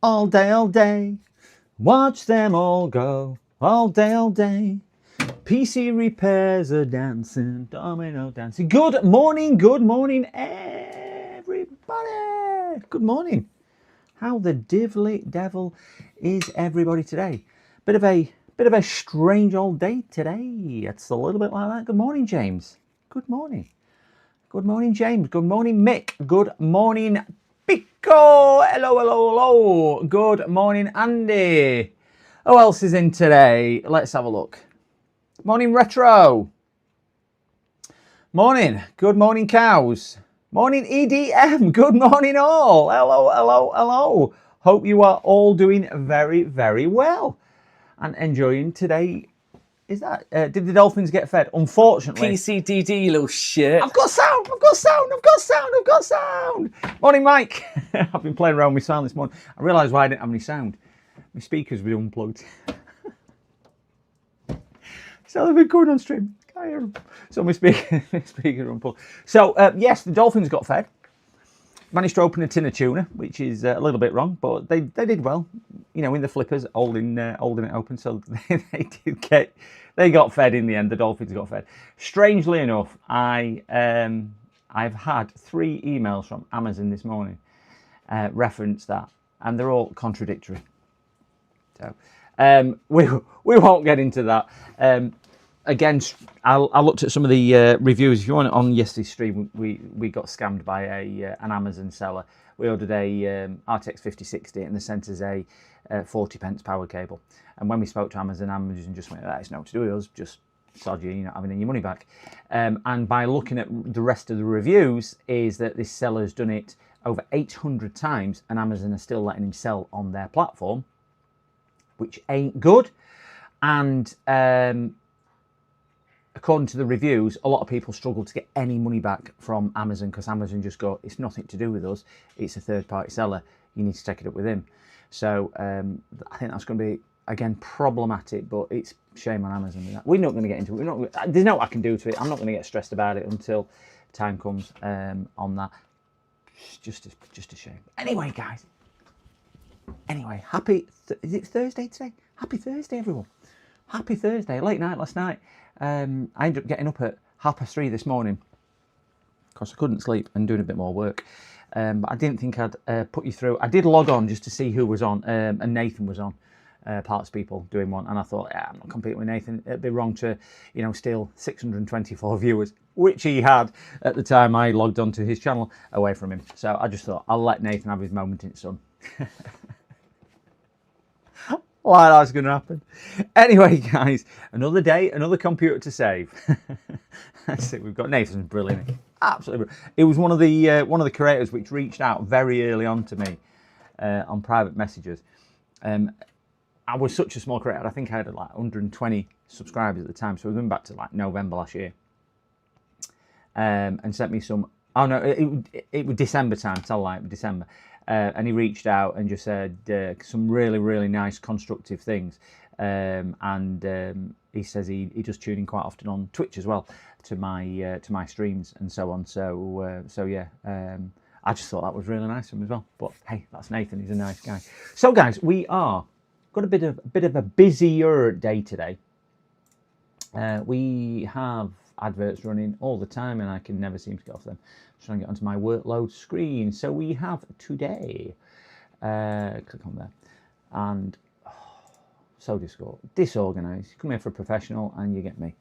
all day. Watch them all go, all day. PC repairs are dancing, domino dancing. Good morning, everybody. Good morning. How the devil is everybody today? Bit of a strange old day today. It's a little bit like that. Good morning, James. Good morning. Good morning, James. Good morning, Mick. Good morning, Pico. Hello. Good morning, Andy. Who else is in today? Let's have a look. Morning, Retro. Morning. Good morning, Cows. Morning, EDM. Good morning, all. Hello. Hope you are all doing very, very well and enjoying today. Is that did the Dolphins get fed? Unfortunately. PCDD, you little shit. I've got sound. Morning, Mike. I've been playing around with sound this morning. I realised why I didn't have any sound. My speakers were unplugged. So they've been going on stream. I hear them. So my speakers are unplugged. So yes, the Dolphins got fed. Managed to open a tin of tuna, which is a little bit wrong, but they did well. You know, in the flippers, holding it open. So they got fed in the end. The Dolphins got fed. Strangely enough, I've had 3 emails from Amazon this morning reference that, and they're all contradictory. So we won't get into that. Again, I looked at some of the reviews. If you want it on yesterday's stream, we got scammed by an Amazon seller. We ordered a RTX 5060 and they sent us a 40p power cable. And when we spoke to Amazon just went, "That's not to do with us. Just sod you, you're not having any money back." And by looking at the rest of the reviews, is that this seller's done it over 800 times, and Amazon are still letting him sell on their platform, which ain't good. And according to the reviews, a lot of people struggle to get any money back from Amazon because Amazon just go, "It's nothing to do with us. It's a third-party seller. You need to take it up with him." So I think that's going to be, again, problematic, but it's shame on Amazon. We're not going to get into it. There's no what I can do to it. I'm not going to get stressed about it until time comes on that. Just a shame. Anyway, guys. Anyway, is it Thursday today? Happy Thursday, everyone. Happy Thursday. Late night last night. I ended up getting up at 3:30 this morning because I couldn't sleep and doing a bit more work. But I didn't think I'd put you through. I did log on just to see who was on, and Nathan was on, Parts People doing one. And I thought, I'm not competing with Nathan. It'd be wrong to, steal 624 viewers, which he had at the time I logged onto his channel, away from him. So I just thought, I'll let Nathan have his moment in the sun. Why that's going to happen. Anyway, guys, another day, another computer to save. That's it. We've got Nathan's brilliant. Absolutely brilliant. It was one of the creators which reached out very early on to me on private messages. I was such a small creator. I think I had like 120 subscribers at the time. So we're going back to like November last year. And sent me some. Oh no, it was December time. Tell like December. And he reached out and just said some really, really nice constructive things. And he says he does tune in quite often on Twitch as well to my streams and so on. So yeah, I just thought that was really nice of him as well. But hey, that's Nathan. He's a nice guy. So guys, we are got a bit of a busier day today. We have adverts running all the time and I can never seem to get off them. I'm trying to get onto my workload screen. So we have today, click on there, and so disorganized. You come here for a professional and you get me.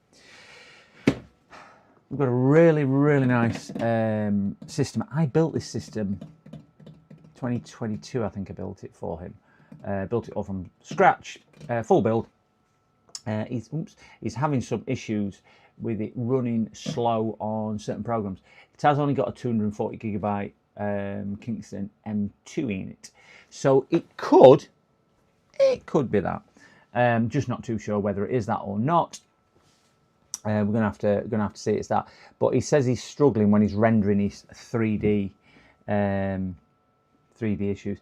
We've got a really, really nice system. I built this system 2022, I think I built it for him. Built it all from scratch, full build. He's having some issues with it running slow on certain programs. It has only got a 240 gigabyte Kingston M2 in it, so it could be that. Just not too sure whether it is that or not. We're gonna have to see it's that. But he says he's struggling when he's rendering his 3D issues.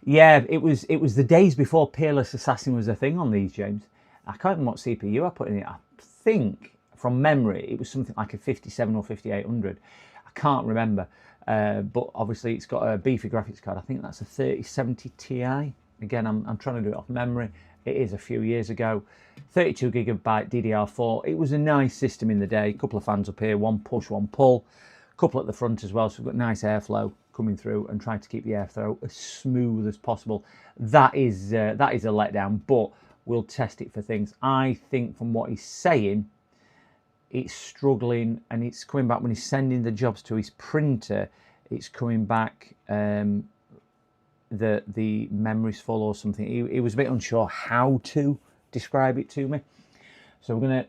Yeah, it was the days before Peerless Assassin was a thing on these, James. I can't remember what CPU I put in it. I think from memory it was something like a 57 or 5800. I can't remember. But obviously it's got a beefy graphics card. I think that's a 3070 Ti. Again, I'm trying to do it off memory. It is a few years ago. 32 gigabyte DDR4. It was a nice system in the day. A couple of fans up here, one push, one pull. A couple at the front as well, so we've got nice airflow coming through and trying to keep the airflow as smooth as possible. That is a letdown, but we'll test it for things. I think from what he's saying, it's struggling, and it's coming back when he's sending the jobs to his printer. It's coming back that the memory's full or something. He was a bit unsure how to describe it to me. So we're going to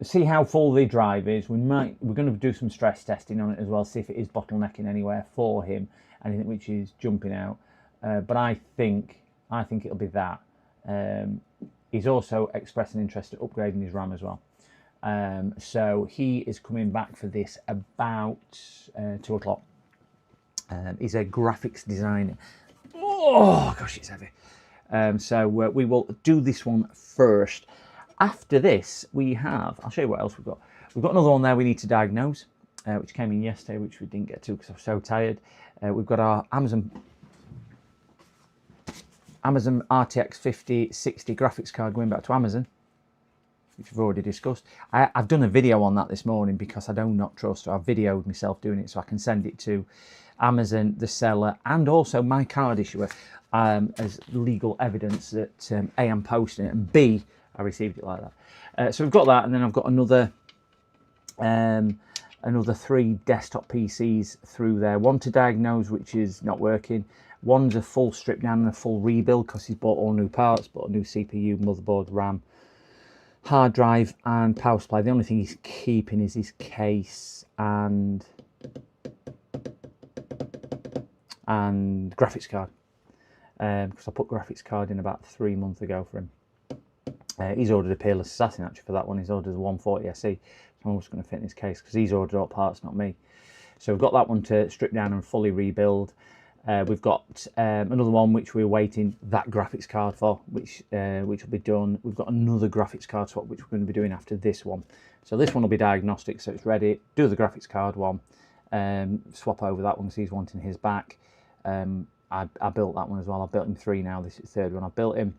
see how full the drive is. We're going to do some stress testing on it as well, see if it is bottlenecking anywhere for him, anything which is jumping out. But I think it'll be that. He's also expressed an interest in upgrading his RAM as well. So he is coming back for this about 2 o'clock. He's a graphics designer. Oh gosh, it's heavy. So we will do this one first. After this, we have, I'll show you what else we've got. We've got another one there we need to diagnose, which came in yesterday, which we didn't get to because I was so tired. We've got our Amazon RTX 5060 graphics card going back to Amazon, which we've already discussed. I've done a video on that this morning because I do not trust her. I've videoed myself doing it so I can send it to Amazon, the seller, and also my card issuer as legal evidence that A, I'm posting it, and B, I received it like that. So we've got that, and then I've got another 3 desktop PCs through there. One to diagnose, which is not working. One's a full strip down and a full rebuild because he's bought all new parts, bought a new CPU, motherboard, RAM, hard drive, and power supply. The only thing he's keeping is his case and graphics card, because I put graphics card in about 3 months ago for him. He's ordered a Peerless Assassin actually for that one. He's ordered a 140 SE. So I'm just going to fit in his case because he's ordered all parts, not me. So we've got that one to strip down and fully rebuild. We've got another one which we're waiting that graphics card for, which will be done. We've got another graphics card swap which we're going to be doing after this one. So this one will be diagnostic, so it's ready. Do the graphics card one, swap over that one because he's wanting his back. I built that one as well. I've built him 3 now. This is the 3rd one I've built him.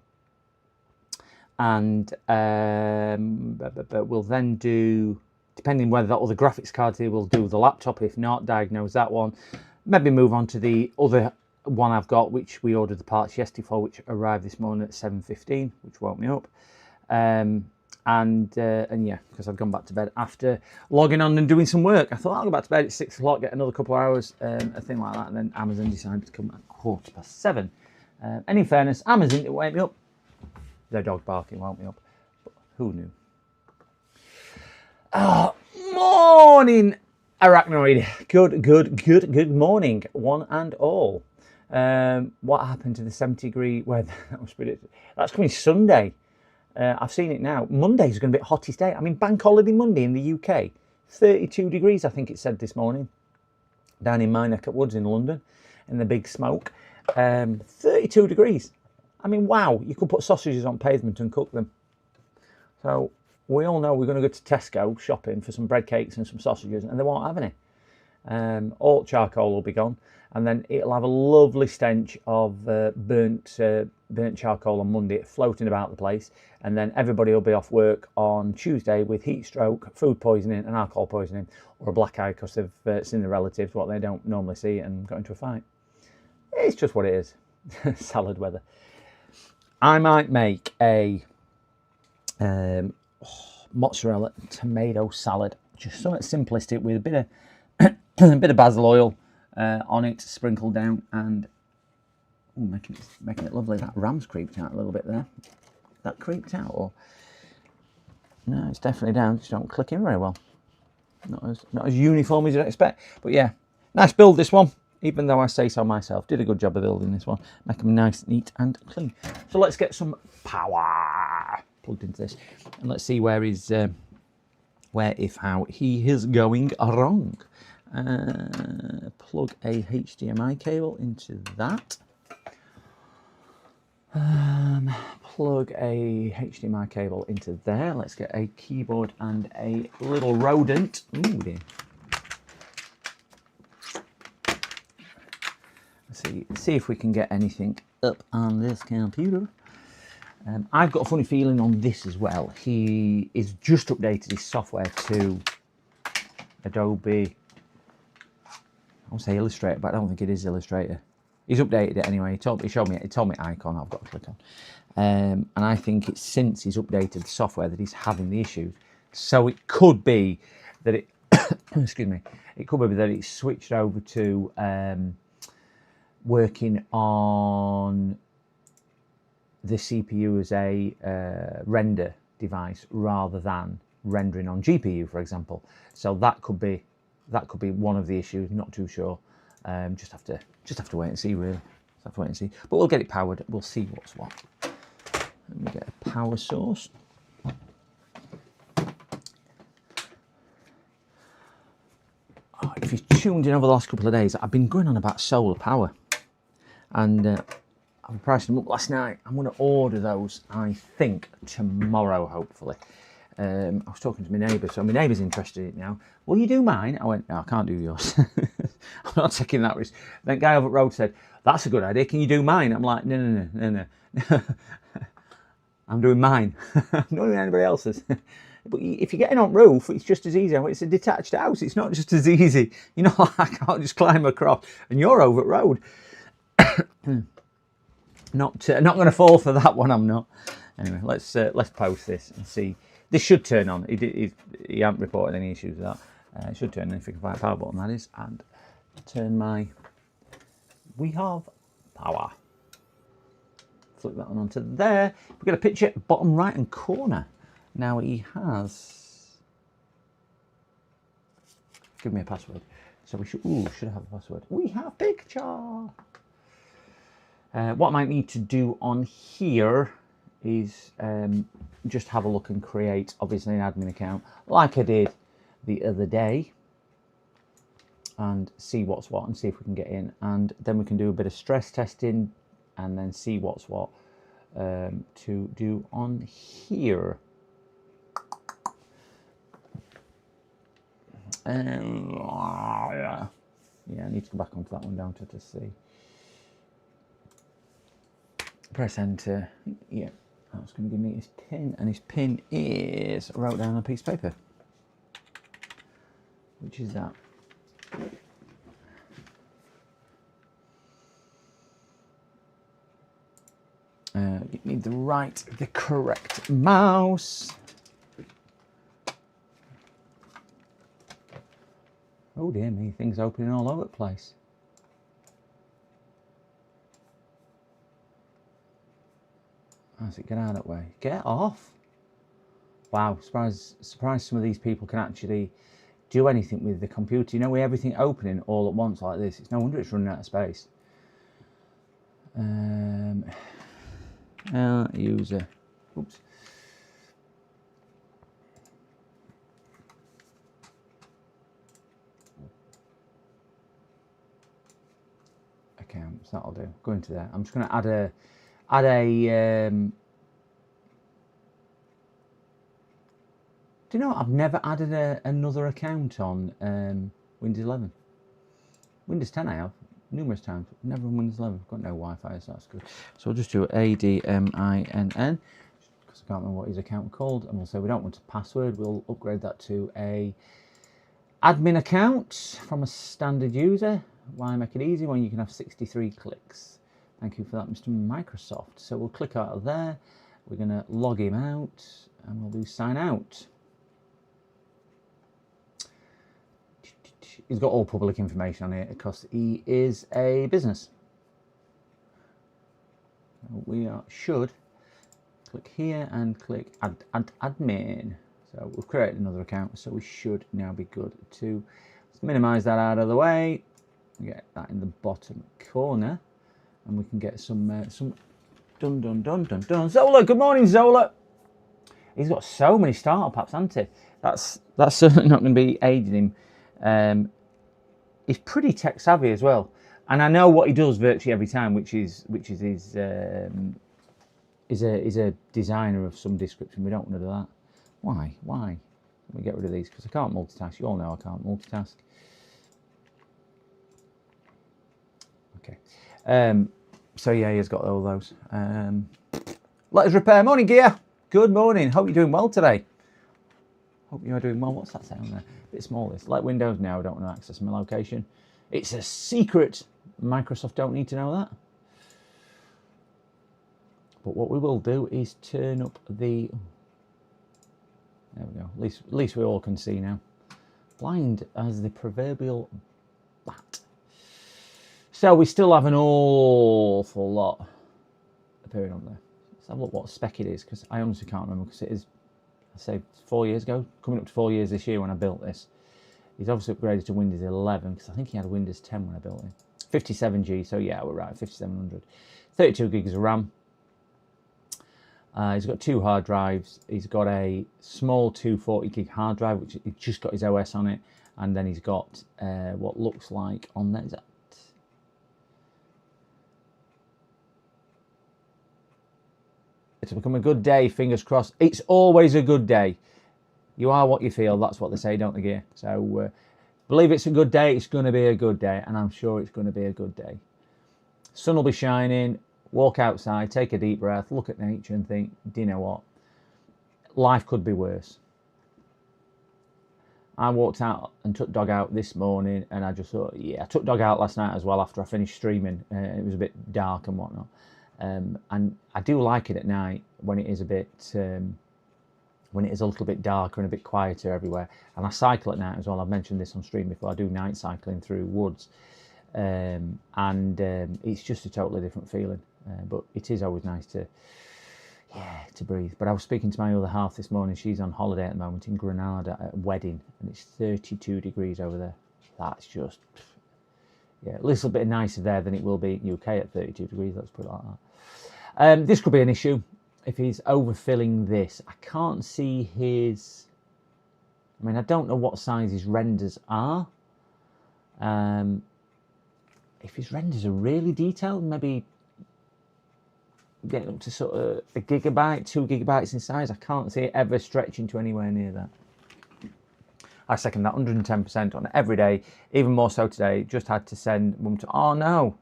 And but we'll then do, depending whether that other graphics card's here, we'll do the laptop. If not, diagnose that one. Maybe move on to the other one I've got, which we ordered the parts yesterday for, which arrived this morning at 7:15, which woke me up. And yeah, because I've gone back to bed after logging on and doing some work. I thought I'll go back to bed at 6 o'clock, get another couple of hours, a thing like that, and then Amazon decided to come at 7:15. And in fairness, Amazon didn't wake me up. Their dog barking woke me up, but who knew? Morning, Arachnoid. Good morning, one and all. What happened to the 70-degree weather that was predicted? That's coming Sunday. I've seen it now. Monday's going to be the hottest day. I mean, bank holiday Monday in the UK. 32 degrees, I think it said this morning. Down in my neck of woods in London, in the big smoke. 32 degrees. I mean, wow, you could put sausages on pavement and cook them. So we all know we're going to go to Tesco shopping for some bread cakes and some sausages, and they won't have any. All charcoal will be gone, and then it'll have a lovely stench of burnt charcoal on Monday, floating about the place, and then everybody will be off work on Tuesday with heat stroke, food poisoning, and alcohol poisoning, or a black eye because they've seen the relatives, what they don't normally see, and got into a fight. It's just what it is. Salad weather. I might make a mozzarella tomato salad, just something simplistic with a bit of basil oil on it, sprinkled down, and making it lovely. That ram's creeped out a little bit there. That creeped out, or no? It's definitely down. Just don't click in very well. Not as uniform as you'd expect. But yeah, nice build this one. Even though I say so myself, did a good job of building this one. Make them nice, neat, and clean. So let's get some power plugged into this, and let's see where how he is going wrong. Plug a HDMI cable into that. Plug a HDMI cable into there. Let's get a keyboard and a little rodent. Ooh dear. see if we can get anything up on this computer. I've got a funny feeling on this as well. He is just updated his software to Adobe. I want to say Illustrator, but I don't think it is Illustrator. He's updated it anyway. He told me icon I've got to click on. And I think it's since he's updated the software that he's having the issues. So it could be that it, excuse me, it could be that it's switched over to working on the CPU as a render device rather than rendering on GPU, for example. So that could be one of the issues. Not too sure. Just have to wait and see, really. Just have to wait and see. But we'll get it powered. We'll see what's what. Let me get a power source. If you've tuned in over the last couple of days, I've been going on about solar power, and I priced them up last night. I'm going to order those, I think, tomorrow, hopefully. I was talking to my neighbour, so my neighbour's interested in it now. Will you do mine? I went, no, I can't do yours. I'm not taking that risk. Then guy over the road said, that's a good idea. Can you do mine? I'm like, no. I'm doing mine. I'm not doing anybody else's. But if you're getting on roof, it's just as easy. It's a detached house. It's not just as easy. You know, I can't just climb across. And you're over at road. Not going to fall for that one. I'm not. Anyway, let's post this and see. This should turn on. He hasn't reported any issues with that. It should turn on if we can find a power button, that is, and turn my. We have power. Flip that one onto there. We've got a picture bottom right hand corner. Now he has. Give me a password. So we should have a password. We have picture. What I might need to do on here is just have a look and create, obviously, an admin account like I did the other day, and see what's what and see if we can get in, and then we can do a bit of stress testing and then see what's what to do on here. Yeah, I need to go back onto that one, down to see. Press enter. Yeah, that's going to give me his pin, and his pin is, I wrote down on a piece of paper. Which is that? You need the correct mouse. Oh dear me, things opening all over the place. How's it get out of that way? Get off! Wow, surprised some of these people can actually do anything with the computer. You know, with everything opening all at once like this, it's no wonder it's running out of space. User. Oops. Accounts, that'll do. Go into there. I'm just going to add a do you know, I've never added another account on Windows 11. Windows 10 I have, numerous times, never on Windows 11. I've got no Wi-Fi, so that's good. So I'll just do ADMINN, because I can't remember what his account was called, and we'll say we don't want a password. We'll upgrade that to a admin account from a standard user. Why make it easy when you can have 63 clicks? Thank you for that, Mr. Microsoft. So we'll click out of there. We're going to log him out, and we'll do sign out. He's got all public information on here because he is a business. We should click here and click add admin. So we've created another account, so we should now be good to minimize that out of the way. Get that in the bottom corner, and we can get some done. Zola, good morning, Zola. He's got so many starter packs, hasn't he? That's certainly not going to be aiding him. He's pretty tech savvy as well, and I know what he does virtually every time, which is his is a designer of some description. We don't want to do that. Why? Let me get rid of these because I can't multitask. You all know I can't multitask. Okay. So yeah, he's got all those. Let us repair. Morning, Gear. Good morning. Hope you're doing well today. Hope you are doing well. What's that sound there? A bit small. This. Let Windows know. I don't want to access my location. It's a secret. Microsoft don't need to know that. But what we will do is turn up the... There we go. At least we all can see now. Blind as the proverbial bat. So we still have an awful lot appearing on there. Let's have a look what spec it is, because I honestly can't remember, because it is, I say, 4 years ago, coming up to 4 years this year when I built this. He's obviously upgraded to Windows 11, because I think he had a Windows 10 when I built him. 57G, so yeah, we're right, 5700. 32 gigs of RAM. He's got 2 hard drives. He's got a small 240 gig hard drive, which he's just got his OS on it, and then he's got what looks like on there. Is that? It's become a good day, fingers crossed. It's always a good day. You are what you feel, that's what they say, don't they, Gear? So believe it's a good day, it's going to be a good day, and I'm sure it's going to be a good day. Sun will be shining, walk outside, take a deep breath, look at nature and think, do you know what? Life could be worse. I walked out and took dog out this morning, and I just thought, yeah, I took dog out last night as well after I finished streaming. It was a bit dark and whatnot. And I do like it at night when it is a bit, when it is a little bit darker and a bit quieter everywhere. And I cycle at night as well. I've mentioned this on stream before. I do night cycling through woods, and it's just a totally different feeling. But it is always nice to, yeah, to breathe. But I was speaking to my other half this morning. She's on holiday at the moment in Granada at a wedding, and it's 32 degrees over there. That's just, yeah, a little bit nicer there than it will be in UK at 32 degrees. Let's put it like that. This could be an issue if he's overfilling this. I can't see his... I mean, I don't know what size his renders are. If his renders are really detailed, maybe getting up to sort of a gigabyte, 2 gigabytes in size. I can't see it ever stretching to anywhere near that. I second that 110% on every day, even more so today. Just had to send mum to... Oh, no.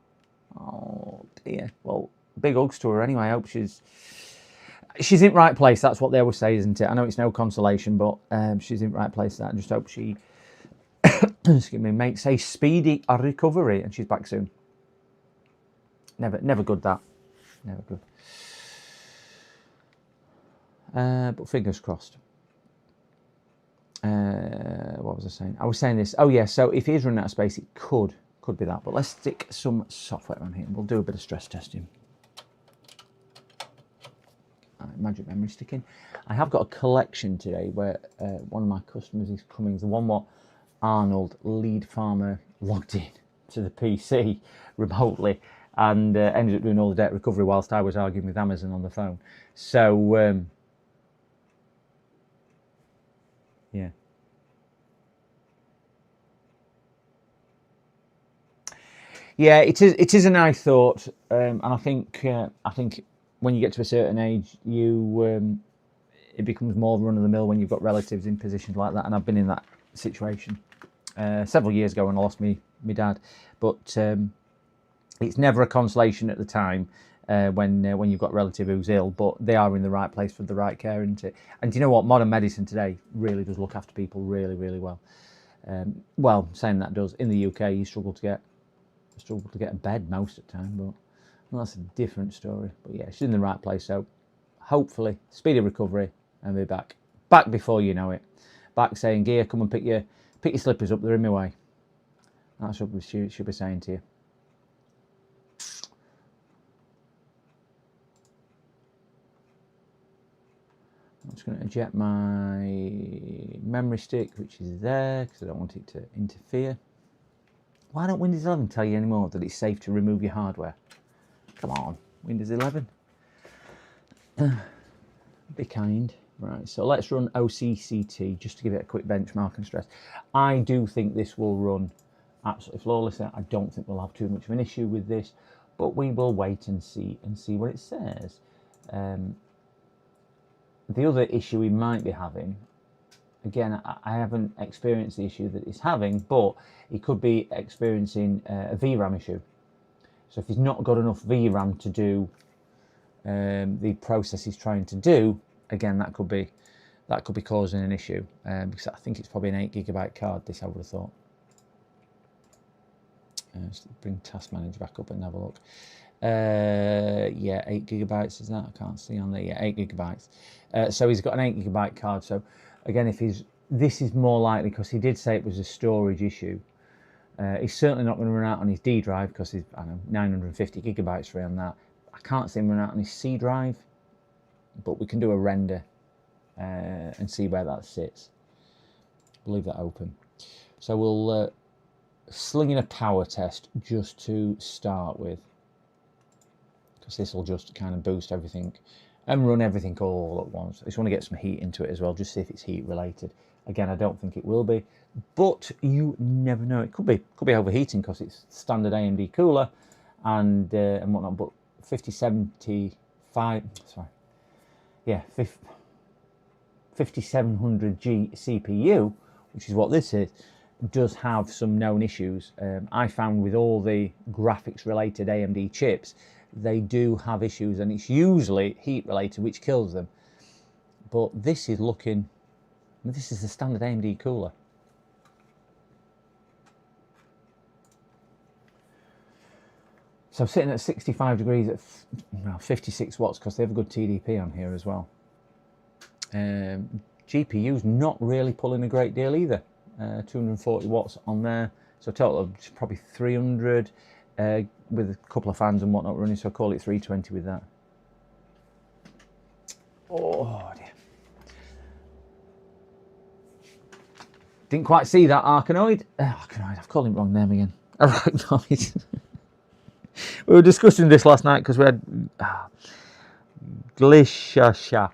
Oh, dear. Well, big hugs to her anyway. I hope she's in right place. That's what they always say, isn't it? I know it's no consolation, but she's in right place. I just hope she, excuse me, makes a speedy recovery, and she's back soon. Never good, that. Never good. But fingers crossed. What was I saying? I was saying this. Oh yeah. So if he is running out of space, it could be that. But let's stick some software on here. We'll do a bit of stress testing. Magic memory sticking. I have got a collection today where one of my customers is coming. The one what Arnold, lead farmer, logged in to the PC remotely and ended up doing all the data recovery whilst I was arguing with Amazon on the phone. So yeah. Yeah, it is a nice thought, and I think when you get to a certain age, it becomes more run of the mill when you've got relatives in positions like that. And I've been in that situation several years ago when I lost my dad. But it's never a consolation at the time when you've got a relative who's ill. But they are in the right place for the right care, isn't it? And do you know what? Modern medicine today really does look after people really, really well. Well, saying that does, in the UK you struggle to get a bed most of the time, but well, that's a different story. But yeah, she's in the right place, so hopefully speedy recovery and be back before you know it. Back saying, Gear, come and pick your slippers up, they're in my way. That's what she should be saying to you. I'm just going to eject my memory stick, which is there, because I don't want it to interfere. Why don't Windows 11 tell you anymore that it's safe to remove your hardware? Come on, Windows 11. Be kind. Right, so let's run OCCT just to give it a quick benchmark and stress. I do think this will run absolutely flawlessly. I don't think we'll have too much of an issue with this, but we will wait and see what it says. The other issue we might be having, again, I haven't experienced the issue that it's having, but it could be experiencing a VRAM issue. So if he's not got enough VRAM to do the process he's trying to do, again, that could be causing an issue, because I think it's probably an 8 GB card, this I would have thought. Let's bring Task Manager back up and have a look. Yeah, 8 GB is that? I can't see on there. Yeah, 8 GB. So he's got an 8 GB card. So again, this is more likely, because he did say it was a storage issue. He's certainly not going to run out on his D drive, because he's 950 GB free on that. I can't see him run out on his C drive, but we can do a render and see where that sits. We'll leave that open. So we'll sling in a power test just to start with, because this will just kind of boost everything and run everything all at once. I just want to get some heat into it as well, just see if it's heat related. Again, I don't think it will be, but you never know. It could be overheating, because it's standard AMD cooler and whatnot. But 5700G CPU, which is what this is, does have some known issues. I found with all the graphics related AMD chips, they do have issues, and it's usually heat related, which kills them. But this is looking, this is the standard AMD cooler. So sitting at 65 degrees at 56 watts, because they have a good TDP on here as well. GPU's not really pulling a great deal either. 240 watts on there, so a total of probably 300 with a couple of fans and whatnot running, so I'll call it 320 with that. Oh dear. Didn't quite see that Arachnoid. Arachnoid, I've called him wrong name again. Arachnoid. We were discussing this last night, because we had Glishosha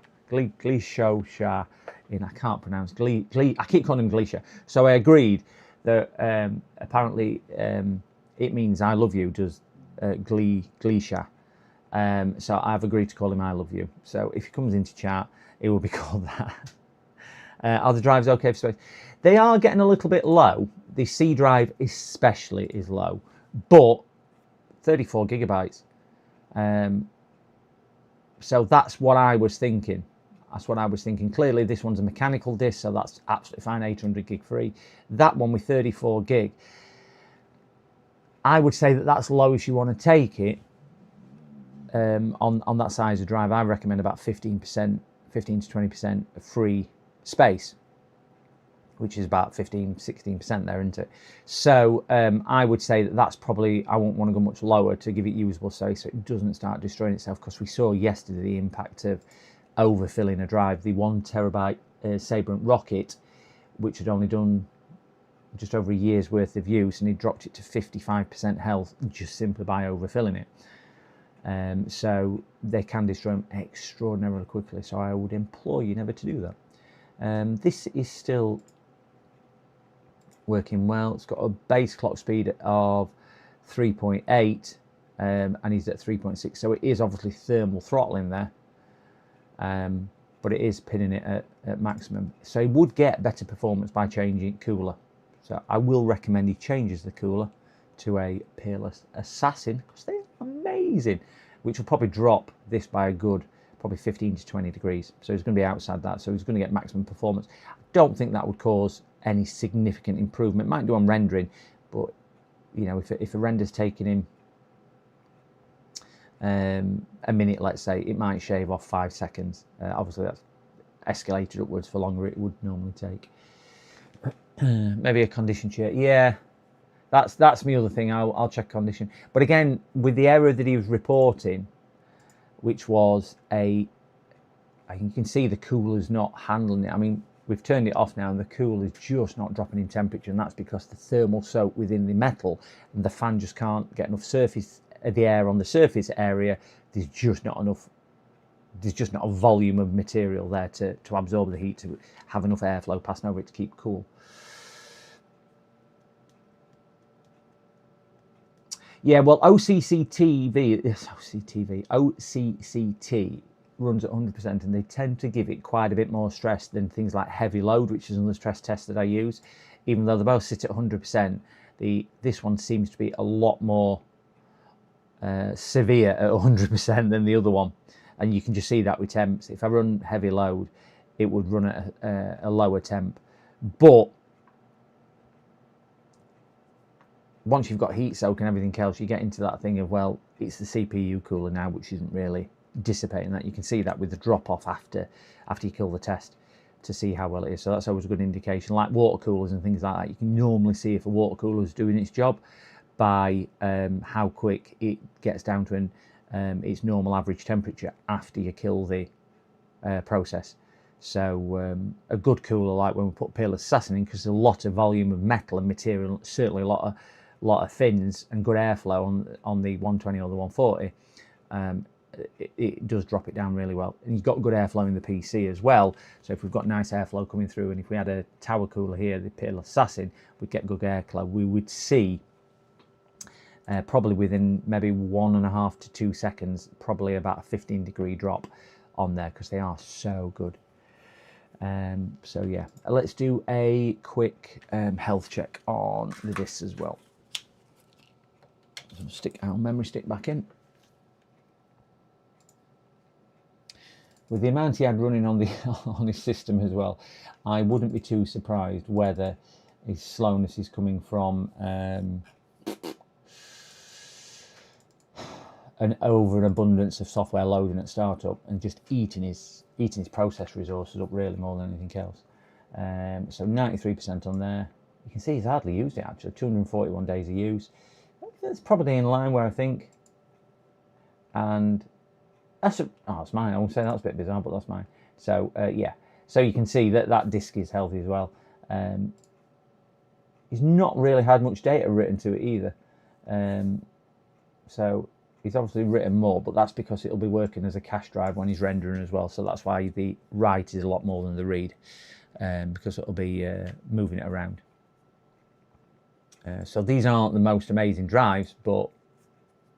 in, I can't pronounce, I keep calling him Glisha. So I agreed that apparently it means I love you, does Glisha. So I've agreed to call him I love you. So if he comes into chat, it will be called that. Are the drives okay for space? They are getting a little bit low. The C drive especially is low, but 34 gigabytes. So that's what I was thinking. Clearly this one's a mechanical disk, so that's absolutely fine, 800 gig free. That one with 34 gig, I would say that that's low if you want to take it. On that size of drive, I recommend about 15% to 20% free space, which is about 16% there, isn't it? So I would say that that's probably, I won't want to go much lower to give it usable space, so it doesn't start destroying itself, because we saw yesterday the impact of overfilling a drive. The 1 terabyte Sabrent Rocket, which had only done just over a year's worth of use, and he dropped it to 55% health just simply by overfilling it. So they can destroy them extraordinarily quickly, so I would implore you never to do that. This is still working well. It's got a base clock speed of 3.8 and he's at 3.6, so it is obviously thermal throttling there, but it is pinning it at maximum. So he would get better performance by changing cooler. So I will recommend he changes the cooler to a Peerless Assassin, because they're amazing, which will probably drop this by a good probably 15 to 20 degrees. So he's going to be outside that, so he's going to get maximum performance. I don't think that would cause any significant improvement. It might do on rendering, but you know, if a render's taking him a minute, let's say, it might shave off 5 seconds. Obviously that's escalated upwards for longer it would normally take. Maybe a condition check. Yeah, that's my other thing. I'll check condition. But again, with the error that he was reporting, which was you can see the cooler's not handling it. I mean, we've turned it off now and the cooler is just not dropping in temperature, and that's because the thermal soak within the metal and the fan just can't get enough surface, the air on the surface area. There's just not enough, there's just not a volume of material there to absorb the heat, to have enough airflow passing over it to keep cool. Yeah, well, OCCT runs at 100%, and they tend to give it quite a bit more stress than things like heavy load, which is another stress test that I use. Even though they both sit at 100%, this one seems to be a lot more severe at 100% than the other one, and you can just see that with temps. If I run heavy load, it would run at a lower temp, but once you've got heat soak and everything else, you get into that thing of, well, it's the CPU cooler now, which isn't really dissipating that. You can see that with the drop off after you kill the test to see how well it is. So that's always a good indication. Like water coolers and things like that, you can normally see if a water cooler is doing its job by how quick it gets down to its normal average temperature after you kill the process. So a good cooler, like when we put peerless assassin in, because there's a lot of volume of metal and material, certainly a lot of fins and good airflow on the 120 or the 140, it does drop it down really well. And you've got good airflow in the PC as well. So if we've got nice airflow coming through, and if we had a tower cooler here, the peerless assassin, we'd get good airflow. We would see probably within maybe 1.5 to 2 seconds, probably about a 15-degree drop on there, because they are so good. So yeah, let's do a quick health check on the discs as well. So stick our memory stick back in. With the amount he had running on his system as well, I wouldn't be too surprised whether his slowness is coming from an overabundance of software loading at startup and just eating his process resources up really more than anything else. So 93% on there. You can see he's hardly used it actually. 241 days of use. That's probably in line where I think. And that's it's mine. I won't say that's a bit bizarre, but that's mine. So yeah. So you can see that disk is healthy as well. He's not really had much data written to it either. So he's obviously written more, but that's because it'll be working as a cache drive when he's rendering as well. So that's why the write is a lot more than the read, because it'll be moving it around. So these aren't the most amazing drives, but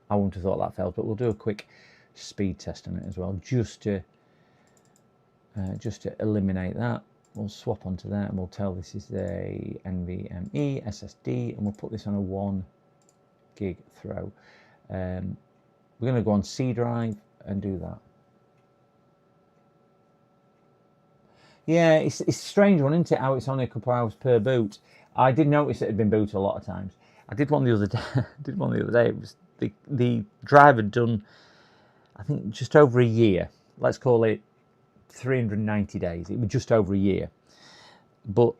I wouldn't have thought that failed. But we'll do a quick speed test on it as well, just to eliminate that. We'll swap onto that, and we'll tell this is a NVMe SSD, and we'll put this on a 1 gig throw. We're going to go on C drive and do that. Yeah, it's a strange one, isn't it? How it's only a couple of hours per boot. I did notice it had been booted a lot of times. I did one the other day. It was the drive had done, I think, just over a year. Let's call it 390 days. It was just over a year. But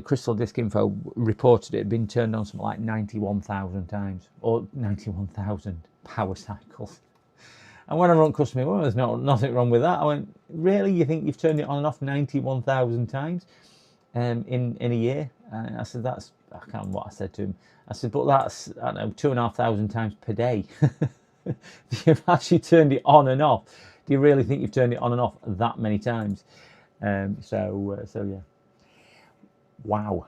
Crystal Disk Info reported it had been turned on something like 91,000 times, or 91,000 power cycles. And when I run customer, well, there's nothing wrong with that. I went, really? You think you've turned it on and off 91,000 times in a year? I said, I can't remember what I said to him. I said, but that's, I don't know, 2,500 times per day. You've actually turned it on and off. Do you really think you've turned it on and off that many times? So yeah. Wow.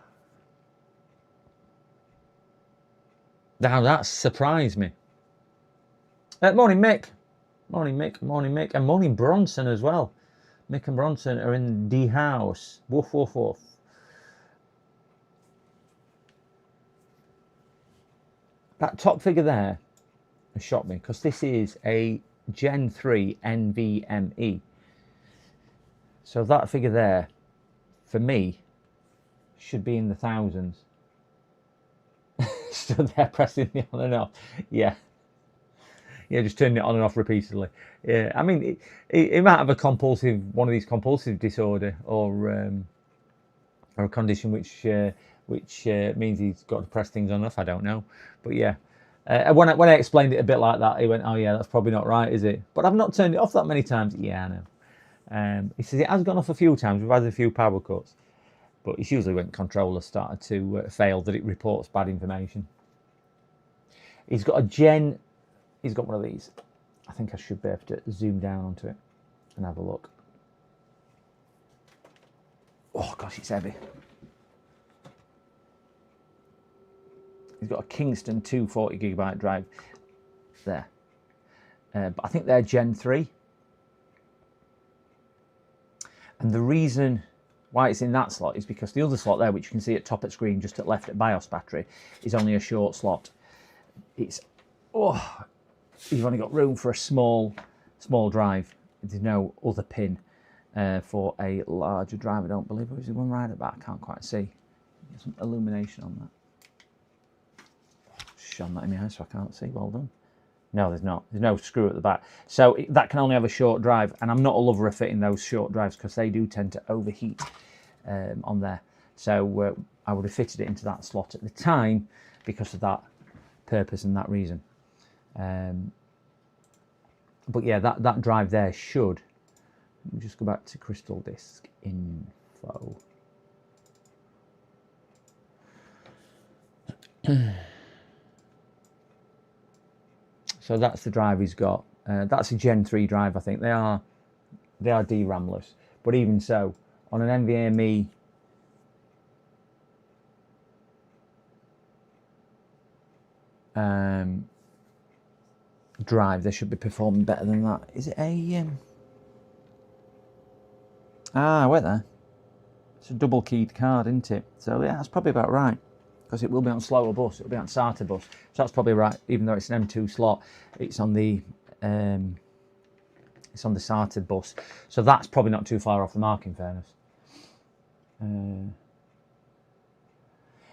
Now that surprised me. Morning, Mick. Morning, Mick. Morning, Mick. And morning, Bronson as well. Mick and Bronson are in the house. Woof, woof, woof. That top figure there has shocked me, because this is a Gen 3 NVMe. So that figure there, for me, should be in the thousands. Stood there pressing the on and off. Yeah, just turning it on and off repeatedly. Yeah, I mean, it might have one of these compulsive disorder, or a condition which means he's got to press things on and off. I don't know, but yeah. When I explained it a bit like that, he went, "Oh yeah, that's probably not right, is it?" But I've not turned it off that many times. Yeah, I know. He says it has gone off a few times. We've had a few power cuts. But it's usually when controllers started to fail that it reports bad information. He's got one of these. I think I should be able to zoom down onto it and have a look. Oh gosh, it's heavy. He's got a Kingston 240 gigabyte drive there. But I think they're Gen 3. And the reason why it's in that slot is because the other slot there, which you can see at top of screen, just at left at BIOS battery, is only a short slot. It's you've only got room for a small drive. There's no other pin for a larger drive. I don't believe there is one right at the back. I can't quite see. Get some illumination on that. Shone that in my eye so I can't see. Well done. No, there's not. There's no screw at the back. So that can only have a short drive, and I'm not a lover of fitting those short drives because they do tend to overheat on there. So I would have fitted it into that slot at the time because of that purpose and that reason. But yeah, that drive there should. Let me just go back to crystal disk info. So that's the drive he's got. That's a Gen 3 drive, I think. They are DRAM-less. But even so, on an NVMe drive, they should be performing better than that. Is it a... wait there. It's a double-keyed card, isn't it? So yeah, that's probably about right. Because it will be on slower bus, it'll be on SATA bus. So that's probably right, even though it's an M2 slot, it's on the SATA bus. So that's probably not too far off the mark, in fairness.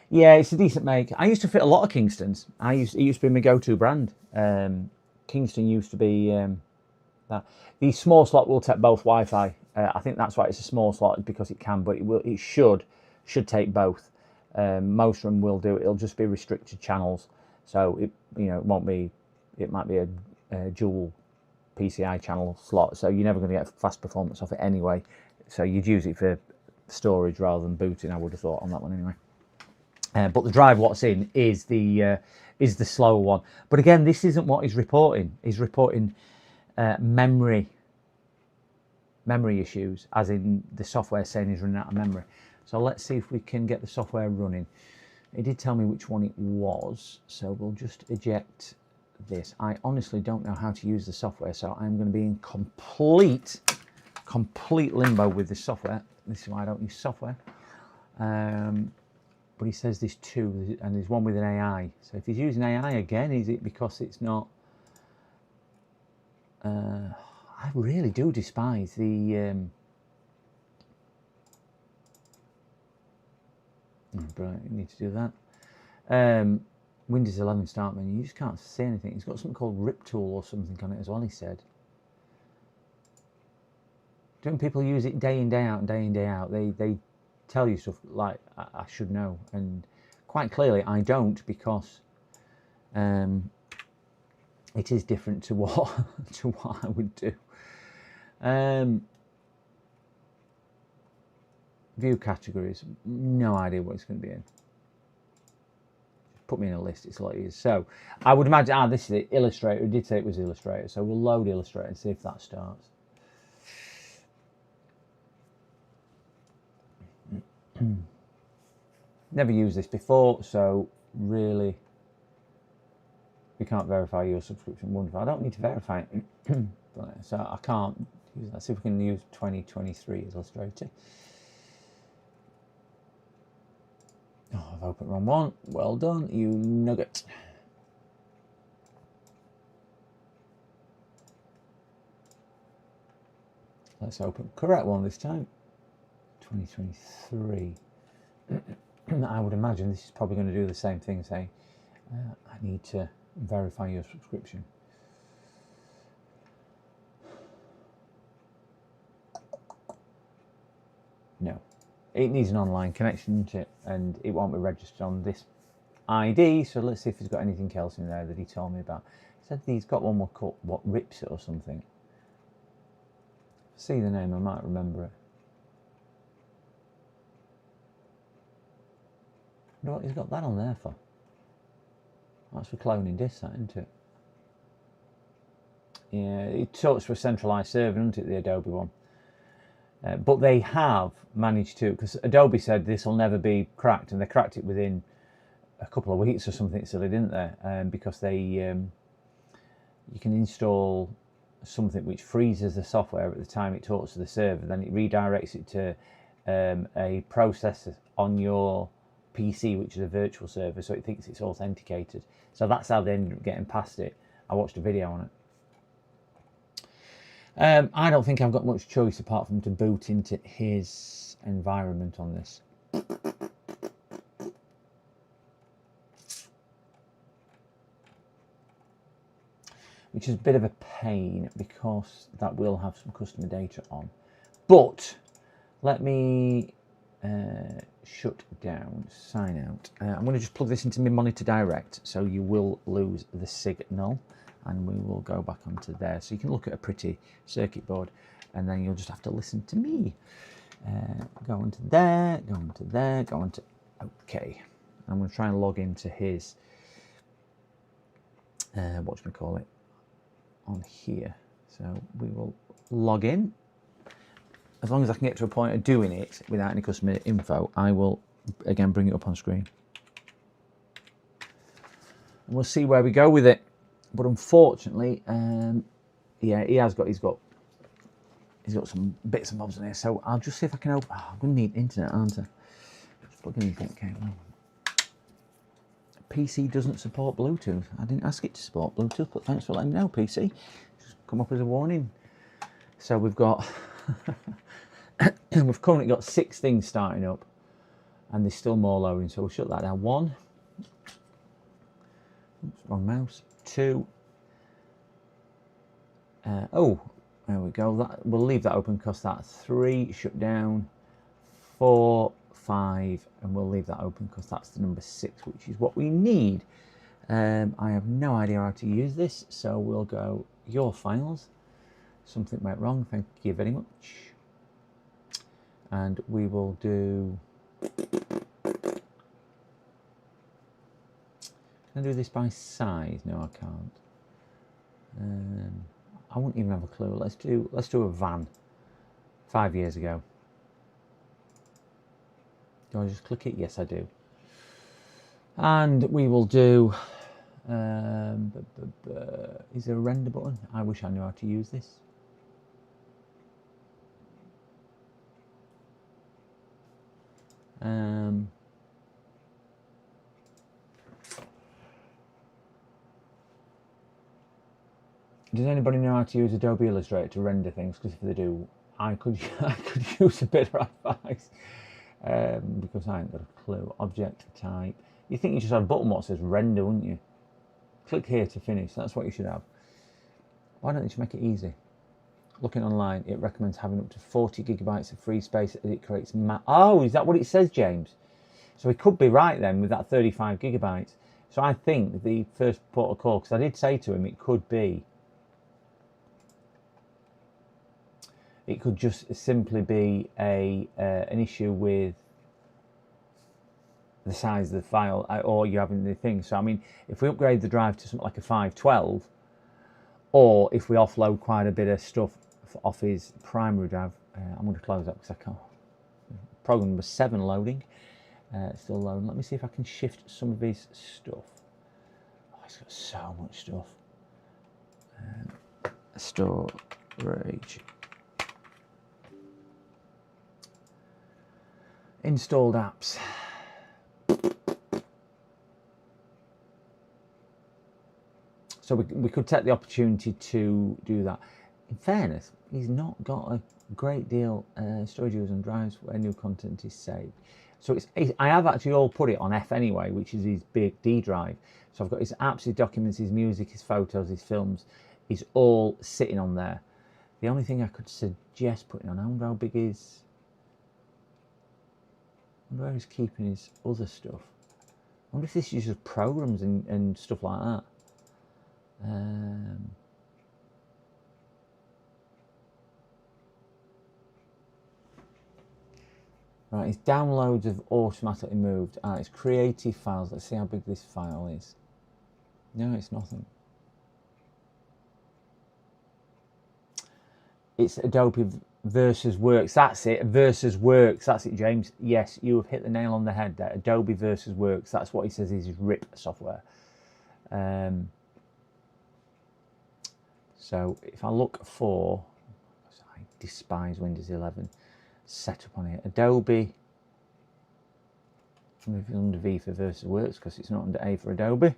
Yeah, it's a decent make. I used to fit a lot of Kingstons. It used to be my go-to brand. Kingston used to be that. The small slot will take both Wi-Fi. I think that's why it's a small slot, because it can, but it should take both. Most of them will do it. It'll just be restricted channels, so it won't be. It might be a dual PCI channel slot, so you're never going to get fast performance off it anyway. So you'd use it for storage rather than booting, I would have thought, on that one anyway. But the drive what's in is the slower one. But again, this isn't what he's reporting. He's reporting memory issues, as in the software saying he's running out of memory. So let's see if we can get the software running. It did tell me which one it was, so we'll just eject this. I honestly don't know how to use the software, so I'm going to be in complete limbo with this software. This is why I don't use software. But he says there's two, and there's one with an AI. So if he's using AI again, is it because it's not... I really do despise the... Right, you need to do that. Windows 11 start menu, you just can't see anything. It's got something called Rip Tool or something on it as well, he said. Don't people use it day in, day out, and day in, day out? They tell you stuff like I should know, and quite clearly I don't, because it is different to what I would do. View categories, no idea what it's going to be in. Put me in a list, it's a lot easier. So I would imagine, this is it, Illustrator. It did say it was Illustrator, so we'll load Illustrator and see if that starts. Never used this before, so really we can't verify your subscription. Wonderful. I don't need to verify it. So I can't use that. Let's see if we can use 2023 as Illustrator. Oh, I've opened the wrong one. Well done, you nugget. Let's open the correct one this time. 2023. I would imagine this is probably going to do the same thing, saying I need to verify your subscription. No. It needs an online connection to it, and it won't be registered on this ID. So let's see if he's got anything else in there that he told me about. He said he's got one more called what Rips It or something. See the name, I might remember it. I wonder what he's got that on there for. That's for cloning disks, that, isn't it? Yeah, it talks for a centralized server, isn't it, the Adobe one? But they have managed to, because Adobe said this will never be cracked, and they cracked it within a couple of weeks or something silly, didn't they? Because they, you can install something which freezes the software at the time it talks to the server, then it redirects it to a processor on your PC, which is a virtual server, so it thinks it's authenticated. So that's how they ended up getting past it. I watched a video on it. I don't think I've got much choice apart from to boot into his environment on this. Which is a bit of a pain because that will have some customer data on. But let me shut down, sign out. I'm going to just plug this into my monitor direct, so you will lose the signal, and we will go back onto there. So you can look at a pretty circuit board, and then you'll just have to listen to me. Go onto there, go onto there, go onto OK. I'm going to try and log into his whatchamacallit on here. So we will log in. As long as I can get to a point of doing it without any customer info, I will again bring it up on screen. And we'll see where we go with it. But unfortunately, yeah, he's got some bits and bobs in here. So I'll just see if I can open. Oh, I'm going to need internet, aren't I? Just plug in the Ethernet cable. PC doesn't support Bluetooth. I didn't ask it to support Bluetooth, but thanks for letting me know, PC. Just come up as a warning. So we've got, we've currently got 6 things starting up, and there's still more loading. So we'll shut that down. 1, oops, wrong mouse. 2. Oh, there we go. That we'll leave that open because that's 3. Shut down. 4, 5, and we'll leave that open because that's the number 6, which is what we need. I have no idea how to use this, so we'll go your files. Something went wrong, thank you very much. And we will do, can I do this by size? No, I can't. I wouldn't even have a clue. Let's do a van. 5 years ago. Do I just click it? Yes, I do. And we will do, is there a render button? I wish I knew how to use this. Does anybody know how to use Adobe Illustrator to render things? Because if they do, I could use a bit of advice. Because I ain't got a clue. Object type. You think you just have a button what says render, wouldn't you? Click here to finish. That's what you should have. Why don't they just make it easy? Looking online, it recommends having up to 40 gigabytes of free space. It creates oh, is that what it says, James? So we could be right then with that 35 gigabytes. So I think the first port of call, because I did say to him it could be, it could just simply be an issue with the size of the file, or you having the thing. So I mean, if we upgrade the drive to something like a 512, or if we offload quite a bit of stuff off his primary drive, I'm going to close that because I can't. Program number 7 loading, still loading. Let me see if I can shift some of his stuff. Oh, he's got so much stuff. Storage. Installed apps. So we could take the opportunity to do that. In fairness, he's not got a great deal storage users and drives where new content is saved. So I have actually all put it on F anyway, which is his big D drive. So I've got his apps, his documents, his music, his photos, his films. He's all sitting on there. The only thing I could suggest putting on, I wonder how big is, I wonder where he's keeping his other stuff. I wonder if this uses programs and stuff like that. Right, his downloads have automatically moved. It's creative files. Let's see how big this file is. No, it's nothing. It's Adobe versus Works. That's it. Versus Works. That's it, James. Yes, you have hit the nail on the head there. Adobe versus Works. That's what he says is his RIP software. So if I look for, I despise Windows 11 setup on here. Adobe. Under V for versus Works because it's not under A for Adobe.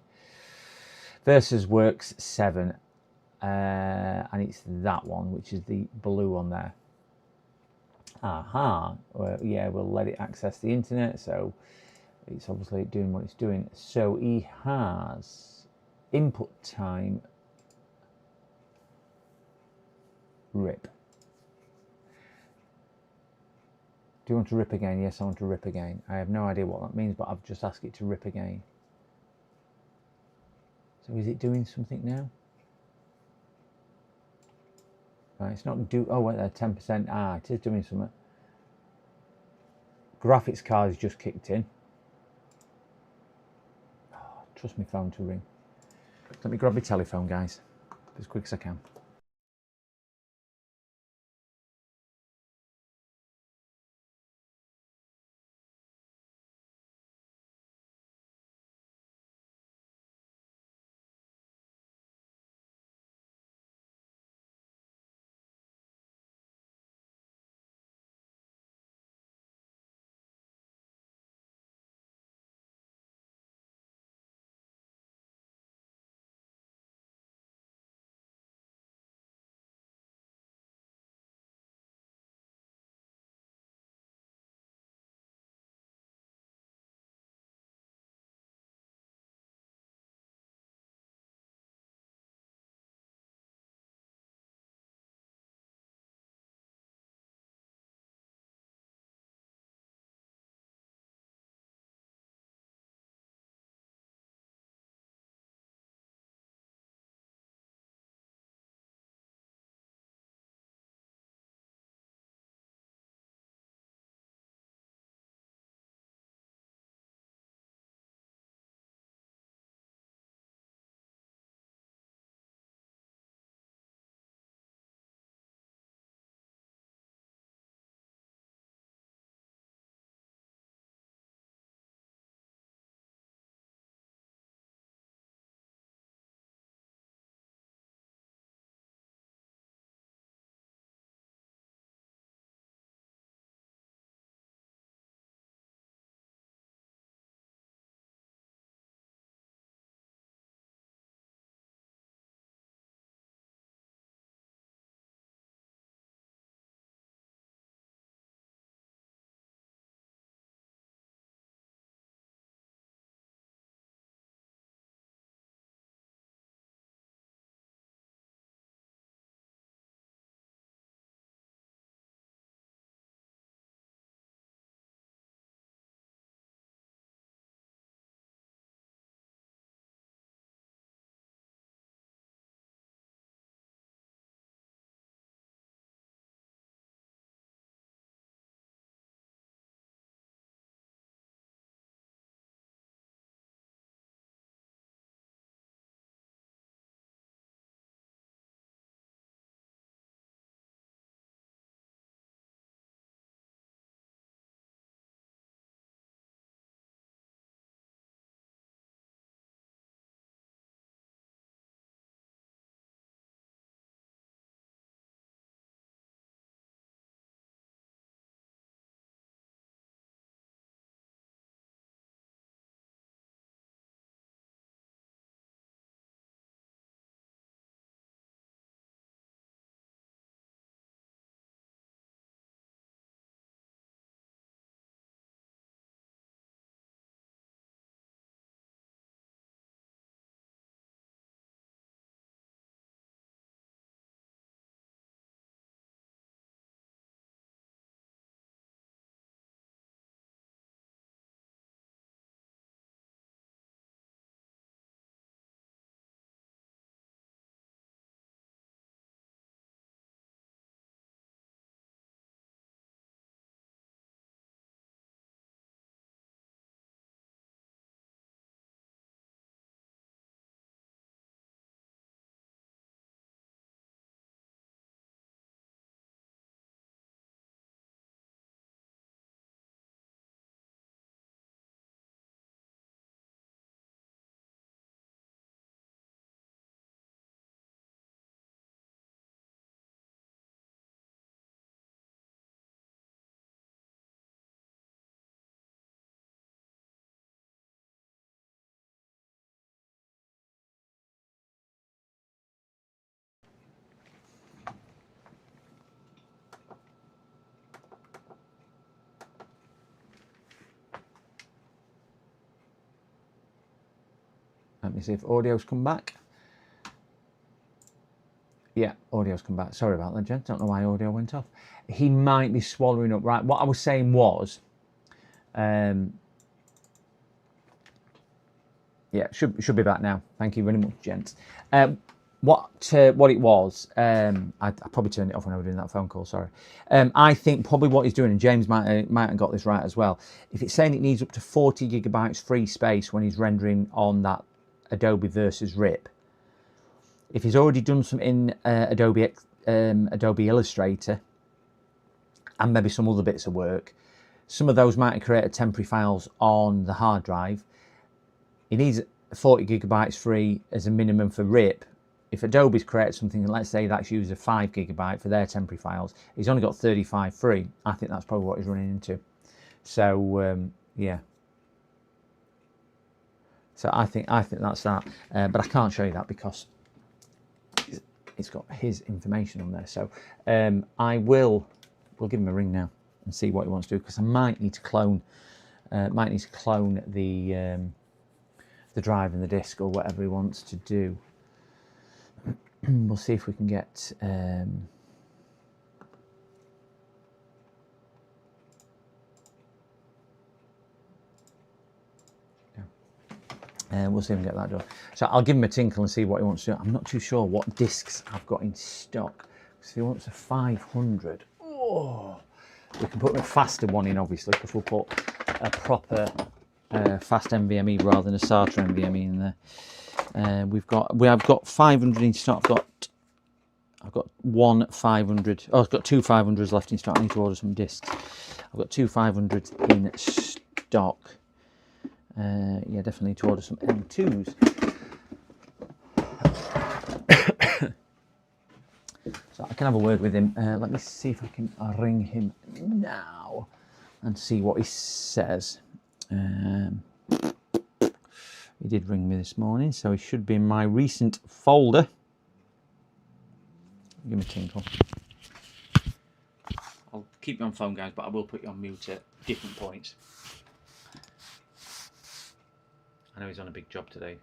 Versus Works 7, and it's that one, which is the blue one there. Aha, well, yeah, we'll let it access the internet, so it's obviously doing what it's doing. So he has input time rip. Do you want to rip again? Yes, I want to rip again. I have no idea what that means, but I've just asked it to rip again. So is it doing something now? Right, it's not do. Oh, wait, there, 10%. Ah, it is doing something. Graphics card has just kicked in. Oh, trust me, phone to ring. Let me grab my telephone, guys, as quick as I can. Let me see if audio's come back. Yeah, audio's come back. Sorry about that, gents. Don't know why audio went off. He might be swallowing up. Right, what I was saying was, yeah, should be back now. Thank you very much, gents. What it was, I probably turned it off when I was doing that phone call. Sorry. I think probably what he's doing, and James might have got this right as well. If it's saying it needs up to 40 gigabytes free space when he's rendering on that Adobe versus RIP. If he's already done some in Adobe Illustrator and maybe some other bits of work, some of those might have created temporary files on the hard drive. He needs 40 gigabytes free as a minimum for RIP. If Adobe's created something, let's say that's used a 5 gigabyte for their temporary files, he's only got 35 free. I think that's probably what he's running into. So yeah. So I think that's that. But I can't show you that because it's got his information on there. So we'll give him a ring now and see what he wants to do, because I might need to clone the drive and the disk or whatever he wants to do. We'll see if we can get we'll see if we can get that done. So I'll give him a tinkle and see what he wants to do. I'm not too sure what discs I've got in stock. So if he wants a 500, oh, we can put a faster one in, obviously, because we'll put a proper fast NVMe rather than a SATA NVMe in there. We have got 500 in stock. I've got one 500. Oh, I've got two 500s left in stock. I need to order some discs. I've got two 500s in stock. Yeah, definitely need to order some M2s. So I can have a word with him. Let me see if I can ring him now and see what he says. He did ring me this morning, so he should be in my recent folder. Give me a tinkle. I'll keep you on phone, guys, but I will put you on mute at different points. I know he's on a big job today.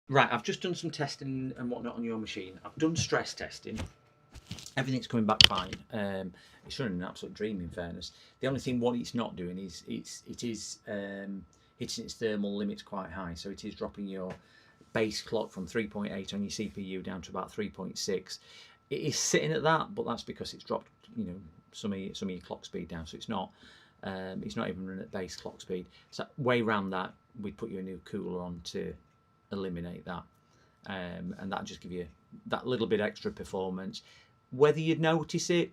Right, I've just done some testing and whatnot on your machine. I've done stress testing. Everything's coming back fine. It's running an absolute dream, in fairness. The only thing what it's not doing is it is hitting its thermal limits quite high. So it is dropping your base clock from 3.8 on your CPU down to about 3.6. It is sitting at that, but that's because it's dropped, you know, some of your clock speed down. So it's not even running at base clock speed. So way around that, we'd put you a new cooler on to eliminate that, and that'll just give you that little bit extra performance. Whether you'd notice it,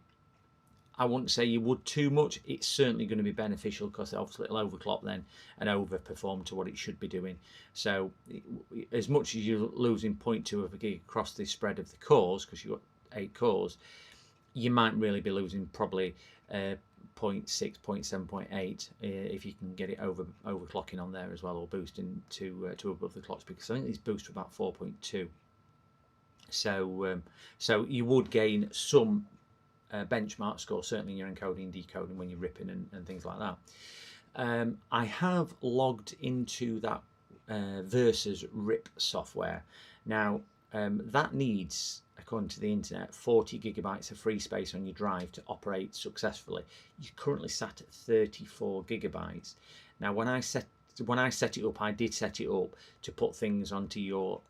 I wouldn't say you would too much. It's certainly going to be beneficial because obviously it'll overclock then and overperform to what it should be doing. So as much as you're losing 0.2 of a gig across the spread of the cores, because you've got 8 cores, you might really be losing probably 0.6, 0.7, 0.8 if you can get it overclocking on there as well, or boosting to above the clock speed, because I think these boost to about 4.2. So you would gain some benchmark score, certainly in your encoding and decoding when you're ripping and things like that. I have logged into that Versus RIP software. Now that needs, according to the internet, 40 gigabytes of free space on your drive to operate successfully. You're currently sat at 34 gigabytes. Now when I set it up, I did set it up to put things onto your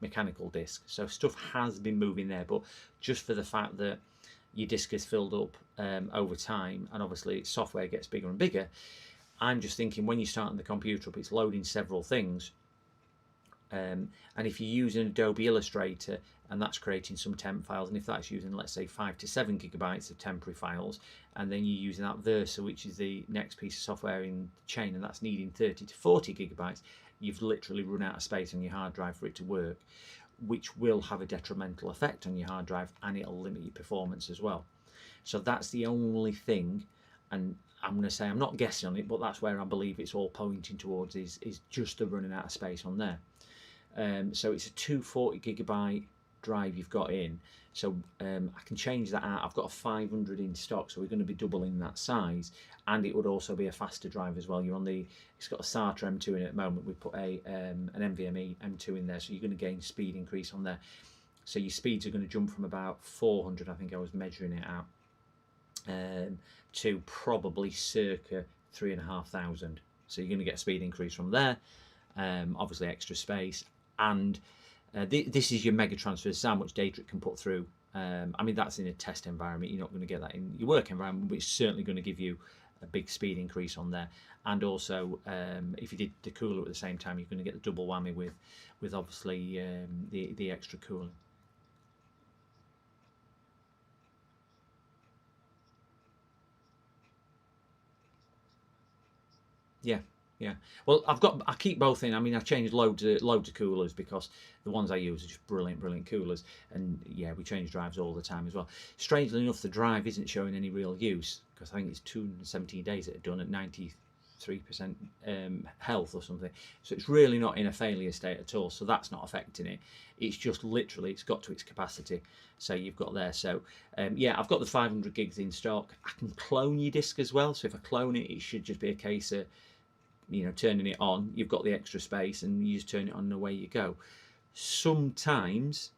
mechanical disk. So stuff has been moving there, but just for the fact that your disk is filled up over time, and obviously software gets bigger and bigger, I'm just thinking when you're starting the computer up, it's loading several things. And if you're using Adobe Illustrator and that's creating some temp files, and if that's using, let's say, 5 to 7 gigabytes of temporary files, and then you're using that Versa, which is the next piece of software in the chain, and that's needing 30 to 40 gigabytes, you've literally run out of space on your hard drive for it to work, which will have a detrimental effect on your hard drive, and it'll limit your performance as well. So that's the only thing, and I'm going to say I'm not guessing on it, but that's where I believe it's all pointing towards, is just the running out of space on there. So it's a 240 gigabyte drive you've got in. So I can change that out. I've got a 500 in stock, so we're going to be doubling that size, and it would also be a faster drive as well. You're on the, it's got a SATA M2 in it at the moment. We put an NVMe M2 in there, so you're going to gain speed increase on there. So your speeds are going to jump from about 400, I think I was measuring it out, to probably circa 3,500. So you're going to get a speed increase from there. Obviously extra space, and this is your mega transfer. This is how much data it can put through. I mean, that's in a test environment. You're not going to get that in your work environment, but it's certainly going to give you a big speed increase on there. And also, if you did the cooler at the same time, you're going to get the double whammy with obviously the extra cooling. Yeah. Yeah, well, I keep both in. I mean, I've changed loads of coolers because the ones I use are just brilliant coolers. And yeah, we change drives all the time as well. Strangely enough, the drive isn't showing any real use because I think it's 217 days that are done at 93% health or something. So it's really not in a failure state at all. So that's not affecting it. It's just literally it's got to its capacity. So you've got there. So yeah, I've got the 500 gigs in stock. I can clone your disk as well. So if I clone it, it should just be a case of, you know, turning it on. You've got the extra space and you just turn it on and away you go. Sometimes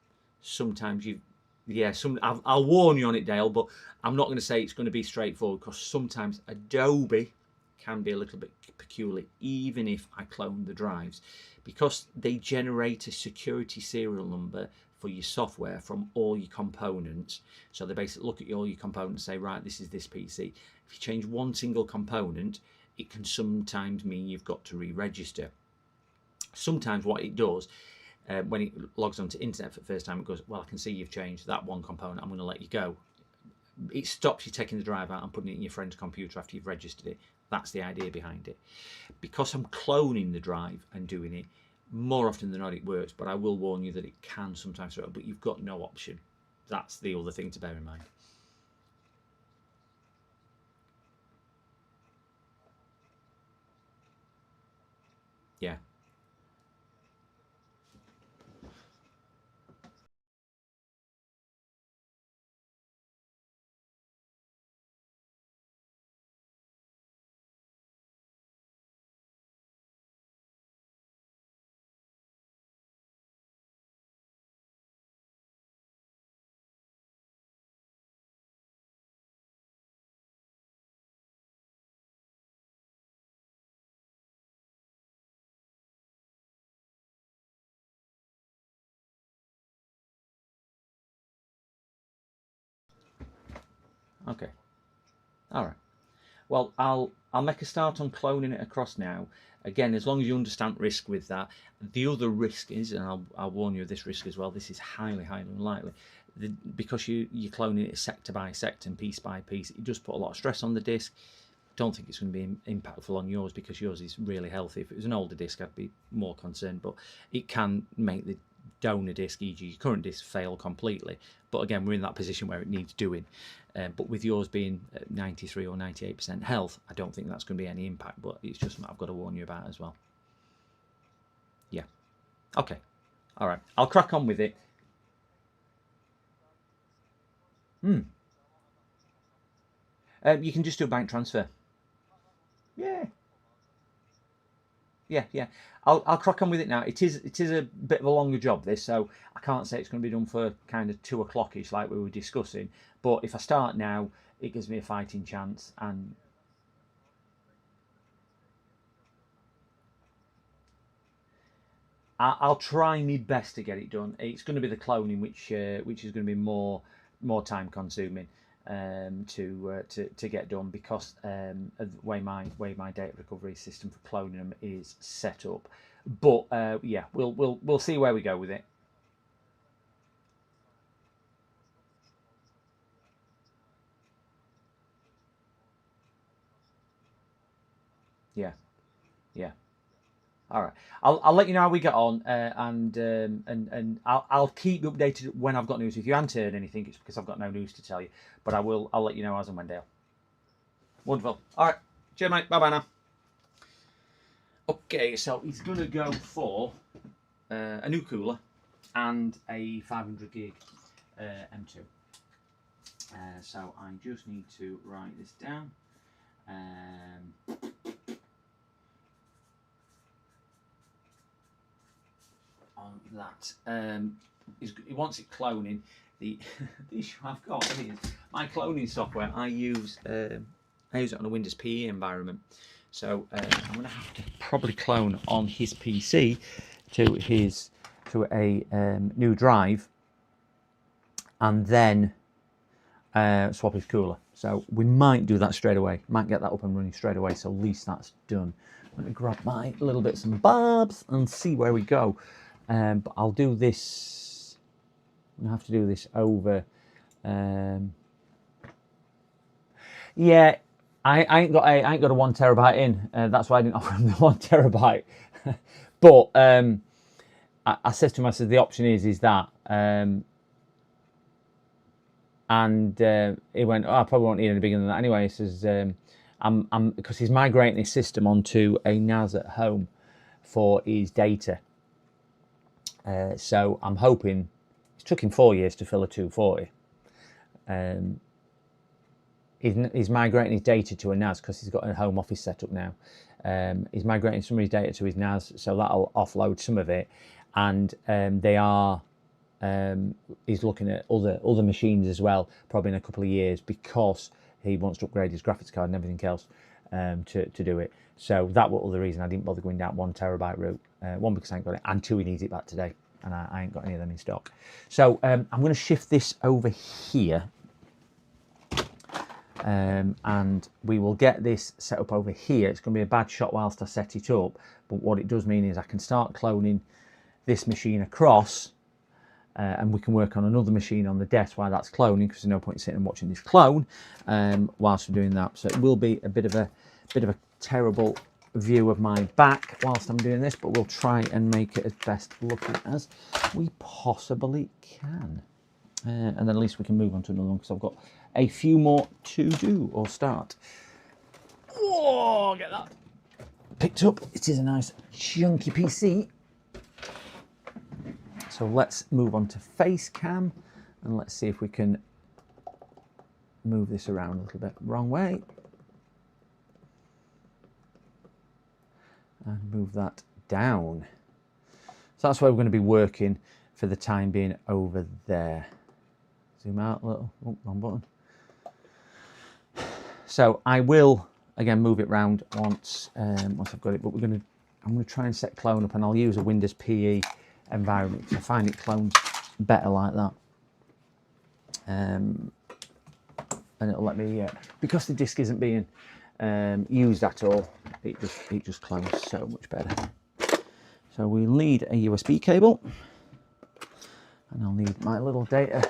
you, yeah, I'll warn you on it, Dale, but I'm not going to say it's going to be straightforward because sometimes Adobe can be a little bit peculiar, even if I clone the drives, because they generate a security serial number for your software from all your components. So they basically look at all your components and say, right, this is this PC. If you change one single component, it can sometimes mean you've got to re-register. Sometimes what it does, when it logs onto internet for the first time, it goes, well, I can see you've changed that one component, I'm going to let you go. It stops you taking the drive out and putting it in your friend's computer after you've registered it. That's the idea behind it. Because I'm cloning the drive and doing it, more often than not it works, but I will warn you that it can sometimes throw it, but you've got no option. That's the other thing to bear in mind. Yeah. Okay. All right. Well, I'll make a start on cloning it across now. Again, as long as you understand risk with that. The other risk is, and I'll warn you of this risk as well, this is highly unlikely. Because you're cloning it sector by sector and piece by piece, it does put a lot of stress on the disk. Don't think it's going to be impactful on yours because yours is really healthy. If it was an older disk, I'd be more concerned, but it can make the donor disk, e.g. your current disk, fail completely. But again, we're in that position where it needs doing. But with yours being 93 or 98% health, I don't think that's going to be any impact, but it's just something I've got to warn you about as well. Yeah. Okay. All right. I'll crack on with it. You can just do a bank transfer. Yeah. Yeah. I'll crack on with it now. It is a bit of a longer job, this, so I can't say it's going to be done for kind of 2 o'clock-ish like we were discussing. But if I start now, it gives me a fighting chance. And I'll try my best to get it done. It's going to be the cloning which is going to be more time consuming to get done because of the way my data recovery system for cloning them is set up. But yeah, we'll see where we go with it. Yeah. Yeah. All right. I'll let you know how we get on, and I'll keep you updated when I've got news. If you haven't heard anything, it's because I've got no news to tell you. But I'll let you know as and when, Dale. Wonderful. All right. Cheers, mate. Bye now. Okay, so he's gonna go for a new cooler. and a 500 gig M2. So I just need to write this down. On that, he wants it cloning. The issue I've got is my cloning software. I use it on a Windows PE environment, so I'm going to have to probably clone on his PC to a new drive, and then swap his cooler. So we might do that straight away. Might get that up and running straight away. So at least that's done. Let me grab my little bits and bobs and see where we go. But I'll do this. I'm gonna have to do this over. Yeah, I ain't got a 1 terabyte in. That's why I didn't offer him the 1 terabyte. But I said to him, I said the option is that. And he went, oh, I probably won't need any bigger than that anyway. He says, I'm because he's migrating his system onto a NAS at home for his data. So I'm hoping, it took him 4 years to fill a 240. He's migrating his data to a NAS because he's got a home office set up now. He's migrating some of his data to his NAS, so that'll offload some of it. And he's looking at other machines as well, probably in a couple of years, because he wants to upgrade his graphics card and everything else to do it. So that was the reason I didn't bother going down 1 terabyte route. One, because I ain't got it, and two, he needs it back today, and I ain't got any of them in stock. So I'm going to shift this over here, and we will get this set up over here. It's going to be a bad shot whilst I set it up, but what it does mean is I can start cloning this machine across, and we can work on another machine on the desk while that's cloning, because there's no point in sitting and watching this clone whilst we're doing that. So it will be a bit of a terrible view of my back whilst I'm doing this, but we'll try and make it as best looking as we possibly can. And then at least we can move on to another one, because I've got a few more to do or start. Oh, get that picked up. It is a nice chunky PC. So let's move on to face cam, and let's see if we can move this around a little bit. Wrong way. And move that down. So that's where we're going to be working for the time being over there. Zoom out a little. Oh, wrong button. So I will again move it round once I've got it. But I'm going to try and set clone up, and I'll use a Windows PE environment, because I find it clones better like that. And it'll let me, because the disk isn't being used at all, it just clones so much better. So we need a USB cable, and I'll need my little data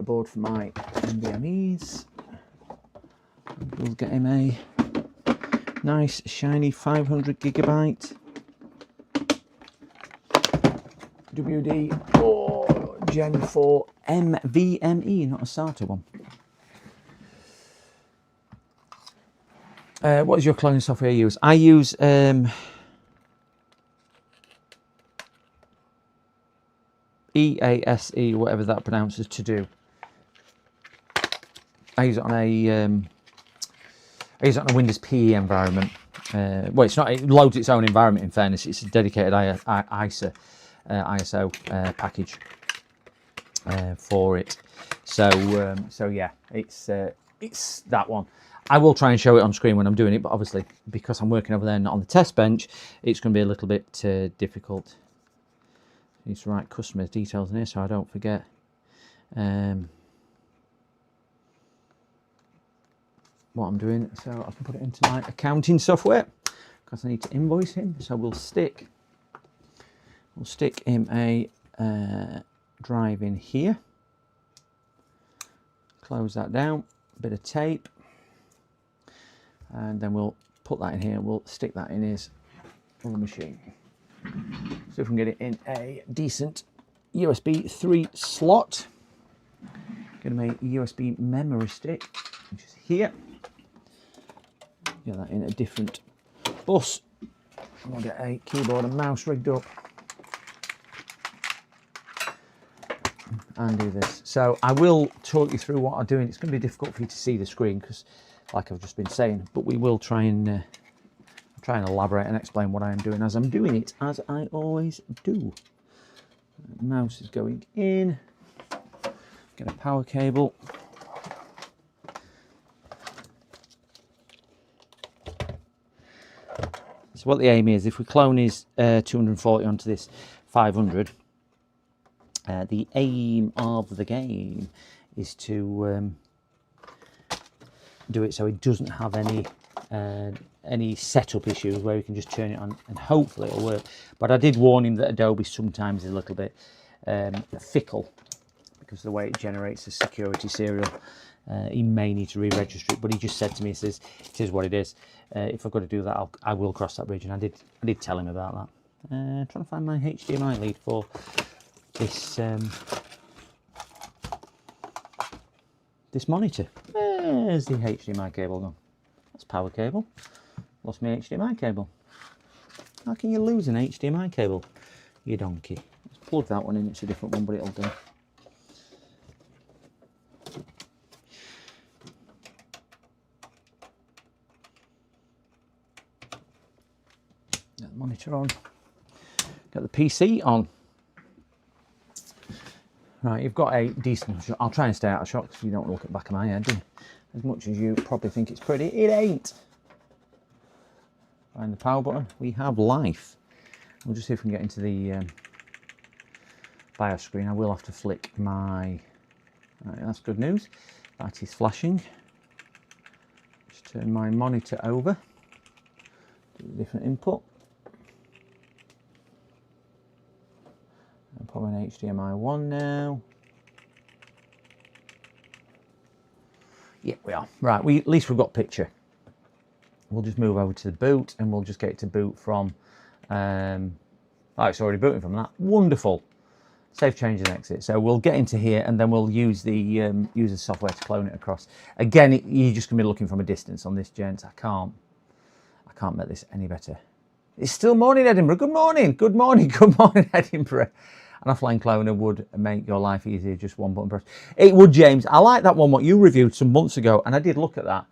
board for my NVMEs. We'll get him a nice shiny 500 gigabyte WD or Gen 4 NVMe, not a SATA one. What is your cloning software you use? I use EASE, whatever that pronounces, to do. I use it on a Windows PE environment. Well, it's not. It loads its own environment. In fairness, it's a dedicated ISO package for it. So yeah, it's that one. I will try and show it on screen when I'm doing it, but obviously because I'm working over there, not on the test bench, it's going to be a little bit difficult. I need to write customers' details in here so I don't forget. What I'm doing, so I can put it into my accounting software, because I need to invoice him. So we'll stick him a drive in here, close that down, a bit of tape, and then we'll put that in here. We'll stick that in his other machine. So if we can get it in a decent USB 3 slot, get him a USB memory stick, which is here. Get that in a different bus, and we'll get a keyboard and mouse rigged up. and do this. So I will talk you through what I'm doing. It's going to be difficult for you to see the screen because, like I've just been saying, but we will try and elaborate and explain what I am doing as I'm doing it, as I always do. The mouse is going in. Get a power cable. So what the aim is, if we clone his 240 onto this 500, the aim of the game is to do it so it doesn't have any setup issues where we can just turn it on and hopefully it'll work. But I did warn him that Adobe sometimes is a little bit fickle because of the way it generates a security serial. He may need to re-register it, but he just said to me, he says, it is what it is. If I've got to do that, I will cross that bridge, and I did tell him about that. Trying to find my HDMI lead for this this monitor. Where's the HDMI cable gone? That's power cable. Lost my HDMI cable. How can you lose an HDMI cable, you donkey? Let's plug that one in. It's a different one, but it'll do. Get the monitor on. Get the PC on. Right, you've got a decent shot. I'll try and stay out of shot because you don't want to look at the back of my head, do you? As much as you probably think it's pretty, it ain't. Find the power button. We have life. We'll just see if we can get into the BIOS screen. I will have to flick my... Right, that's good news. That is flashing. Just turn my monitor over. Do a different input. And probably an HDMI 1 now. Yeah, we are. Right, at least we've got picture. We'll just move over to the boot and we'll just get it to boot from... oh, it's already booting from that. Wonderful. Save change and exit. So we'll get into here and then we'll use the software to clone it across. Again, you're just going to be looking from a distance on this, gents. I can't make this any better. It's still morning, Edinburgh. Good morning. Good morning. Good morning, Edinburgh. An offline cloner would make your life easier, just one button press. It would, James. I like that one, what you reviewed some months ago, and I did look at that.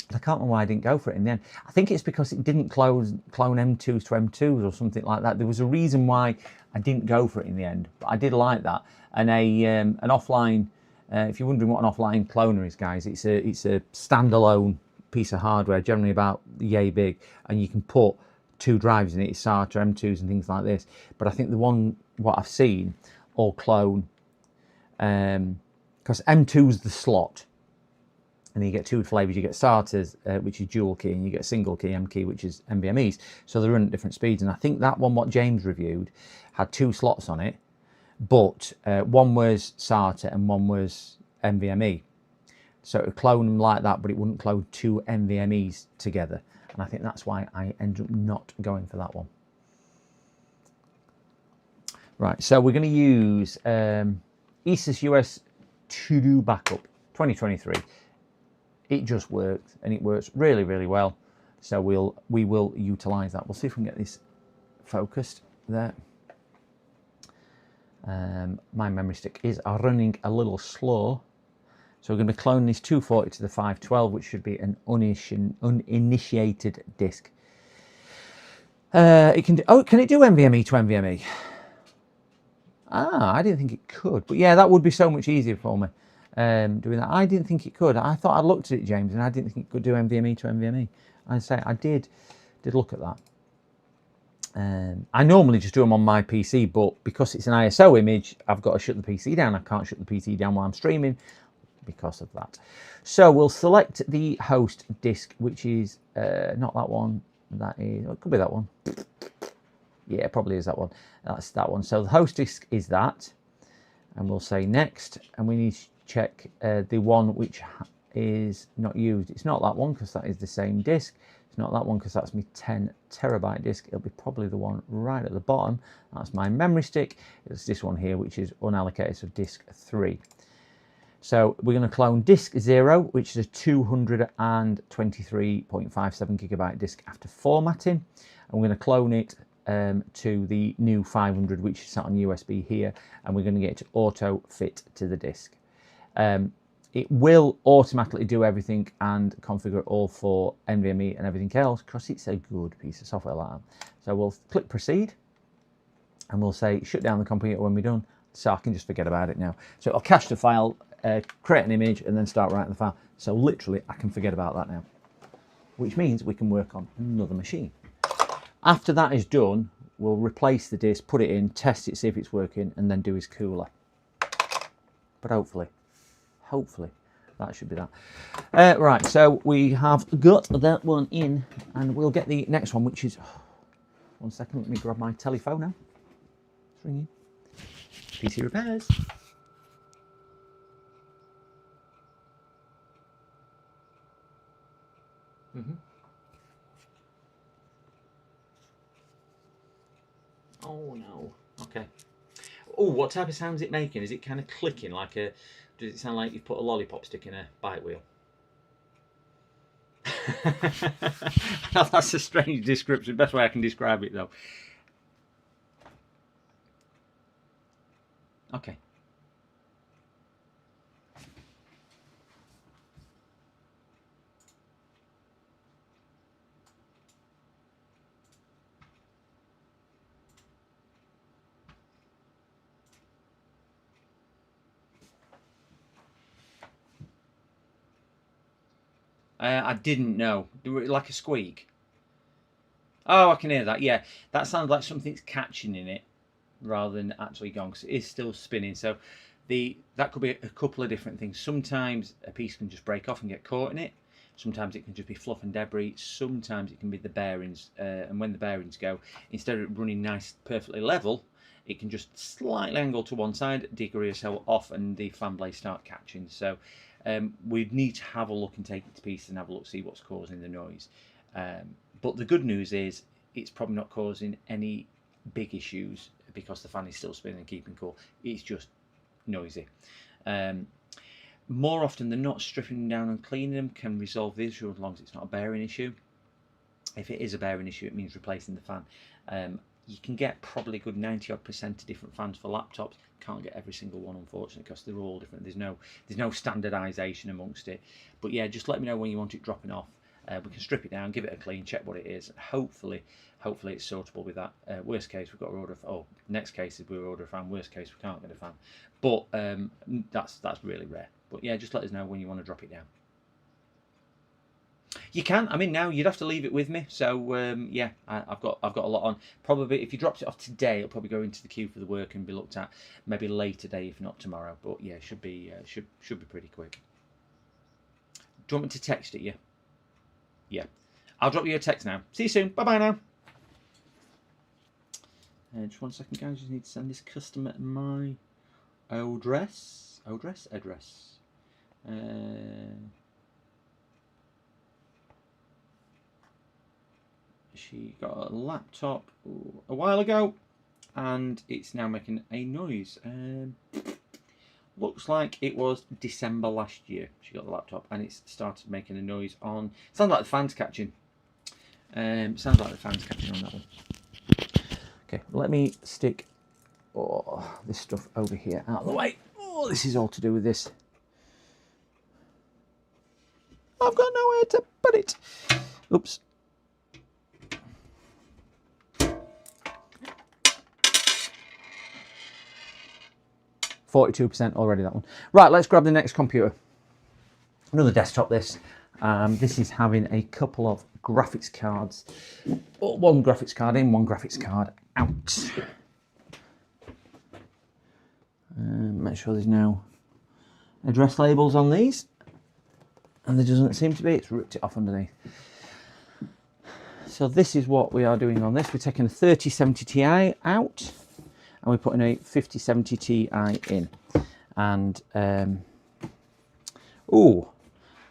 I can't remember why I didn't go for it in the end. I think it's because it didn't clone M2s to M2s or something like that. There was a reason why I didn't go for it in the end, but I did like that. And an offline, if you're wondering what an offline cloner is, guys, it's a standalone piece of hardware, generally about yay big, and you can put 2 drives in it, SATA, M2s and things like this. But I think the one, what I've seen, all clone, because M2's the slot, and then you get 2 flavors. You get SATAs, which is dual key, and you get single key, M key, which is NVMe's. So they run at different speeds. And I think that one, what James reviewed, had 2 slots on it, but one was SATA and one was NVMe. So it would clone them like that, but it wouldn't clone 2 NVMe's together. And I think that's why I ended up not going for that one. Right, so we're going to use Asus US To-Do Backup 2023. It just works, and it works really, really well. So we will utilize that. We'll see if we can get this focused there. My memory stick is running a little slow. So we're going to clone this 240 to the 512, which should be an uninitiated disk. It can do, can it do NVMe to NVMe? I didn't think it could, but yeah, that would be so much easier for me. Doing that, I didn't think it could. I thought I looked at it, James, and I didn't think it could do NVMe to NVMe. I say I did look at that. I normally just do them on my PC, but because it's an ISO image, I've got to shut the PC down. I can't shut the PC down while I'm streaming because of that. So we'll select the host disk, which is not that one. That is, it could be that one. Yeah, it probably is that one. That's that one. So the host disk is that, and we'll say next, and we need to check the one which is not used. It's not that one because that is the same disk. It's not that one because that's my 10 terabyte disk. It'll be probably the one right at the bottom. That's my memory stick. It's this one here, which is unallocated, so disk 3. So we're going to clone disk 0, which is a 223.57 gigabyte disk after formatting. And we're going to clone it to the new 500, which is sat on USB here, and we're going to get it to auto fit to the disk. It will automatically do everything and configure it all for NVMe and everything else, because it's a good piece of software like that. So we'll click proceed, and we'll say shut down the computer when we're done, so I can just forget about it now. So it'll cache the file, create an image, and then start writing the file. So literally I can forget about that now, which means we can work on another machine. After that is done, we'll replace the disk, put it in, test it, see if it's working, and then do his cooler. But hopefully that should be that. Right, so we have got that one in, and we'll get the next one, which is, one second, let me grab my telephone now. It's ringing. PC repairs. Oh no. Okay. Oh, what type of sound is it making? Is it kind of clicking like a... Does it sound like you've put a lollipop stick in a bike wheel? That's a strange description. Best way I can describe it though. Okay. I didn't know. Like a squeak. Oh, I can hear that. Yeah, that sounds like something's catching in it rather than actually gone, because it is still spinning. So that could be a couple of different things. Sometimes a piece can just break off and get caught in it. Sometimes it can just be fluff and debris. Sometimes it can be the bearings. And when the bearings go, instead of running nice, perfectly level, it can just slightly angle to one side, degree or so off, and the fan blades start catching. So we'd need to have a look and take it to pieces and have a look, see what's causing the noise. But the good news is it's probably not causing any big issues because the fan is still spinning and keeping cool. It's just noisy. More often than not, stripping them down and cleaning them can resolve the issue as long as it's not a bearing issue. If it is a bearing issue, it means replacing the fan. You can get probably a good 90% of different fans for laptops. Can't get every single one, unfortunately, because they're all different. There's no standardisation amongst it. But yeah, just let me know when you want it dropping off. We can strip it down, give it a clean, check what it is. Hopefully it's sortable with that. Worst case, we've got to order. Next case is we'll order a fan. Worst case, we can't get a fan. But that's really rare. But yeah, just let us know when you want to drop it down. You can. I mean, now you'd have to leave it with me. So yeah, I've got a lot on. Probably if you dropped it off today, it'll probably go into the queue for the work and be looked at maybe later today, if not tomorrow. But yeah, should be pretty quick. Do you want me to text it you? Yeah, I'll drop you a text now. See you soon. Bye bye now. Just 1 second, guys. Just need to send this customer my address. She got a laptop a while ago, and it's now making a noise. Looks like it was December last year she got the laptop, and it's started making a noise on. Sounds like the fan's catching. Sounds like the fan's catching on that one. Okay, let me stick this stuff over here out of the way. Oh, this is all to do with this. I've got nowhere to put it. Oops. %, already, that one. Right, let's grab the next computer. Another desktop, this. This is having a couple of graphics cards. One graphics card in, one graphics card out. Make sure there's no address labels on these. And there doesn't seem to be. It's ripped it off underneath. So this is what we are doing on this. We're taking a 3070 Ti out, and we're putting a 5070 Ti in. And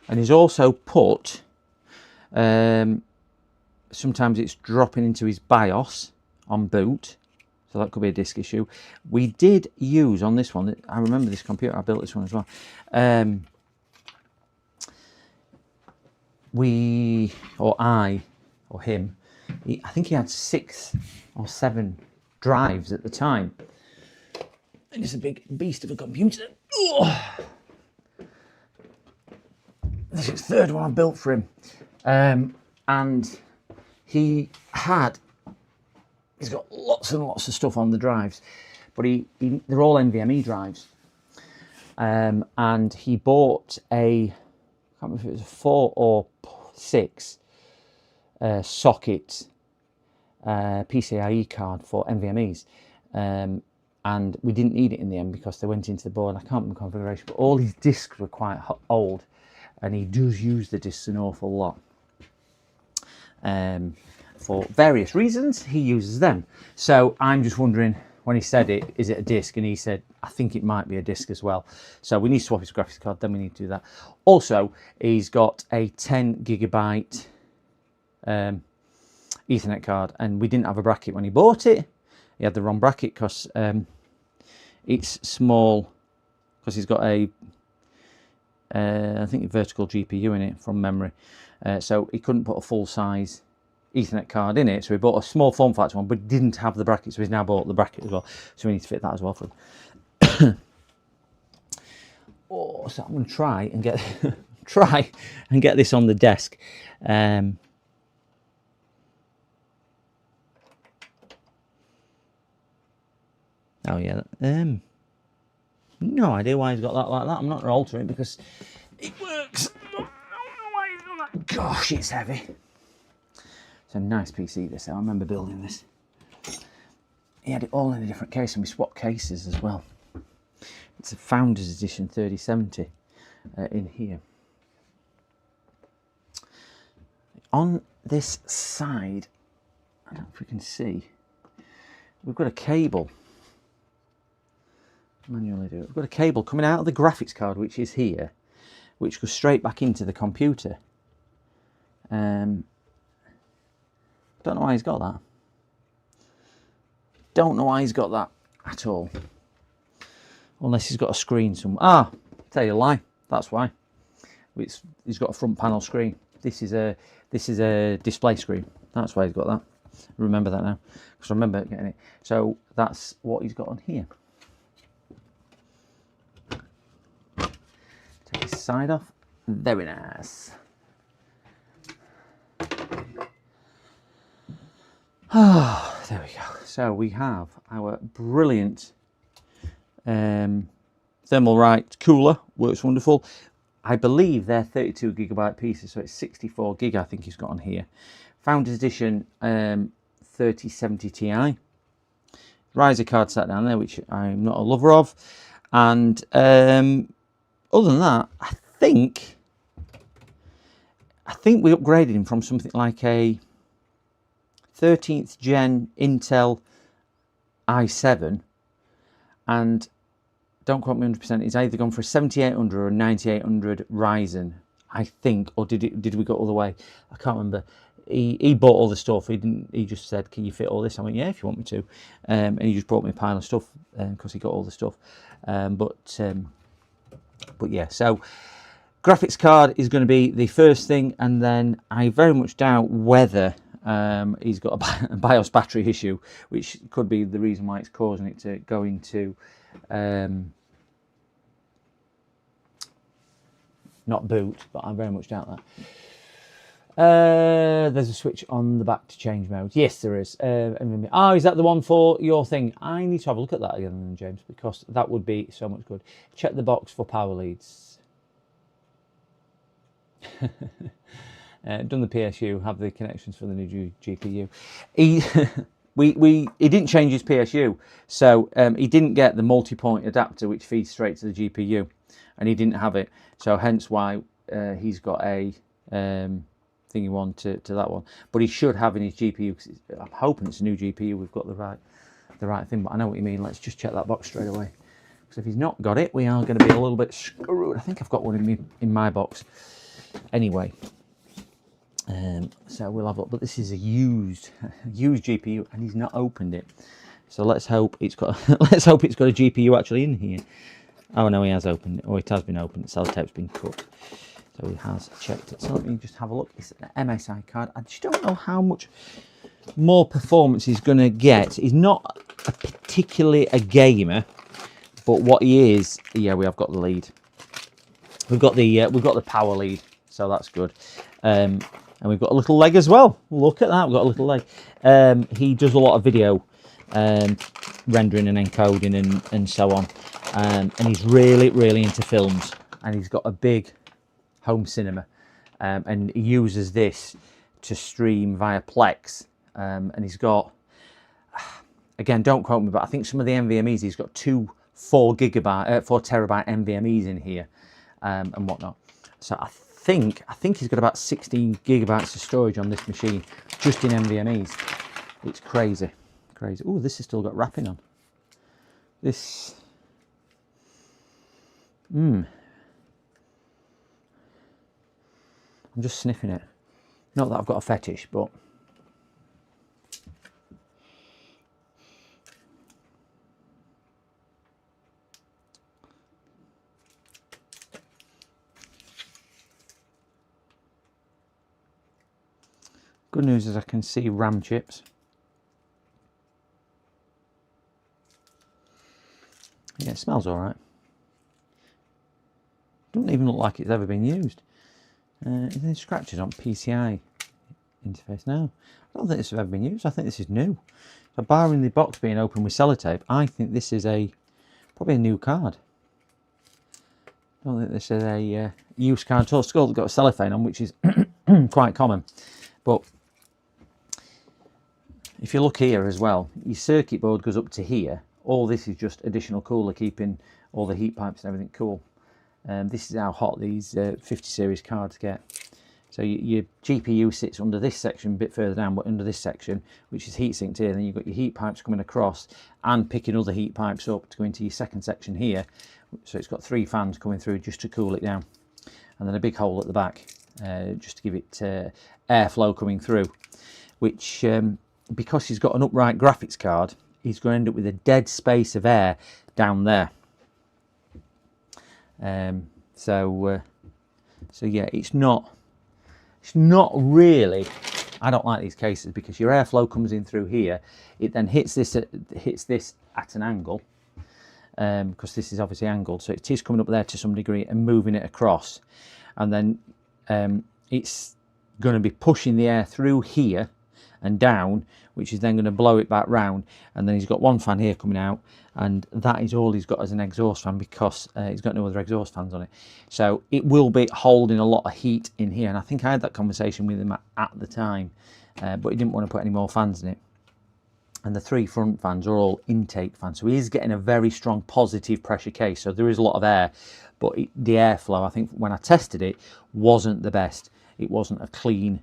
and he's also put, sometimes it's dropping into his BIOS on boot, so that could be a disk issue. We did use on this one, I remember this computer, I built this one as well. I or him I think he had 6 or 7 drives at the time. And it's a big beast of a computer. Oh. This is the 3rd one I've built for him. And he's got lots and lots of stuff on the drives, but they're all NVMe drives. And he bought I can't remember if it was a 4 or 6 socket PCIe card for NVMe's. And we didn't need it in the end because they went into the board. I can't remember the configuration, but all his discs were quite old, and he does use the discs an awful lot. For various reasons, he uses them. So I'm just wondering, when he said it, is it a disc? And he said, I think it might be a disc as well. So we need to swap his graphics card, then we need to do that. Also, he's got a 10 gigabyte Ethernet card, and we didn't have a bracket when he bought it. He had the wrong bracket because it's small, because he's got a I think a vertical GPU in it from memory. So he couldn't put a full size Ethernet card in it, so he bought a small form factor one, but didn't have the bracket, so he's now bought the bracket as well. So we need to fit that as well for him. Oh, so I'm going to try and get this on the desk. Oh yeah, no idea why he's got that like that. I'm not going to alter it because it works. Gosh, it's heavy. It's a nice PC this. I remember building this. He had it all in a different case, and we swapped cases as well. It's a Founders Edition 3070 in here. On this side, I don't know if we can see, we've got a cable. Manually do it. We've got a cable coming out of the graphics card, which is here, which goes straight back into the computer. Don't know why he's got that. Don't know why he's got that at all. Unless he's got a screen somewhere. Ah, tell you a lie. That's why. He's got a front panel screen. This is a display screen. That's why he's got that. Remember that now, because I remember getting it. So that's what he's got on here. Take his side off. Very nice. Oh, there we go. So we have our brilliant Thermalright cooler. Works wonderful. I believe they're 32 gigabyte pieces, so it's 64 gig I think he's got on here. Founders Edition 3070 Ti. Riser card sat down there, which I'm not a lover of. And other than that, I think we upgraded him from something like a 13th gen Intel i7, and don't quote me 100%, it's either gone for a 7800 or a 9800 Ryzen, I think, or did we go all the way? I can't remember. He bought all the stuff. He just said, can you fit all this? I went, yeah, if you want me to. And he just brought me a pile of stuff because he got all the stuff. But yeah, so graphics card is going to be the first thing, and then I very much doubt whether he's got a BIOS battery issue, which could be the reason why it's causing it to go into not boot, but I very much doubt that. There's a switch on the back to change mode. Yes, there is. Oh, is that the one for your thing? I need to have a look at that again, James, because that would be so much good. Check the box for power leads. Done the PSU, have the connections for the new GPU. He didn't change his PSU, so he didn't get the multi-point adapter which feeds straight to the GPU, and he didn't have it, so hence why he's got a thingy one to that one. But he should have in his GPU, because I'm hoping it's a new GPU. We've got the right thing, but I know what you mean. Let's just check that box straight away, because if he's not got it, we are going to be a little bit screwed. I think I've got one in my box anyway. So we'll have a look, but this is a used GPU, and he's not opened it. So let's hope it's got a GPU actually in here. Oh no, he has opened it. Oh, it has been opened. The sellotape's been cut, so he has checked it. So let me just have a look. It's an MSI card. I just don't know how much more performance he's going to get. He's not particularly a gamer, but what he is, yeah, we have got the lead. We've got the power lead, so that's good. And we've got a little leg as well. Look at that, we've got a little leg. He does a lot of video rendering and encoding and so on. And he's really into films. And he's got a big home cinema. And he uses this to stream via Plex. And he's got, again, don't quote me, but I think some of the NVMe's, he's got 4 terabyte NVMe's in here and whatnot. So I think he's got about 16 gigabytes of storage on this machine, just in NVMe's. It's crazy. Oh, this has still got wrapping on. This. I'm just sniffing it. Not that I've got a fetish, but. Good news is I can see RAM chips. Yeah, it smells all right. Doesn't even look like it's ever been used. Any scratches on PCI interface? No, I don't think this has ever been used. I think this is new. So barring the box being open with sellotape, I think this is probably a new card. I don't think this is a used card at all. It's got a cellophane on, which is quite common. But if you look here as well, your circuit board goes up to here. All this is just additional cooler, keeping all the heat pipes and everything cool. This is how hot these 50 series cards get. So your GPU sits under this section a bit further down, but under this section, which is heat sinked here. Then you've got your heat pipes coming across and picking other heat pipes up to go into your second section here. So it's got 3 fans coming through just to cool it down. And then a big hole at the back just to give it airflow coming through. Which, because he's got an upright graphics card, he's going to end up with a dead space of air down there. So yeah, it's not really. I don't like these cases because your airflow comes in through here. It then hits this at an angle, because this is obviously angled. So it is coming up there to some degree and moving it across, and then it's going to be pushing the air through here and down, which is then going to blow it back round. And then he's got one fan here coming out, and that is all he's got as an exhaust fan, because he's got no other exhaust fans on it. So it will be holding a lot of heat in here, and I think I had that conversation with him at the time, but he didn't want to put any more fans in it. And the 3 front fans are all intake fans, so he is getting a very strong positive pressure case, so there is a lot of air, but the airflow, I think when I tested it, wasn't the best. It wasn't a clean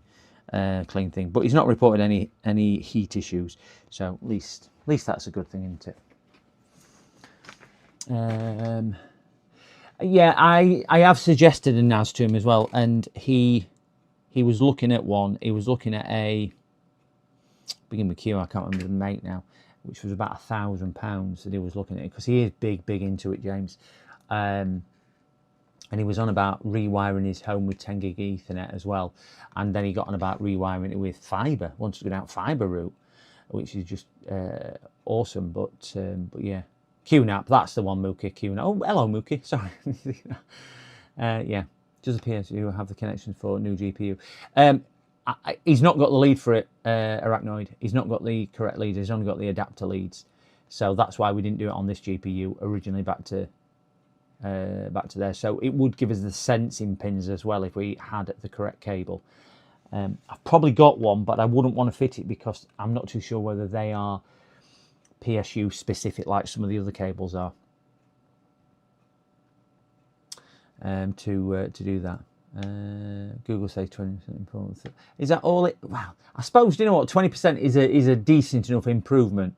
thing, but he's not reported any heat issues, so at least that's a good thing, isn't it? Yeah, I have suggested a NAS to him as well, and he was looking at one. He was looking at a begin with Q. I can't remember the make now, which was about £1,000 that he was looking at it, because he is big into it, James. And he was on about rewiring his home with 10 gig Ethernet as well, and then he got on about rewiring it with fibre. Wants to go down fibre route, which is just awesome. But yeah, QNAP, that's the one, Mookie. QNAP. Oh, hello, Mookie. Sorry. Yeah, does appear to have the connection for new GPU. He's not got the lead for it, Arachnoid. He's not got the correct leads. He's only got the adapter leads, so that's why we didn't do it on this GPU originally. Back to there. So it would give us the sensing pins as well if we had the correct cable. I've probably got one, but I wouldn't want to fit it because I'm not too sure whether they are PSU specific like some of the other cables are, to do that. Google says 20%. Is that all it? Wow, I suppose, you know what, 20% is a decent enough improvement.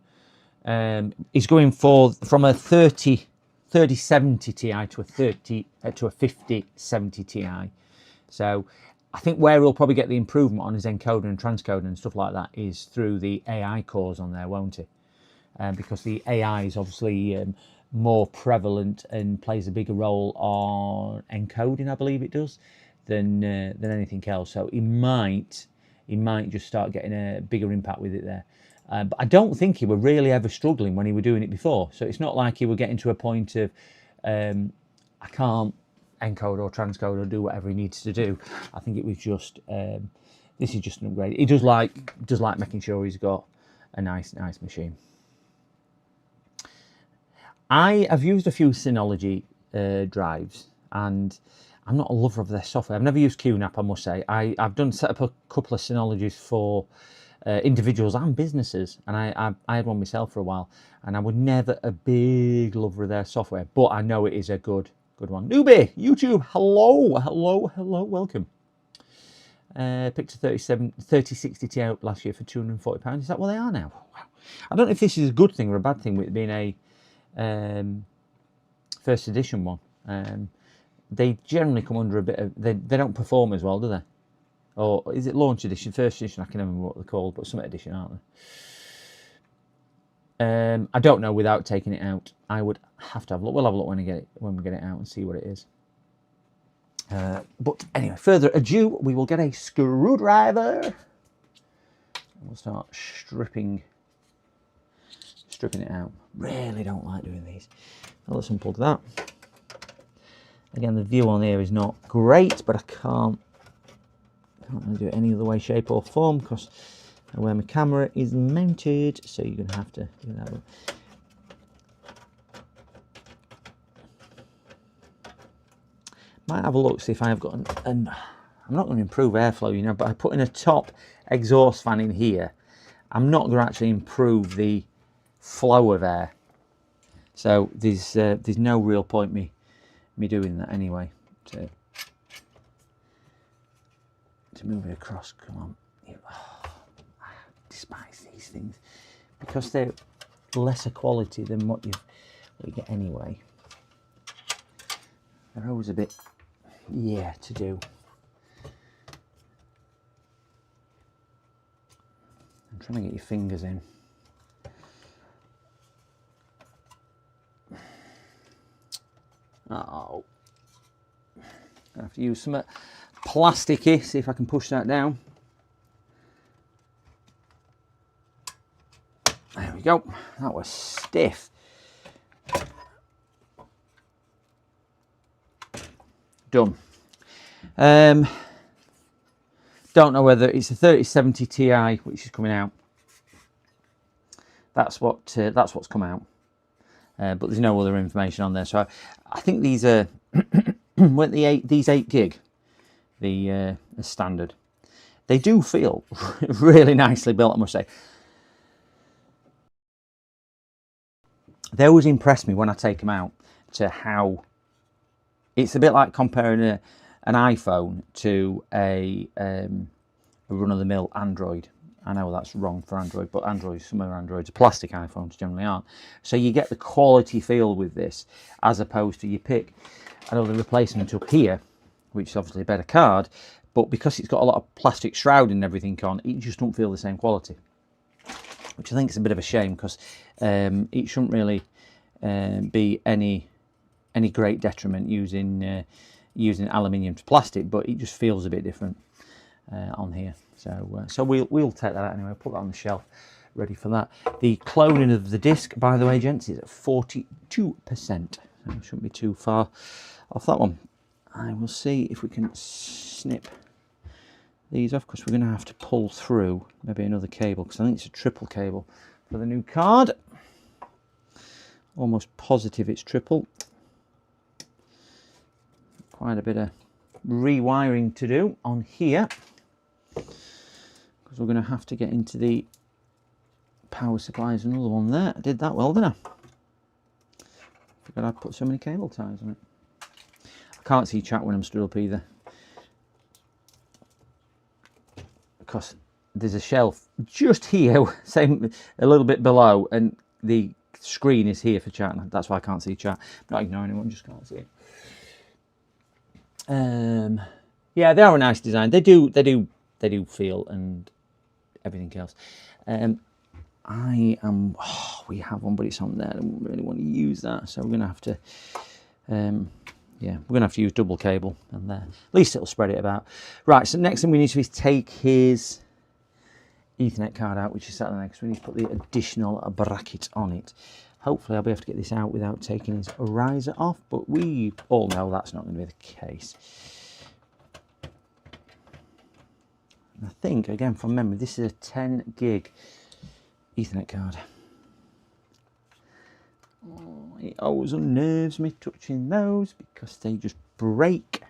He's going from a 3070 Ti to a 5070 Ti. So I think where we'll probably get the improvement on his encoder and transcoder and stuff like that is through the AI cores on there, won't it? Because the AI is obviously more prevalent and plays a bigger role on encoding, I believe it does, than anything else. So he might he might just start getting a bigger impact with it there. But I don't think he were really ever struggling when he were doing it before. So it's not like he were getting to a point of, I can't encode or transcode or do whatever he needs to do. I think it was just, this is just an upgrade. He does like making sure he's got a nice machine. I have used a few Synology drives, and I'm not a lover of their software. I've never used QNAP, I must say. I've set up a couple of Synologies for individuals and businesses, and I had one myself for a while, and I was never a big lover of their software, but I know it is a good one. Newbie, YouTube, hello, welcome. Picked a 3060 Ti up last year for £240. Is that what they are now? Wow. I don't know if this is a good thing or a bad thing with it being a first edition one. They generally come under a bit of, they don't perform as well, do they? Or is it launch edition, first edition? I can't remember what they're called, but some edition, aren't they? I don't know without taking it out. I would have to have a look. We'll have a look when we get it out and see what it is. But anyway, further ado, we will get a screwdriver and we'll start stripping it out. Really don't like doing these. Now let's unplug that. Again, the view on here is not great, but I can't really do it any other way, shape or form because of where my camera is mounted, so you're going to have to do that. Might have a look, see if I have got I'm not going to improve airflow, you know, but I put in a top exhaust fan in here. I'm not going to actually improve the flow of air. So there's no real point me doing that anyway. To move it across, come on. I despise these things because they're lesser quality than what you get anyway. They're always a bit, to do. I'm trying to get your fingers in. Oh, I have to use some plasticky, see if I can push that down. There we go, that was stiff. Done. Don't know whether it's a 3070 Ti which is coming out. That's what's come out. But there's no other information on there. So I think these are weren't these 8 gig, the standard. They do feel really nicely built, I must say. They always impress me when I take them out to how it's a bit like comparing an iPhone to a run-of-the-mill Android. I know that's wrong for Android, but some of Androids are plastic, iPhones generally aren't. So you get the quality feel with this, as opposed to you pick, I know the replacement took here, which is obviously a better card, but because it's got a lot of plastic shrouding and everything on, it just don't feel the same quality. Which I think is a bit of a shame, because it shouldn't really be any great detriment using aluminium to plastic, but it just feels a bit different on here. So we'll take that out anyway. Put that on the shelf, ready for that. The cloning of the disc, by the way, gents, is at 42%. So it shouldn't be too far off that one. I will see if we can snip these off, because we're going to have to pull through maybe another cable, because I think it's a triple cable for the new card. Almost positive it's triple. Quite a bit of rewiring to do on here, because we're going to have to get into the power supplies. Another one there. I did that well, didn't I? Forgot I put so many cable ties on it. I can't see chat when I'm stood up either, because there's a shelf just here, same a little bit below, and the screen is here for chat. That's why I can't see chat. I'm not ignoring anyone, just can't see it. Yeah, they are a nice design. They do feel and everything else. We have one, but it's on there. I don't really want to use that, so we're gonna have to yeah, we're gonna have to use double cable, and there at least it'll spread it about. Right, so next thing we need to do is take his Ethernet card out, which is sat there because we need to put the additional bracket on it. Hopefully I'll be able to get this out without taking his riser off, but we all know that's not going to be the case. And I think, again from memory, this is a 10 gig Ethernet card. Oh, it always unnerves me touching those because they just break.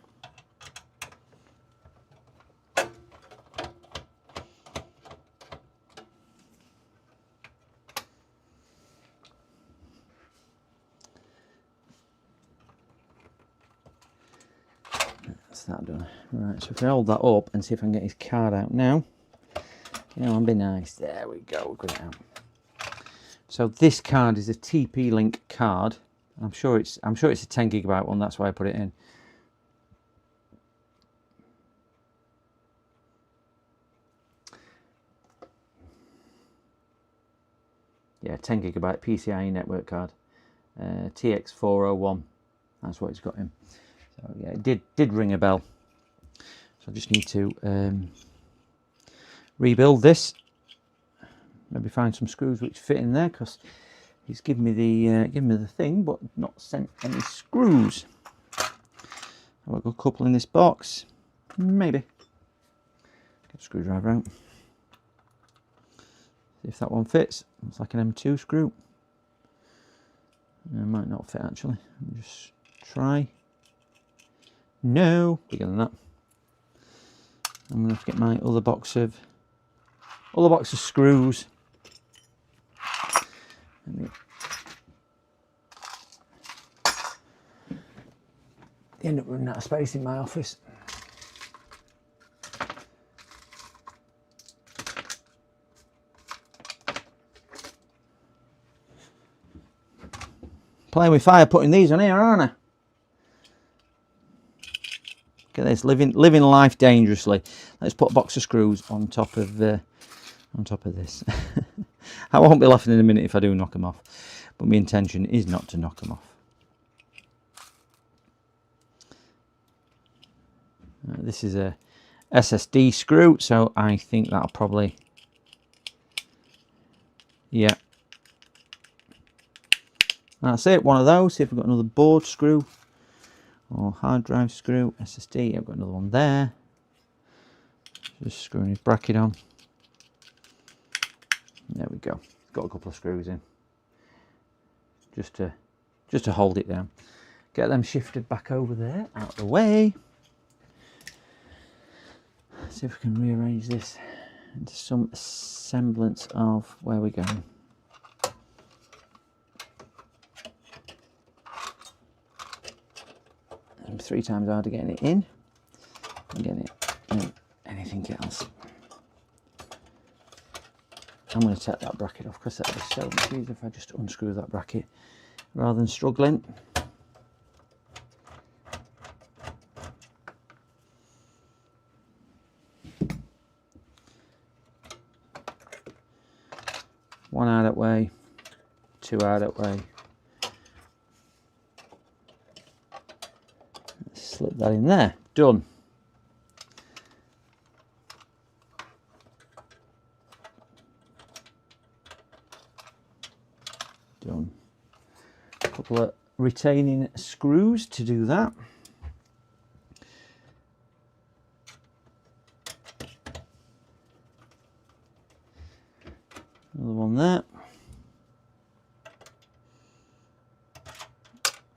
That's that done. Right, so if I hold that up and see if I can get his card out now. You know, I'll be nice. There we go, we've got it out. So this card is a TP-Link card. I'm sure it's a 10 gigabyte one, that's why I put it in. Yeah, 10 gigabyte PCIe network card. TX401. That's what it's got in. So yeah, it did ring a bell. So I just need to rebuild this. Maybe find some screws which fit in there, because he's given me the thing but not sent any screws. I've got a couple in this box. Maybe. Get a screwdriver out. See if that one fits. It's like an M2 screw. It might not fit actually. Let me just try. No, bigger than that. I'm gonna have to get my other box of screws. End up running out of space in my office. Playing with fire putting these on here, aren't I? Look at this, living life dangerously. Let's put a box of screws on top of this. I won't be laughing in a minute if I do knock them off, but my intention is not to knock them off. This is a SSD screw, so I think that'll probably, yeah, that's it, one of those. See if we've got another board screw or hard drive screw. SSD, I've got another one there. Just screwing his bracket on. There we go. Got a couple of screws in, just to hold it down. Get them shifted back over there, out of the way. See if we can rearrange this into some semblance of where we're going. I'm 3 times harder getting it in than getting it in anything else. I'm going to take that bracket off because that is so much easier if I just unscrew that bracket rather than struggling. One out that way, 2 out that way. Slip that in there. Done. Done. A couple of retaining screws to do that. Another one there.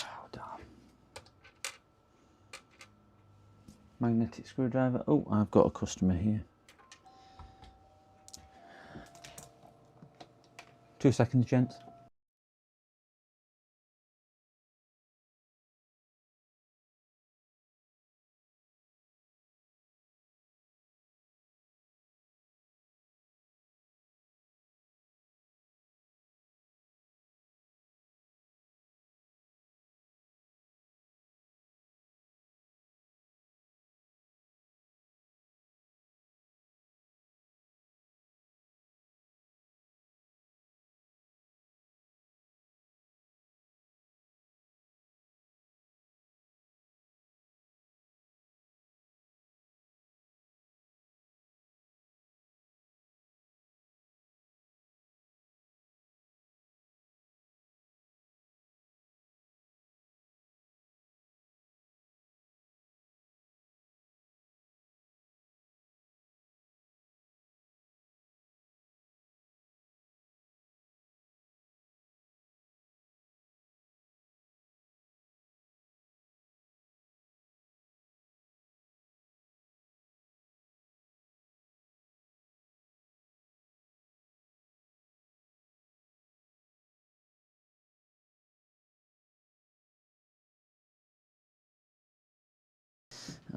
Oh, damn. Magnetic screwdriver. Oh, I've got a customer here. 2 seconds, gents.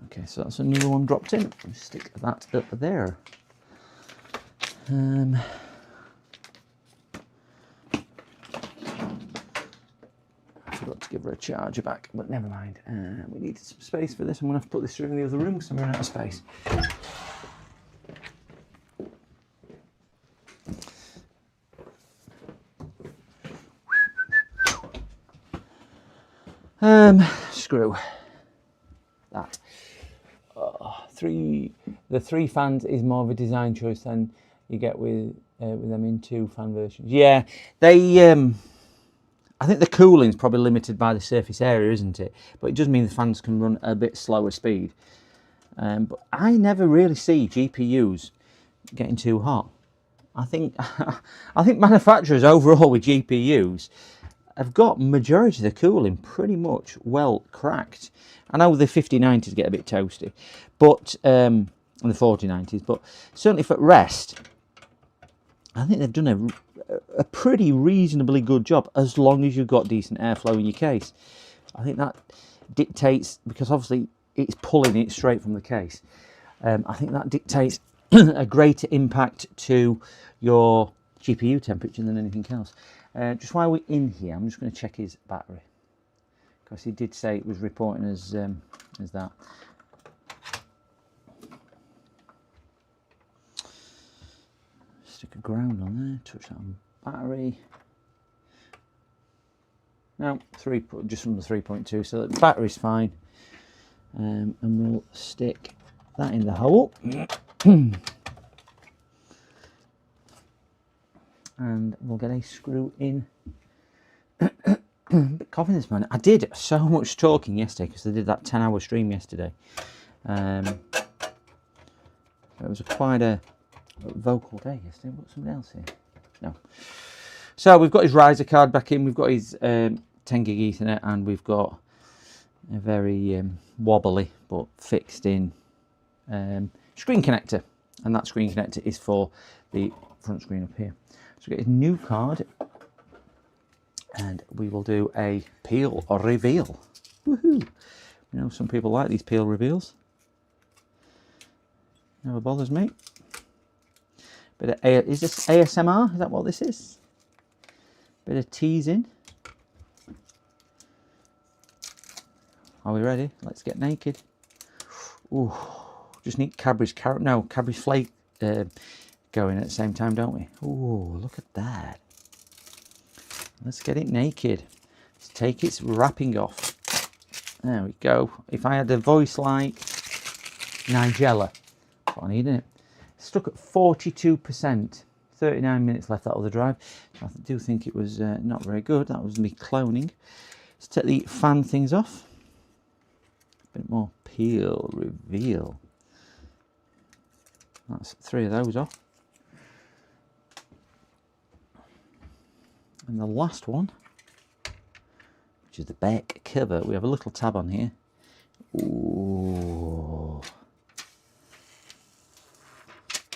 Okay, so that's another one dropped in. Stick that up there. I forgot to give her a charger back, but never mind. We needed some space for this. I'm going to have to put this through in the other room because I'm running out of space. Screw that. The three fans is more of a design choice than you get with them in 2 fan versions. Yeah, they. I think the cooling's probably limited by the surface area, isn't it? But it does mean the fans can run a bit slower speed. But I never really see GPUs getting too hot. I think manufacturers overall with GPUs have got majority of the cooling pretty much well cracked. I know the 5090s get a bit toasty, but and the 4090s, but certainly for rest, I think they've done a pretty reasonably good job as long as you've got decent airflow in your case. I think that dictates, because obviously it's pulling it straight from the case. I think that dictates a greater impact to your GPU temperature than anything else. Just while we're in here, I'm just going to check his battery, because he did say it was reporting as that. Stick a ground on there, touch that on battery. No, just under 3.2, so the battery's fine. And we'll stick that in the hole. And we'll get a screw in. A bit coughing this morning. I did so much talking yesterday because I did that 10-hour stream yesterday. It was quite a vocal day yesterday. What's somebody else here? No. So we've got his riser card back in. We've got his 10 gig Ethernet, and we've got a very wobbly but fixed in screen connector, and that screen connector is for the front screen up here. So we get his new card, and we will do a peel or reveal. Woohoo! You know, some people like these peel reveals. Never bothers me. Bit of is this ASMR? Is that what this is? Bit of teasing. Are we ready? Let's get naked. Ooh, just need Cadbury's flake going at the same time, don't we? Ooh, look at that. Let's get it naked. Let's take its wrapping off. There we go. If I had a voice like Nigella, that's what I need, innit? Stuck at 42%. 39 minutes left out of the drive. I do think it was not very good. That was me cloning. Let's take the fan things off. A bit more peel reveal. That's 3 of those off. And the last one, which is the back cover, we have a little tab on here. Ooh.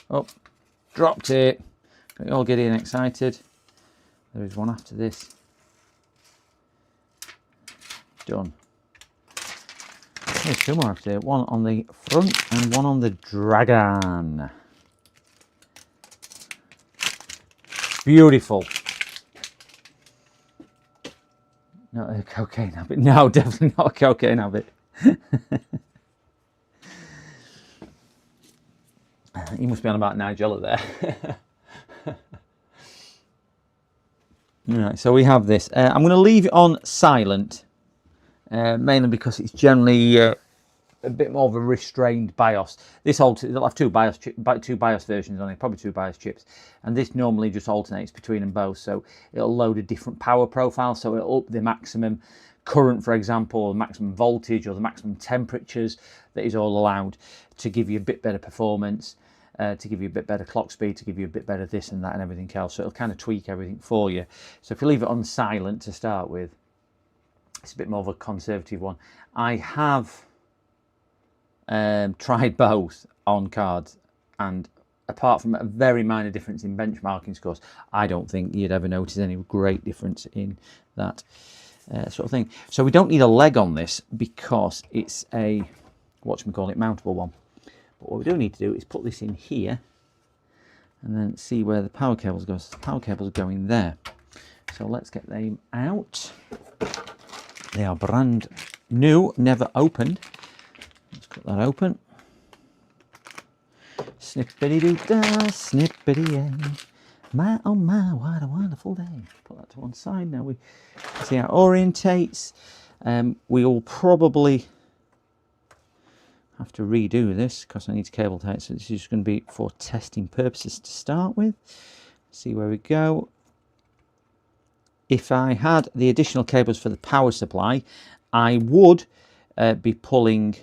Oh, dropped it. Got you all getting excited. There is one after this. Done. There's 2 more after here. One on the front and one on the dragon. Beautiful. Not a cocaine habit. No, definitely not a cocaine habit. He must be on about Nigella there. Right, so we have this. I'm going to leave it on silent, mainly because it's generally a bit more of a restrained BIOS. This they'll have two BIOS versions on it, probably 2 BIOS chips, and this normally just alternates between them both. So it'll load a different power profile, so it'll up the maximum current, for example, or the maximum voltage or the maximum temperatures that is all allowed to give you a bit better performance. To give you a bit better clock speed, to give you a bit better this and that and everything else. So it'll kind of tweak everything for you. So if you leave it on silent to start with, it's a bit more of a conservative one. I have tried both on cards, and apart from a very minor difference in benchmarking scores, I don't think you'd ever notice any great difference in that sort of thing. So we don't need a leg on this because it's a whatchamacallit mountable one. But what we do need to do is put this in here and then see where the power cables go. So the power cables are going there. So let's get them out. They are brand new, never opened. Let's cut that open. Snippity doo da, snippity yay. My oh my, what a wonderful day. Put that to one side. Now we see how it orientates. We will probably have to redo this because I need to cable tie it. So this is just going to be for testing purposes to start with. See where we go. If I had the additional cables for the power supply, I would be pulling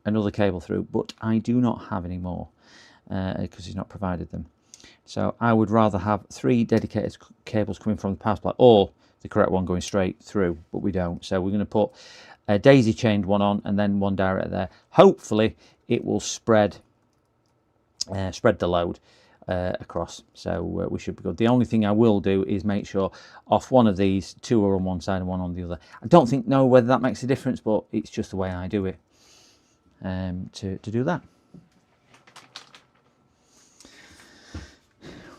another cable through, but I do not have any more because he's not provided them. So I would rather have 3 dedicated cables coming from the power supply, or the correct one going straight through, but we don't. So we're going to put a daisy chained one on and then one direct there. Hopefully it will spread the load across, so we should be good. The only thing I will do is make sure off one of these, 2 are on one side and 1 on the other. I don't know whether that makes a difference, but it's just the way I do it to do that.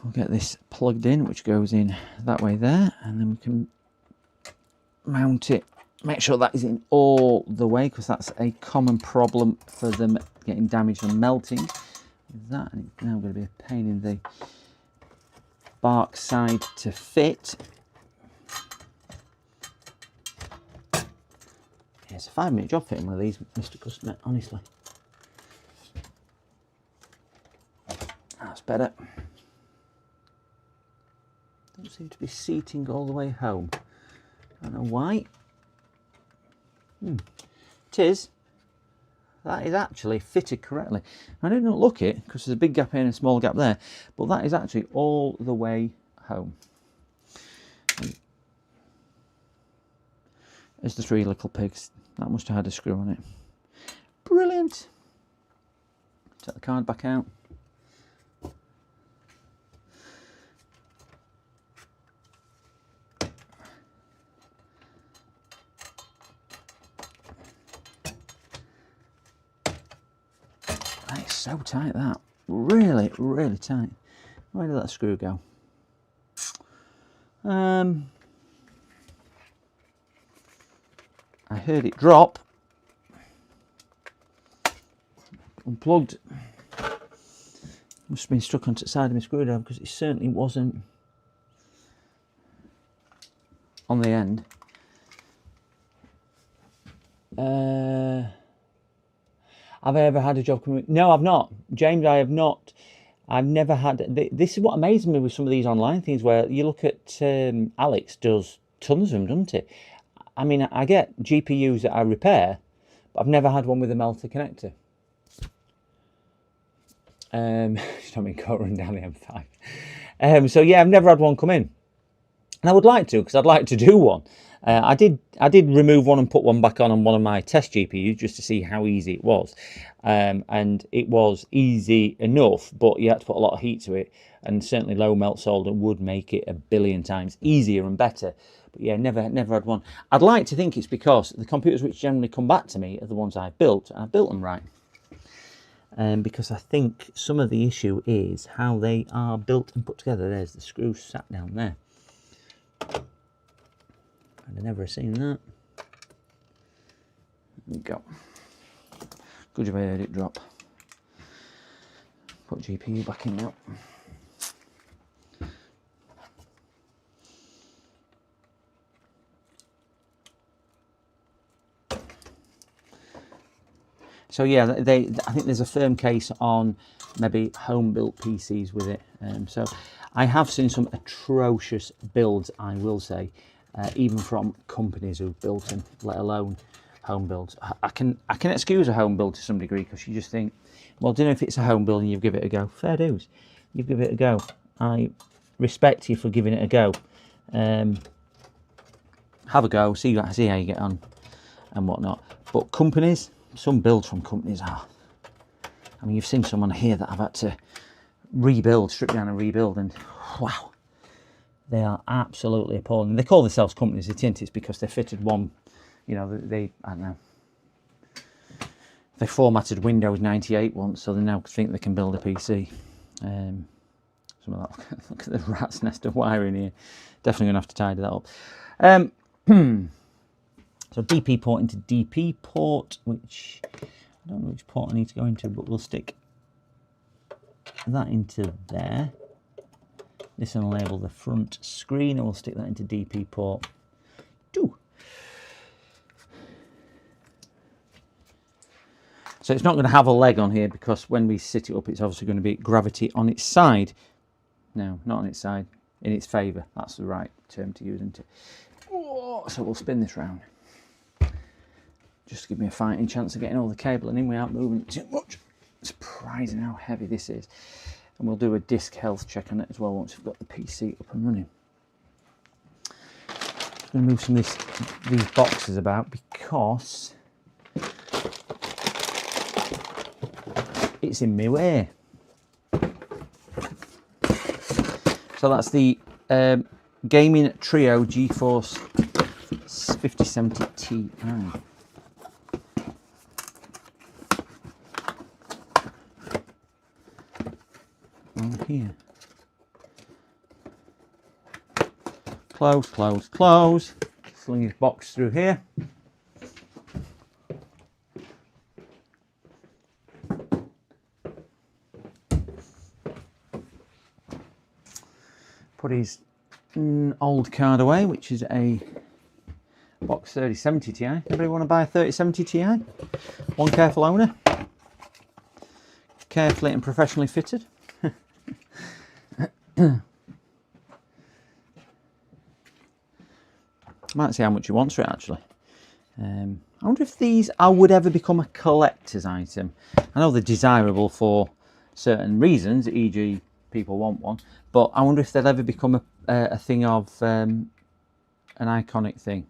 We'll get this plugged in, which goes in that way there, and then we can mount it. Make sure that is in all the way, because that's a common problem for them getting damaged and melting. With that, and it's now going to be a pain in the bark side to fit. Yeah, it's a 5-minute job fitting one of these, Mr. Customer, honestly. That's better. Don't seem to be seating all the way home. I don't know why. It is. That is actually fitted correctly. I didn't look it because there's a big gap here and a small gap there, but that is actually all the way home. There's the 3 little pigs. That must have had a screw on it. Brilliant. Take the card back out. So tight, that really tight. Where did that screw go? I heard it drop. Unplugged. Must have been stuck onto the side of my screwdriver because it certainly wasn't on the end. Have I ever had a job coming? No, I've not. James, I have not. I've never had. This is what amazes me with some of these online things where you look at Alex does tons of them, doesn't it? I mean, I get GPUs that I repair, but I've never had one with a melter connector. Just don't mean go run down the M5. So yeah, I've never had one come in, and I would like to, because I'd like to do one. I did remove one and put one back on one of my test GPUs just to see how easy it was, and it was easy enough, but you had to put a lot of heat to it, and certainly low melt solder would make it a billion times easier and better. But yeah, never had one. I'd like to think it's because the computers which generally come back to me are the ones I've built, and I've built them right. Because I think some of the issue is how they are built and put together. There's the screw sat down there. I've never seen that. There we go. Good job I heard it drop. Put GPU back in now. So yeah, I think there's a firm case on maybe home-built PCs with it. So I have seen some atrocious builds, I will say. Even from companies who've built them, let alone home builds. I can excuse a home build to some degree, because you just think, well, do you know, if it's a home build and you give it a go, fair dues, you give it a go. I respect you for giving it a go. Have a go, see how you get on and whatnot. But companies, some builds from companies are, I mean, you've seen someone here that I've had to rebuild, strip down and rebuild, and wow. They are absolutely appalling. They call themselves companies, it's because they fitted one, you know, I don't know. They formatted Windows 98 once, so they now think they can build a PC. Some of that, look at the rat's nest of wiring here. Definitely going to have to tidy that up. So DP port into DP port, which I don't know which port I need to go into, but we'll stick that into there. This will enable the front screen, and we'll stick that into DP port 2. So it's not going to have a leg on here because when we sit it up, it's obviously going to be gravity on its side. No, not on its side, in its favour. That's the right term to use, isn't it? Oh, so we'll spin this round. Just to give me a fighting chance of getting all the cabling in without moving too much. Surprising how heavy this is. And we'll do a disk health check on it as well once we've got the PC up and running. I'm going to move some of these boxes about because it's in my way. So that's the Gaming Trio GeForce 5070 Ti. On here. Close, close, close. Sling his box through here. Put his old card away, which is a box 3070 Ti. Anybody want to buy a 3070 Ti? One careful owner. Carefully and professionally fitted. Might see how much he wants for it actually. I wonder if these would ever become a collector's item. I know they're desirable for certain reasons, e.g. people want one, but I wonder if they'll ever become a thing of an iconic thing,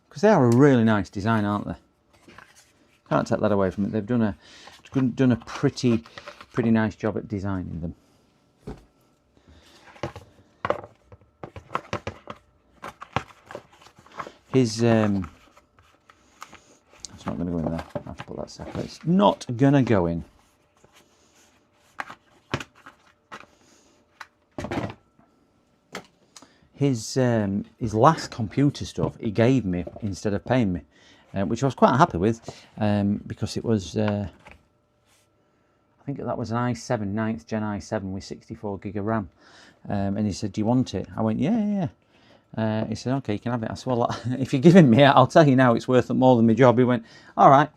because they are a really nice design, aren't they? Can't take that away from it. They've done a pretty nice job at designing them. His it's not going to go in there. I have to put that separate. It's not going to go in. His last computer stuff he gave me instead of paying me, which I was quite happy with, because it was I think that was an i7 9th Gen i7 with 64 gig of RAM, and he said, "Do you want it?" I went, "Yeah." He said, "Okay, you can have it." I said, "Well, if you're giving me it, I'll tell you now, it's worth more than my job." He went, "All right,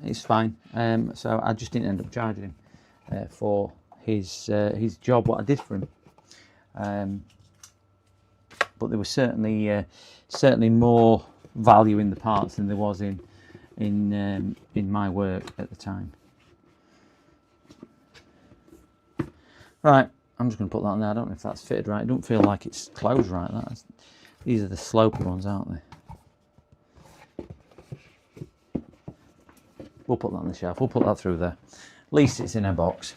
it's fine." So I just didn't end up charging him for his job, what I did for him. But there was certainly more value in the parts than there was in my work at the time. Right, I'm just going to put that on there. I don't know if that's fitted right. I don't feel like it's closed right. These are the slopey ones, aren't they? We'll put that on the shelf. We'll put that through there. At least it's in a box.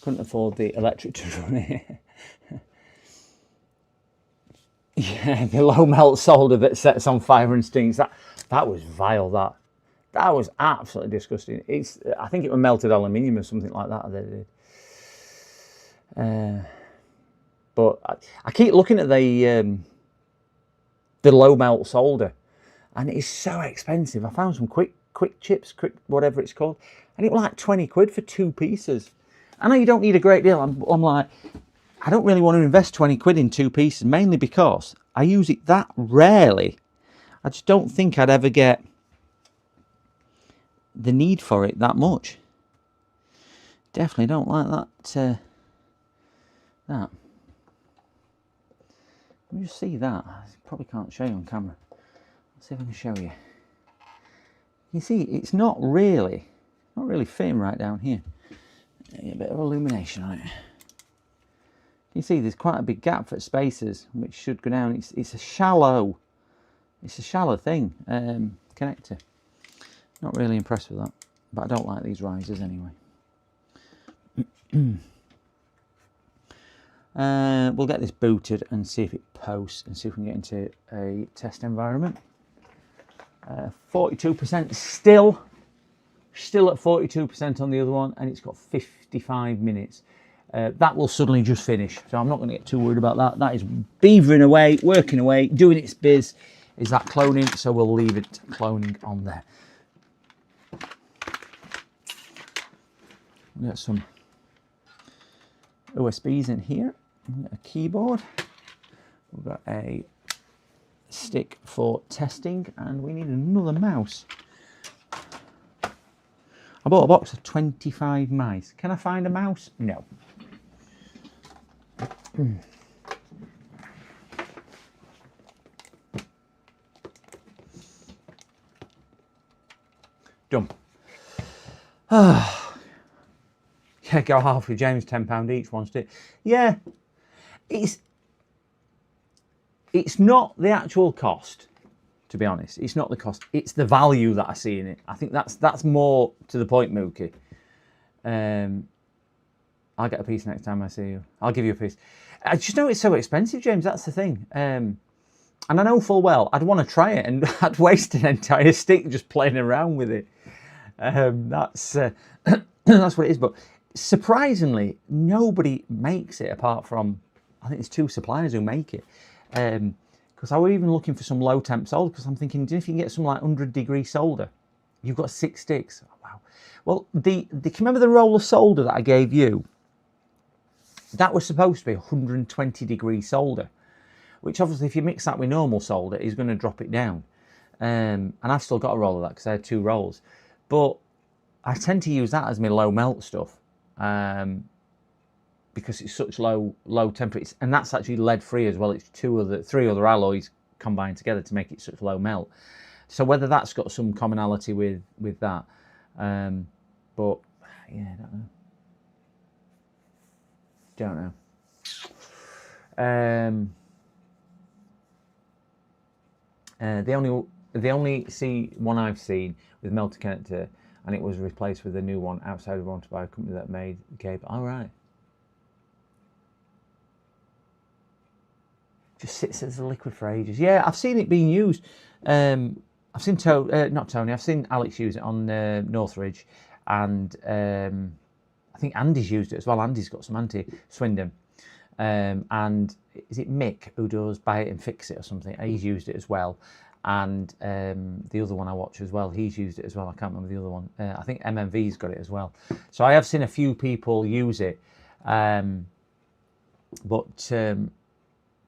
Couldn't afford the electric to run it. Yeah, the low melt solder that sets on fire and stings. That was vile. That was absolutely disgusting. I think it was melted aluminium or something like that they did. But I keep looking at the low melt solder, and it is so expensive. I found some quick chips, whatever it's called, and it was like 20 quid for 2 pieces. I know you don't need a great deal. I'm like, I don't really want to invest 20 quid in 2 pieces, mainly because I use it that rarely. I just don't think I'd ever get the need for it that much. Definitely don't like that. Let me just see that. I probably can't show you on camera. Let's see if I can show you. You see, it's not really fitting right down here. A bit of illumination on it. You see, there's quite a big gap for spaces, which should go down. It's a shallow thing, connector. Not really impressed with that, but I don't like these risers anyway. We'll get this booted and see if it posts and see if we can get into a test environment. 42% still at 42% on the other one, and it's got 55 minutes. That will suddenly just finish, so I'm not going to get too worried about that. That is beavering away, working away, doing its biz. Is that cloning? So we'll leave it cloning on there. We've got some USBs in here. We've got a keyboard. We've got a stick for testing, and we need another mouse. I bought a box of 25 mice. Can I find a mouse? No. Done. Yeah, go half with James, £10 each, wants it. Yeah, it's not the actual cost, to be honest. It's not the cost. It's the value that I see in it. I think that's more to the point, Mookie. I'll get a piece next time I see you. I'll give you a piece. I just know it's so expensive, James. That's the thing. And I know full well I'd want to try it, and I'd waste an entire stick just playing around with it. That's that's what it is. But surprisingly, nobody makes it apart from, I think there's 2 suppliers who make it. Because I was even looking for some low temp solder, because I'm thinking, do you know if you can get some like 100-degree solder? You've got 6 sticks. Oh, wow. Well, can you remember the roll of solder that I gave you? That was supposed to be 120-degree solder, which obviously if you mix that with normal solder is going to drop it down. And I've still got a roll of that because I had 2 rolls. But I tend to use that as my low melt stuff. Because it's such low temperature, and that's actually lead free as well. It's 3 other alloys combined together to make it such low melt. So whether that's got some commonality with that, but yeah, I don't know. The only one I've seen with melter connector, and it was replaced with a new one outside of wanted by a company that made the cable. All right. Just sits as a liquid for ages. Yeah, I've seen it being used. I've seen not Tony. I've seen Alex use it on Northridge, and I think Andy's used it as well. Andy's got some Swindon, and is it Mick who does Buy It and Fix It or something? He's used it as well, and the other one I watch as well, he's used it as well. I can't remember the other one. I think MMV's got it as well. So I have seen a few people use it, but.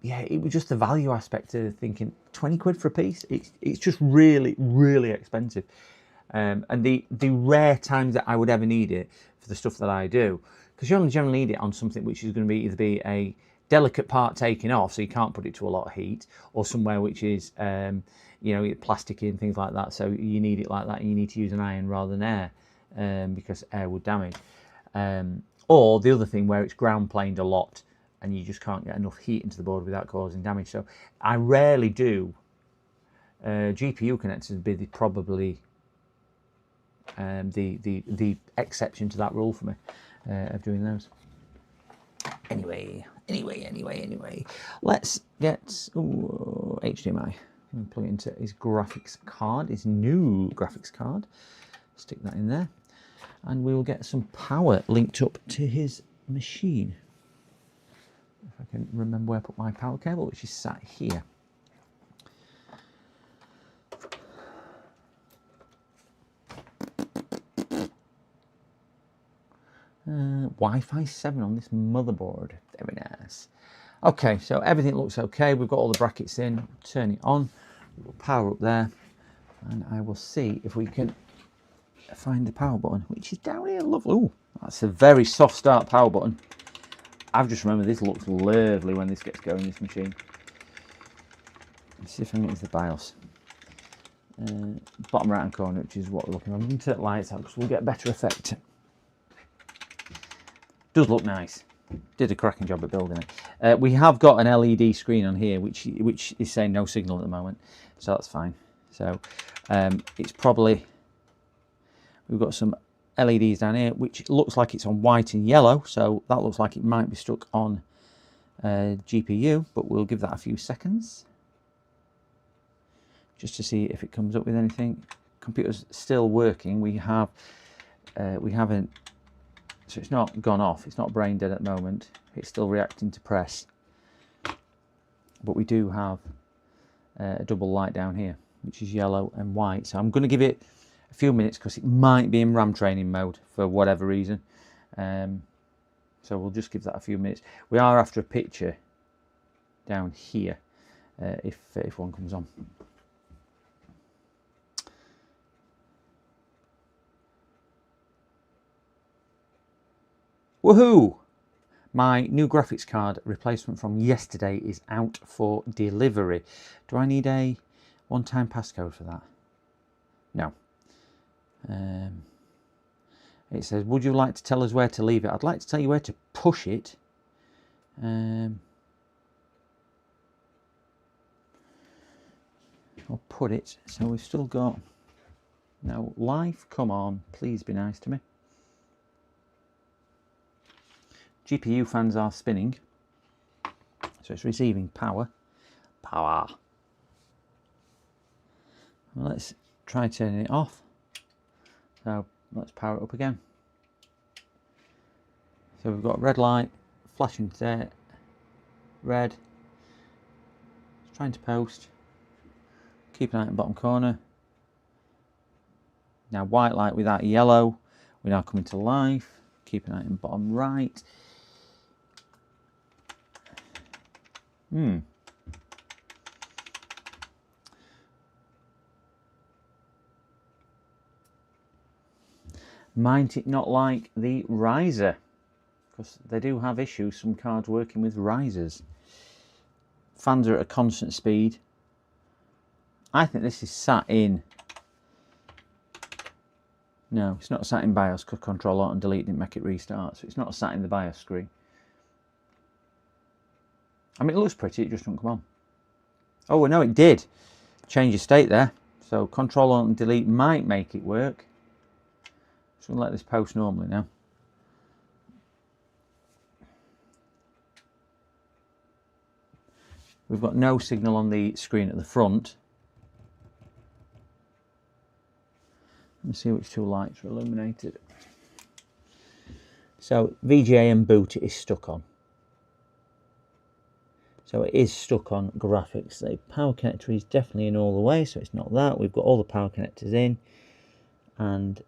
Yeah, it was just the value aspect of thinking 20 quid for a piece. It's just really, really expensive. And the rare times that I would ever need it for the stuff that I do, because you only generally need it on something which is going to either be a delicate part taken off, so you can't put it to a lot of heat, or somewhere which is, plasticky and things like that. So you need it like that, and you need to use an iron rather than air, because air would damage. Or the other thing where it's ground planed a lot, and you just can't get enough heat into the board without causing damage. So I rarely do. GPU connectors would be probably the exception to that rule for me of doing those. Anyway. Let's get HDMI. Plug it into his graphics card, his new graphics card. Stick that in there, and we will get some power linked up to his machine. If I can remember where I put my power cable, which is sat here. Wi-Fi 7 on this motherboard. Very nice. Okay, so everything looks okay. We've got all the brackets in. Turn it on. We'll power up there, and I will see if we can find the power button, which is down here. Lovely. Ooh, that's a very soft start power button. I've just remembered this looks lovely when this gets going, this machine. Let's see if I can get into the BIOS. Bottom right hand corner, which is what we're looking for. I'm going to turn the lights out because we'll get a better effect. Does look nice. Did a cracking job at building it. We have got an LED screen on here, which is saying no signal at the moment, so that's fine. So it's probably, we've got some LEDs down here, which looks like it's on white and yellow, so that looks like it might be stuck on GPU, but we'll give that a few seconds just to see if it comes up with anything. Computer's still working. We haven't, so it's not gone off. It's not brain dead at the moment. It's still reacting to press, but we do have a double light down here, which is yellow and white. So I'm going to give it a few minutes because it might be in RAM training mode for whatever reason. So we'll just give that a few minutes. We are after a picture down here if one comes on. Woohoo! My new graphics card replacement from yesterday is out for delivery. Do I need a one-time passcode for that? No. It says, would you like to tell us where to leave it? I'd like to tell you where to push it. Or put it. So we've still got... Now, life, come on. Please be nice to me. GPU fans are spinning. So it's receiving power. Power. Well, let's try turning it off. So let's power it up again. So we've got red light flashing there, red. It's trying to post. Keep an eye on the bottom corner. Now white light without yellow. We're now coming to life. Keep an eye on the bottom right. Might it not like the riser? Because they do have issues, some cards working with risers. Fans are at a constant speed. I think this is sat in... No, it's not sat in BIOS because Control Alt and Delete didn't make it restart. So it's not sat in the BIOS screen. I mean, it looks pretty, it just won't come on. Oh, well, no, it did. Change of state there. So Control Alt and Delete might make it work. So we'll let this post normally now. We've got no signal on the screen at the front. Let me see which two lights are illuminated. So VGA and boot is stuck on. So it is stuck on graphics. The power connector is definitely in all the way, so it's not that. We've got all the power connectors in, and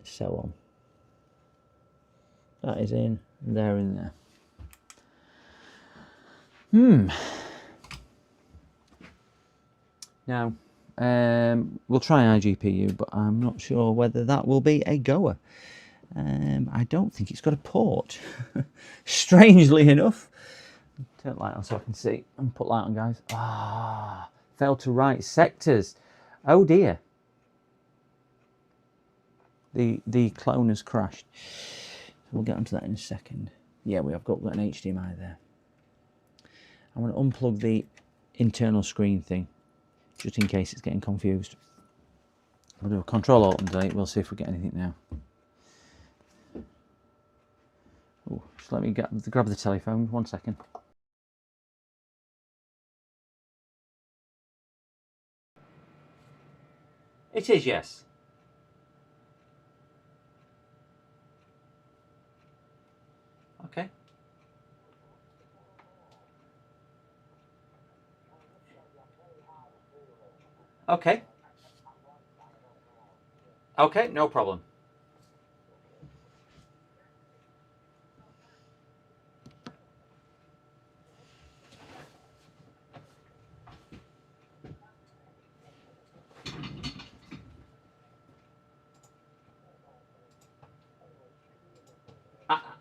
so on. That is in, they're in there. Now, we'll try iGPU, but I'm not sure whether that will be a goer. I don't think it's got a port. Strangely enough. Turn light on so I can see. And put light on, guys. Ah, failed to write sectors. Oh dear. The clone has crashed. So we'll get onto that in a second. Yeah, we've got an HDMI there. I'm going to unplug the internal screen thing, just in case it's getting confused. We'll do a Control Alt and Delete. We'll see if we get anything now. Oh, just let me grab the telephone. 1 second. It is, yes. Okay. Okay. Okay, no problem.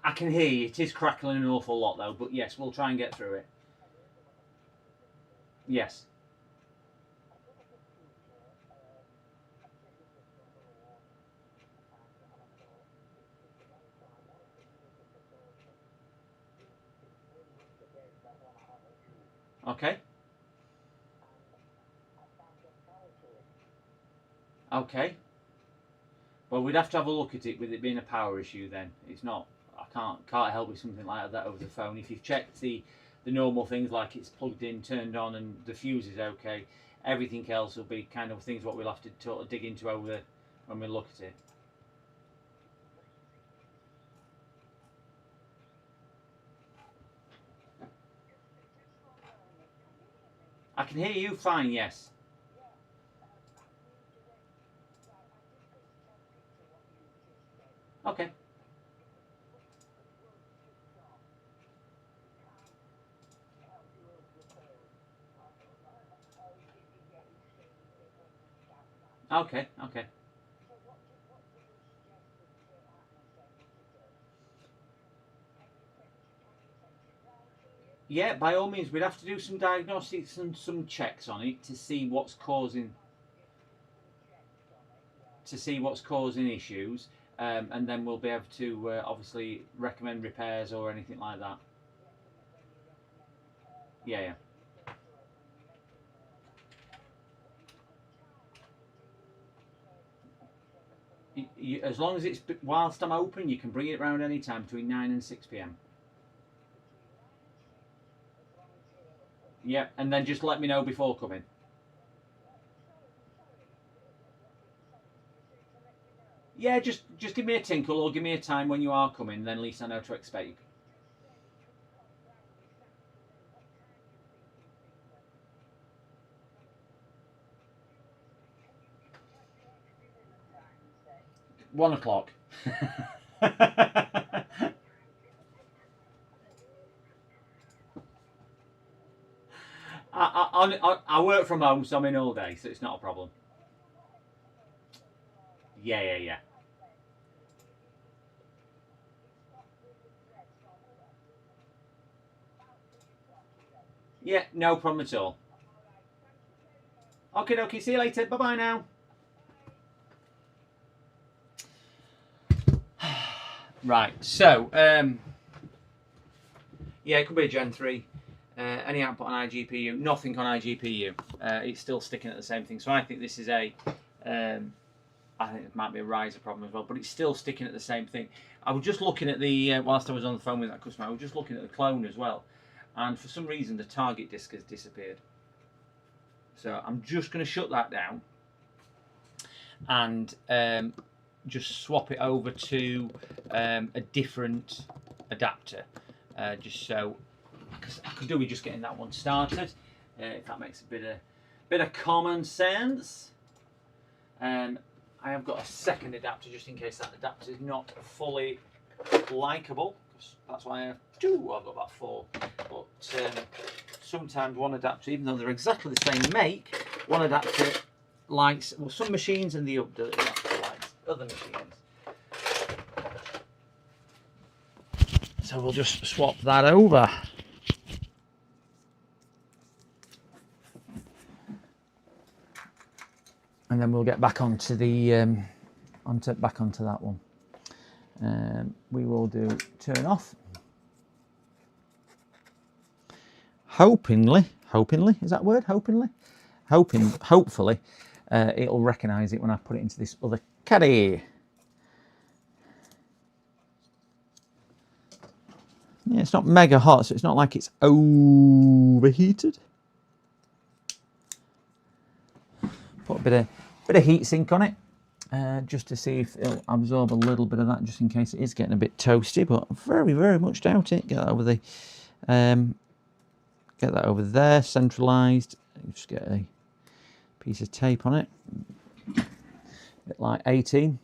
I can hear you. It is crackling an awful lot though, but yes, we'll try and get through it. Yes. Okay. Okay. Well, we'd have to have a look at it with it being a power issue then. It's not I can't help with something like that over the phone. If you've checked the normal things like it's plugged in, turned on, and the fuse is okay, everything else will be kind of things what we'll have to dig into over when we look at it. I can hear you fine, yes. Okay. Okay, okay. Yeah, by all means, we'd have to do some diagnostics and some checks on it to see what's causing issues, and then we'll be able to obviously recommend repairs or anything like that. Yeah, yeah. As long as it's whilst I'm open, you can bring it round any time between 9 and 6 p.m. Yeah, and then just let me know before coming. Yeah, just give me a tinkle or give me a time when you are coming, then at least I know to expect. 1 o'clock. I work from home, so I'm in all day, so it's not a problem. Yeah. Yeah, no problem at all. Okay, see you later. Bye bye now. Right, so yeah, it could be a Gen 3. Any output on iGPU, nothing on iGPU. It's still sticking at the same thing. So I think this is I think it might be a riser problem as well, but it's still sticking at the same thing. I was just looking at the, whilst I was on the phone with that customer, I was just looking at the clone as well. And for some reason, the target disk has disappeared. So I'm just going to shut that down and just swap it over to a different adapter, just so I could do with just getting that one started, if that makes a bit of common sense. I have got a second adapter just in case that adapter is not fully likeable. That's why I have two. I've got about 4. But sometimes one adapter, even though they're exactly the same make, one adapter likes some machines and the other adapter likes other machines. So we'll just swap that over. And then we'll get back onto the back onto that one. We will do turn off. Hopefully, is that a word? Hopefully, it'll recognise it when I put it into this other caddy. Yeah, it's not mega hot, so it's not like it's overheated. Put a bit of heat sink on it, just to see if it'll absorb a little bit of that, just in case it is getting a bit toasty. But very, very much doubt it. Get that over there, centralised. Just get a piece of tape on it, a bit like 18.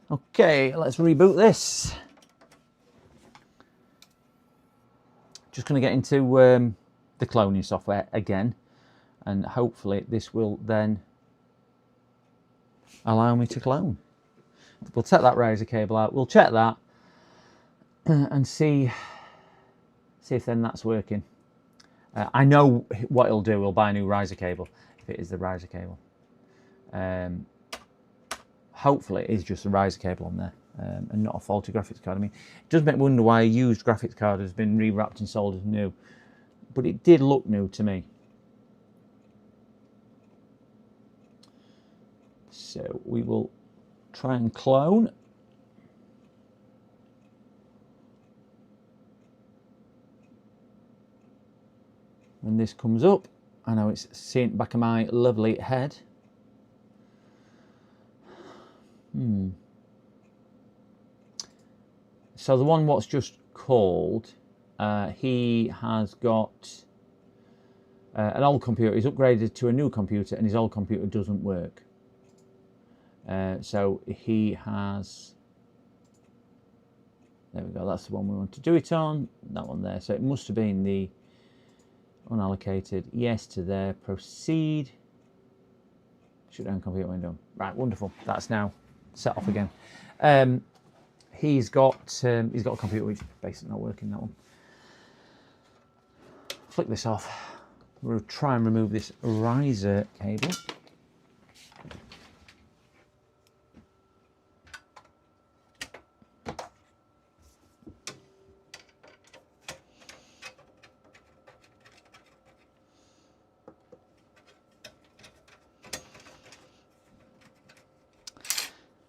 Okay, let's reboot this. Just going to get into the cloning software again, and hopefully this will then allow me to clone. We'll take that riser cable out, we'll check that and see if then that's working. I know what it'll do, it'll buy a new riser cable if it is the riser cable. Hopefully it is just a riser cable on there. And not a faulty graphics card. I mean, it does make me wonder why a used graphics card has been rewrapped and sold as new, but it did look new to me. So we will try and clone. When this comes up, I know it's seeing the back of my lovely head. So the one what's just called, he has got an old computer. He's upgraded to a new computer and his old computer doesn't work. So he has, there we go, that's the one we want to do it on, that one there. So it must have been the unallocated, yes to there, proceed, shut down computer window. Right, wonderful, that's now set off again. He's got a computer which is basically not working, that one. Flick this off. We'll try and remove this riser cable.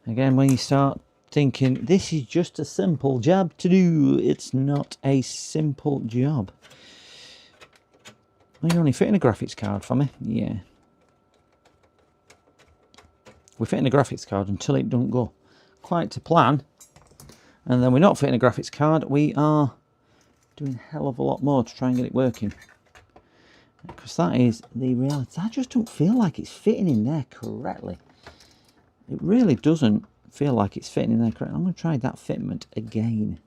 Again, when you start thinking this is just a simple job to do, it's not a simple job. Well, you're only fitting a graphics card for me? Yeah. We're fitting a graphics card until it don't go quite to plan. And then we're not fitting a graphics card, we are doing a hell of a lot more to try and get it working. Because that is the reality. I just don't feel like it's fitting in there correctly. It really doesn't feel like it's fitting in there correctly. I'm going to try that fitment again.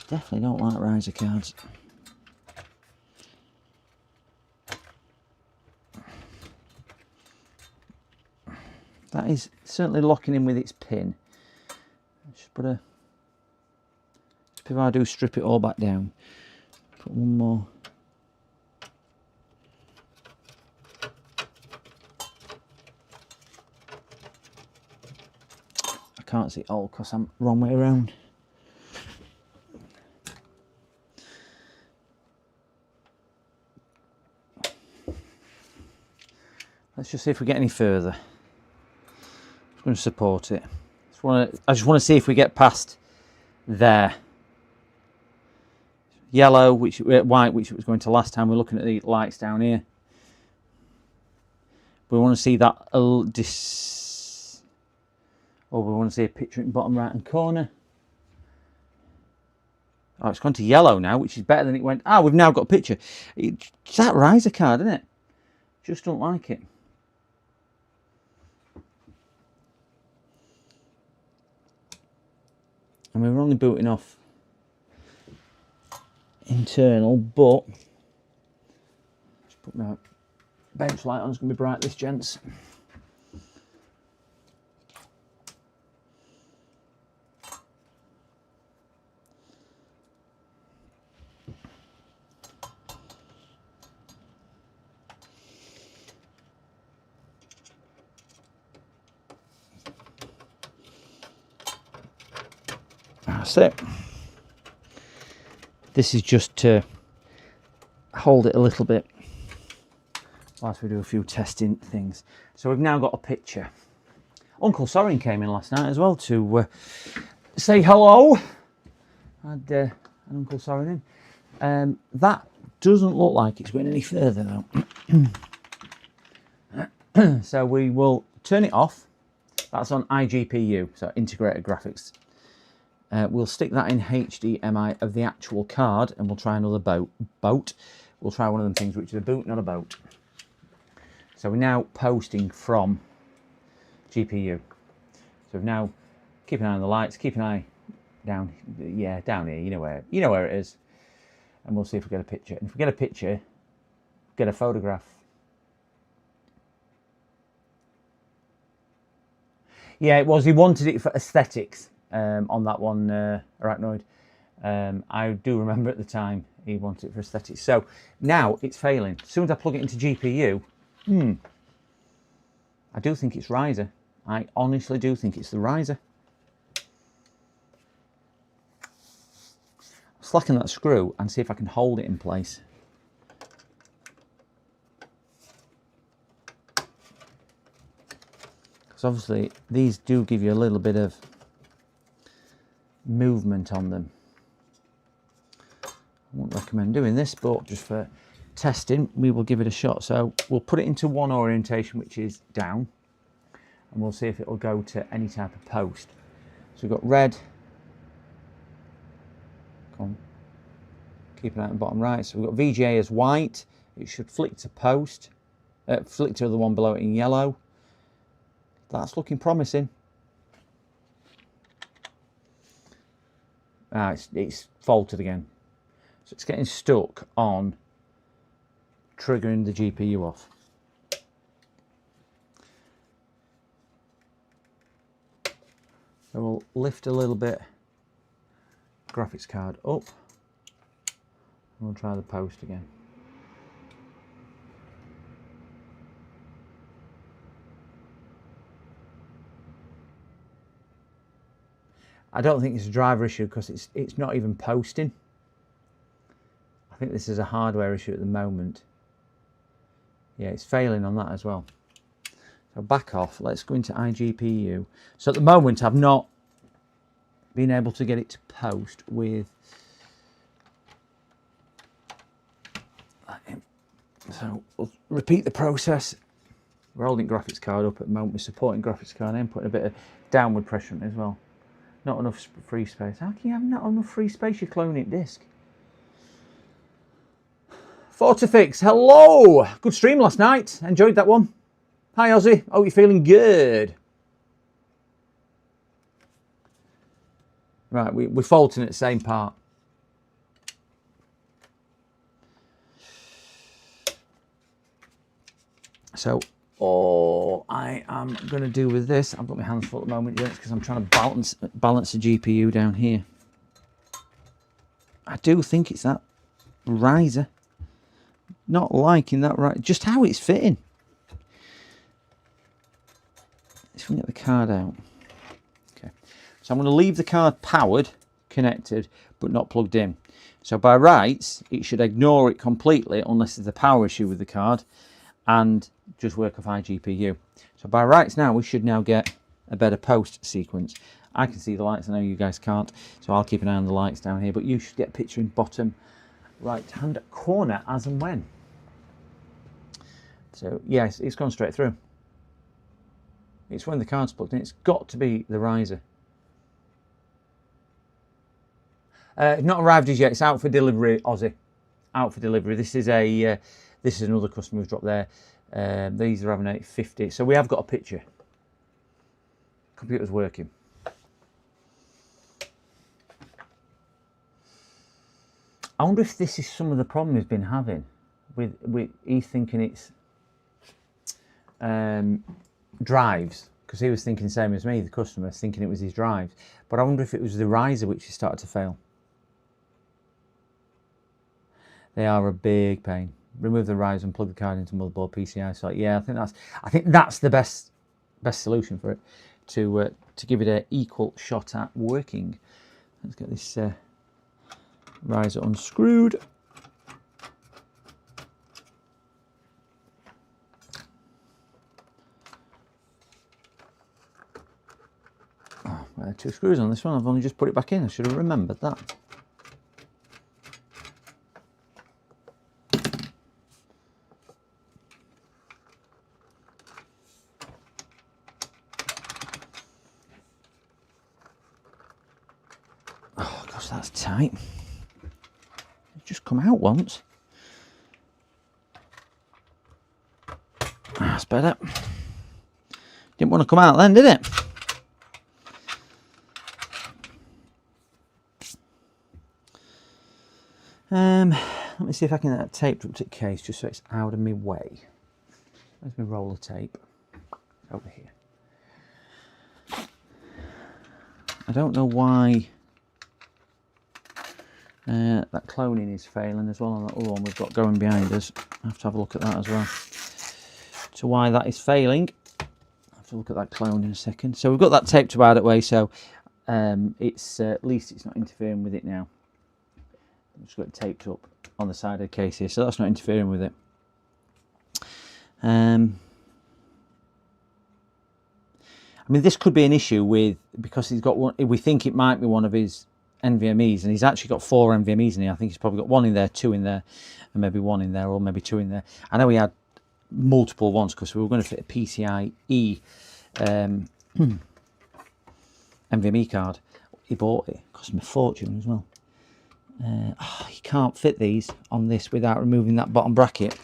Definitely don't like riser cards. That is certainly locking in with its pin. Just put a, if I do strip it all back down, put one more. I can't see it all because I'm wrong way around. Let's just see if we get any further. I'm going to support it. I just want to see if we get past there. Yellow, white, which it was going to last time. We're looking at the lights down here. We want to see that. Oh, we want to see a picture in the bottom right hand corner. Oh, it's gone to yellow now, which is better than it went. Ah, we've now got a picture. It's that riser card, isn't it? Just don't like it. And we're only booting off internal, but just put my bench light on. It's going to be bright, this, gents. That's it. This is just to hold it a little bit whilst we do a few testing things. So we've now got a picture. Uncle Sorin came in last night as well to say hello. I had an Uncle Sorin in. That doesn't look like it's going any further though. So we will turn it off. That's on iGPU, so integrated graphics. We'll stick that in HDMI of the actual card and we'll try another boat. We'll try one of them things which is a boot, not a boat. So we're now posting from GPU. So we've now, keep an eye on the lights, keep an eye down, yeah, down here, you know where it is. And we'll see if we get a picture. And if we get a picture, get a photograph. Yeah, it was, he wanted it for aesthetics. On that one, Arachnoid. I do remember at the time he wanted it for aesthetics. So now it's failing. As soon as I plug it into GPU, I do think it's riser. I honestly do think it's the riser. Slacken that screw and see if I can hold it in place. because obviously these do give you a little bit of movement on them. I wouldn't recommend doing this, but just for testing we will give it a shot. So we'll put it into one orientation, which is down, and we'll see if it will go to any type of post. So we've got red. Come on. Keep it out in the bottom right. So we've got VGA as white. It should flick to post. Flick to the one below it in yellow. That's looking promising. It's faulted again. So it's getting stuck on triggering the GPU off. So we'll lift a little bit graphics card up. And we'll try the post again. I don't think it's a driver issue because it's not even posting. I think this is a hardware issue at the moment. Yeah, it's failing on that as well. So back off. Let's go into iGPU. So at the moment, I've not been able to get it to post with. So we'll repeat the process. We're holding graphics card up at the moment. We're supporting graphics card and putting a bit of downward pressure on it as well. Not enough free space. How can you have not enough free space? You're cloning disk. Fortifix, hello! Good stream last night. Enjoyed that one. Hi Ozzy, hope you're feeling good. Right, we're faulting at the same part. So all I am going to do with this, I've got my hands full at the moment, because I'm trying to balance the GPU down here. I do think it's that riser. Not liking that, right? Just how it's fitting. Let's get the card out. Okay, so I'm going to leave the card powered, connected, but not plugged in. So by rights, it should ignore it completely unless there's a power issue with the card, and just work off iGPU. So by rights now, we should now get a better post sequence. I can see the lights, I know you guys can't, so I'll keep an eye on the lights down here, but you should get a picture in bottom right hand corner as and when. So yes, it's gone straight through. It's when the card's plugged in. It's got to be the riser. Not arrived as yet. It's out for delivery, Aussie. Out for delivery. This is another customer who's dropped there. These are having 850. So we have got a picture. Computer's working. I wonder if this is some of the problem he's been having with he's thinking it's drives, because he was thinking the same as me, the customer, thinking it was his drives. But I wonder if it was the riser which has started to fail. They are a big pain. Remove the riser and plug the card into motherboard PCI. So yeah, I think that's the best solution for it, to give it an equal shot at working. Let's get this riser unscrewed. Oh, well, there are 2 screws on this one. I've only just put it back in. I should have remembered that. Oh gosh, that's tight. It's just come out once. That's better. Didn't want to come out then, did it? Let me see if I can get that taped up to the case just so it's out of my way. Where's my roll of tape? Over here. I don't know why that cloning is failing as well on that other one we've got going behind us. I have to have a look at that as well. So why that is failing, I have to look at that clone in a second. So we've got that taped about that way, so it's at least it's not interfering with it now. I've just got it taped up on the side of the case here, so that's not interfering with it. I mean, this could be an issue with, because he's got one, we think it might be one of his NVMEs, and he's actually got 4 NVMEs in here. I think he's probably got 1 in there, 2 in there, and maybe 1 in there, or maybe 2 in there. I know he had multiple ones because we were going to fit a PCIe NVMe card. He bought it. It cost him a fortune as well. You can't fit these on this without removing that bottom bracket.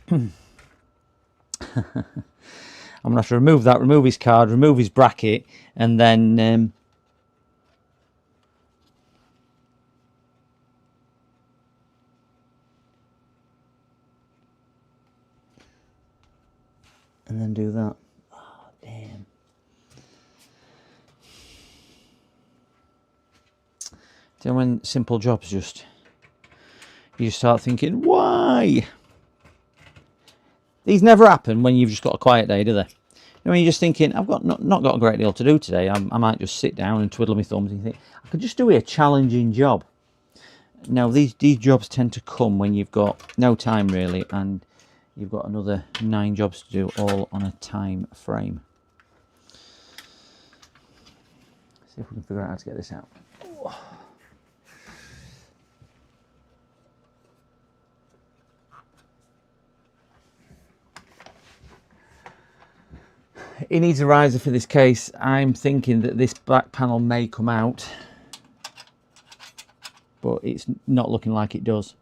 I'm going to have to remove that, remove his card, remove his bracket, and then do that. Oh, damn. Then when simple jobs you start thinking, why? These never happen when you've just got a quiet day, do they? You know, when you're just thinking, I've got not got a great deal to do today. I might just sit down and twiddle my thumbs and think, I could just do a challenging job. Now, these jobs tend to come when you've got no time really, and you've got another 9 jobs to do, all on a time frame. See if we can figure out how to get this out. He needs a riser for this case. I'm thinking that this back panel may come out, but it's not looking like it does.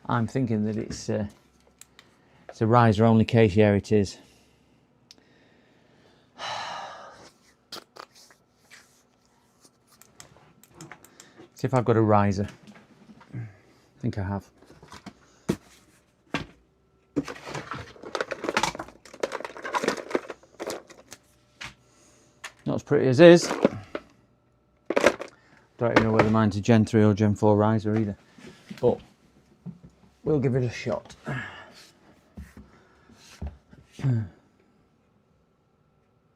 I'm thinking that it's a riser only case. Yeah, it is. See if I've got a riser. I think I have. Not as pretty as is. Don't even know whether mine's a Gen 3 or Gen 4 riser either, but we'll give it a shot.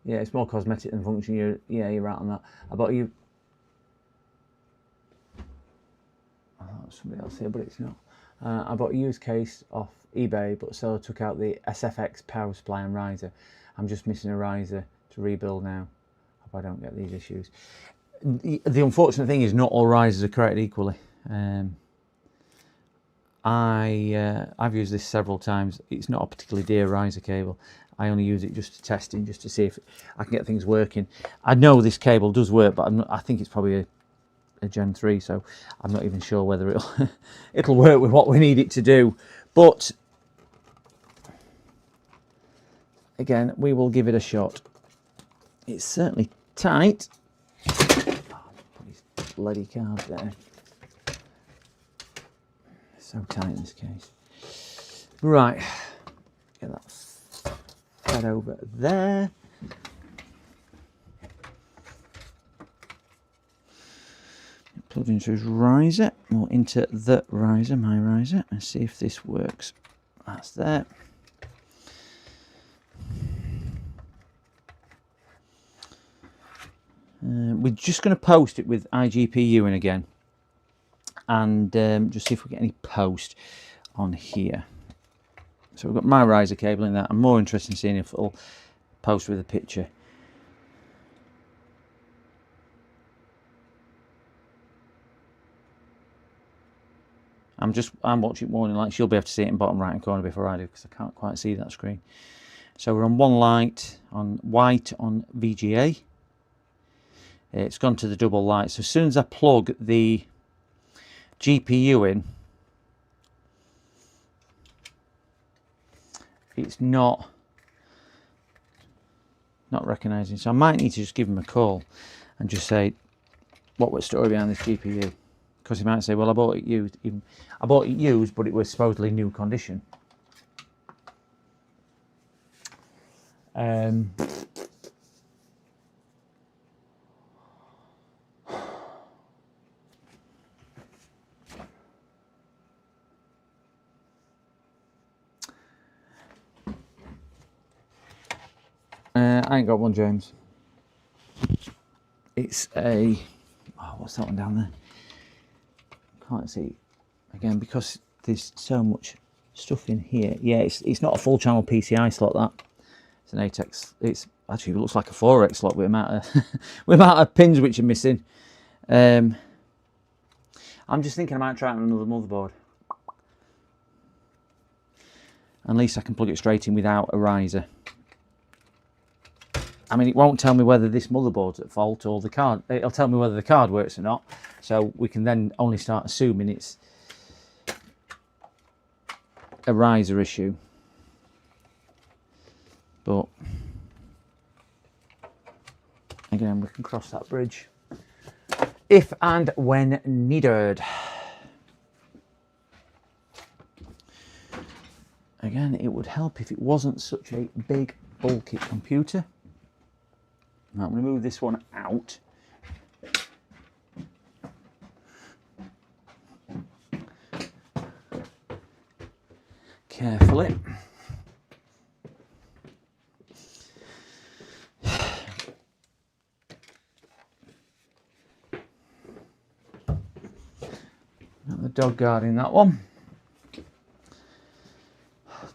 Yeah, it's more cosmetic than function. You're right on that. I bought you. Oh, somebody else here, but it's not. I bought a used case off eBay, but seller took out the SFX power supply and riser. I'm just missing a riser to rebuild now. Hope I don't get these issues. The unfortunate thing is not all risers are created equally. I've used this several times. It's not a particularly dear riser cable. I only use it just to testing, just to see if I can get things working. I know this cable does work, but I think it's probably a Gen 3, so I'm not even sure whether it'll work with what we need it to do. But again, we will give it a shot. It's certainly tight. Oh, put his bloody card there. So tight in this case. Right, get that fed over there. Plugged into his riser, or into the riser, my riser, and see if this works. That's there. We're just going to post it with IGPU in again, and just see if we get any post on here. So we've got my riser cable in that. I'm more interested in seeing if it'll post with a picture. I'm watching warning lights. You'll be able to see it in bottom right hand corner before I do, because I can't quite see that screen. So we're on one light, on white on VGA. It's gone to the double light. So as soon as I plug the GPU in, it's not recognizing. So I might need to just give him a call and just say, what was the story behind this GPU? Because he might say, well, I bought it used. I bought it used, but it was supposedly new condition. I ain't got one, James. It's a... Oh, what's that one down there? Can't see. Again, because there's so much stuff in here. Yeah, it's not a full channel PCI slot, that. It's an 8x. It's actually, it looks like a 4x slot with amount of with amount of pins which are missing. I'm just thinking I might try it on another motherboard. At least I can plug it straight in without a riser. I mean, it won't tell me whether this motherboard's at fault or the card. It'll tell me whether the card works or not. So we can then only start assuming it's a riser issue. But again, we can cross that bridge if and when needed. Again, it would help if it wasn't such a big, bulky computer. Now, I'm going to move this one out. Carefully. Not the dog guarding that one.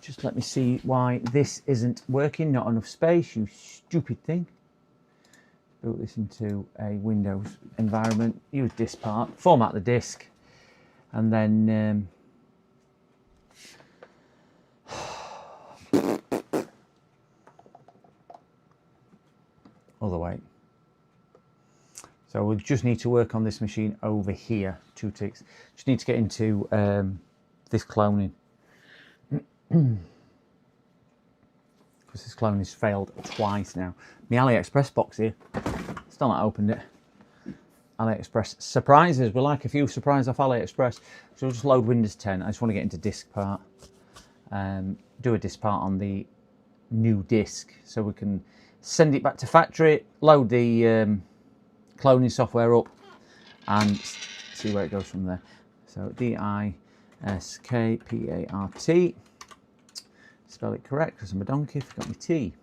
Just let me see why this isn't working. Not enough space, you stupid thing. Built this into a Windows environment. Use disk part. Format the disk. And then... other way. So we'll just need to work on this machine over here. 2 ticks. Just need to get into this cloning. Because this clone has failed twice now. My AliExpress box here, still not opened it. AliExpress surprises. We like a few surprises off AliExpress. So we'll just load Windows 10. I just want to get into disk part. Do a disk part on the new disk so we can send it back to factory, load the cloning software up and see where it goes from there. So D-I-S-K-P-A-R-T. Spell it correct because I'm a donkey, forgot my T.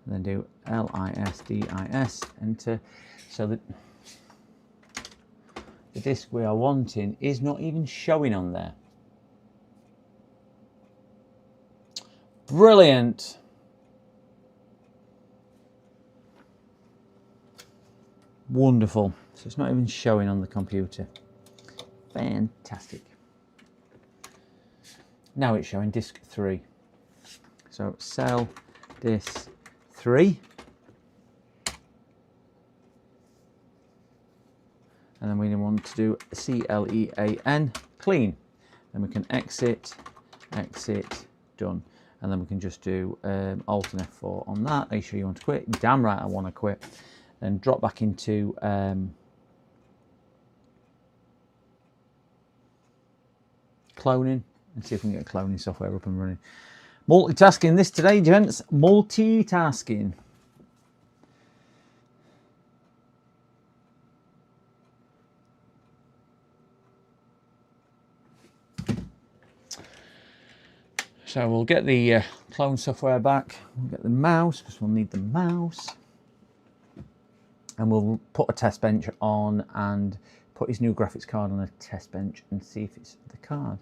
And then do L-I-S-D-I-S, enter. So that the disk we are wanting is not even showing on there. Brilliant. Wonderful. So it's not even showing on the computer. Fantastic. Now it's showing disk 3. So cell disk 3. And then we want to do C-L-E-A-N, clean. Then we can exit, done. And then we can just do Alt and F4 on that. Make sure you want to quit. Damn right I want to quit. Then drop back into cloning and see if we can get cloning software up and running. Multitasking this today, gents. Multitasking. So we'll get the clone software back. We'll get the mouse because we'll need the mouse. And we'll put a test bench on and put his new graphics card on a test bench and see if it's the card.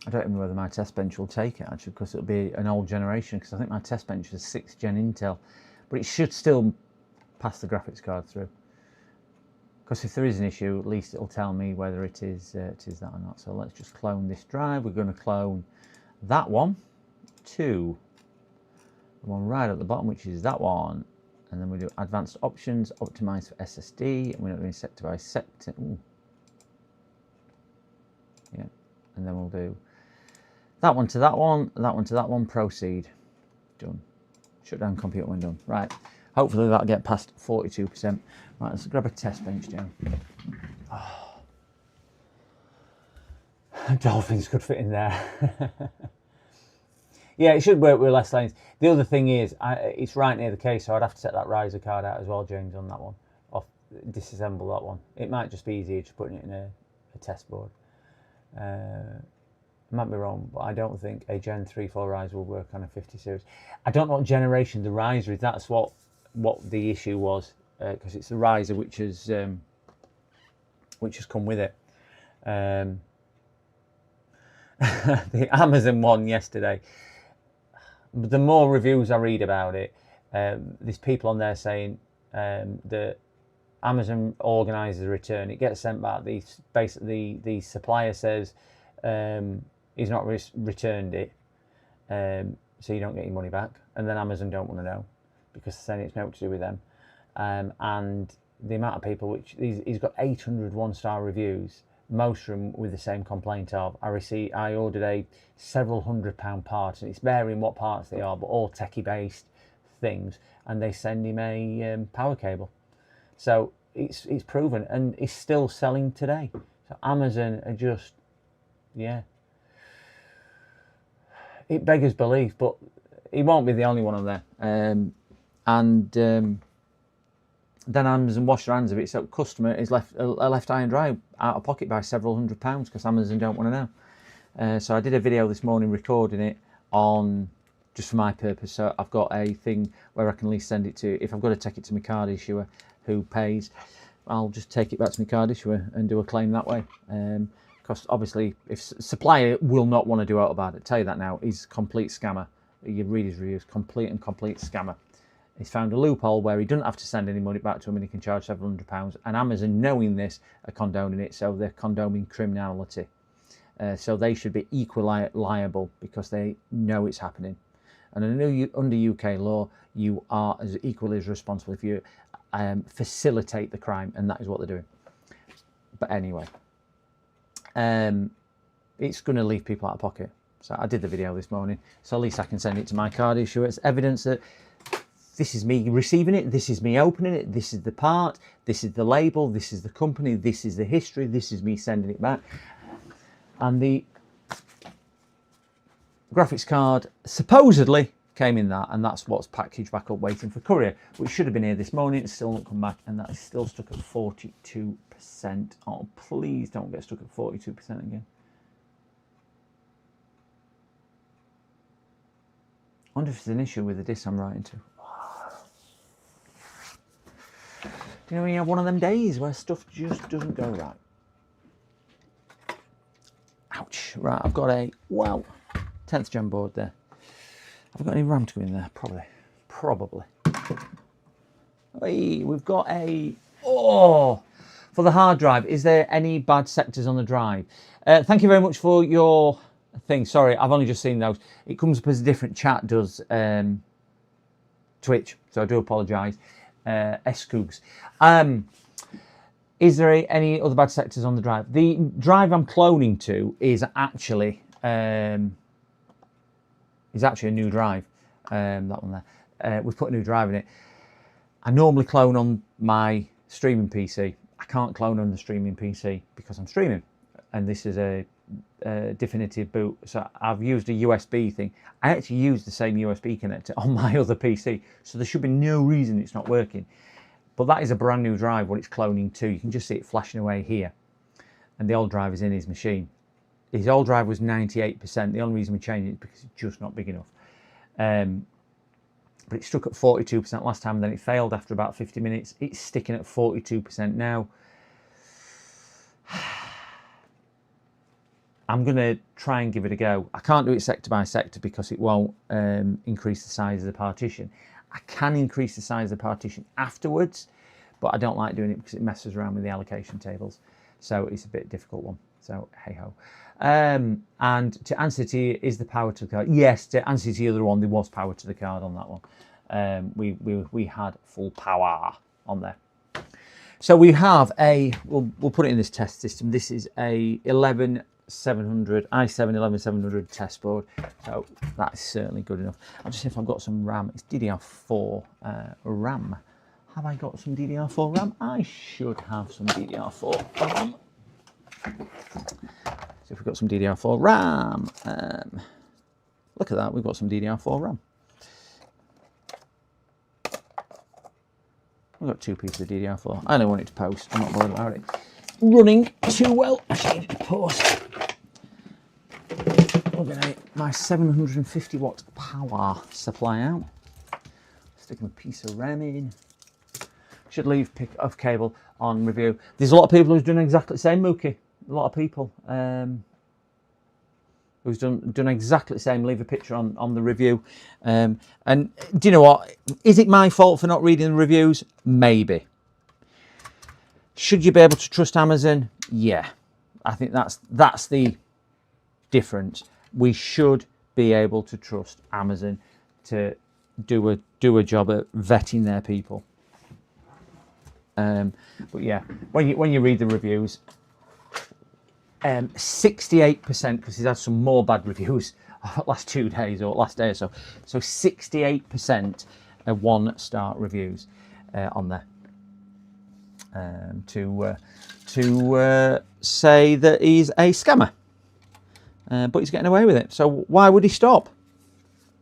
I don't even know whether my test bench will take it actually, because it'll be an old generation, because I think my test bench is 6th gen Intel, but it should still pass the graphics card through. Because if there is an issue, at least it'll tell me whether it is that or not. So let's just clone this drive. We're going to clone that one to the one right at the bottom, which is that one. And then we do advanced options, optimize for SSD, and we're not doing sector by sector. Ooh. Yeah, and then we'll do that one to that one, that one to that one, proceed. Done. Shut down computer when done. Right. Hopefully that'll get past 42%. Right, let's grab a test bench down. Oh. Dolphins could fit in there. Yeah, it should work with less lanes. The other thing is, it's right near the case, so I'd have to set that riser card out as well, James, on that one. Off, disassemble that one. It might just be easier just putting it in a test board. I might be wrong, but I don't think a Gen 3-4 riser will work on a 50 series. I don't know what generation the riser is. That's what what the issue was, because it's the riser which has come with it. The Amazon one yesterday, the more reviews I read about it, there's people on there saying that Amazon organises a return. It gets sent back. Basically, the supplier says he's not returned it, so you don't get your money back. And then Amazon don't want to know because they're saying it's nothing to do with them. And the amount of people, which he's got 800 one-star reviews, most of them with the same complaint of, I ordered a several £100 part, and it's varying what parts they are, but all techie based things, and they send him a power cable. So it's proven, and it's still selling today. So Amazon are just, yeah, it beggars belief, but he won't be the only one on there. Then Amazon wash their hands of it, so customer is left high and dry, out of pocket by several £100s, because Amazon don't want to know. So I did a video this morning recording it on, just for my purpose. So I've got a thing where I can at least send it to, if I've got to take it to my card issuer who pays, I'll just take it back to my card issuer and do a claim that way. Because obviously, if supplier will not want to do out about it, tell you that now, he's a complete scammer. You read his reviews, complete scammer. He's found a loophole where he doesn't have to send any money back to him, and he can charge several £100s. And Amazon, knowing this, are condoning it, so they're condoning criminality. So they should be equally liable because they know it's happening. And under UK law, you are as equally as responsible if you facilitate the crime, and that is what they're doing. But anyway, it's going to leave people out of pocket. So I did the video this morning, so at least I can send it to my card issuer. It's evidence that this is me receiving it, this is me opening it, this is the part, this is the label, this is the company, this is the history, this is me sending it back. And the graphics card supposedly came in that, and that's what's packaged back up waiting for courier, which should have been here this morning. It's still not come back, and that is still stuck at 42%. Oh, please don't get stuck at 42% again. I wonder if there's an issue with the disc I'm writing to. You know, when you have one of them days where stuff just doesn't go right. Ouch. Right, I've got a, wow, 10th gen board there. Have I got any RAM to go in there? Probably. Hey, we've got a, for the hard drive, is there any bad sectors on the drive? Thank you very much for your thing. Sorry, I've only just seen those. It comes up as a different chat does Twitch, so I do apologise. Scoogs. Is there any other bad sectors on the drive? The drive I'm cloning to is actually a new drive. That one there. We've put a new drive in it. I normally clone on my streaming PC. I can't clone on the streaming PC because I'm streaming, and this is a definitive boot. So I've used a USB thing. I actually use the same USB connector on my other PC, so there should be no reason it's not working. But that is a brand new drive, what it's cloning to. You can just see it flashing away here, and the old drive is in his machine. His old drive was 98%. The only reason we changed it is because it's just not big enough. But it stuck at 42% last time, then it failed after about 50 minutes. It's sticking at 42% now. I'm going to try and give it a go. I can't do it sector by sector because it won't increase the size of the partition. I can increase the size of the partition afterwards, but I don't like doing it because it messes around with the allocation tables. So it's a bit difficult one. So hey ho. And to answer to you, is the power to the card? Yes, to answer to the other one, there was power to the card on that one. We had full power on there. So we have a, we'll put it in this test system. This is a 11700 i7 11700 test board, so that is certainly good enough. I'll just see if I've got some RAM. It's DDR4 RAM. Have I got some DDR4 RAM? I should have some DDR4 RAM. So if we've got some DDR4 RAM, look at that, we've got some DDR4 RAM. We've got 2 pieces of DDR4. I don't want it to post, I'm not bothered about it running too well. I should need it to post. We're going to get my 750 watt power supply out. Sticking a piece of rem in. Should leave pick of cable on review. There's a lot of people who's done exactly the same, Mookie. A lot of people who's done exactly the same. Leave a picture on the review. And do you know what? Is it my fault for not reading the reviews? Maybe. Should you be able to trust Amazon? Yeah. I think that's the difference. We should be able to trust Amazon to do a job at vetting their people. But yeah, when you read the reviews, 68%, because he's had some more bad reviews last 2 days or last day or so. So 68% are 1-star reviews on there. To say that he's a scammer, but he's getting away with it. So why would he stop?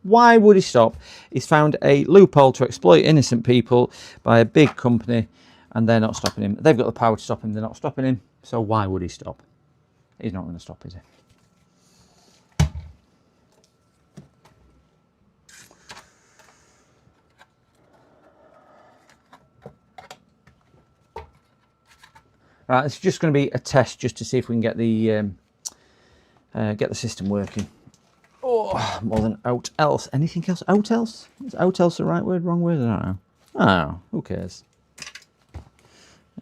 Why would he stop? He's found a loophole to exploit innocent people by a big company, and they're not stopping him. They've got the power to stop him. They're not stopping him. So why would he stop? He's not going to stop, is he? Right, it's just going to be a test just to see if we can get the system working. Oh, more than out else. Anything else? Out else? Is out else the right word? Wrong word? I don't know. Oh, who cares?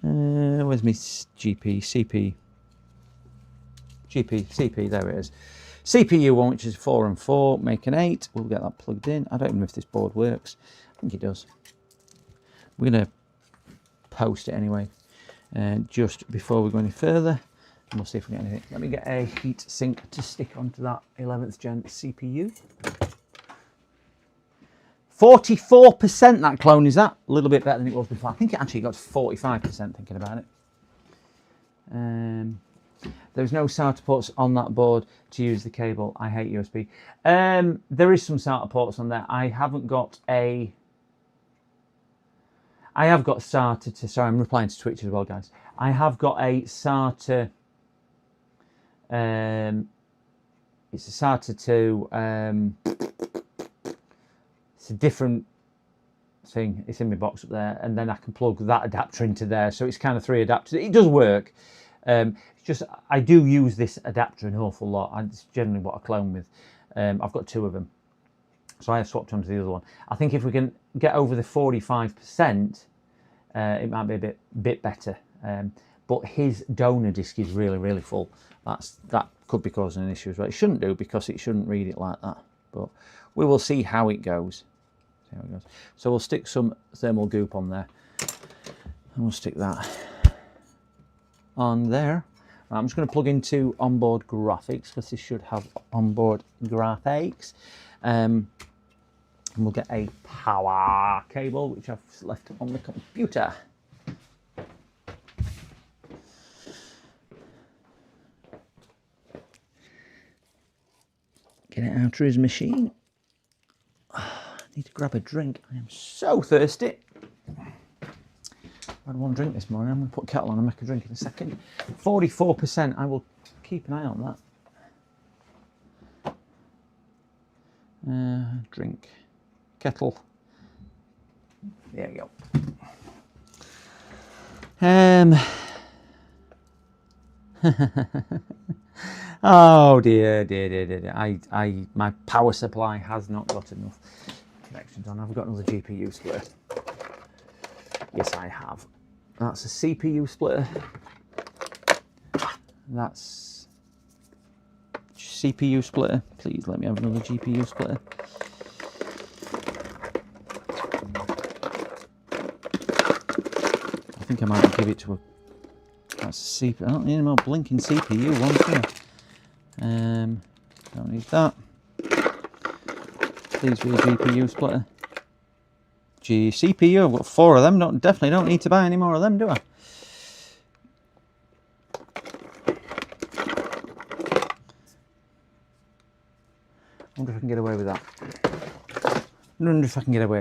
Where's my GP? CP, there it is. CPU one, which is 4 and 4, make an 8. We'll get that plugged in. I don't even know if this board works. I think it does. We're going to post it anyway. Just before we go any further, and we'll see if we get anything. Let me get a heat sink to stick onto that 11th gen CPU. 44% that clone is that. A little bit better than it was before. I think it actually got to 45% thinking about it. There's no SATA ports on that board to use the cable. I hate USB. There is some SATA ports on there. I have got SATA to, sorry, I'm replying to Twitch as well, guys. I have got a SATA, it's a SATA to, it's a different thing. It's in my box up there, and then I can plug that adapter into there. So it's kind of 3 adapters. It does work. It's just, I do use this adapter an awful lot. It's generally what I clone with. I've got 2 of them. So I have swapped onto the other one. I think if we can get over the 45%, it might be a bit better. But his donor disk is really, really full. That could be causing an issue as well. It shouldn't do, because it shouldn't read it like that. But we will see how it goes. So we'll stick some thermal goop on there. And we'll stick that on there. I'm just going to plug into onboard graphics, because this should have onboard graphics. And we'll get a power cable, which I've left on the computer. Get it out of his machine. I need to grab a drink. I am so thirsty. I had one drink this morning. I'm going to put a kettle on and make a drink in a second. 44%. I will keep an eye on that. Drink. Kettle. There you go. Oh dear. My power supply has not got enough connections on. I've got another GPU splitter. Yes, I have. That's a CPU splitter. That's CPU splitter. Please let me have another GPU splitter. I think I might give it to a. That's a CPU. I don't need any more blinking CPU ones here. Don't need that. Please be a GPU splitter. CPU, I've got 4 of them. Definitely don't need to buy any more of them, do I? I wonder if I can get away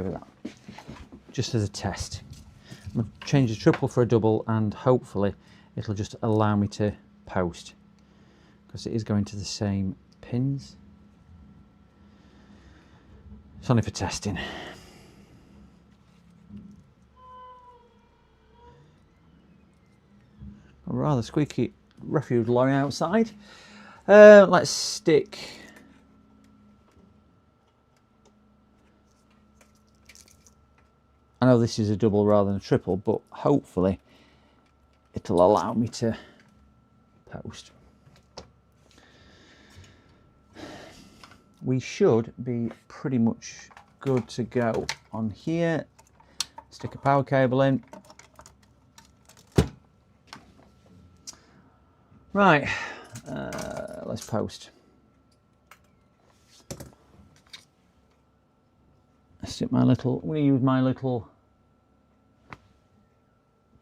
with that. Just as a test. I'm going to change the triple for a double, and hopefully it'll just allow me to post, because it is going to the same pins. It's only for testing. a rather squeaky refuse lorry outside. Let's stick I know this is a double rather than a triple, but hopefully it'll allow me to post. We should be pretty much good to go on here. Stick a power cable in. Right, let's post. Stick my little, I'm going to use my little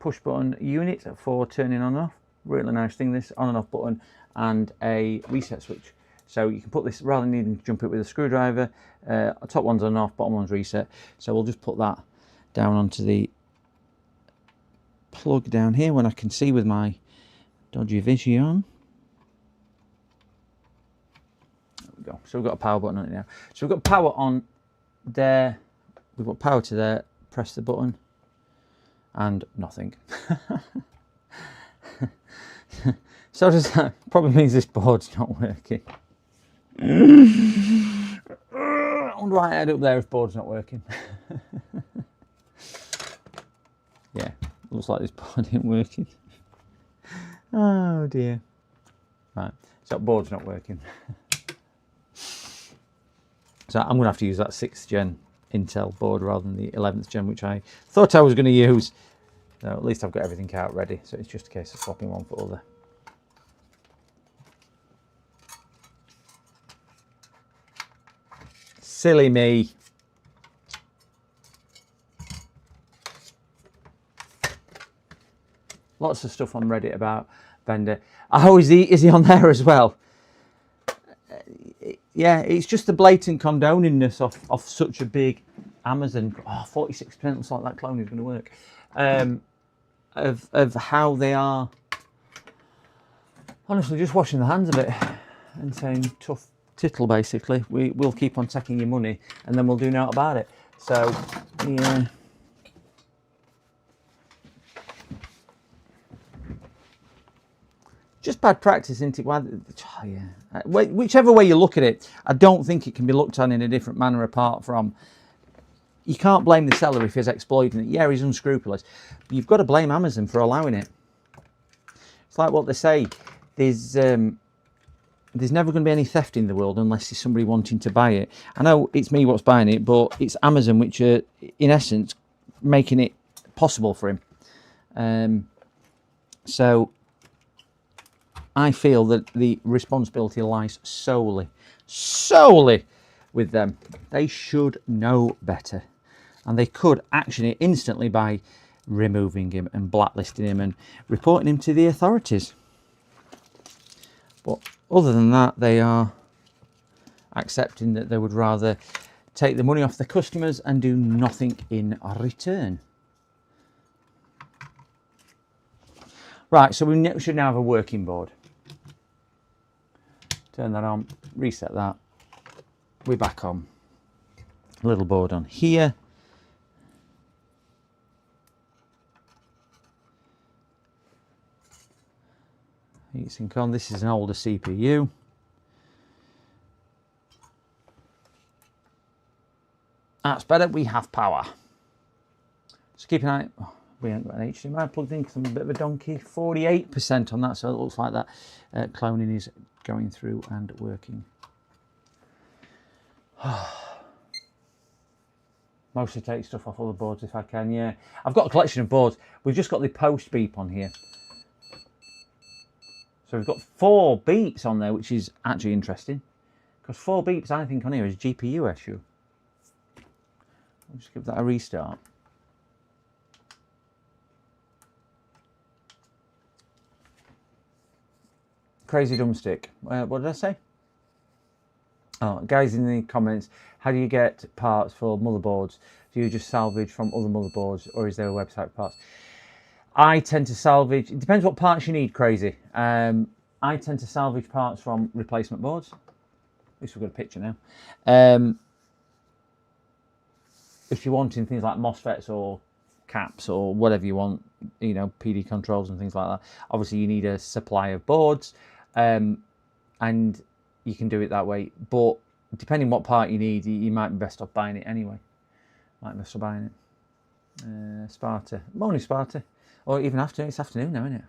push button unit for turning on and off. Really nice thing, this on and off button, and a reset switch. So you can put this, rather than needing to jump it with a screwdriver, top one's on and off, bottom one's reset. So we'll just put that down onto the plug down here when I can see with my dodgy vision. There we go. So we've got a power button on it now. So we've got power on there, we've got power to there, press the button, and nothing. So does that probably means this board's not working. I wonder why I head up there if board's not working. Yeah, looks like this board ain't working. Oh dear. Right, so board's not working. So I'm going to have to use that 6th gen Intel board rather than the 11th gen, which I thought I was going to use. So at least I've got everything out ready. So it's just a case of swapping one for other. Silly me. Lots of stuff on Reddit about Bender. Oh, is he on there as well? Yeah, it's just the blatant condoningness of such a big Amazon. Oh, 46% looks like that clone is going to work. Of how they are, honestly, just washing the hands of it and saying tough tittle, basically. We'll keep on taking your money and then we'll do naught about it. So, yeah. Just bad practice, isn't it? Well, oh, yeah. Whichever way you look at it, I don't think it can be looked at in a different manner apart from, you can't blame the seller if he's exploiting it. Yeah, he's unscrupulous. But you've got to blame Amazon for allowing it. It's like what they say. There's never going to be any theft in the world unless there's somebody wanting to buy it. I know it's me what's buying it, but it's Amazon which are, in essence, making it possible for him. So I feel that the responsibility lies solely with them. They should know better. And they could action it instantly by removing him and blacklisting him and reporting him to the authorities. But other than that, they are accepting that they would rather take the money off the customers and do nothing in return. Right, so we should now have a working board. Turn that on, reset that. We're back on. A little board on here. Heatsink on. This is an older CPU. That's better. We have power. So keep an eye. Oh, we haven't got an HDMI plugged in because I'm a bit of a donkey. 48% on that, so it looks like that cloning is going through and working. Mostly take stuff off other boards if I can. Yeah, I've got a collection of boards. We've just got the post beep on here. So we've got 4 beeps on there, which is actually interesting. Because 4 beeps, I think, on here is GPU issue. I'll just give that a restart. Crazy Dumbstick. What did I say? Oh, guys in the comments, how do you get parts for motherboards? Do you just salvage from other motherboards, or is there a website for parts? I tend to salvage, it depends what parts you need, Crazy. I tend to salvage parts from replacement boards. At least we've got a picture now. If you're wanting things like MOSFETs or caps or whatever you want, you know, PD controls and things like that. Obviously, you need a supply of boards, and you can do it that way. But depending what part you need, you might be best off buying it anyway. Might be best off buying it. Sparta, morning Sparta, or even after. It's afternoon now, isn't it?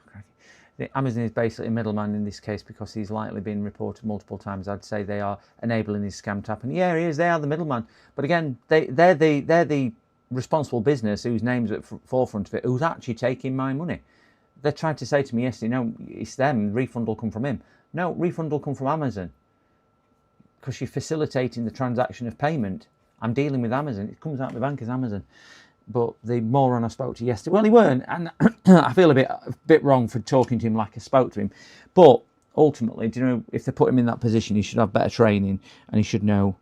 The Amazon is basically a middleman in this case because he's likely been reported multiple times. I'd say they are enabling his scam to happen. Yeah, he is. They are the middleman. But again, they're the responsible business whose name's at the forefront of it, who's actually taking my money. They're trying to say to me yesterday, no, it's them. Refund will come from him. No, refund will come from Amazon because you're facilitating the transaction of payment. I'm dealing with Amazon. It comes out of my bank as Amazon. But the moron I spoke to yesterday, well, he weren't, and I feel a bit wrong for talking to him like I spoke to him. But ultimately, do you know, if they put him in that position, he should have better training and he should know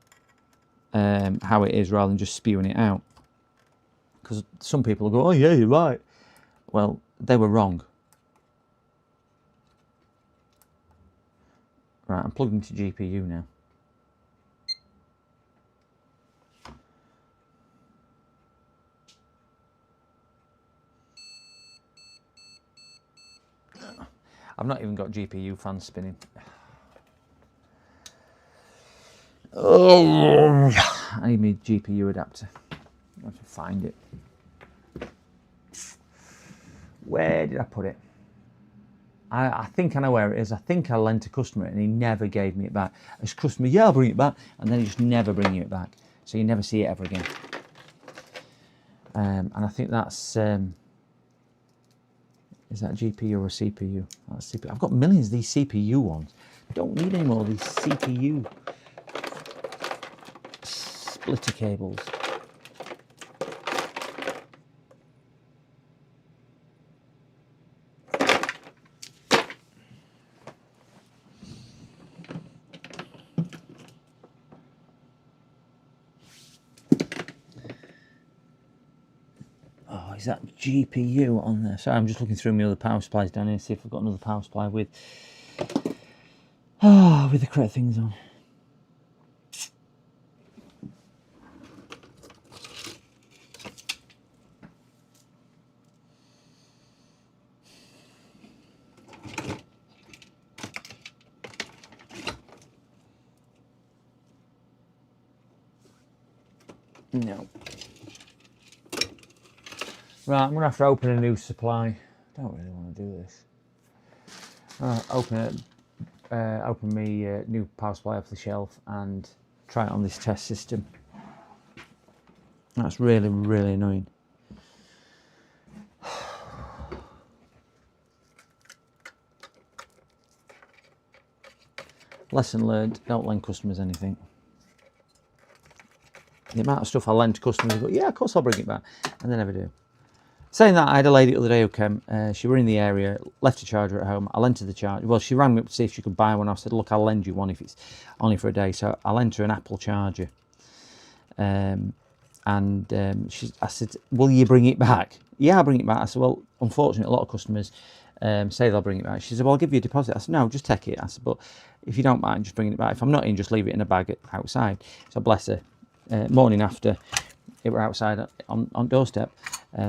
how it is rather than just spewing it out. Because some people will go, oh yeah, you're right. Well, they were wrong. Right, I'm plugged into GPU now. I've not even got GPU fans spinning. Oh, I need my GPU adapter. I have to find it. Where did I put it? I think I know where it is. I think I lent a customer it and he never gave me it back. This customer, yeah, I'll bring it back. And then he just never bring it back. So you never see it ever again. And I think that's... is that a GPU or a CPU? That's CPU. I've got millions of these CPU ones. I don't need any more of these CPU splitter cables. Oh, is that GPU on there? Sorry, I'm just looking through my other power supplies down here to see if I've got another power supply with the correct things on. No. Right, I'm going to have to open a new supply. I don't really want to do this. Open me new power supply off the shelf and try it on this test system. That's really, really annoying. Lesson learned, don't lend customers anything. The amount of stuff I lend to customers, go, yeah, of course I'll bring it back, and they never do. Saying that, I had a lady the other day who came, she were in the area, left a charger at home, I lent her the charger. Well, she rang me up to see if she could buy one. I said, look, I'll lend you one if it's only for a day. So I lent her an Apple charger. I said, will you bring it back? Yeah, I'll bring it back. I said, well, unfortunately, a lot of customers say they'll bring it back. She said, well, I'll give you a deposit. I said, no, just take it. I said, but if you don't mind, just bring it back. If I'm not in, just leave it in a bag outside. So bless her. Morning after, it were outside on doorstep.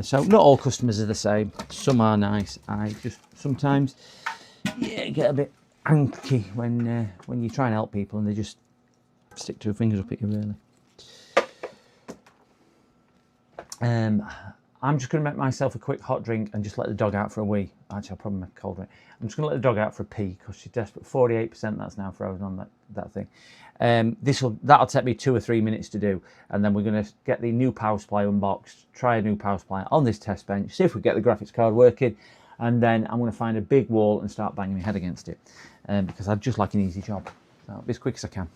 So not all customers are the same. Some are nice. I just sometimes get a bit anky when you try and help people and they just stick two fingers up at you, really. I'm just going to make myself a quick hot drink and just let the dog out for a wee. Actually, I'll probably make a cold drink. I'm just going to let the dog out for a pee because she's desperate. 48%, that's now frozen on that thing. That'll take me 2 or 3 minutes to do, and then we're going to get the new power supply unboxed, try a new power supply on this test bench, see if we get the graphics card working, and then I'm going to find a big wall and start banging my head against it, because I'd just like an easy job. So I'll be as quick as I can.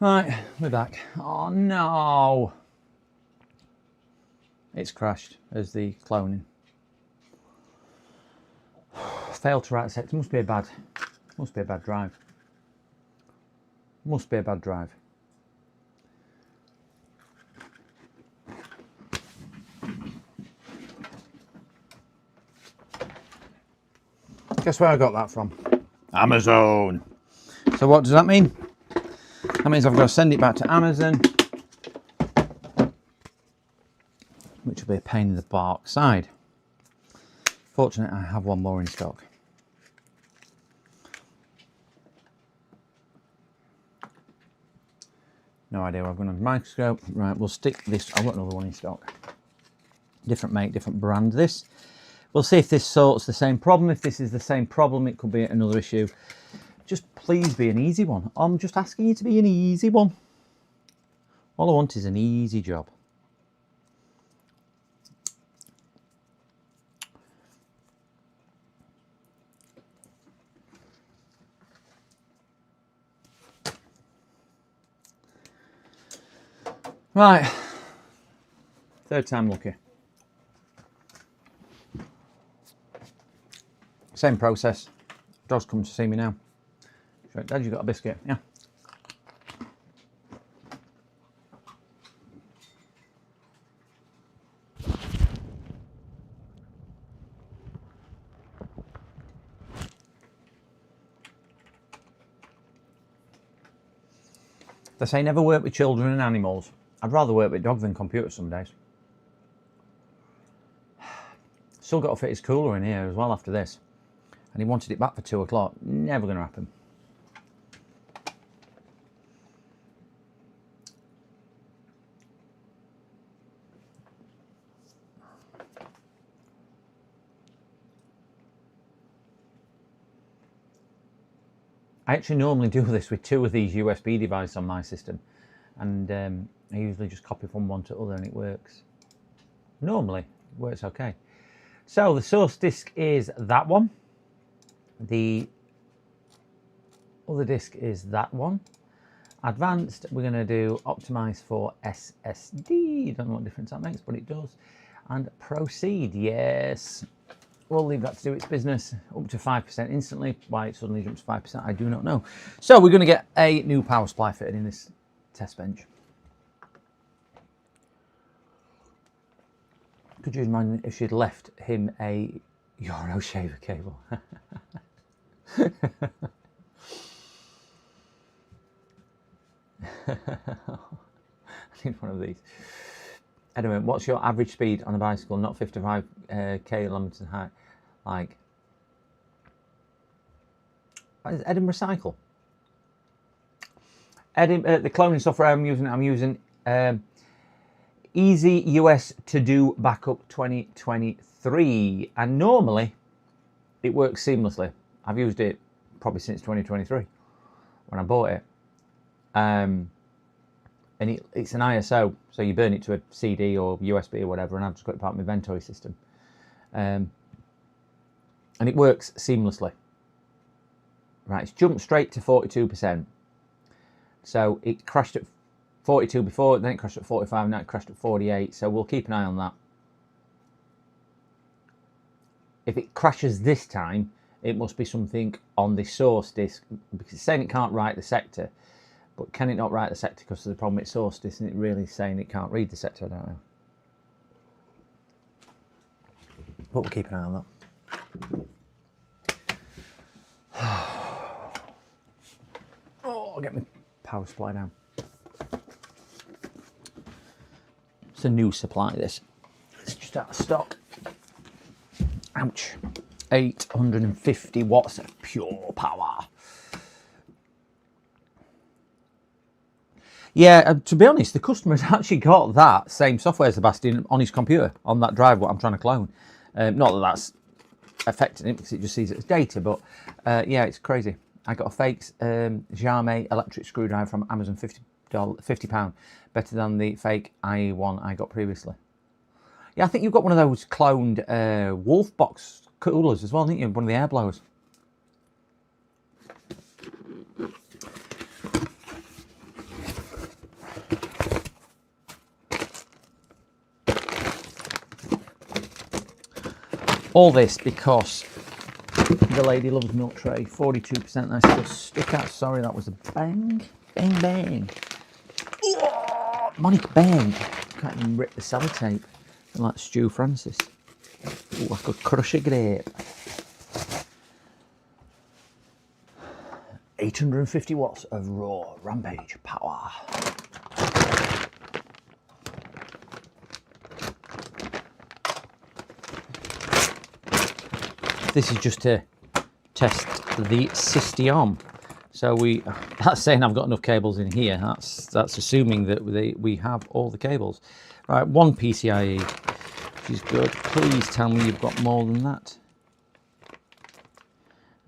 Right, we're back. Oh no! It's crashed as the cloning. Failed to write the sector. Must be a bad drive. Must be a bad drive. Guess where I got that from? Amazon. So what does that mean? That means I've got to send it back to Amazon, which will be a pain in the bark side. Fortunately, I have one more in stock. No idea what I've got on the microscope. Right, we'll stick this. I've got another one in stock. Different make, different brand. This. We'll see if this sorts the same problem. If this is the same problem, it could be another issue. Just please be an easy one. I'm just asking you to be an easy one. All I want is an easy job. Right. Third time lucky. Same process. Dog's come to see me now. Dad, you got a biscuit? Yeah. They say never work with children and animals. I'd rather work with dogs than computers some days. Still got to fit his cooler in here as well after this. And he wanted it back for 2 o'clock. Never going to happen. I actually normally do this with 2 of these USB devices on my system, and I usually just copy from one to other and it works. Normally, it works okay. So the source disk is that one. The other disk is that one. Advanced, we're going to do optimize for SSD. Don't know what difference that makes, but it does. And proceed, yes. We'll leave that to do its business. Up to 5% instantly. Why it suddenly jumps to 5%, I do not know. So we're going to get a new power supply fitted in this test bench. Could you imagine if she'd left him a Euro shaver cable? I need one of these. Anyway, what's your average speed on a bicycle? Not 55 kilometers high. Like, what is Edinburgh Cycle? The cloning software I'm using Easy US To Do Backup 2023, and normally it works seamlessly. I've used it probably since 2023 when I bought it. And it's an ISO, so you burn it to a CD or USB or whatever, and I've just got it part of my Ventoy system. And it works seamlessly. Right, it's jumped straight to 42%. So it crashed at 42 before, then it crashed at 45, now it crashed at 48, so we'll keep an eye on that. If it crashes this time, it must be something on the source disk, because it's saying it can't write the sector. But can it not write the sector because of the problem with source disk? Isn't it really saying it can't read the sector? I don't know. But we'll keep an eye on that. Oh, I'll get my power supply down. It's a new supply, this. It's just out of stock. Ouch. 850 watts of pure power. Yeah, to be honest, the customer's actually got that same software, Sebastian, on his computer, on that drive what I'm trying to clone. Not that that's affecting it, because it just sees it as data, but yeah, it's crazy. I got a fake Jamais electric screwdriver from Amazon, £50, better than the fake one I got previously. Yeah, I think you've got one of those cloned Wolf box coolers as well, didn't you? One of the air blowers. All this because the lady loves milk tray. 42%. That's just stuck out. Sorry, that was a bang, bang, bang. Oh, Monica bang. Can't even rip the sellotape. Like Stu Francis. Ooh, I could crush a grape. 850 watts of raw rampage power. This is just to test the system. So that's saying I've got enough cables in here. That's assuming that we have all the cables. Right, 1 PCIe, which is good. Please tell me you've got more than that.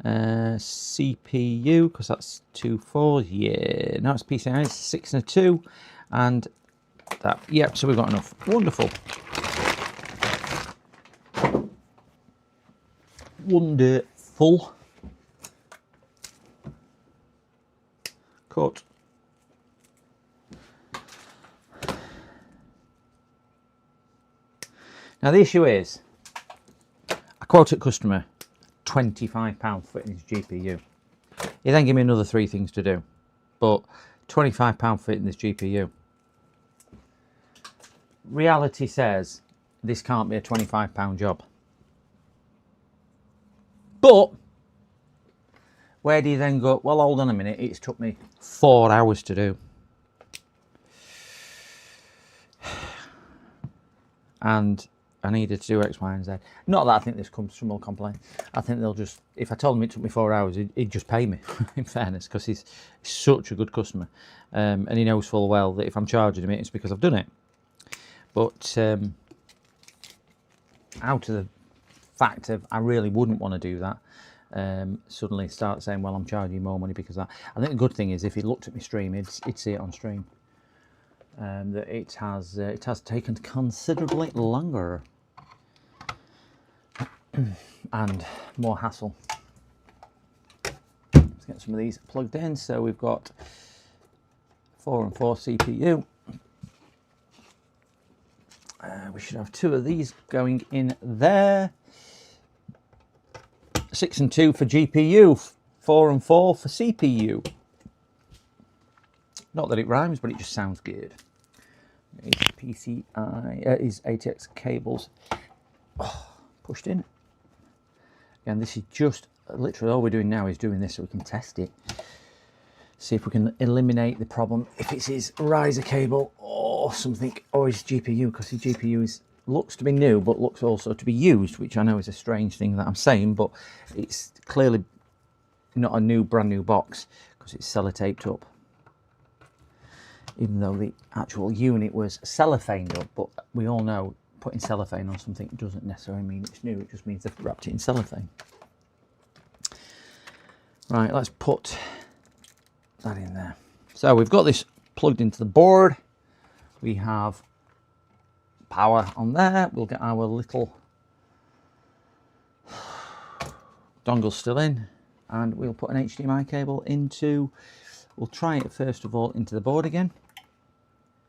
CPU, because that's 2 4. Yeah, no, it's PCIe. It's 6 and a 2, and that. Yep. So we've got enough. Wonderful. Wonderful. Cut. Now the issue is, I quoted customer £25 for his GPU. He then gave me another 3 things to do, but £25 for this GPU. Reality says this can't be a £25 job. But where do you then go, well, hold on a minute, it's took me 4 hours to do. And I needed to do X, Y, and Z. Not that I think this comes from a complaint. I think they'll just, if I told him it took me 4 hours, he'd just pay me, in fairness, because he's such a good customer. And he knows full well that if I'm charging him, it's because I've done it. But out of the fact of I really wouldn't want to do that, suddenly start saying, well, I'm charging you more money because of that. I think the good thing is if he looked at my stream, he'd see it on stream. That it has taken considerably longer and more hassle. Let's get some of these plugged in. So we've got 4 and 4 CPU. We should have 2 of these going in there. 6 and 2 for GPU, 4 and 4 for CPU. Not that it rhymes, but it just sounds good. Is PCI, is ATX cables pushed in. And this is just literally all we're doing now is doing this so we can test it. See if we can eliminate the problem if it's his riser cable or something, or his GPU, because his GPU looks to be new but looks also to be used, which I know is a strange thing that I'm saying, but it's clearly not a brand new box because it's sellotaped up, even though the actual unit was cellophaned up. But we all know putting cellophane on something doesn't necessarily mean it's new, it just means they've wrapped it in cellophane. Right, let's put that in there. So we've got this plugged into the board. We have power on there. We'll get our little dongle still in, and we'll put an HDMI cable into, we'll try it first of all into the board again.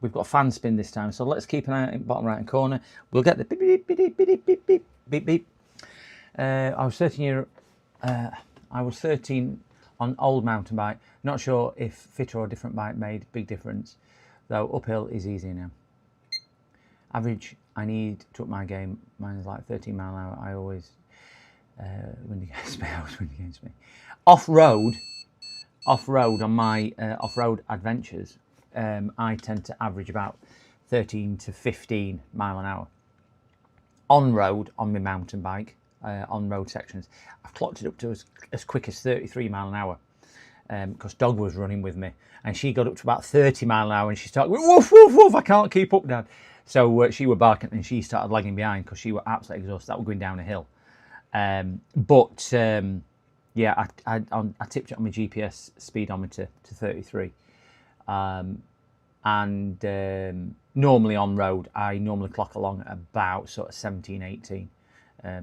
We've got a fan spin this time, so let's keep an eye out in the bottom right hand corner. We'll get the beep beep beep beep beep beep beep beep beep. I was 13 on old mountain bike. Not sure if fitter or different bike made big difference, though uphill is easier now. Average I need to up my game. Mine is like 13 mile an hour. I always win against me. I always win against me. Off road on my off-road adventures, I tend to average about 13 to 15 mile an hour. On road on my mountain bike, on road sections, I've clocked it up to as quick as 33 mile an hour. Because Dog was running with me, and she got up to about 30 mile an hour, and she started, woof, woof, woof, I can't keep up, Dad. So she were barking, and she started lagging behind because she were absolutely exhausted. That was going down a hill. Yeah, I tipped it on my GPS speedometer to 33. Normally on road, I normally clock along at about sort of 17, 18.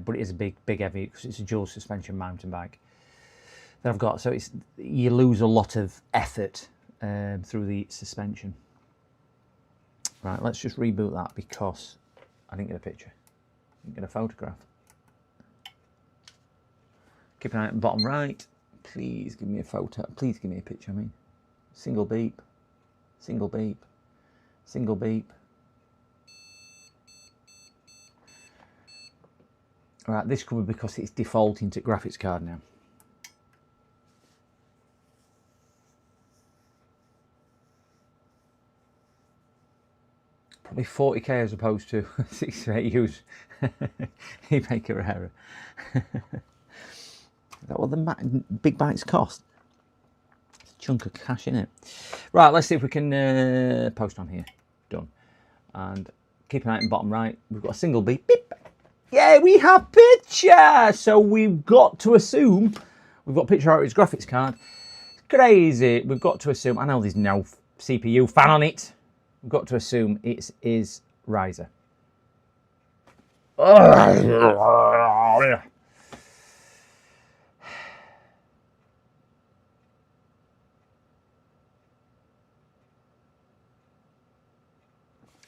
But it is a big heavy, because it's a dual suspension mountain bike that I've got. So you lose a lot of effort through the suspension. Right, let's just reboot that because I didn't get a picture. I didn't get a photograph. Keep an eye on the bottom right. Please give me a photo. Please give me a picture. I mean, single beep, single beep, single beep. All right, this could be because it's defaulting to graphics card now. Probably 40k as opposed to 68U's. You make a error. Is that what the big bytes cost? It's a chunk of cash in it. Right, let's see if we can post on here. Done. And keep an eye on the bottom right. We've got a single beep. Beep. Yeah, we have picture. So we've got to assume we've got picture out of its graphics card. It's crazy. We've got to assume. I know there's no CPU fan on it. We've got to assume it is riser.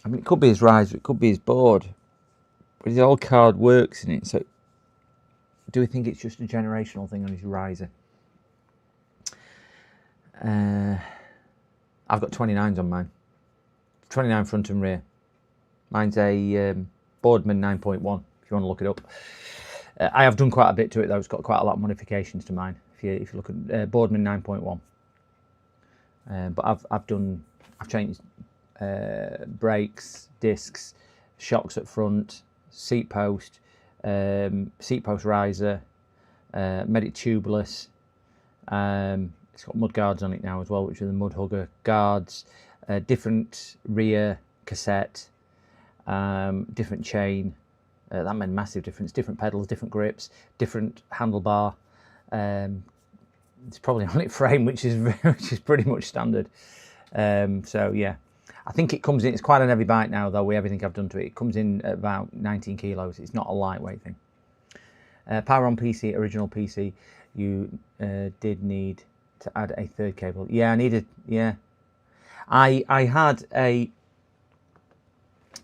I mean, it could be his riser, it could be his board, but his old card works in it. So, do we think it's just a generational thing on his riser? I've got 29s on mine. 29 front and rear. Mine's a Boardman 9.1, if you want to look it up. I have done quite a bit to it though. It's got quite a lot of modifications to mine. If you look at Boardman 9.1, but I've changed brakes, discs, shocks at front, seat post riser, made it tubeless. It's got mud guards on it now as well, which are the mud hugger guards. Different rear cassette, different chain. That made a massive difference. Different pedals, different grips, different handlebar. It's probably on its frame, which is pretty much standard. So yeah, I think it comes in. It's quite a heavy bike now, though. With everything I've done to it, it comes in at about 19 kilos. It's not a lightweight thing. Power on PC, original PC. You did need to add a third cable. Yeah, I needed. Yeah. I had a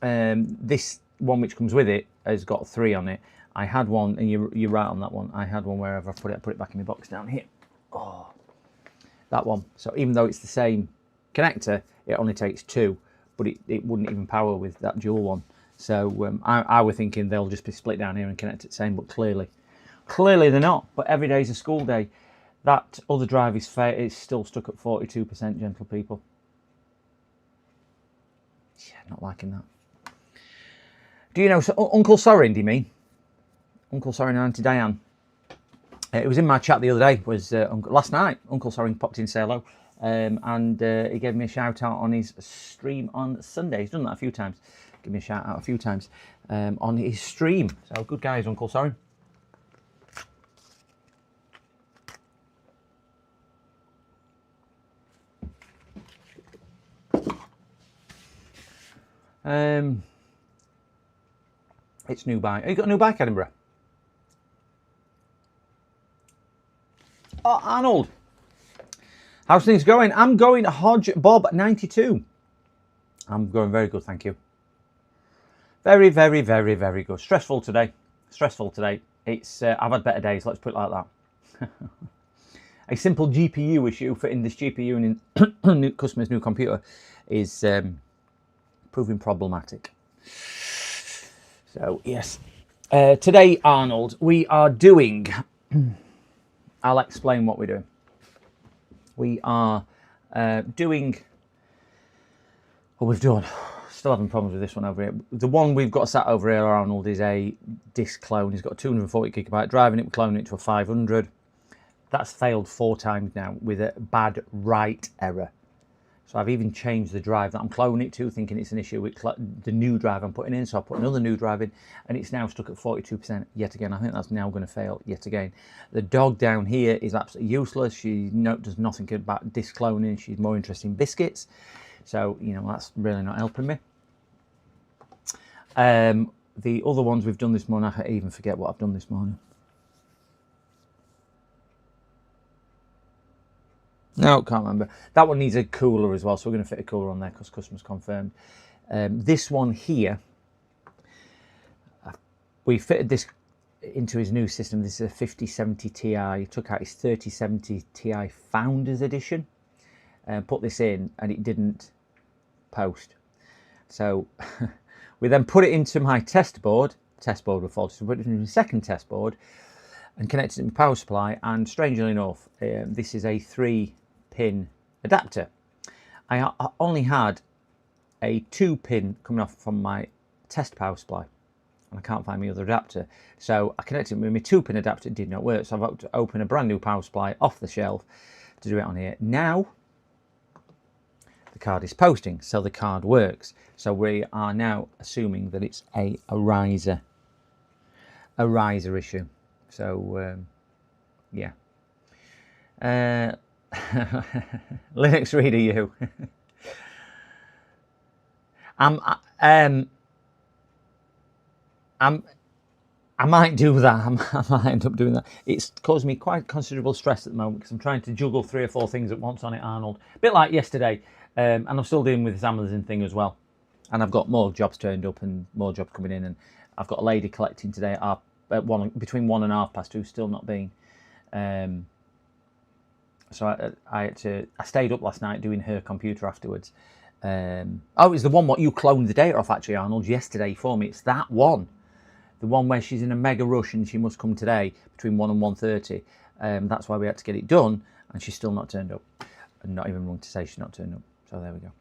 this one which comes with it has got 3 on it. I had one, and you're right on that one. I had one wherever I put it back in my box down here. Oh, that one. So even though it's the same connector, it only takes 2, but it wouldn't even power with that dual one. So I was thinking they'll just be split down here and connect it the same, but clearly they're not. But every day's a school day. That other drive is still stuck at 42%, gentle people. Yeah, not liking that. Do you know Uncle Sorin, do you mean? Uncle Sorin and Auntie Diane. It was in my chat the other day, last night. Uncle Sorin popped in to say hello. And he gave me a shout out on his stream on Sunday. He's done that a few times. Give me a shout out a few times on his stream. So good guys, Uncle Sorin. It's new bike. You got a new bike, Edinburgh? Oh, Arnold. How's things going? I'm going Hodge Bob 92. I'm going very good, thank you. Very, very, very, very good. Stressful today. It's I've had better days, let's put it like that. A simple GPU issue fitting this GPU in customer's new computer is proving problematic. So yes, today, Arnold, we are doing. I'll explain what we're doing. We are doing. What we've done. Still having problems with this one over here. The one we've got sat over here, Arnold, is a disk clone. He's got a 240 gigabyte driving it, we're cloning it to a 500. That's failed 4 times now with a bad write error. So I've even changed the drive that I'm cloning it to, thinking it's an issue with the new drive I'm putting in. So I put another new drive in, and it's now stuck at 42% yet again. I think that's now going to fail yet again. The dog down here is absolutely useless. She does nothing about disk cloning. She's more interested in biscuits. So, you know, that's really not helping me. The other ones we've done this morning, I even forget what I've done this morning. No, can't remember. That one needs a cooler as well, so we're going to fit a cooler on there because customers confirmed. This one here, we fitted this into his new system. This is a 5070 Ti. He took out his 3070 Ti Founders Edition and put this in, and it didn't post. So we then put it into my test board. Test board was faulty, so we put it into the second test board and connected it to my power supply. And strangely enough, this is a 3-pin adapter. I only had a 2-pin coming off from my test power supply, and I can't find my other adapter. So I connected it with my 2-pin adapter. It did not work. So I've got to open a brand new power supply off the shelf to do it on here. Now the card is posting, so the card works. So we are now assuming that it's a riser issue. So yeah. Linux reader, you. I might do that. I might end up doing that. It's caused me quite considerable stress at the moment because I'm trying to juggle 3 or 4 things at once on it, Arnold. A bit like yesterday. And I'm still dealing with this Amazon thing as well. And I've got more jobs turned up and more jobs coming in. And I've got a lady collecting today at between 1 and 2:30, still not been. So I stayed up last night doing her computer afterwards. Oh, it was the one what you cloned the data off, actually, Arnold, yesterday for me. It's that one. The one where she's in a mega rush and she must come today between 1 and 1:30. That's why we had to get it done, and she's still not turned up. And not even wrong to say she's not turned up. So there we go.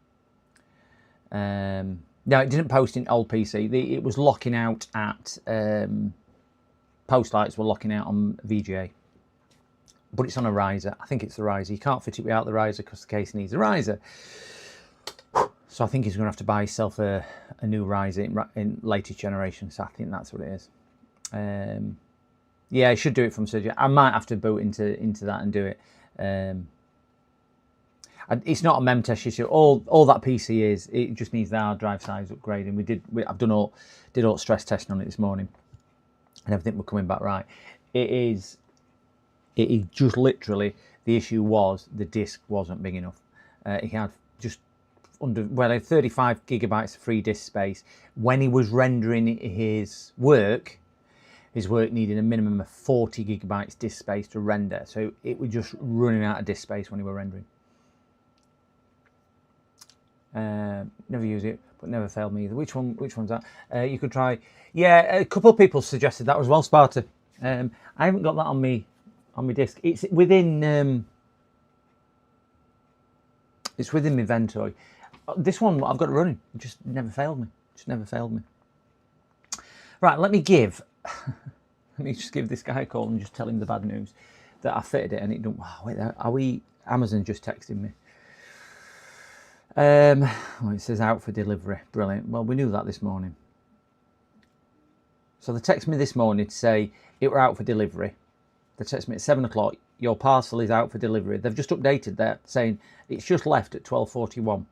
No, it didn't post in old PC. It was locking out at... post lights were locking out on VGA. But it's on a riser. I think it's the riser. You can't fit it without the riser because the case needs a riser. So I think he's going to have to buy himself a new riser in latest generation. So I think that's what it is. Yeah, I should do it from surgery. I might have to boot into that and do it. And it's not a mem test issue. All that PC is, it just needs the hard drive size upgrading. I've did all stress testing on it this morning, and everything was coming back right. It is just literally, the issue was the disk wasn't big enough. He had just under 35 gigabytes of free disk space. When he was rendering his work needed a minimum of 40 gigabytes disk space to render. So it was just running out of disk space when he was rendering. Never use it, but never failed me either. Which one's that? You could try. Yeah, a couple of people suggested that as well, Sparta. I haven't got that on me disk. It's within my Ventoy. This one I've got it running. It just never failed me. Right, let me just give this guy a call and just tell him the bad news that I fitted it and it don't. Oh, wait, Amazon just texted me. Well, it says out for delivery. Brilliant. Well, we knew that this morning. So they texted me this morning to say it were out for delivery. They texted me at 7 o'clock. Your parcel is out for delivery. They've just updated that, saying it's just left at 12:41.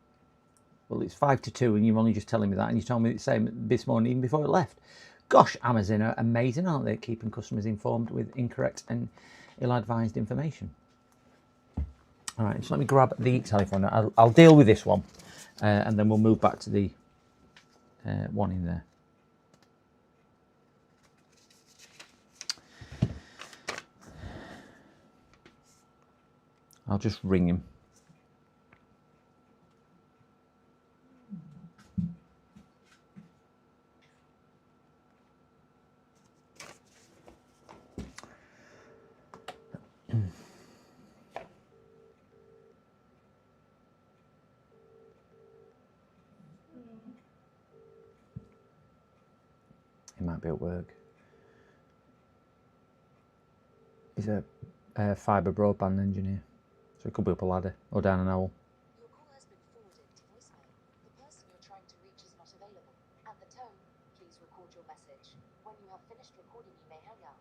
Well, it's 5 to 2, and you're only just telling me that, and you told me the same this morning even before it left. Gosh, Amazon are amazing, aren't they? Keeping customers informed with incorrect and ill-advised information. All right, so let me grab the telephone. I'll deal with this one, and then we'll move back to the one in there. I'll just ring him. He might be at work. He's a fibre broadband engineer, so he could be up a ladder or down an owl. Your call has been forwarded to voicemail. The person you're trying to reach is not available. At the tone, please record your message. When you have finished recording, you may hang up.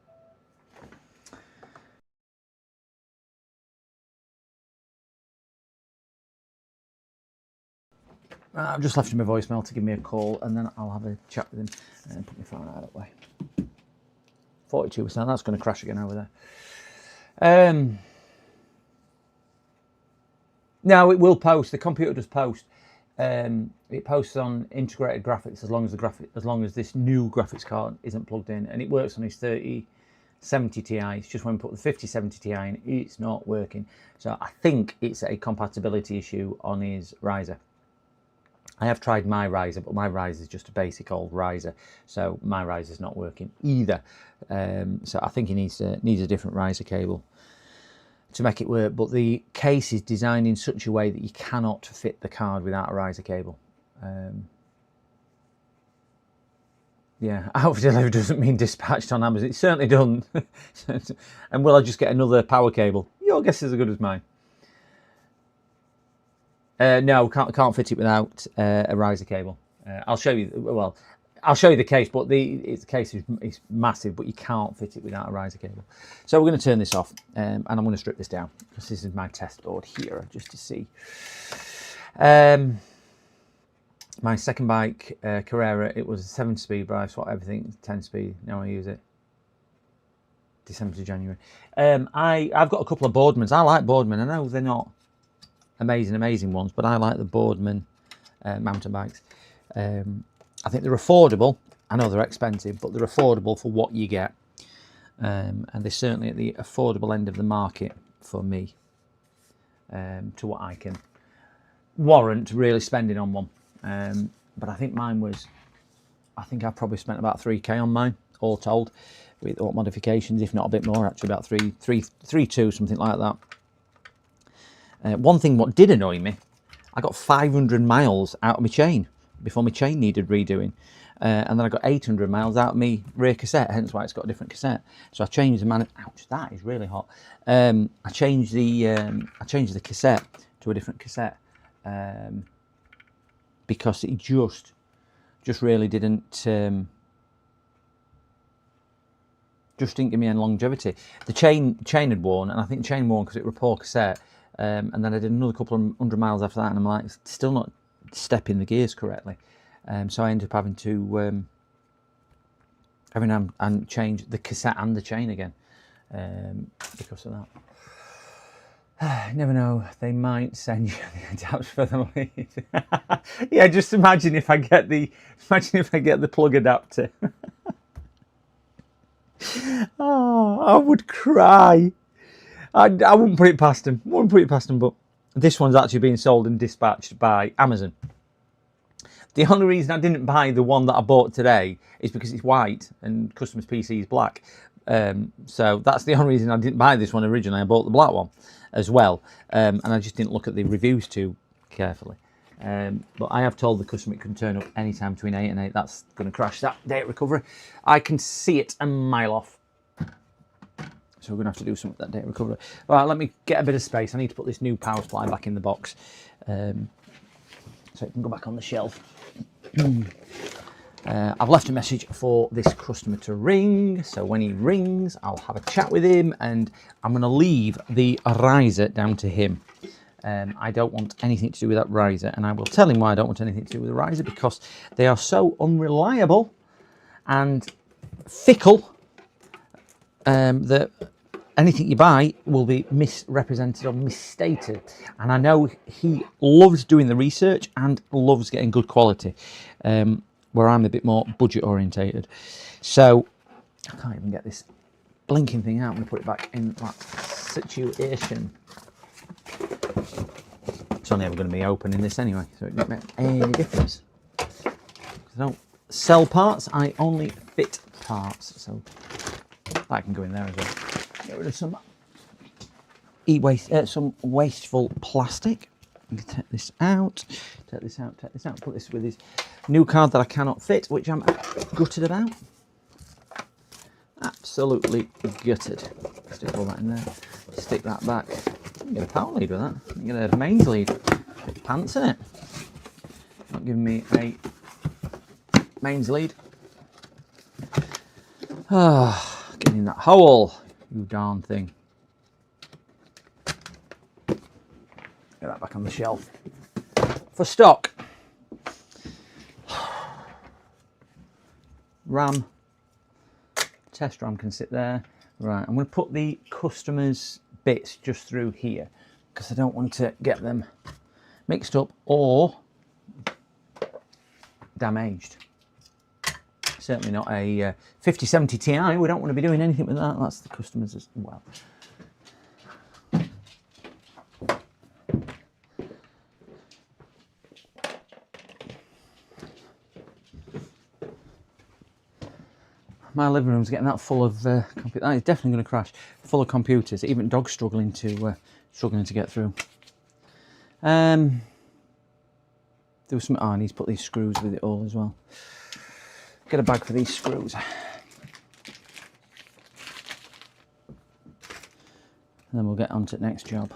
I've just left him a voicemail to give me a call, and then I'll have a chat with him and put my phone out that way. 42%, that's going to crash again over there. No, it will post. The computer does post. it posts on integrated graphics as long as this new graphics card isn't plugged in, and it works on his 3070 Ti. It's just when we put the 5070 Ti in, it's not working. So I think it's a compatibility issue on his riser. I have tried my riser, but my riser is just a basic old riser, so my riser is not working either. So I think he needs a different riser cable to make it work. But the case is designed in such a way that you cannot fit the card without a riser cable. Yeah, out of delivery doesn't mean dispatched on Amazon. It certainly doesn't. And will I just get another power cable? Your guess is as good as mine. No, can't fit it without a riser cable. I'll show you. Well, I'll show you the case, but the case is massive, but you can't fit it without a riser cable. So we're going to turn this off, and I'm going to strip this down because this is my test board here, just to see. My second bike, Carrera, it was a 7-speed, but I swapped everything 10-speed. Now I use it. December to January. I've got a couple of Boardmans. I like Boardman. I know they're not amazing ones, but I like the Boardman mountain bikes. I think they're affordable. I know they're expensive, but they're affordable for what you get, and they're certainly at the affordable end of the market for me, to what I can warrant really spending on one. But I think mine was, I think I probably spent about 3k on mine, all told, with all modifications, if not a bit more, actually about 3.2, something like that. One thing what did annoy me, I got 500 miles out of my chain before my chain needed redoing, and then I got 800 miles out of my rear cassette, hence why it's got a different cassette. So I changed the ouch, that is really hot. I changed the cassette to a different cassette, because it just really didn't just didn't give me any longevity. The chain had worn, and I think the chain worn because it was a poor cassette. And then I did another couple of 100 miles after that, and I'm like, still not stepping the gears correctly. So I ended up having to change the cassette and the chain again because of that. You never know, they might send you the adapter for the lead. Yeah, just imagine if I get the plug adapter. Oh, I would cry. I wouldn't put it past them. But this one's actually being sold and dispatched by Amazon. The only reason I didn't buy the one that I bought today is because it's white and customer's PC is black. So that's the only reason I didn't buy this one originally. I bought the black one as well, and I just didn't look at the reviews too carefully. But I have told the customer it can turn up anytime between 8 and 8. That's going to crash that data recovery. I can see it a mile off. So we're going to have to do something with that data recovery. All right, let me get a bit of space. I need to put this new power supply back in the box, so it can go back on the shelf. I've left a message for this customer to ring, so when he rings, I'll have a chat with him, and I'm going to leave the riser down to him. I don't want anything to do with that riser, and I will tell him why I don't want anything to do with the riser, because they are so unreliable and fickle that anything you buy will be misrepresented or misstated. And I know he loves doing the research and loves getting good quality, where I'm a bit more budget orientated. So I can't even get this blinking thing out. I'm going to put it back in that situation. It's only ever going to be open in this anyway, so it doesn't make any difference. I don't sell parts, I only fit parts. So that can go in there as well. Get rid of some some wasteful plastic. Take this out, put this with his new card that I cannot fit, which I'm gutted about. Absolutely gutted. Stick all that in there, stick that back. You can get a power lead with that. You can get a mains lead. Put pants in it. Not giving me a mains lead. Ah, get in that hole, you darn thing. Get that back on the shelf. For stock. RAM. Test RAM can sit there. Right, I'm going to put the customer's bits just through here because I don't want to get them mixed up or damaged. Certainly not a 5070 Ti. We don't want to be doing anything with that. That's the customers as well. My living room's getting that full of computers. That is definitely going to crash. Full of computers. Even dogs struggling to get through. There was some. Oh, I need to put these screws with it all as well. Get a bag for these screws. And then we'll get on to the next job.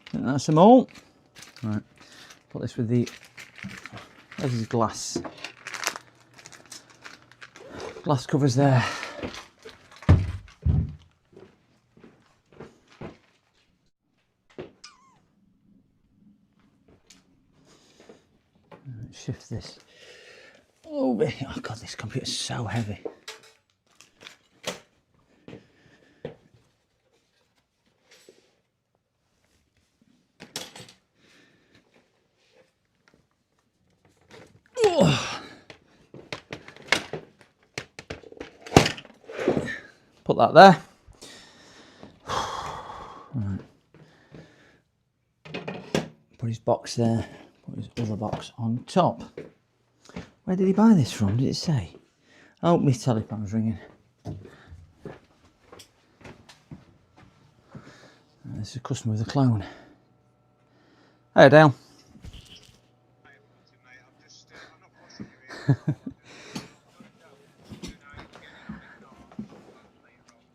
I think that's them all. Right, put this with the. There's his glass covers there. Shift this over here. Oh god, this computer's so heavy. Put that there. Right. Put his box there. Put his other box on top. Where did he buy this from? Did it say? Oh, my telephone's ringing. This is a customer with a clone. Hey, Dale.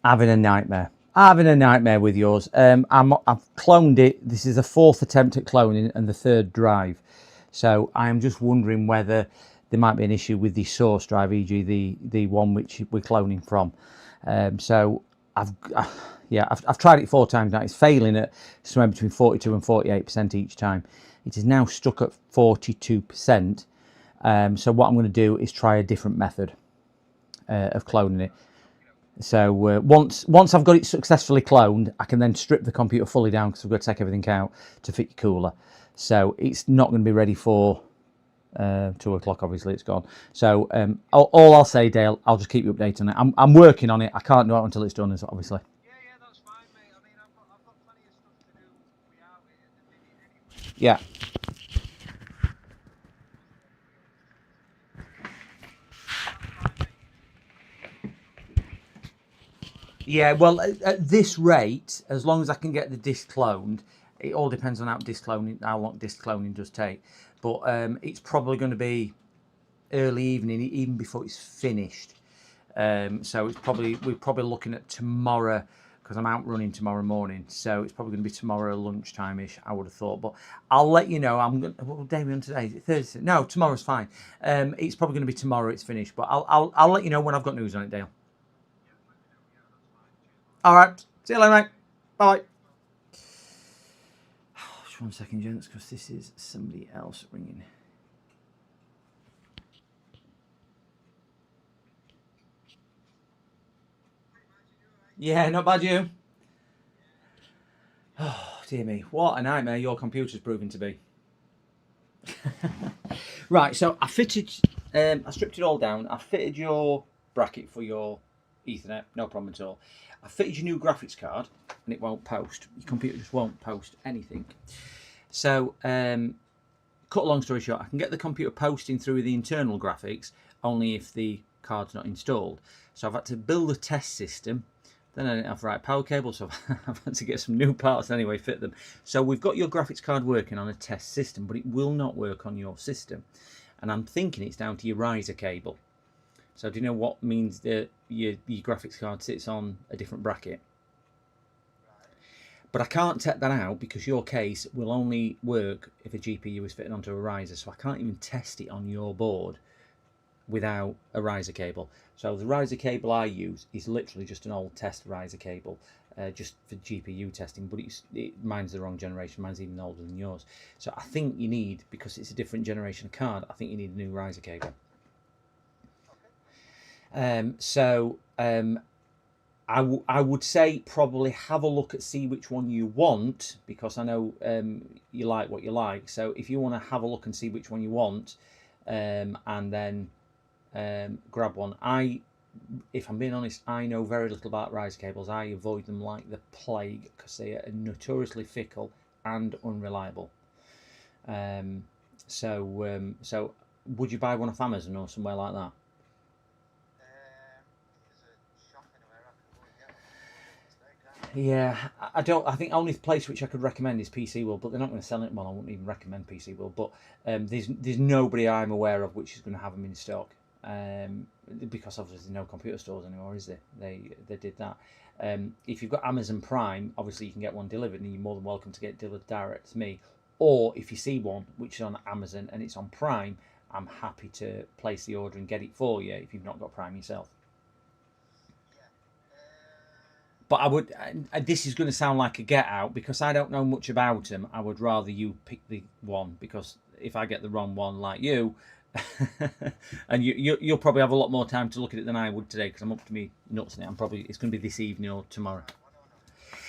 Having a nightmare. Having a nightmare with yours. I've cloned it. This is the 4th attempt at cloning and the 3rd drive. So I am just wondering whether there might be an issue with the source drive, e.g. the one which we're cloning from. So I've tried it 4 times now. It's failing at somewhere between 42 and 48% each time. It is now stuck at 42%. So what I'm going to do is try a different method of cloning it. So once I've got it successfully cloned, I can then strip the computer fully down because I've got to take everything out to fit your cooler. So it's not going to be ready for 2 o'clock. Obviously, it's gone. So all I'll say, Dale, I'll just keep you updated on it. I'm working on it. I can't do it until it's done, obviously. Yeah, that's fine, mate. I mean, I've got plenty of stuff to do without it at the minute anyway. Yeah. Yeah, well, at this rate, as long as I can get the disk cloned, it all depends on how long disk cloning does take. But it's probably going to be early evening, even before it's finished. So we're probably looking at tomorrow, because I'm out running tomorrow morning. So it's probably going to be tomorrow lunchtime-ish, I would have thought. But I'll let you know. What day are we on today? Is it Thursday? No, tomorrow's fine. It's probably going to be tomorrow it's finished. But I'll let you know when I've got news on it, Dale. All right. See you later, mate. Bye. Just 1 second, gents, because this is somebody else ringing. Yeah, not bad, you. Oh, dear me. What a nightmare your computer's proving to be. Right, so I stripped it all down. I fitted your bracket for your Ethernet, no problem at all. I fitted your new graphics card and it won't post. Your computer just won't post anything. So, cut a long story short, I can get the computer posting through the internal graphics only if the card's not installed. So I've had to build a test system. Then I didn't have the right power cable, so I've had to get some new parts anyway, fit them. So we've got your graphics card working on a test system, but it will not work on your system. And I'm thinking it's down to your riser cable. So do you know what means that your graphics card sits on a different bracket? But I can't take that out because your case will only work if a GPU is fitted onto a riser. So I can't even test it on your board without a riser cable. So the riser cable I use is literally just an old test riser cable, just for GPU testing, but mine's the wrong generation. Mine's even older than yours. So I think you need, because it's a different generation of card, I think you need a new riser cable. I would say probably have a look at see which one you want, because I know you like what you like. So if you want to have a look and see which one you want, and then grab one. If I'm being honest, I know very little about riser cables. I avoid them like the plague because they are notoriously fickle and unreliable. So would you buy one off Amazon or somewhere like that? Yeah, I don't. I think only place which I could recommend is PC World, but they're not going to sell it. Well, I wouldn't even recommend PC World, but there's nobody I'm aware of which is going to have them in stock, because obviously there's no computer stores anymore, is there? They did that. If you've got Amazon Prime, obviously you can get one delivered, and you're more than welcome to get it delivered direct to me. Or if you see one which is on Amazon and it's on Prime, I'm happy to place the order and get it for you if you've not got Prime yourself. But I would. This is going to sound like a get out because I don't know much about them. I would rather you pick the one, because if I get the wrong one like you, and you'll probably have a lot more time to look at it than I would today because I'm up to me nuts in it. It's going to be this evening or tomorrow.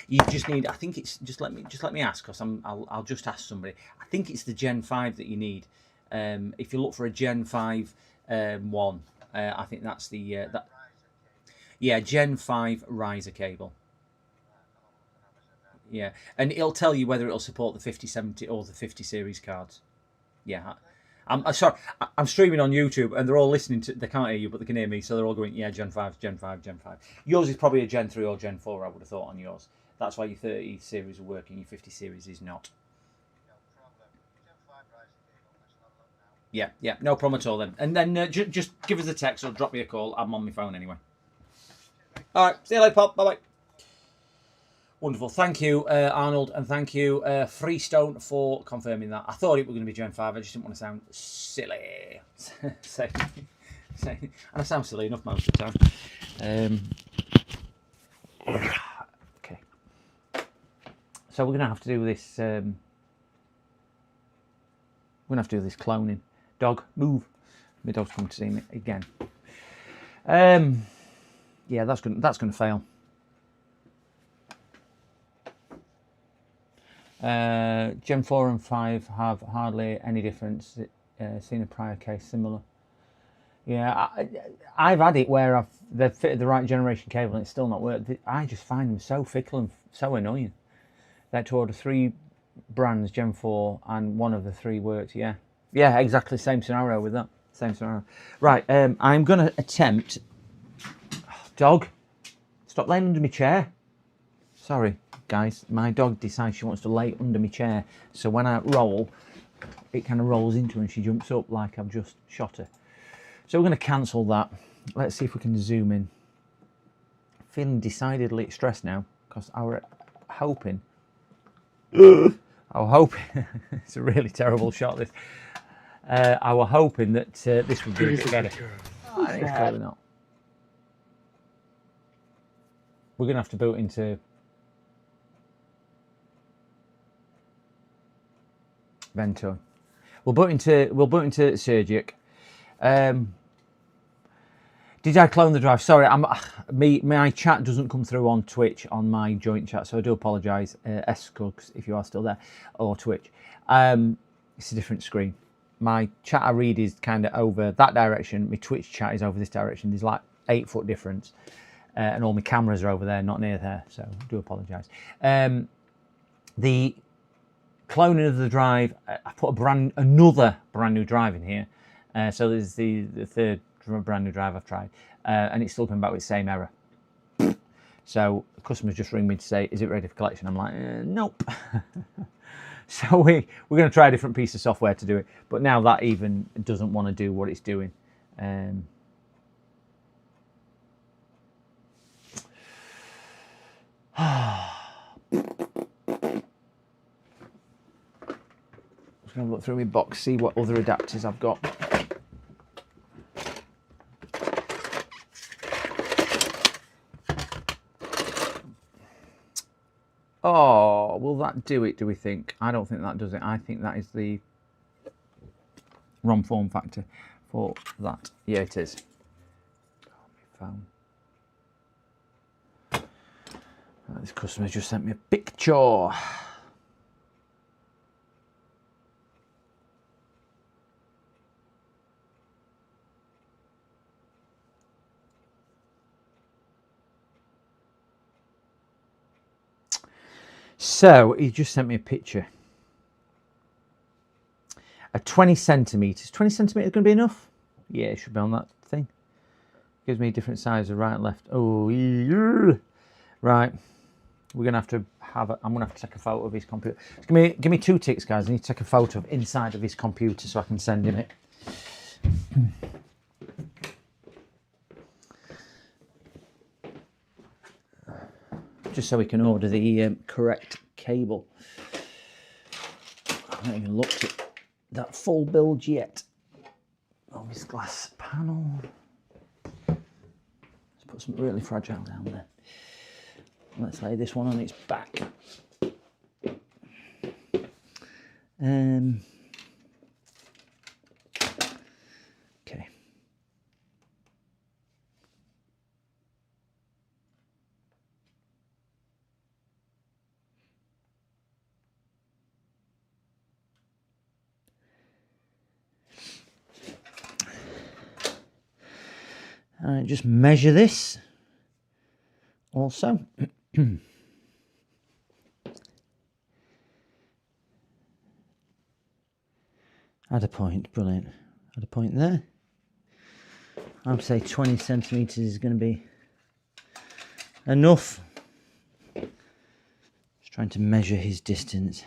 You just need. I think it's just let me ask, because I'll just ask somebody. I think it's the Gen 5 that you need. If you look for a Gen 5 one, I think that's the that. Yeah, Gen 5 riser cable. Yeah, and it'll tell you whether it'll support the 5070 or the 50 series cards. Yeah, I'm sorry, I'm streaming on YouTube and they're all listening to. They can't hear you, but they can hear me, so they're all going, yeah, Gen 5, Gen 5, Gen 5. Yours is probably a Gen 3 or Gen 4. I would have thought on yours. That's why your 30 series are working. Your 50 series is not. Yeah, no problem at all then. And then just give us a text or drop me a call. I'm on my phone anyway. All right, see you later, Pop. Bye-bye. Wonderful. Thank you, Arnold, and thank you, Freestone, for confirming that. I thought it was going to be Gen 5. I just didn't want to sound silly. And I sound silly enough most of the time. Okay. So we're going to have to do this. We're going to have to do this cloning. Dog, move. My dog's coming to see me again. Yeah, that's going to fail. Gen 4 and 5 have hardly any difference. Seen a prior case similar. Yeah, I've had it where they've fitted the right generation cable and it's still not worked. I just find them so fickle and so annoying. They had to order 3 brands, Gen 4, and one of the 3 worked. Yeah, exactly same scenario with that. Same scenario. Right, I'm going to attempt. Dog, stop laying under my chair. Sorry, guys. My dog decides she wants to lay under my chair. So when I roll, it kind of rolls into her and she jumps up like I've just shot her. So we're going to cancel that. Let's see if we can zoom in. Feeling decidedly stressed now because I was hoping. It's a really terrible shot, this. I was hoping that this would be a bit better. It's clearly not. We're going to have to boot into Vento. We'll boot into Sergic. Did I clone the drive? Sorry, my chat doesn't come through on Twitch on my joint chat, so I do apologise, Escugs, if you are still there, or Twitch. It's a different screen. My chat I read is kind of over that direction. My Twitch chat is over this direction. There's like 8-foot difference. And all my cameras are over there, not near there, so I do apologise. The cloning of the drive, I put another brand new drive in here. So there's the third brand new drive I've tried, and it's still coming back with the same error. So the customers just ring me to say, is it ready for collection? I'm like, nope. So we're going to try a different piece of software to do it, but now that even doesn't want to do what it's doing. I'm just going to look through my box, see what other adapters I've got. Oh, will that do it, do we think? I don't think that does it. I think that is the wrong form factor for that. Yeah, it is. Oh, my phone. This customer just sent me a picture. So he just sent me a picture. A 20 centimetres. 20 centimetres going to be enough? Yeah, it should be on that thing. Gives me a different size of right and left. Oh, yeah. Right. We're going to have I'm going to have to take a photo of his computer. Give me 2 ticks, guys. I need to take a photo of inside of his computer so I can send him it. Just so we can order the correct cable. I haven't even looked at that full build yet. Oh, this glass panel. Let's put something really fragile down there. Let's lay this one on its back. Okay. Just measure this also. Add a point, brilliant. Add a point there. I would say 20 centimetres is going to be enough. Just trying to measure his distance.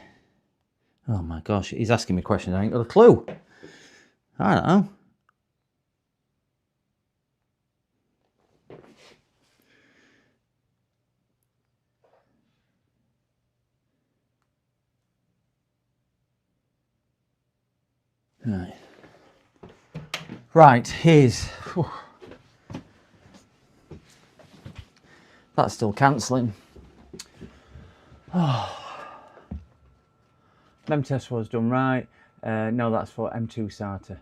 Oh my gosh, he's asking me questions I ain't got a clue. I don't know. Right, here's... Whew. That's still cancelling. Oh. MEM test was done right. No, that's for M2 SATA.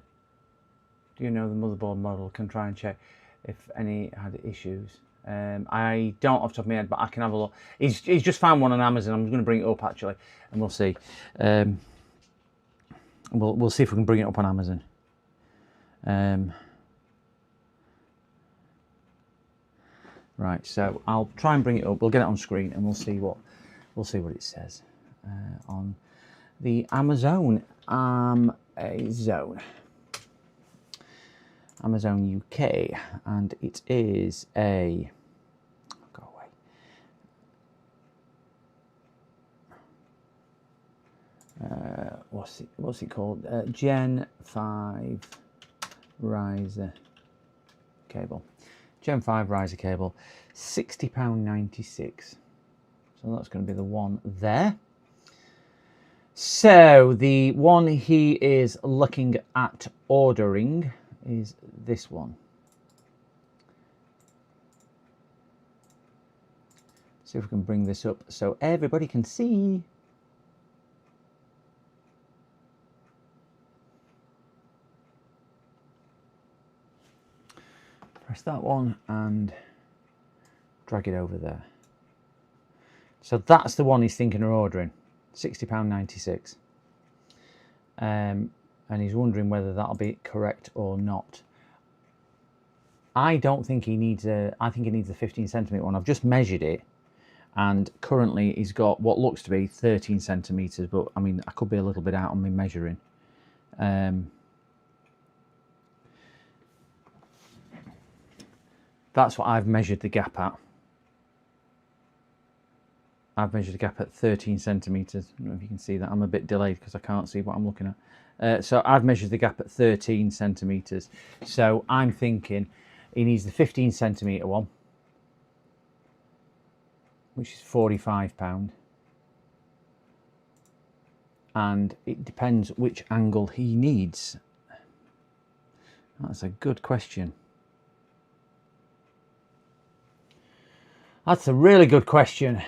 Do you know the motherboard model? Can try and check if any had issues. I don't off the top of my head, but I can have a look. He's just found one on Amazon. I'm going to bring it up actually, and we'll see. We'll see if we can bring it up on Amazon. Right, so I'll try and bring it up. We'll get it on screen, and we'll see what it says on the Amazon UK, and it is a what's it called? Gen 5 riser cable. Gen 5 riser cable, £60.96. So that's going to be the one there. So the one he is looking at ordering is this one. See if we can bring this up so everybody can see. Press that one and drag it over there. So that's the one he's thinking of ordering, £60.96. And he's wondering whether that'll be correct or not. I don't think he needs I think he needs a 15 centimetre one. I've just measured it, and currently he's got what looks to be 13 centimetres, but I mean, I could be a little bit out on me measuring. That's what I've measured the gap at. I've measured the gap at 13 centimetres. I don't know if you can see that. I'm a bit delayed because I can't see what I'm looking at. So I've measured the gap at 13 centimetres. So I'm thinking he needs the 15 centimetre one, which is £45. And it depends which angle he needs. That's a good question. That's a really good question.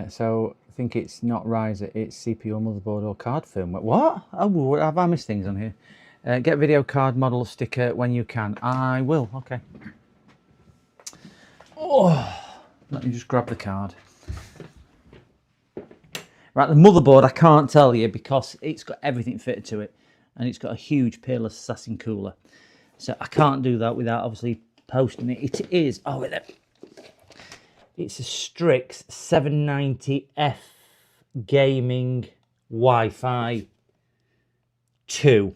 So I think it's not riser, it's CPU, motherboard or card firmware. What? Oh, have I missed things on here? Get video card model sticker when you can. I will. Okay. Oh, let me just grab the card. Right, the motherboard I can't tell you because it's got everything fitted to it, and it's got a huge peerless assassin cooler. So I can't do that without obviously posting it. It is. Oh, wait there. It's a Strix 790F gaming Wi-Fi 2.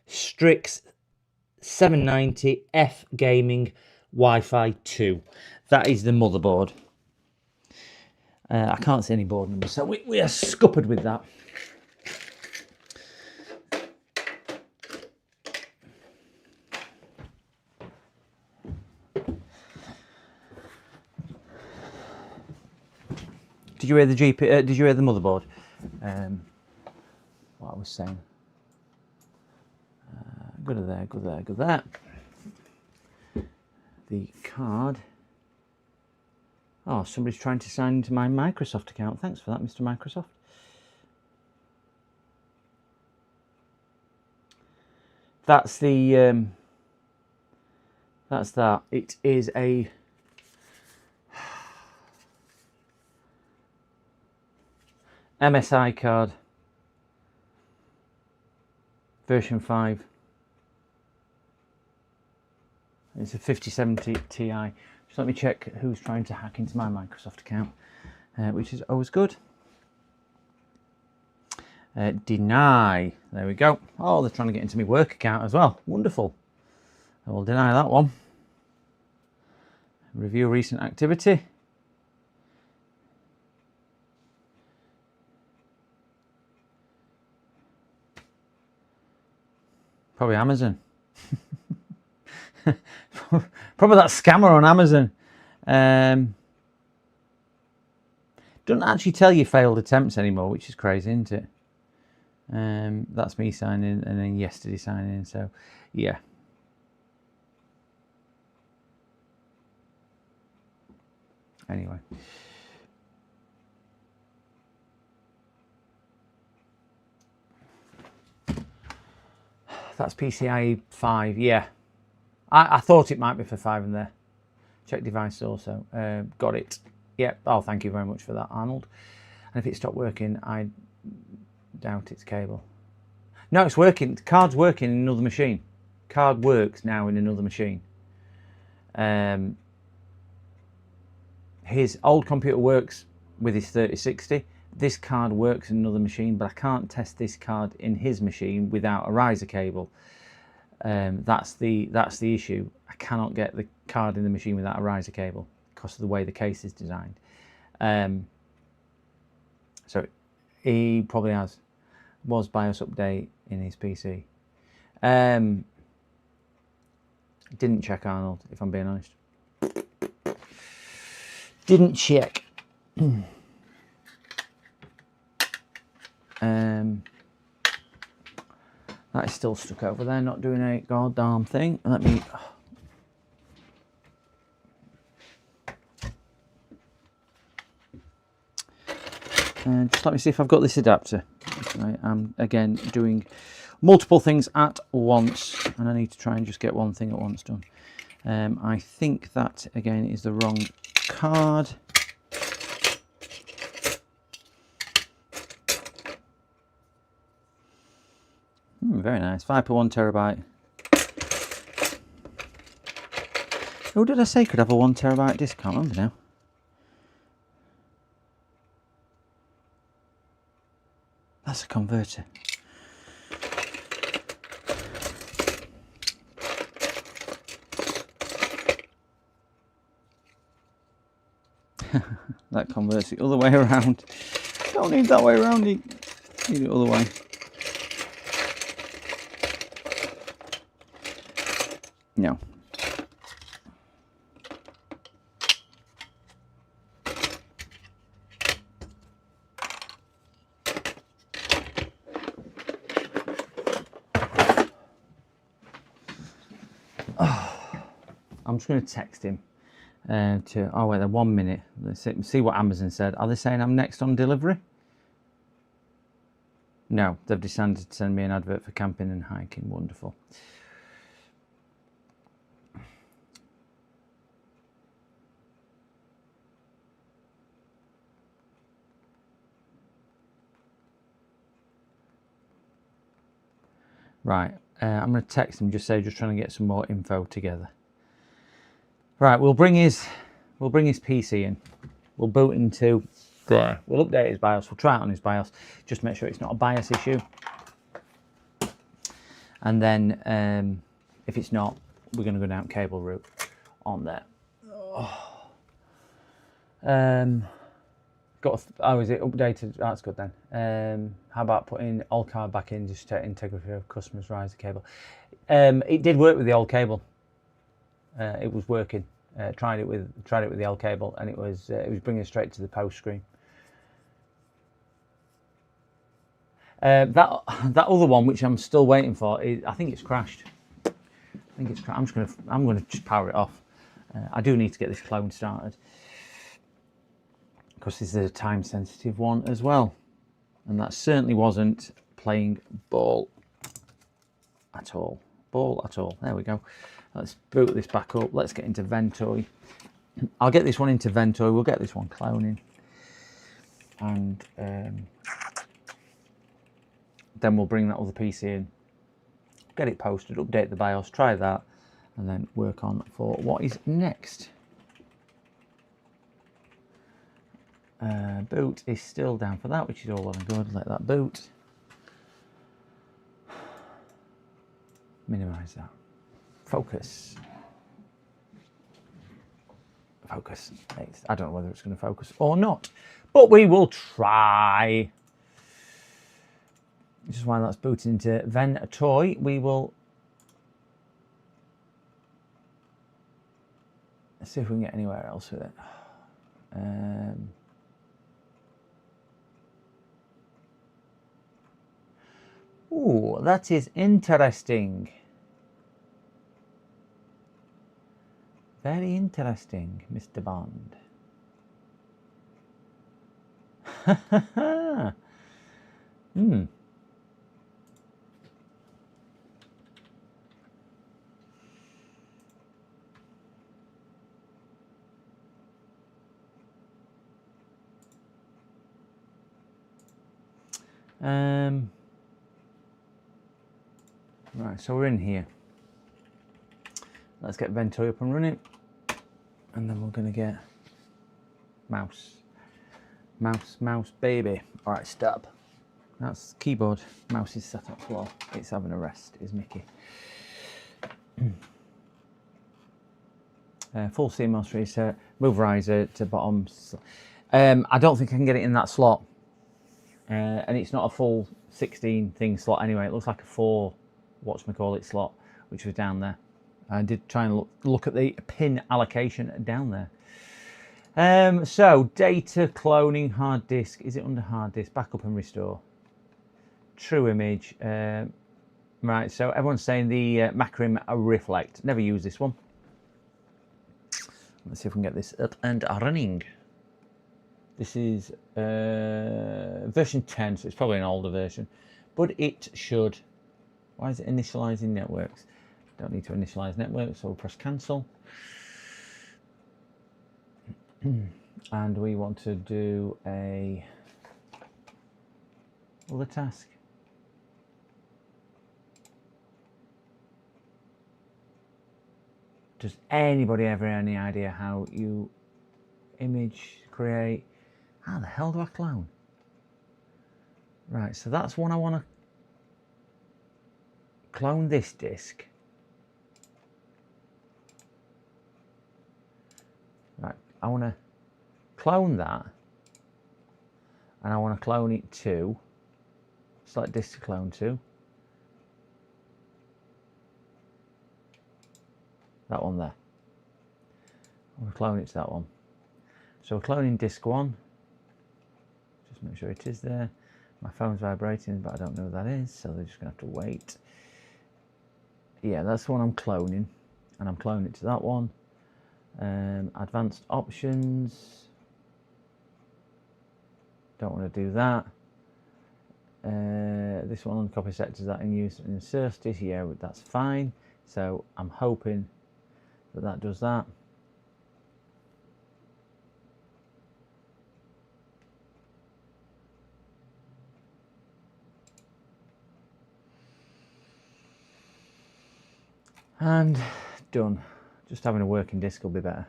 Strix 790F gaming Wi-Fi 2. That is the motherboard. I can't see any board numbers, so we are scuppered with that. Did you hear the GP? Did you hear the motherboard? What I was saying. Go to there. Go there. Go there. The card. Oh, somebody's trying to sign into my Microsoft account. Thanks for that, Mr. Microsoft. That's the. That's that. It is a. MSI card. Version 5. It's a 5070 Ti. Just let me check who's trying to hack into my Microsoft account, which is always good. Deny. There we go. Oh, they're trying to get into my work account as well. Wonderful. I will deny that one. Review recent activity. Probably Amazon. Probably that scammer on Amazon. Doesn't actually tell you failed attempts anymore, which is crazy, isn't it? That's me signing and then yesterday signing in. So, yeah. Anyway. That's PCIe 5, yeah. I thought it might be for 5 in there. Check device also. Got it. Yep. Oh, thank you very much for that, Arnold. And if it stopped working, I doubt it's cable. No, it's working. The card's working in another machine. Card works now in another machine. His old computer works with his 3060. This card works in another machine, but I can't test this card in his machine without a riser cable. That's the issue. I cannot get the card in the machine without a riser cable because of the way the case is designed. So he probably was BIOS update in his PC. Didn't check, Arnold, if I'm being honest. Didn't check. That is still stuck over there, not doing a goddamn thing. Let me. Just let me see if I've got this adapter. I am again doing multiple things at once, and I need to try and just get one thing at once done. I think that again is the wrong card. Very nice. 5.1 terabyte. Who did I say could have a 1 terabyte disk? Can't remember now. That's a converter. That converts the other way around. Don't need that way around. Need it the other way. No. I'm just going to text him oh wait, 1 minute. Let's see what Amazon said. Are they saying I'm next on delivery? No, they've decided to send me an advert for camping and hiking. Wonderful. Right, I'm going to text him, just trying to get some more info together. Right, we'll bring his PC in. We'll boot into there. We'll update his BIOS. We'll try it on his BIOS. Just make sure it's not a BIOS issue. And then if it's not, we're going to go down cable route on there. Oh, is it updated? Oh, that's good then. How about putting old card back in, just to integrity of customers riser cable? It did work with the old cable. It was working. Tried it with the old cable, and it was bringing it straight to the post screen. That other one, which I'm still waiting for, I think it's crashed. I'm gonna just power it off. I do need to get this clone started, because this is a time sensitive one as well, and that certainly wasn't playing ball at all. There we go. Let's boot this back up. Let's get into Ventoy. I'll get this one into Ventoy. We'll get this one cloning, and then we'll bring that other PC in, get it posted, update the BIOS, try that, and then work on for what is next. Boot is still down for that, which is all well and good. Let that boot. Minimize that. Focus. I don't know whether it's going to focus or not, but we will try. Just while that's booting into Ventoy, we will see if we can get anywhere else with it. Ooh, that is interesting. Very interesting, Mr. Bond. Hmm. Right, so we're in here. Let's get Ventoy up and running, and then we're going to get mouse, baby. All right, stop. That's keyboard. Mouse is sat up floor. It's having a rest, is Mickey. Full CMOS reset. Move riser to bottom. I don't think I can get it in that slot, and it's not a full 16 thing slot anyway. It looks like a 4 whatchamacallit slot, which was down there. I did try and look at the pin allocation down there. So data cloning hard disk. Is it under hard disk? Backup and restore. True image. Right. So everyone's saying the Macrim Reflect. Never use this one. Let's see if we can get this up and running. This is version 10, so it's probably an older version, but it should. Why is it initializing networks? Don't need to initialize networks, so we'll press cancel. And we want to do a other task. Does anybody ever have any idea how you image create? How the hell do I clone? Right, so that's one I want to clone this disk. Right, I want to clone that, and I want to clone it to, select disk to clone to, that one there. I want to clone it to that one. So we're cloning disk 1. Just make sure it is there. My phone's vibrating, but I don't know who that is, so they're just going to have to wait. Yeah, that's the one I'm cloning, and I'm cloning it to that one. Advanced options. Don't want to do that. This one on the copy sectors that in use in Certis, yeah, that's fine. So I'm hoping that that does that. And done. Just having a working disk will be better.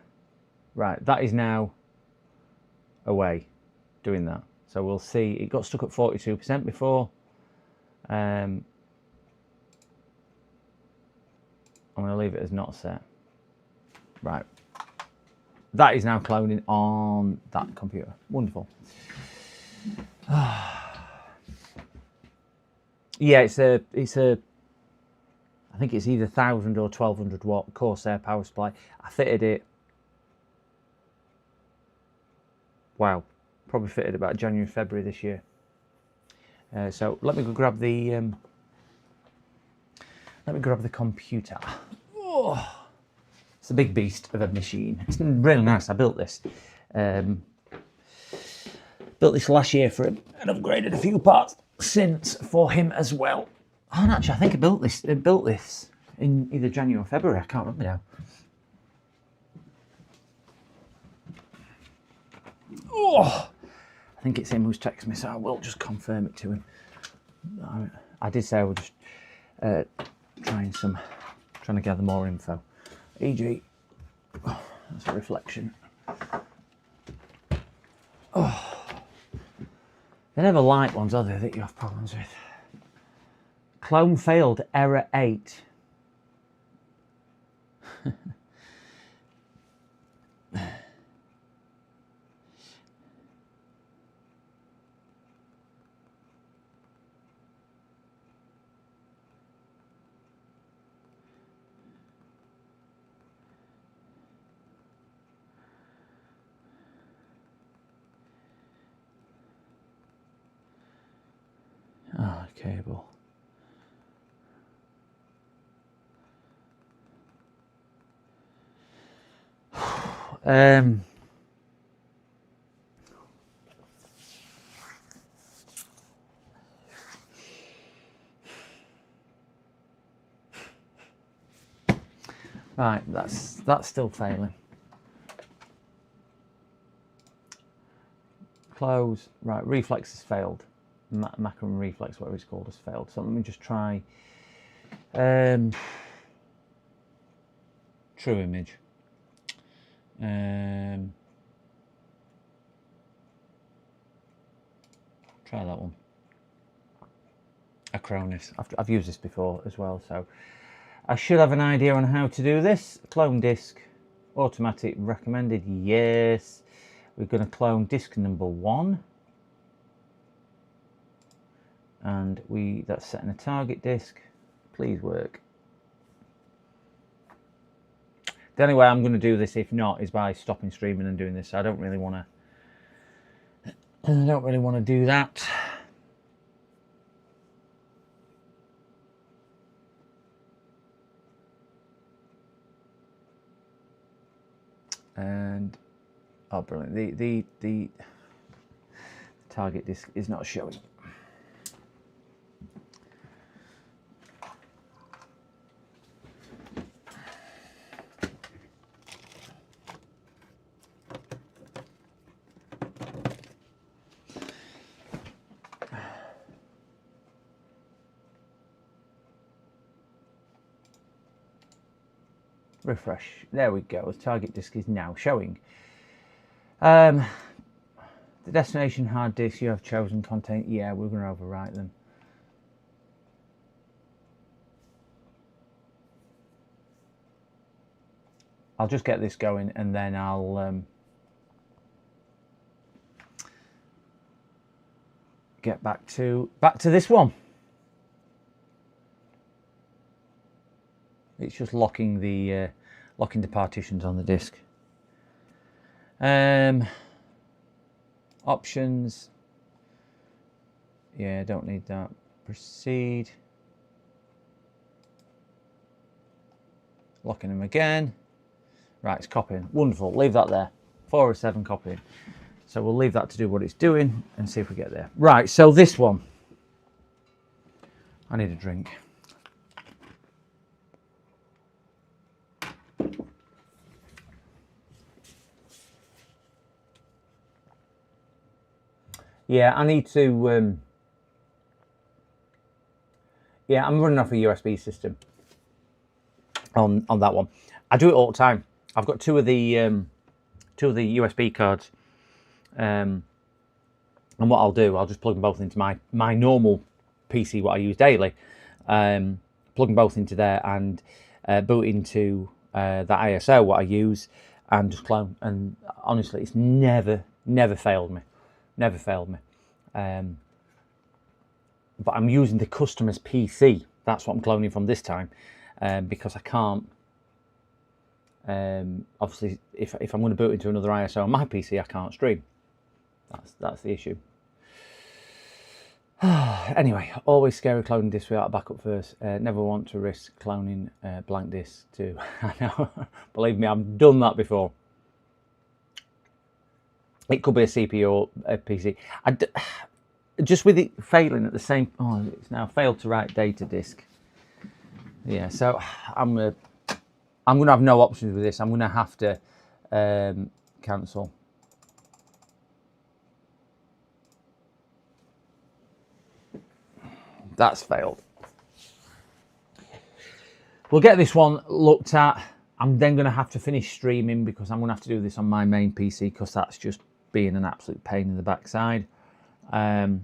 Right, that is now away doing that. So we'll see. It got stuck at 42% before. I'm going to leave it as not set. Right. That is now cloning on that computer. Wonderful. Yeah, it's a I think it's either 1000 or 1200 watt Corsair power supply. I fitted it. Wow, probably fitted about January, February this year. So let me go grab the computer. Oh, it's a big beast of a machine. It's really nice. I built this. Built this last year for him and upgraded a few parts since for him as well. Oh, and actually, I think I built this in either January or February. I can't remember now. Oh, I think it's him who's texted me, so I will just confirm it to him. I did say I would just trying to gather more info. E.g., oh, that's a reflection. Oh, they're never light ones, are they, that you have problems with? Clone failed, error 8. Oh, cable. Right, that's still failing. Close. Right, reflex has failed. Macron reflex, whatever it's called, has failed. So let me just try true image. Try that one. Acronis. I've used this before as well, so I should have an idea on how to do this. Clone disk, automatic recommended, yes. We're going to clone disk number 1. And that's setting a target disk. Please work. The only way I'm going to do this, if not, is by stopping streaming and doing this. I don't really want to do that. And oh, brilliant! The target disk is not showing. Refresh. There we go. The target disk is now showing. The destination hard disk you have chosen contain. Yeah, we're going to overwrite them. I'll just get this going and then I'll get back to this one. It's just locking the partitions on the disk. Options. Yeah, don't need that. Proceed. Locking them again. Right, it's copying. Wonderful. Leave that there. 407 copying. So we'll leave that to do what it's doing and see if we get there. Right, so this one. I need a drink. Yeah, I need to. Yeah, I'm running off a USB system on that one. I do it all the time. I've got two of the USB cards, and what I'll do, I'll just plug them both into my normal PC, what I use daily. Plug them both into there and boot into that ISO, what I use, and just clone. And honestly, it's never failed me. Never failed me. But I'm using the customer's PC. That's what I'm cloning from this time, because I can't. Obviously, if I'm going to boot into another ISO on my PC, I can't stream. That's the issue. Anyway, always scary cloning disks without a backup first. Never want to risk cloning blank disks too. I know. Believe me, I've done that before. It could be a CPU or a PC. Just with it failing at the same. Oh, it's now failed to write data disk. Yeah, so I'm gonna have no options with this. I'm gonna have to cancel. That's failed. We'll get this one looked at. I'm then going to have to finish streaming because I'm going to have to do this on my main PC because that's just being an absolute pain in the backside. To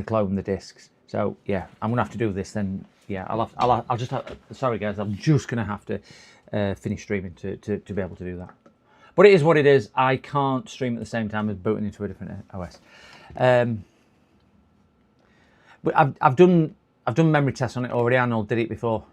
clone the discs. So yeah, I'm going to have to do this then. Yeah, I'll just have, sorry guys, I'm just going to have to finish streaming to be able to do that. But it is what it is. I can't stream at the same time as booting into a different OS. But I've done memory tests on it already. Arnold did it before.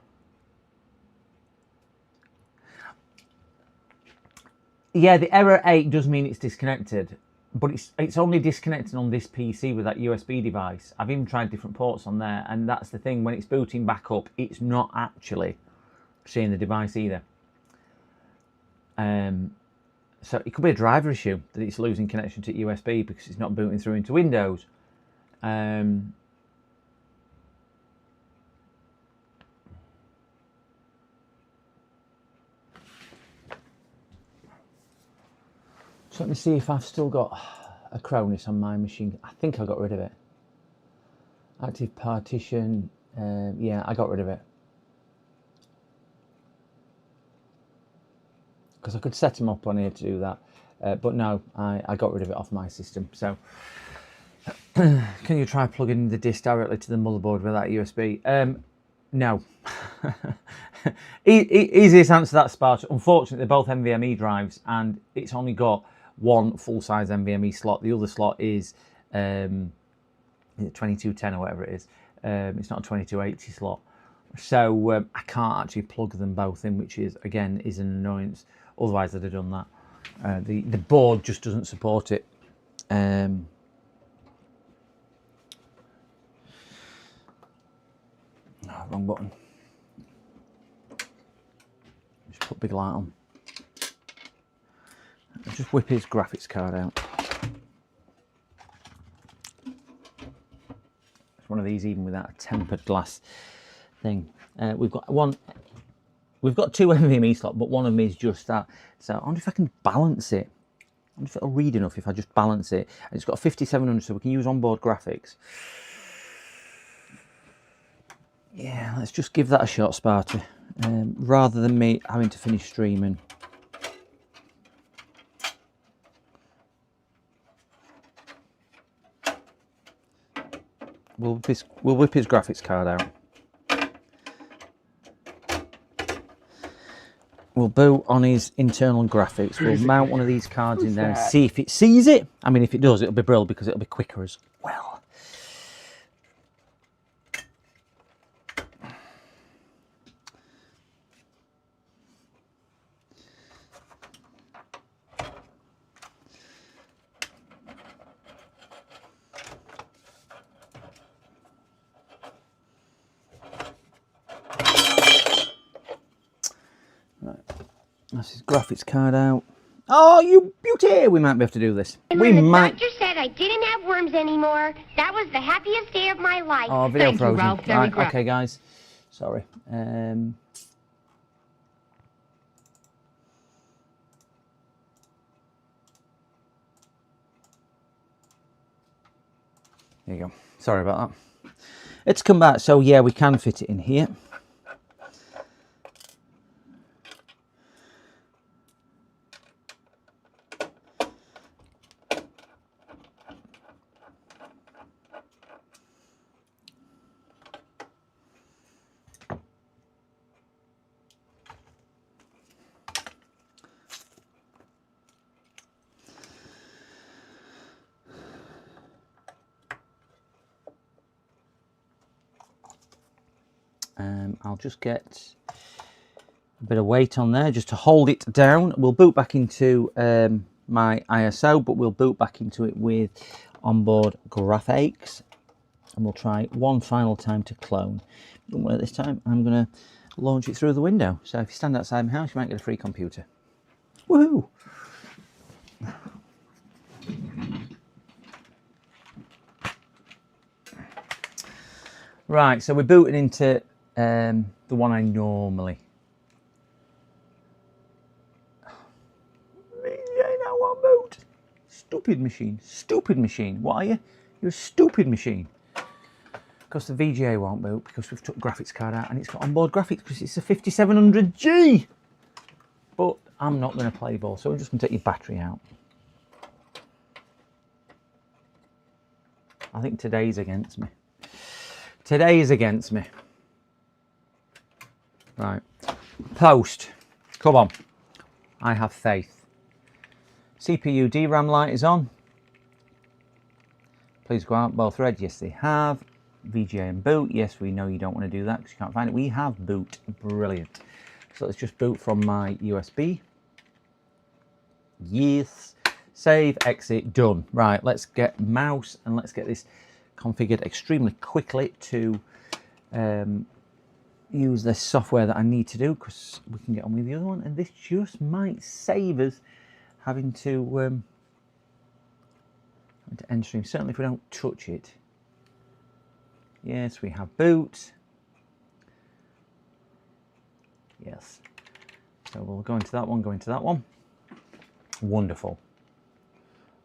Yeah, the error 8 does mean it's disconnected, but it's only disconnected on this PC with that USB device. I've even tried different ports on there, and that's the thing. When it's booting back up, it's not actually seeing the device either. So it could be a driver issue that it's losing connection to USB because it's not booting through into Windows. So let me see if I've still got a Cronus on my machine. I think I got rid of it. Active partition. Yeah, I got rid of it. Because I could set them up on here to do that. But no, I got rid of it off my system. So can you try plugging the disk directly to the motherboard with that USB? No. Easiest answer to that, Sparta. Unfortunately, they're both NVMe drives and it's only got one full-size NVMe slot. The other slot is 2210 or whatever it is. It's not a 2280 slot. So I can't actually plug them both in, which is, again, is an annoyance. Otherwise, I'd have done that. The board just doesn't support it. Oh, wrong button. Just put big light on. I'll just whip his graphics card out. It's one of these even without a tempered glass thing. We've got two NVMe slots, but one of them is just that. So I wonder if I can balance it. I wonder if it'll read enough if I just balance it. And it's got a 5700, so we can use onboard graphics. Yeah, let's just give that a shot, Sparta. Rather than me having to finish streaming. We'll whip his graphics card out. We'll boot on his internal graphics. We'll mount one of these cards in there and see if it sees it. I mean, if it does, it'll be brilliant because it'll be quicker as well. That's his graphics card out. Oh, you beauty! We might be able to do this. We When the might. doctor said I didn't have worms anymore, that was the happiest day of my life. Oh, video Thank you, frozen. Ralph. Very Right, gra- okay, guys. Sorry. There you go. Sorry about that. It's come back. So, yeah, we can fit it in here. I'll just get a bit of weight on there just to hold it down. We'll boot back into my ISO, but we'll boot back into it with onboard graphics, and we'll try one final time to clone. Don't worry, this time I'm going to launch it through the window. So if you stand outside my house, you might get a free computer. Woohoo! Right, so we're booting into the one I normally. I won't boot. Stupid machine. Stupid machine. What are you? You're a stupid machine. Because the VGA won't boot because we've took graphics card out and it's got onboard graphics because it's a 5700G. But I'm not going to play ball, so I'm just going to take your battery out. I think today's against me. Today is against me. Right. Post. Come on. I have faith. CPU DRAM light is on. Please go out both red. Yes, they have. VGA and boot. Yes, we know you don't want to do that because you can't find it. We have boot. Brilliant. So let's just boot from my USB. Yes. Save, exit, done. Right, let's get mouse and let's get this configured extremely quickly to use this software that I need to do because we can get on with the other one, and this just might save us having to end stream, certainly if we don't touch it. Yes, we have boot. Yes, so we'll go into that one, go into that one. Wonderful.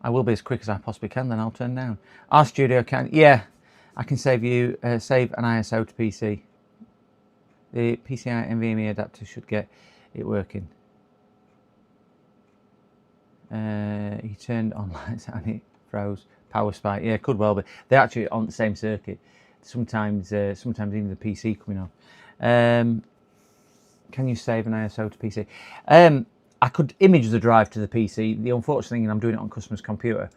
I will be as quick as I possibly can, then I'll turn down. RStudio can, yeah, I can save you, save an ISO to PC. The PCI NVMe adapter should get it working. He turned on lights and it froze. Power spike, yeah, could well be. They're actually on the same circuit. Sometimes even the PC coming on. Can you save an ISO to PC? I could image the drive to the PC. The unfortunate thing is I'm doing it on customer's computer,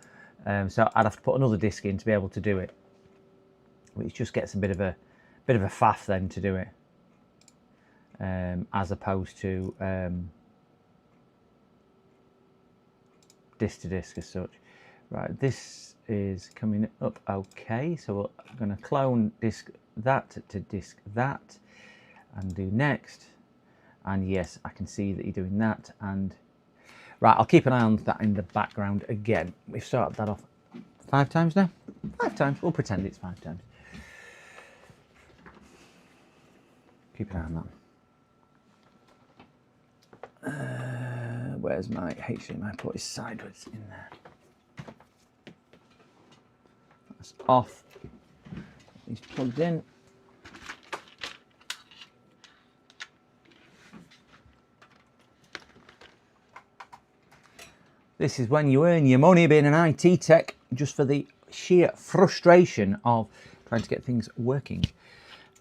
so I'd have to put another disk in to be able to do it, which just gets a bit of a faff then to do it, as opposed to disk to disk as such. Right, this is coming up okay, so I'm going to clone disk that to disk that, and do next. And yes, I can see that you're doing that. And right, I'll keep an eye on that in the background again. We've started that off 5 times now. 5 times. We'll pretend it's 5 times. Keep an eye on that. Where's my HDMI port? Is sideways in there. That's off. He's plugged in. This is when you earn your money being an IT tech, just for the sheer frustration of trying to get things working.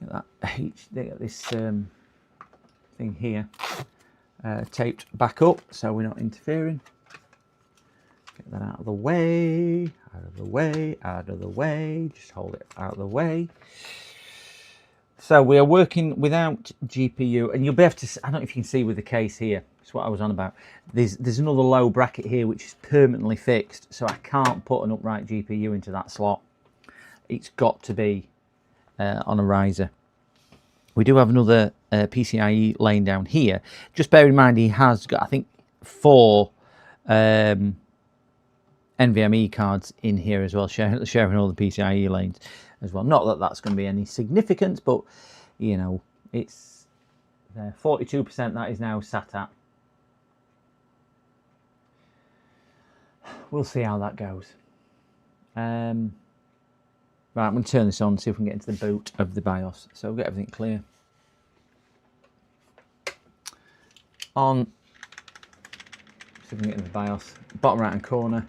They got this thing here taped back up so we're not interfering. Get that out of the way, out of the way, out of the way. Just hold it out of the way. So we are working without GPU, and you'll be able to, I don't know if you can see with the case here, it's what I was on about. There's another low bracket here which is permanently fixed, so I can't put an upright GPU into that slot. It's got to be on a riser. We do have another PCIe laying down here. Just bear in mind he has got, I think, 4 NVMe cards in here as well, sharing all the PCIe lanes as well. Not that that's going to be any significance, but you know, it's there. 42% that is now sat at. We'll see how that goes. Right, I'm going to turn this on, see if we can get into the boot of the BIOS. So we'll get everything clear. On. See if we can get into the BIOS. Bottom right hand corner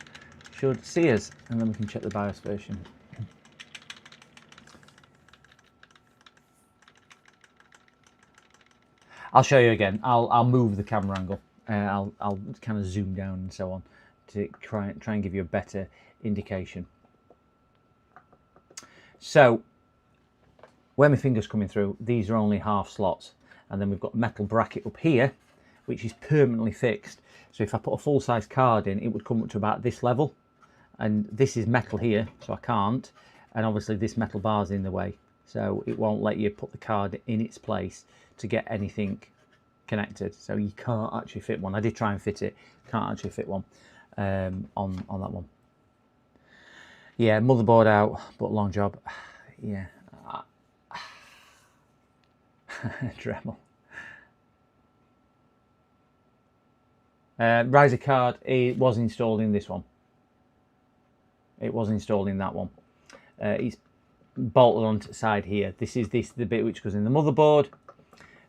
should see us, and then we can check the BIOS version. I'll show you again. I'll move the camera angle. I'll kind of zoom down and so on to try and give you a better indication. So where my finger's coming through, these are only half slots, and then we've got a metal bracket up here which is permanently fixed. So if I put a full-size card in, it would come up to about this level, and this is metal here, so I can't, and obviously this metal bar's in the way, so it won't let you put the card in its place to get anything connected, so you can't actually fit one. I did try and fit it, can't actually fit one on that one. Yeah, motherboard out, but long job. Yeah. Dremel. Riser card, it was installed in this one. It was installed in that one. It's bolted onto the side here. This is the bit which goes in the motherboard,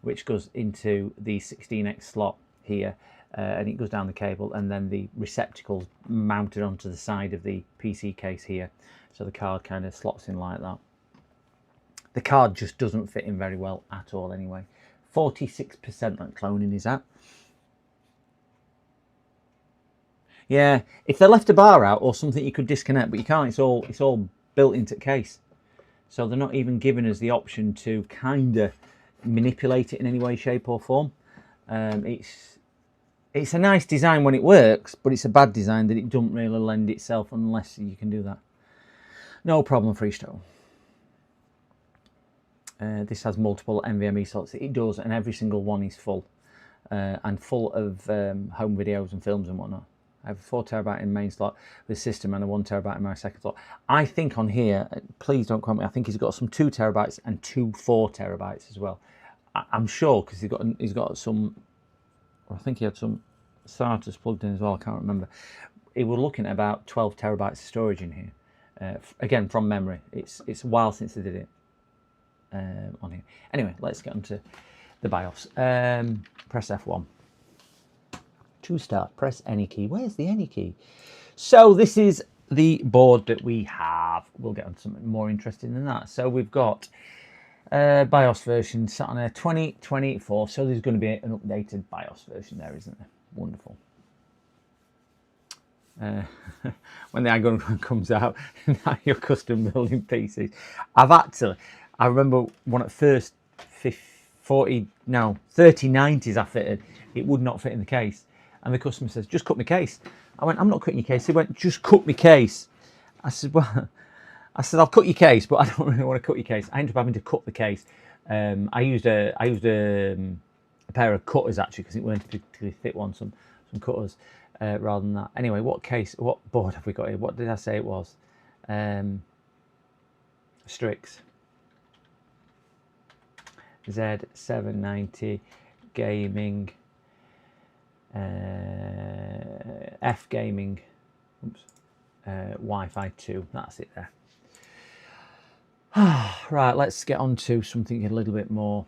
which goes into the 16X slot here, and it goes down the cable, and then the receptacle's mounted onto the side of the PC case here. So the card kind of slots in like that. The card just doesn't fit in very well at all anyway. 46% that cloning is at. Yeah, if they left a bar out or something you could disconnect, but you can't. It's all built into the case. So they're not even giving us the option to kind of manipulate it in any way, shape or form. It's a nice design when it works, but it's a bad design that it doesn't really lend itself unless you can do that. No problem, Freestone. This has multiple NVMe slots. It does, and every single one is full, and full of home videos and films and whatnot. I have a 4TB in main slot with system and a 1TB in my second slot. I think on here, please don't quote me, I think he's got some 2TB and two 4TB as well. I'm sure, because he's got some, I think he had some SATAs plugged in as well, I can't remember. It was looking at about 12TB of storage in here. Again, from memory. It's a while since they did it on here. Anyway, let's get onto the BIOS. Press F1. To start, press any key. Where's the any key? So this is the board that we have. We'll get on something more interesting than that. So we've got BIOS version sat on a 2024. So there's going to be an updated BIOS version there, isn't there? Wonderful. When the iGun comes out, now you're custom building PCs. I remember one at first 3090s I fitted. It would not fit in the case. And the customer says, just cut my case. I went, I'm not cutting your case. He went, just cut my case. I said, well, I'll cut your case, but I don't really want to cut your case. I ended up having to cut the case. I used a pair of cutters actually, because it weren't particularly fit one, some cutters rather than that. Anyway, what board have we got here? What did I say it was? Strix Z790 gaming. F gaming, Wi-Fi 2, that's it there. Right, let's get on to something a little bit more.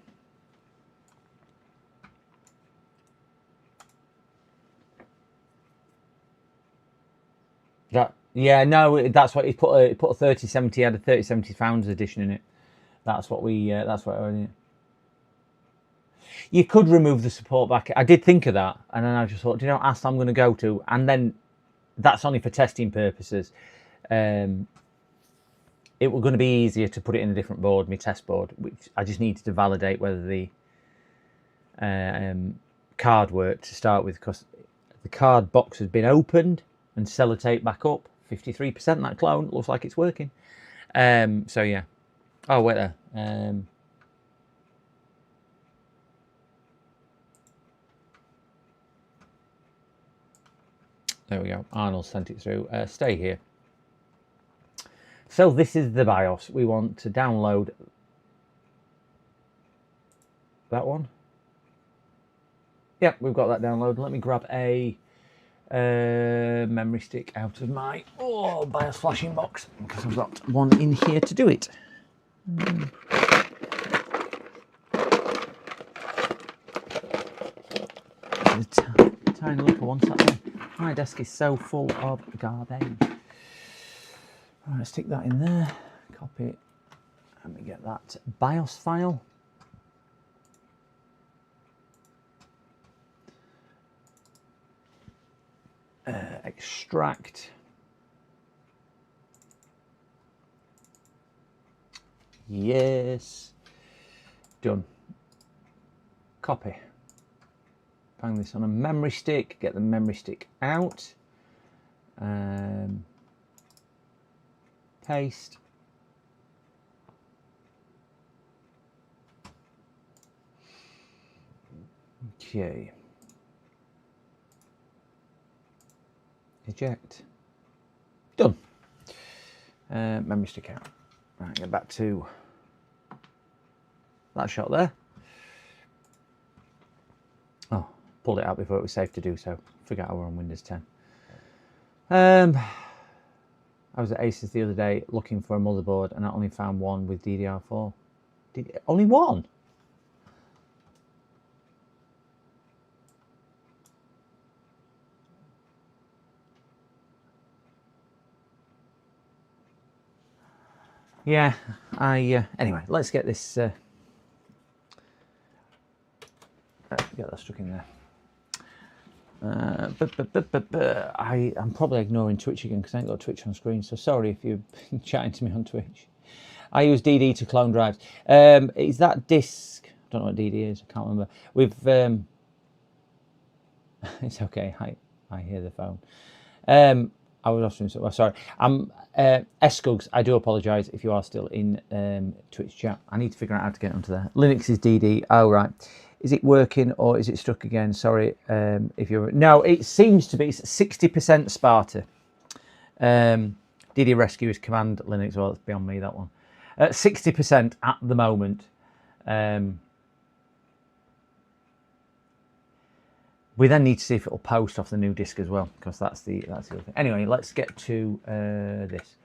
Yeah, no, that's what he put a 3070, had a 3070 Founders edition in it. That's what you could remove the support back. I did think of that, and then I just thought, do you know what AST I'm going to go to? And then that's only for testing purposes. It was going to be easier to put it in a different board, my test board, which I just needed to validate whether the card worked to start with, because the card box has been opened and sellotape back up. 53% that clone, looks like it's working. So yeah. Oh, wait there. There we go. Arnold sent it through. Stay here. So this is the BIOS. We want to download that one. Yep, we've got that downloaded. Let me grab a memory stick out of my BIOS flashing box because I've got one in here to do it. Tiny little one sat there. My desk is so full of garbage. Right, stick that in there. Copy it. Let me get that BIOS file. Extract. Yes. Done. Copy. Bang this on a memory stick. Get the memory stick out. Paste. Okay. Eject. Done. Memory stick out. Right, get back to that shot there. Oh, pulled it out before it was safe to do so. Forgot I were on Windows 10. I was at Aces the other day looking for a motherboard and I only found one with DDR4. Only one? Yeah, anyway, let's get this, get that stuck in there. I'm probably ignoring Twitch again because I ain't got Twitch on screen, so sorry if you're chatting to me on Twitch. I use DD to clone drives. Is that disk? I don't know what DD is, I can't remember. We've, it's okay, I hear the phone. I was also doing sorry. Escugs, I do apologise if you are still in Twitch chat. I need to figure out how to get onto there. Linux is DD. Oh, right. Is it working or is it stuck again? Sorry if you're... No, it seems to be 60% Sparta. DD Rescue is Command Linux. Well, it's beyond me, that one. 60% at the moment. We then need to see if it'll post off the new disk as well, because that's the other thing. Anyway, let's get to this,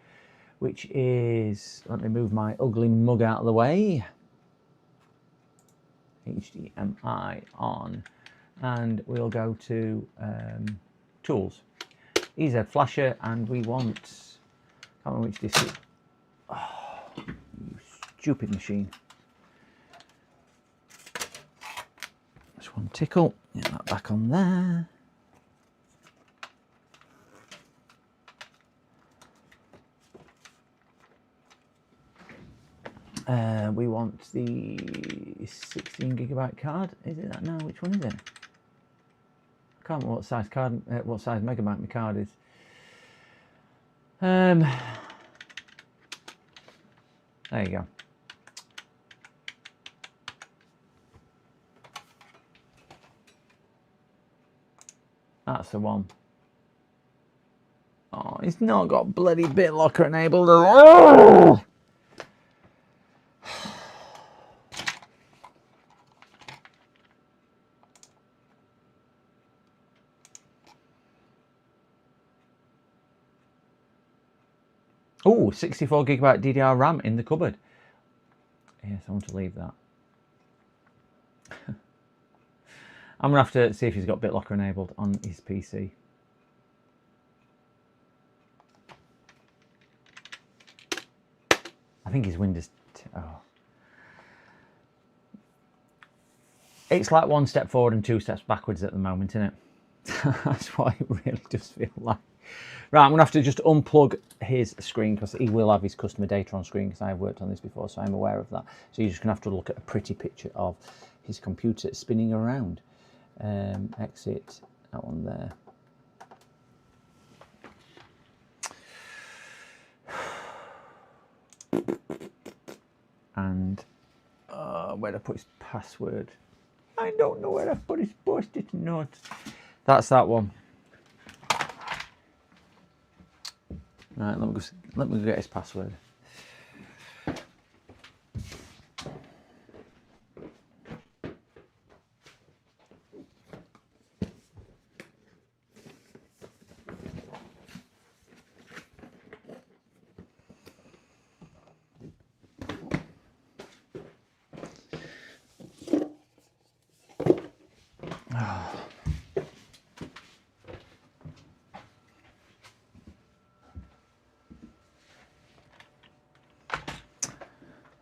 which is, let me move my ugly mug out of the way. HDMI on, and we'll go to Tools, EZ Flasher, and we want, I can't remember which disk it is. Oh, you stupid machine. This one tickle. Get that back on there. We want the 16GB card. Is it that now? Which one is it? I can't remember what size card, what size megabyte my card is. There you go. That's the one. Oh, it's not got bloody BitLocker enabled. Oh! Oh, 64GB DDR RAM in the cupboard. Yes, I want to leave that. I'm going to have to see if he's got BitLocker enabled on his PC. I think his Windows... Oh. It's like one step forward and two steps backwards at the moment, isn't it? That's what it really does feel like. Right, I'm going to have to just unplug his screen because he will have his customer data on screen because I've worked on this before, so I'm aware of that. So you're just going to have to look at a pretty picture of his computer spinning around. Exit that one there. And where to put his password? I don't know where to put his post-it note. That's that one. Right, let me go get his password.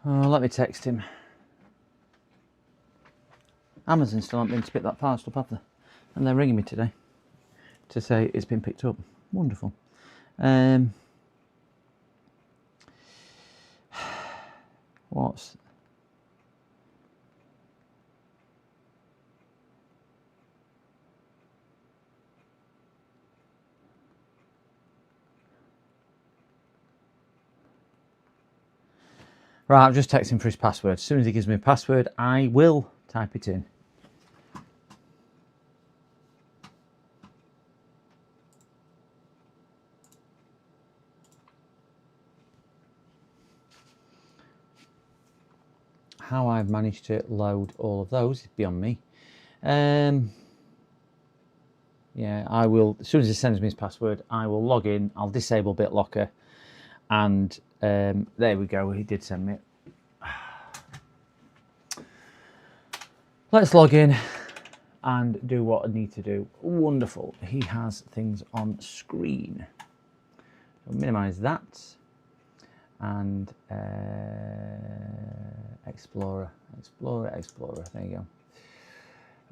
Oh, let me text him. Amazon still haven't been to pick that parcel up, have they? And they're ringing me today to say it's been picked up. Wonderful. What's... Right, I've just texted him for his password. As soon as he gives me a password, I will type it in. How I've managed to load all of those is beyond me. Yeah, I will, as soon as he sends me his password, I will log in, I'll disable BitLocker, and there we go, he did send me it. Let's log in and do what I need to do. Wonderful, he has things on screen. So minimize that, and Explorer, there you go.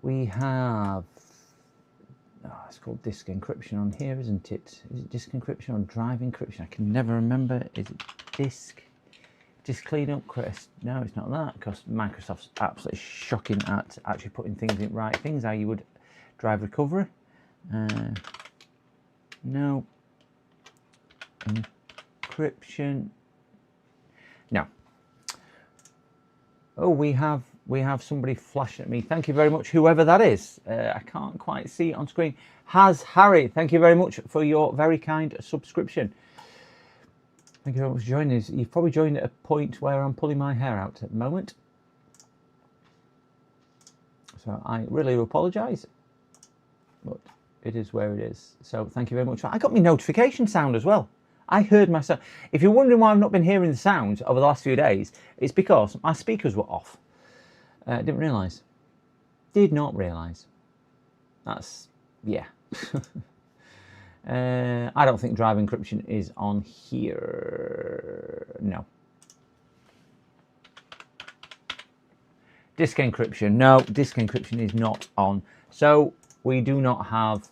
We have, it's called disk encryption on here, isn't it? Is it disk encryption or drive encryption? I can never remember. Is it disk cleanup? No, it's not that, because Microsoft's absolutely shocking at actually putting things in right things. How you would drive recovery. No. Encryption. No. Oh, we have somebody flashing at me. Thank you very much, whoever that is. I can't quite see it on screen. Harry, thank you very much for your very kind subscription. Thank you very much for joining us. You've probably joined at a point where I'm pulling my hair out at the moment. So I really do apologise, but it is where it is. So thank you very much. I got my notification sound as well. I heard myself. If you're wondering why I've not been hearing the sound over the last few days, it's because my speakers were off. Didn't realise. Did not realise. That's, yeah. I don't think drive encryption is on here. No. Disk encryption. No, disk encryption is not on. So we do not have,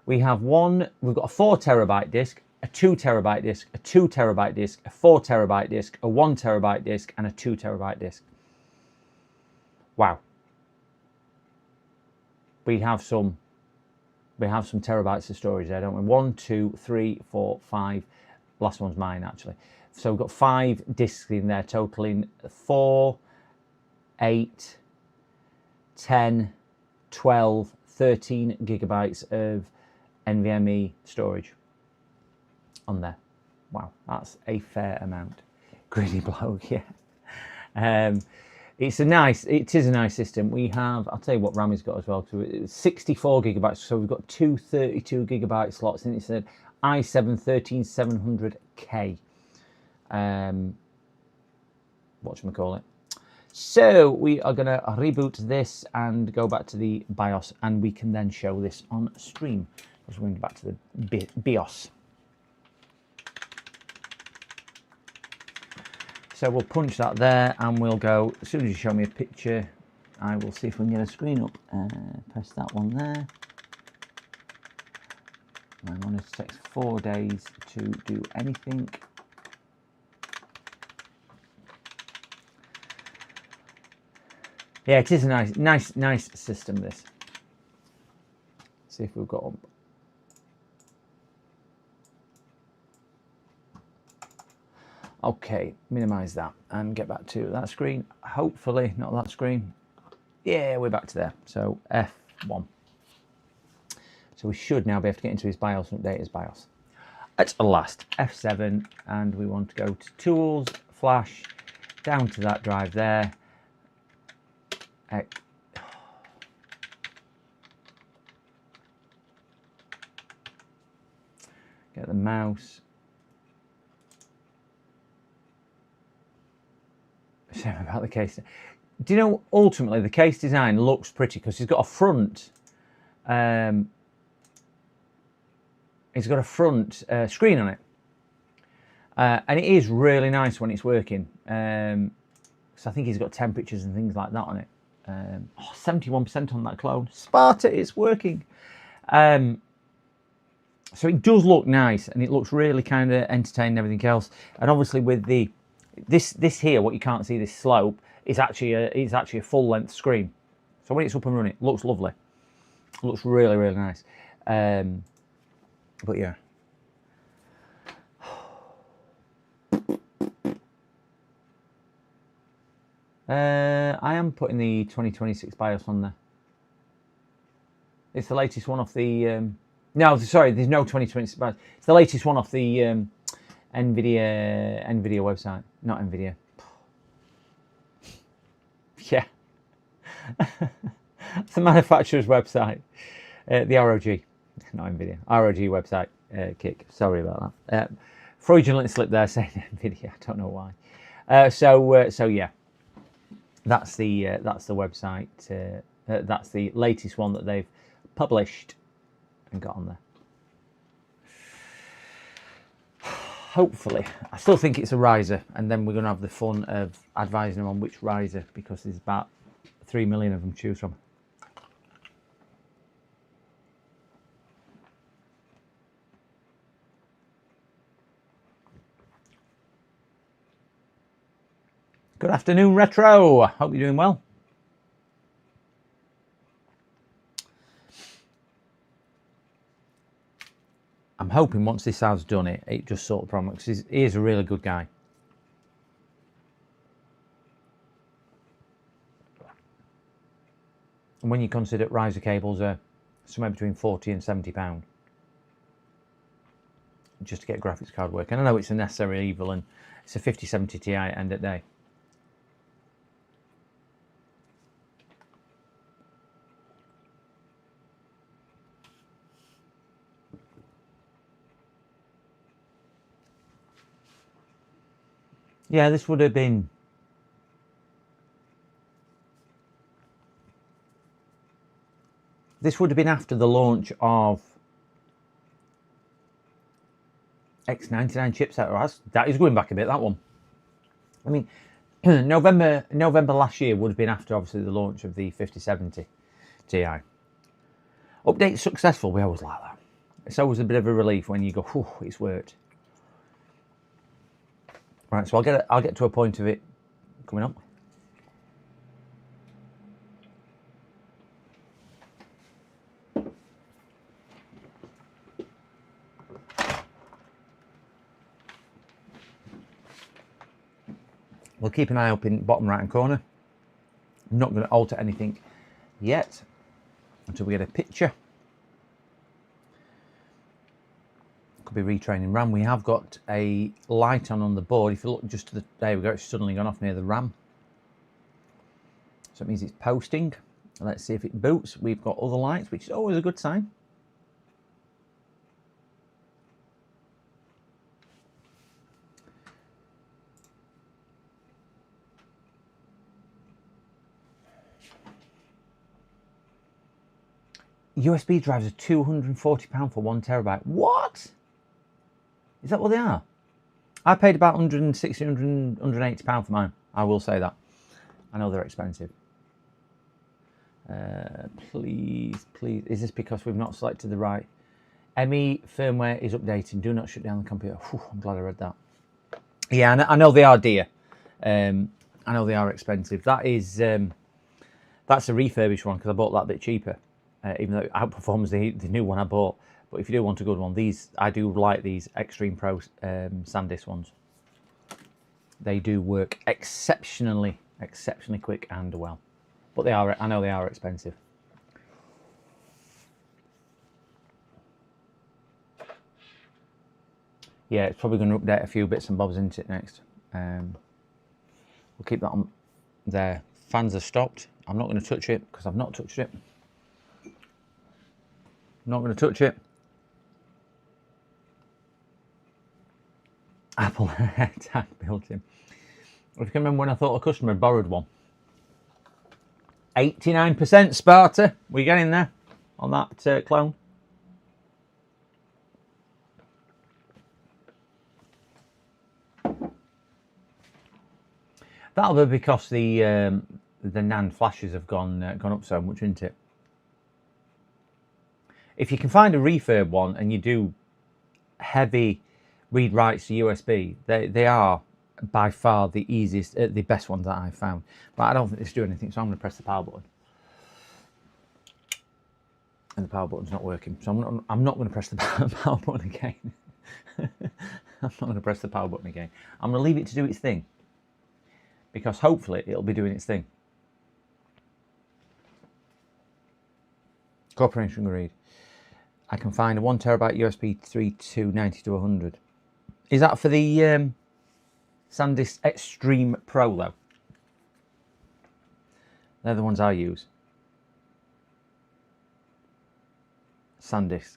we've got a 4 terabyte disk, a 2 terabyte disk, a 2 terabyte disk, a 4 terabyte disk, a 1 terabyte disk, and a 2 terabyte disk. Wow. We have some terabytes of storage there, don't we? 1, 2, 3, 4, 5. Last one's mine, actually. So we've got 5 disks in there, totaling 4, 8, 10, 12, 13 gigabytes of NVMe storage on there. Wow, that's a fair amount. Greedy bloke, yeah. It is a nice system. We have, I'll tell you what RAM has got as well. So it's 64 gigabytes. So we've got 2 32 gigabyte slots, and it's an i7-13700K. Whatchamacallit. So we are going to reboot this and go back to the BIOS, and we can then show this on stream. We're going back to the BIOS. So we'll punch that there, and we'll go, as soon as you show me a picture, I will see if we can get a screen up. Press that one there. My monitor takes 4 days to do anything. Yeah, it is a nice system, this. See if we've got up. Okay, minimize that and get back to that screen. Hopefully not that screen. Yeah, we're back to there. So F1. So we should now be able to get into his BIOS and update his BIOS. at last. F7, and we want to go to Tools, Flash, down to that drive there. Get the mouse. Sorry about the case. Do you know, ultimately, the case design looks pretty because it's got a front. It's got a front screen on it, and it is really nice when it's working. So I think he's got temperatures and things like that on it. 71% on that clone. Sparta, it's working. So it does look nice, and it looks really kind of entertaining and everything else. And obviously with the this here, what you can't see, this slope, is actually a full length screen. So when it's up and running, it looks lovely. It looks really, really nice. But yeah. I am putting the 2026 BIOS on there. It's the latest one off the... no, sorry, there's no 2026 BIOS. It's the latest one off the NVIDIA website. Not NVIDIA. Yeah. It's the manufacturer's website. The ROG. Not NVIDIA. ROG website. Kick. Sorry about that. Fraudulent slip there saying NVIDIA. I don't know why. So yeah. That's the website. That's the latest one that they've published and got on there. Hopefully, I still think it's a riser, and then we're going to have the fun of advising them on which riser, because there's about 3 million of them to choose from. Good afternoon, Retro. Hope you're doing well. I'm hoping once this has done it, it just sort of problem, because he is a really good guy. And when you consider riser cables are somewhere between £40 and £70 just to get a graphics card working. I know it's a necessary evil, and it's a 5070 Ti at end of the day. Yeah, this would have been after the launch of X99 chipset. That is going back a bit, that one. I mean, November last year would have been after, obviously, the launch of the 5070 Ti. Update successful, we always like that. It's always a bit of a relief when you go, whew, it's worked. Right, so I'll get to a point of it coming up. We'll keep an eye up in the bottom right hand corner. I'm not going to alter anything yet until we get a picture. Could be retraining RAM. We have got a light on the board. If you look just to the, there we go, it's suddenly gone off near the RAM. So it means it's posting. Let's see if it boots. We've got other lights, which is always a good sign. USB drives are £240 for 1 terabyte. What? Is that what they are? I paid about £160, £180 for mine. I will say that. I know they're expensive. Please. Is this because we've not selected the right? ME firmware is updating. Do not shut down the computer. Whew, I'm glad I read that. Yeah, I know they are dear. I know they are expensive. That is, that's a refurbished one because I bought that a bit cheaper. Even though it outperforms the new one I bought. But if you do want a good one, I do like these Extreme Pro SanDisk ones. They do work exceptionally quick and well. But I know they are expensive. Yeah, it's probably going to update a few bits and bobs into it next. We'll keep that on there. Fans are stopped. I'm not going to touch it because I've not touched it. Not going to touch it. Apple tag built in. If you can remember when I thought a customer had borrowed one. 89% Sparta. We getting there on that clone. That'll be because the NAND flashes have gone up so much, isn't it? If you can find a refurb one and you do heavy read writes to USB, they are by far the easiest, the best ones that I've found. But I don't think this do anything, so I'm going to press the power button. And the power button's not working, so I'm not going to press the power button again. I'm not going to press the power button again. I'm going to leave it to do its thing, because hopefully it'll be doing its thing. Cooperation agreed. I can find a 1 terabyte USB 3 to 90 to 100. Is that for the SanDisk Extreme Pro though? They're the ones I use. SanDisk.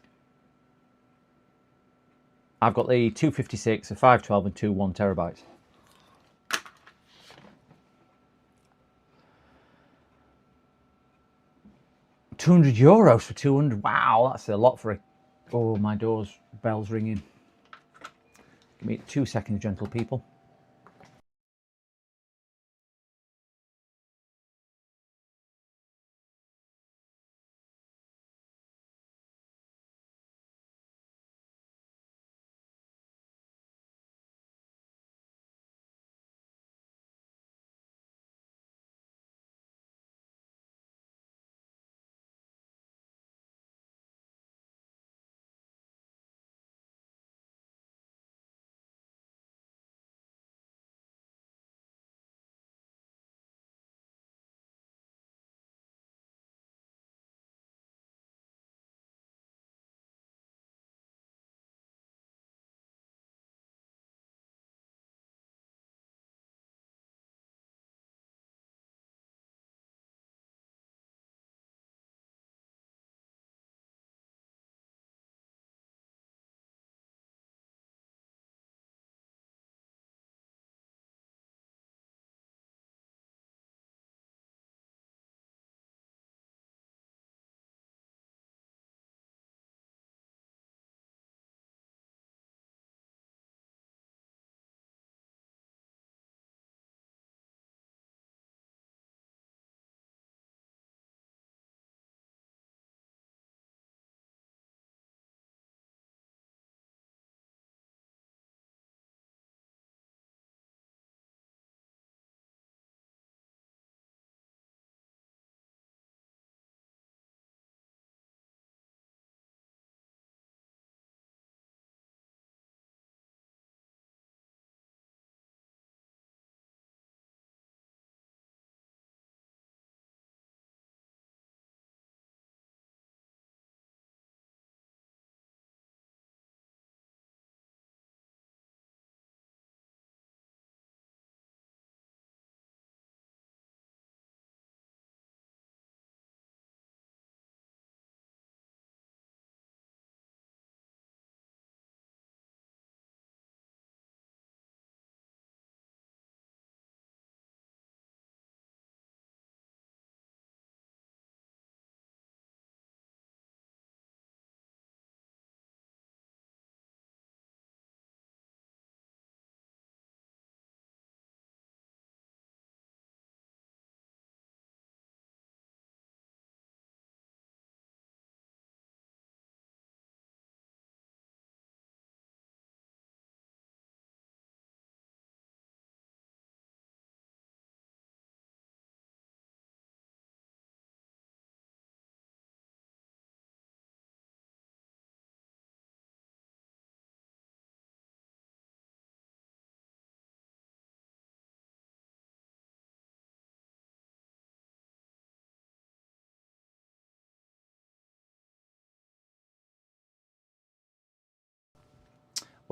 I've got the 256, a 512 and two 1 terabytes. €200 for 200. Wow, that's a lot for a... Oh, my door's bell's ringing. Give me 2 seconds, gentle people.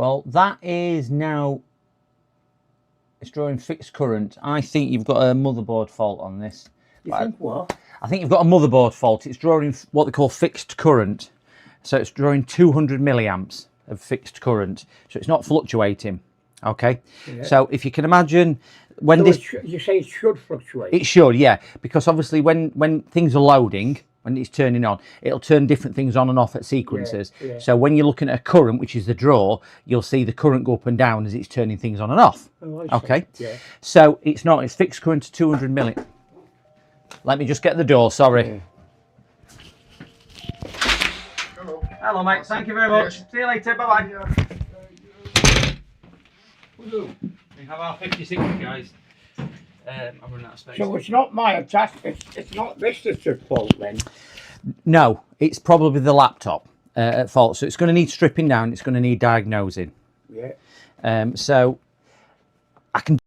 Well, that is now. It's drawing fixed current. I think you've got a motherboard fault on this. You think what? I think you've got a motherboard fault. It's drawing what they call fixed current. So it's drawing 200 milliamps of fixed current. So it's not fluctuating. Okay. Yeah. So if you can imagine when So this, you say it should fluctuate. it should, yeah, because obviously when things are loading, when it's turning on, it'll turn different things on and off at sequences. Yeah, yeah. So when you're looking at a current, which is the draw, you'll see the current go up and down as it's turning things on and off. Oh, I see. Okay. Yeah. So it's not. It's fixed current to 200 milli. Let me just get the door. Sorry. Yeah. Hello, mate. Thank you very much. See you later. Bye bye. We have our 56 guys. I'm running out of space. So it's not my attack. It's not this that's at fault then. No, it's probably the laptop at fault. So it's going to need stripping down. It's going to need diagnosing. Yeah. So I can.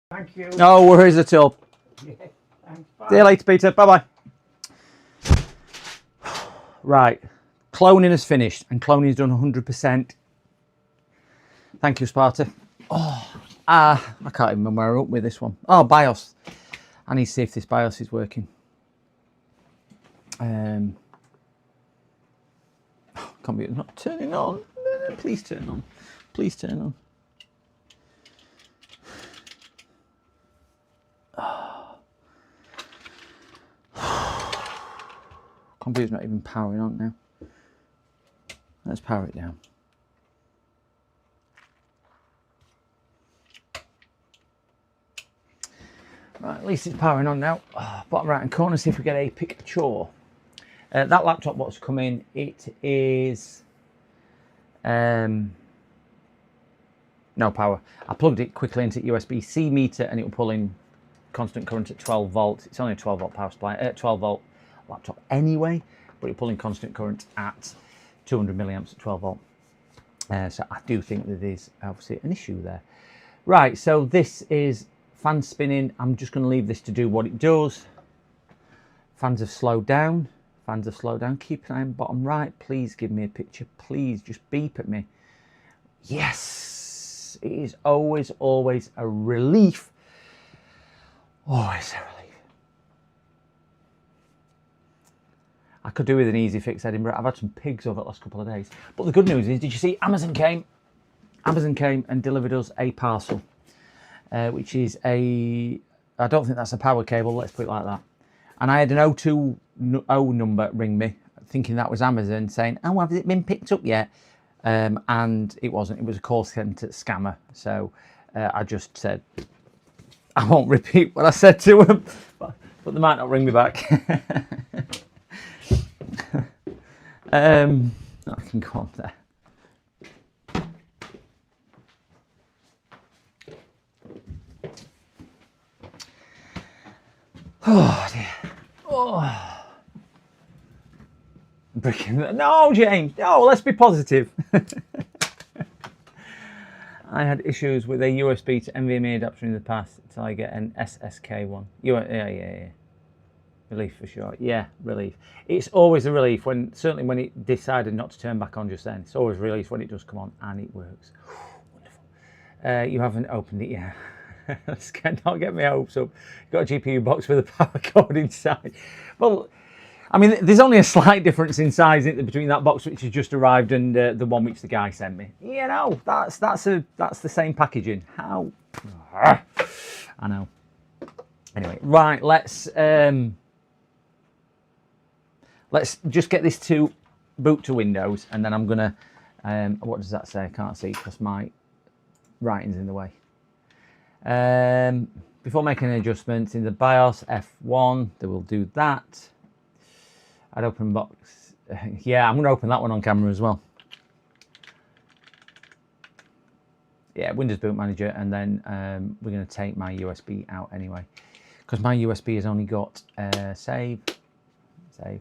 Thank you. No worries at all. Thanks. Bye. See you later, Peter. Bye bye. Right. Cloning is finished and cloning is done 100%. Thank you, Sparta. I can't even remember where I'm up with this one. Oh, BIOS. I need to see if this BIOS is working. Computer's not turning on. No, please turn on. Please turn on. Computer's not even powering on now. Let's power it down. Right, at least it's powering on now. Bottom right hand corner, see if we get a picture. That laptop what's come in, it is no power. I plugged it quickly into USB-C meter and it will pull in constant current at 12 volts. It's only a 12 volt power supply, 12 volt laptop anyway, but it's pulling constant current at 200 milliamps at 12 volt. So I do think that there's obviously an issue there. Right, so this is fan spinning. I'm just going to leave this to do what it does. Fans have slowed down. Fans have slowed down. Keep an eye on bottom right. Please give me a picture. Please just beep at me. Yes, it is always a relief. Always a relief. I could do with an easy fix, Edinburgh. I've had some pigs over the last couple of days. But the good news is, did you see Amazon came? Amazon came and delivered us a parcel, which is a, I don't think that's a power cable, let's put it like that. And I had an 020 number ring me, thinking that was Amazon, saying, oh, has it been picked up yet? And it wasn't. It was a call centre scammer. So I just said, I won't repeat what I said to them, but they might not ring me back. I can go on there. Oh dear. Oh. brick in there. No, James. No, let's be positive. I had issues with a USB to NVMe adapter in the past until I get an SSK one. Yeah. Relief for sure. Yeah, relief. It's always a relief certainly when it decided not to turn back on just then. It's always a relief when it does come on and it works. Wonderful. You haven't opened it yet. Don't get my hopes up. You've got a GPU box with a power cord inside. Well, I mean, there's only a slight difference in size between that box which has just arrived and the one which the guy sent me. You know, that's the same packaging. How? I know. Anyway, right. Let's just get this to boot to Windows, and then I'm gonna. What does that say? I can't see because my writing's in the way. Before making any adjustments in the BIOS, F1. They will do that. I'd open box. Yeah, I'm going to open that one on camera as well. Yeah, Windows Boot Manager, and then we're going to take my USB out anyway, because my USB has only got save. I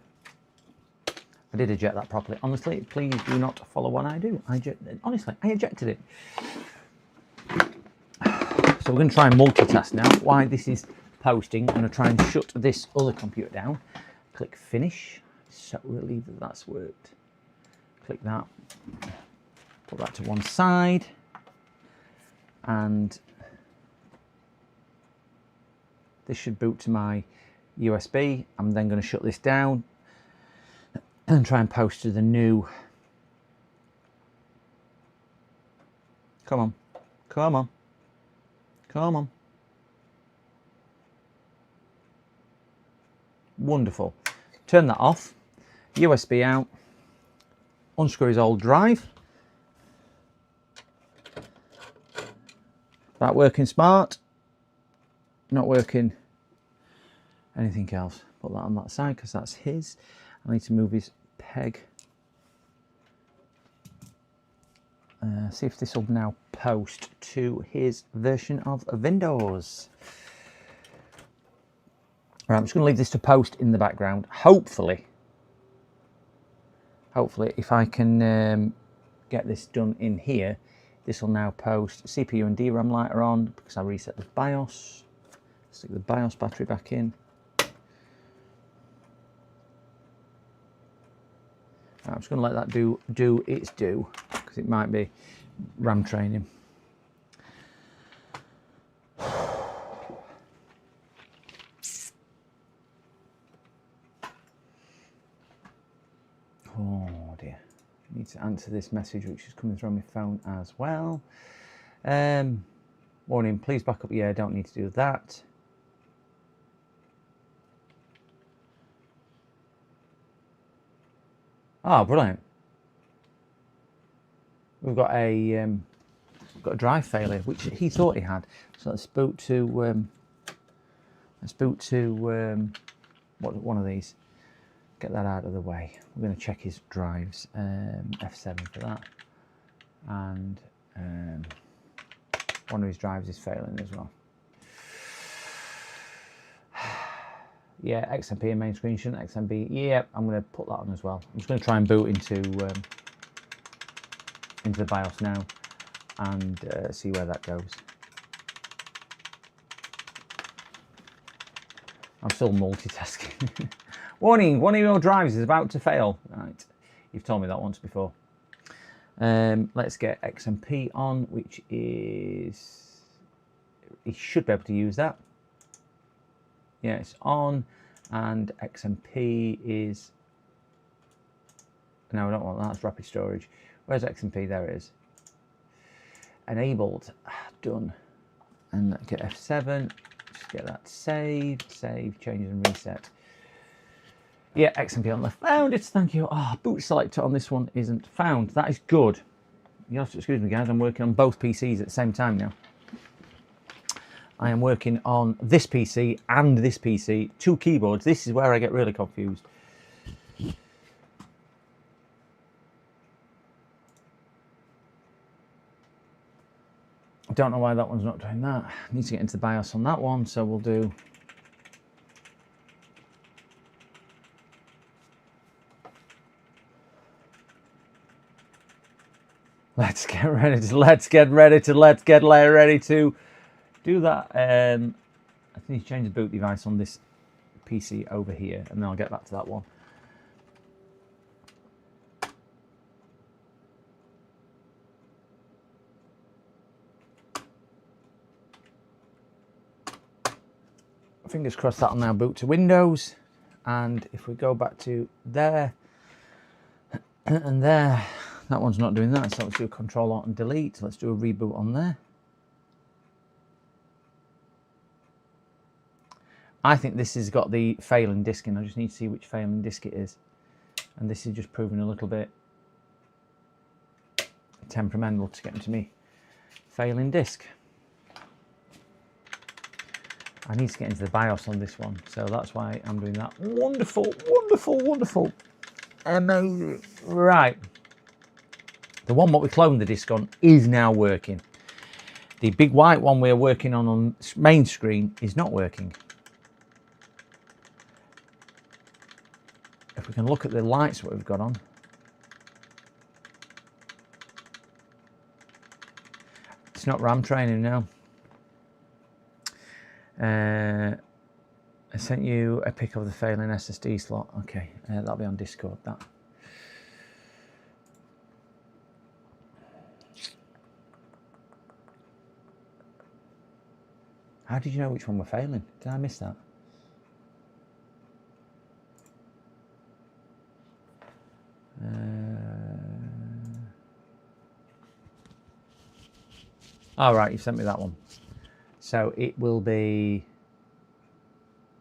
did eject that properly. Honestly, please do not follow what I do. Honestly, I ejected it. So we're going to try and multitask now. While this is posting, I'm going to try and shut this other computer down. Click Finish. So relieved that that's worked. Click that. Put that to one side. And this should boot to my USB. I'm then going to shut this down and try and post to the new. Come on. Come on. Come on. Wonderful. Turn that off. USB out. Unscrew his old drive. That working smart. Not working anything else. Put that on that side because that's his. I need to move his peg. See if this will now post to his version of Windows. Right, I'm just going to leave this to post in the background. Hopefully, if I can get this done in here, this will now post. CPU and DRAM light are on because I reset the BIOS. Stick the BIOS battery back in. Right, I'm just going to let that do its due because it might be RAM training. Oh dear. I need to answer this message which is coming through on my phone as well. Warning, please back up. Yeah, I don't need to do that. Oh, brilliant. We've got a drive failure, which he thought he had. So let's boot to one of these. Get that out of the way. We're going to check his drives. F7 for that, and one of his drives is failing as well. Yeah, XMP and main screen shouldn't XMP. Yeah, I'm going to put that on as well. I'm just going to try and boot into the BIOS now and see where that goes. I'm still multitasking. Warning, one of your drives is about to fail. Right, you've told me that once before. Let's get XMP on, which is... He should be able to use that. Yeah, it's on, and XMP is... No, I don't want that, that's rapid storage. Where's XMP? There it is. Enabled, done. And get F7, just get that save, changes and reset. Yeah, XMP on left. Found it, thank you. Oh, boot selector on this one isn't found. That is good. You have to excuse me, guys. I'm working on both PCs at the same time now. I am working on this PC and this PC, two keyboards. This is where I get really confused. I don't know why that one's not doing that. I need to get into the BIOS on that one, so we'll do... let's get ready to do that. I need to change the boot device on this PC over here, and then I'll get back to that one. Fingers crossed that'll now boot to Windows. And if we go back to there and there, that one's not doing that. So let's do a Control Alt and Delete. Let's do a reboot on there. I think this has got the failing disk in. I just need to see which failing disk it is. And this is just proving a little bit temperamental to get into me failing disk. I need to get into the BIOS on this one, so that's why I'm doing that. Wonderful, wonderful, wonderful. Amazing. Right. The one what we cloned the disk on is now working. The big white one we're working on main screen is not working. If we can look at the lights what we've got on. It's not RAM training now. I sent you a pic of the failing SSD slot. Okay, that'll be on Discord. That. How did you know which one were failing? Did I miss that? All right, you sent me that one. So it will be,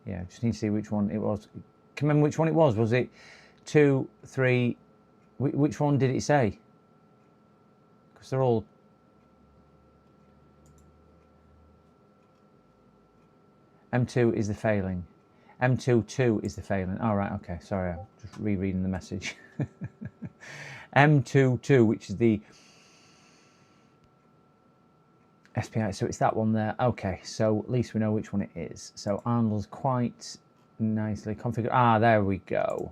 yeah, just need to see which one it was. Can you remember which one it was? Was it 2, 3, which one did it say? Because they're all, M2 is the failing. M22 is the failing. All right, okay, sorry, I'm just rereading the message. M22, which is the SPI, so it's that one there. Okay, so at least we know which one it is. So Arnold's quite nicely configured. Ah, there we go.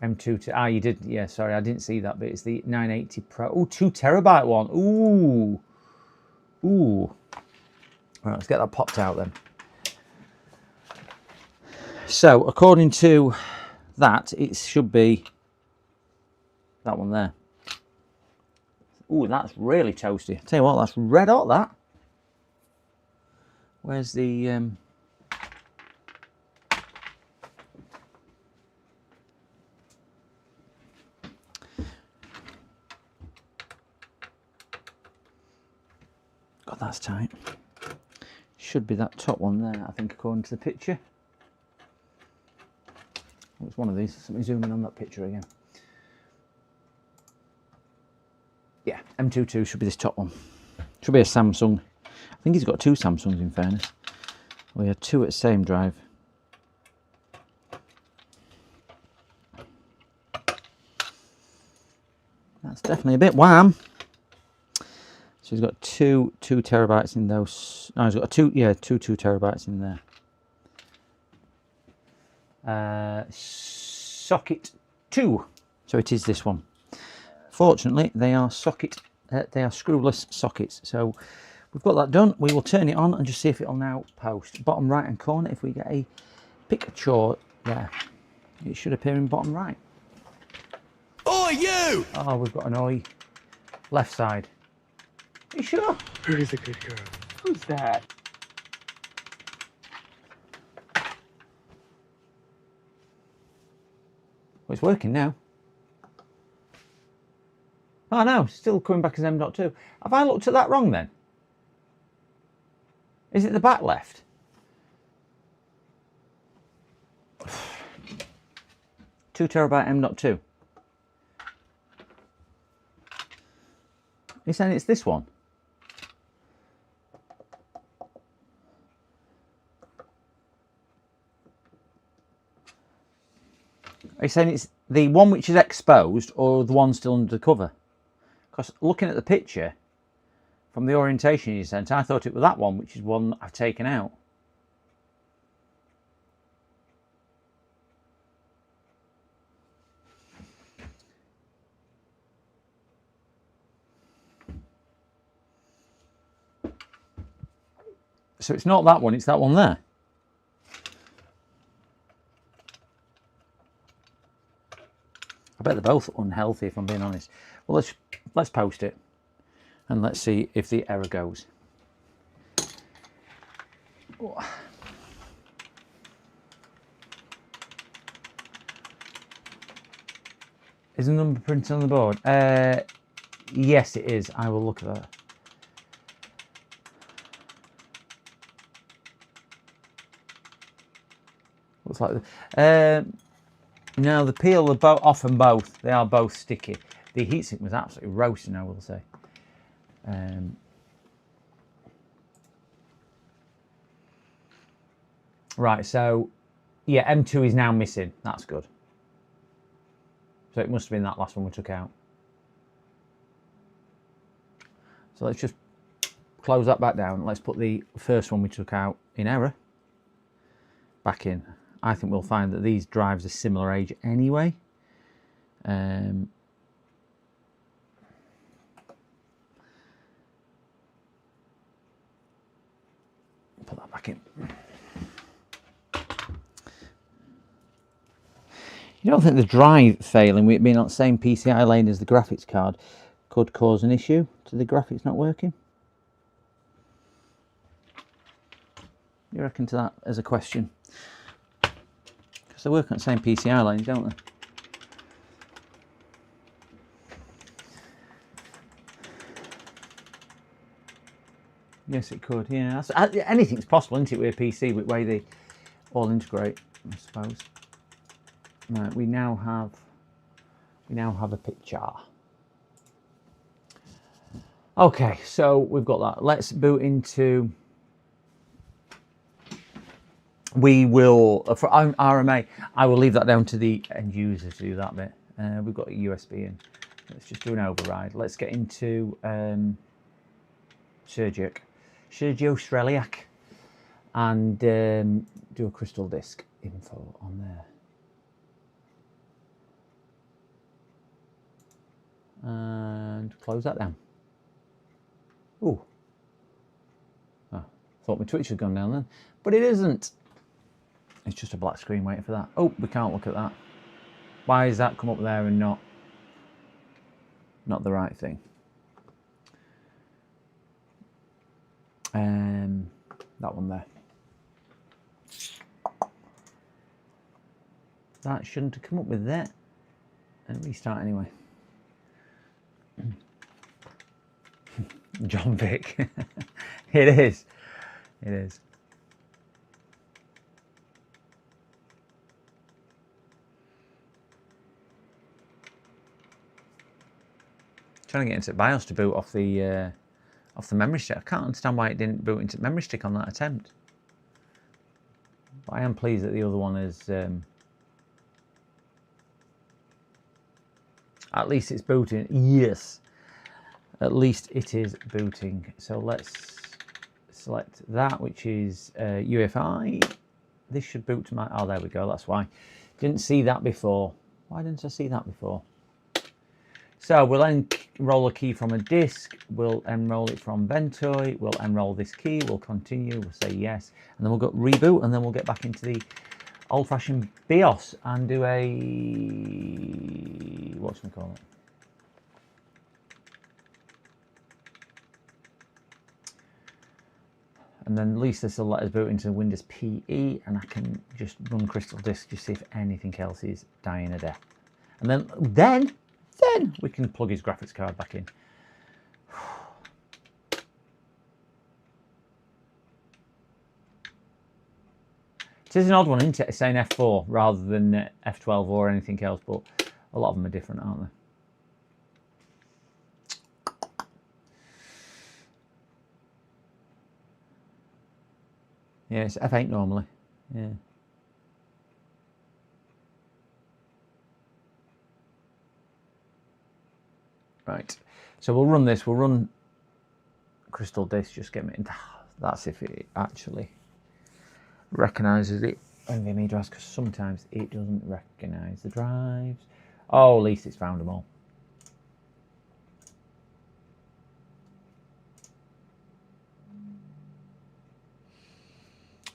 M22. Ah, you did. Yeah, sorry, I didn't see that bit. It's the 980 Pro. Oh, 2 terabyte one. Ooh. Ooh. Right, let's get that popped out then. So, according to that, it should be that one there. Ooh, that's really toasty. Tell you what, that's red hot, that. Where's the... God, that's tight. Should be that top one there, I think, according to the picture. Oh, it's one of these. Let me zoom in on that picture again. Yeah, M22 should be this top one. Should be a Samsung. I think he's got 2 Samsungs in fairness. We had 2 at the same drive. That's definitely a bit wham. So he's got two terabytes in those. No, he's got two terabytes in there. Socket 2. So it is this one. Fortunately, they are screwless sockets. So we've got that done. We will turn it on and just see if it'll now post. Bottom right hand corner, if we get a picture there, it should appear in bottom right. Oi, you! Oh, we've got an oi. Left side. Are you sure? Who's a good girl? Who's that? Well, it's working now. Oh no, still coming back as M.2. Have I looked at that wrong then? Is it the back left? Two terabyte M.2. Are you saying it's this one? Are you saying it's the one which is exposed or the one still under the cover? Because looking at the picture from the orientation you sent, I thought it was that one, which is one I've taken out. So it's not that one, it's that one there. I bet they're both unhealthy, if I'm being honest. Well, let's post it and let's see if the error goes. Oh. Is the number printed on the board? Yes, it is. I will look at that. Looks like no, the peel are off and both. They are both sticky. The heatsink was absolutely roasting, I will say. Right, so yeah, M2 is now missing. That's good. So it must have been that last one we took out. So let's just close that back down. Let's put the first one we took out in error back in. I think we'll find that these drives are similar age anyway. Put that back in. You don't think the drive failing, with it being on the same PCI lane as the graphics card, could cause an issue to the graphics not working? You reckon to that as a question? Because they work on the same PCI lanes, don't they? Yes, it could. Yeah, anything's possible, isn't it, with a PC, with the way they all integrate, I suppose. Right, we now have a picture. Okay, so we've got that. Let's boot into. We will for RMA. I will leave that down to the end user to do that bit. We've got a USB in. Let's just do an override. Let's get into Sergio Streliak and do a crystal disk info on there. And close that down. Ooh. Oh, thought my Twitch had gone down then, but it isn't. It's just a black screen waiting for that. Oh, we can't look at that. Why has that come up there and not the right thing? That one there. That shouldn't have come up with that. And restart anyway. John Vick. It is. It is. Trying to get into BIOS to boot off the memory stick. I can't understand why it didn't boot into memory stick on that attempt. But I am pleased that the other one is at least it's booting. Yes, at least it is booting. So let's select that, which is UEFI. This should boot to my. Oh, there we go. That's why. Didn't see that before. Why didn't I see that before? So we'll enroll a key from a disk, we'll enroll it from Ventoy, we'll enroll this key, we'll continue, we'll say yes, and then we'll go reboot, and then we'll get back into the old-fashioned BIOS and do a, whatchamacallit? And then at least this will let us boot into Windows PE, and I can just run Crystal Disk to see if anything else is dying a death. And then we can plug his graphics card back in. It is an odd one, isn't it? It's saying F4 rather than F12 or anything else, but a lot of them are different, aren't they? Yeah, it's F8 normally. Yeah. Right, so we'll run this. We'll run Crystal Disk. Just get me into. That's if it actually recognises it. NVMe drives, because sometimes it doesn't recognise the drives. Oh, at least it's found them all.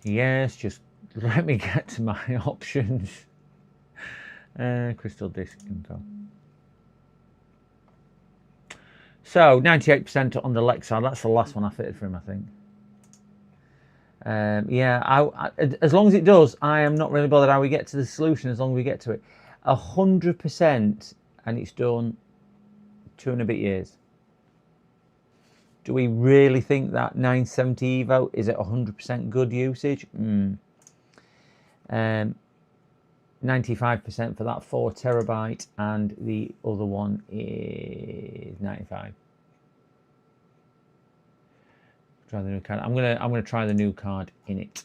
Yes, just let me get to my options. Crystal disc info. So 98% on the Lexar. That's the last one I fitted for him, I think. Yeah, as long as it does, I am not really bothered how we get to the solution. As long as we get to it, 100%, and it's done 2 and a bit years. Do we really think that 970 Evo is at 100% good usage? 95% for that 4 terabyte, and the other one is 95. Try the new card. I'm gonna try the new card in it.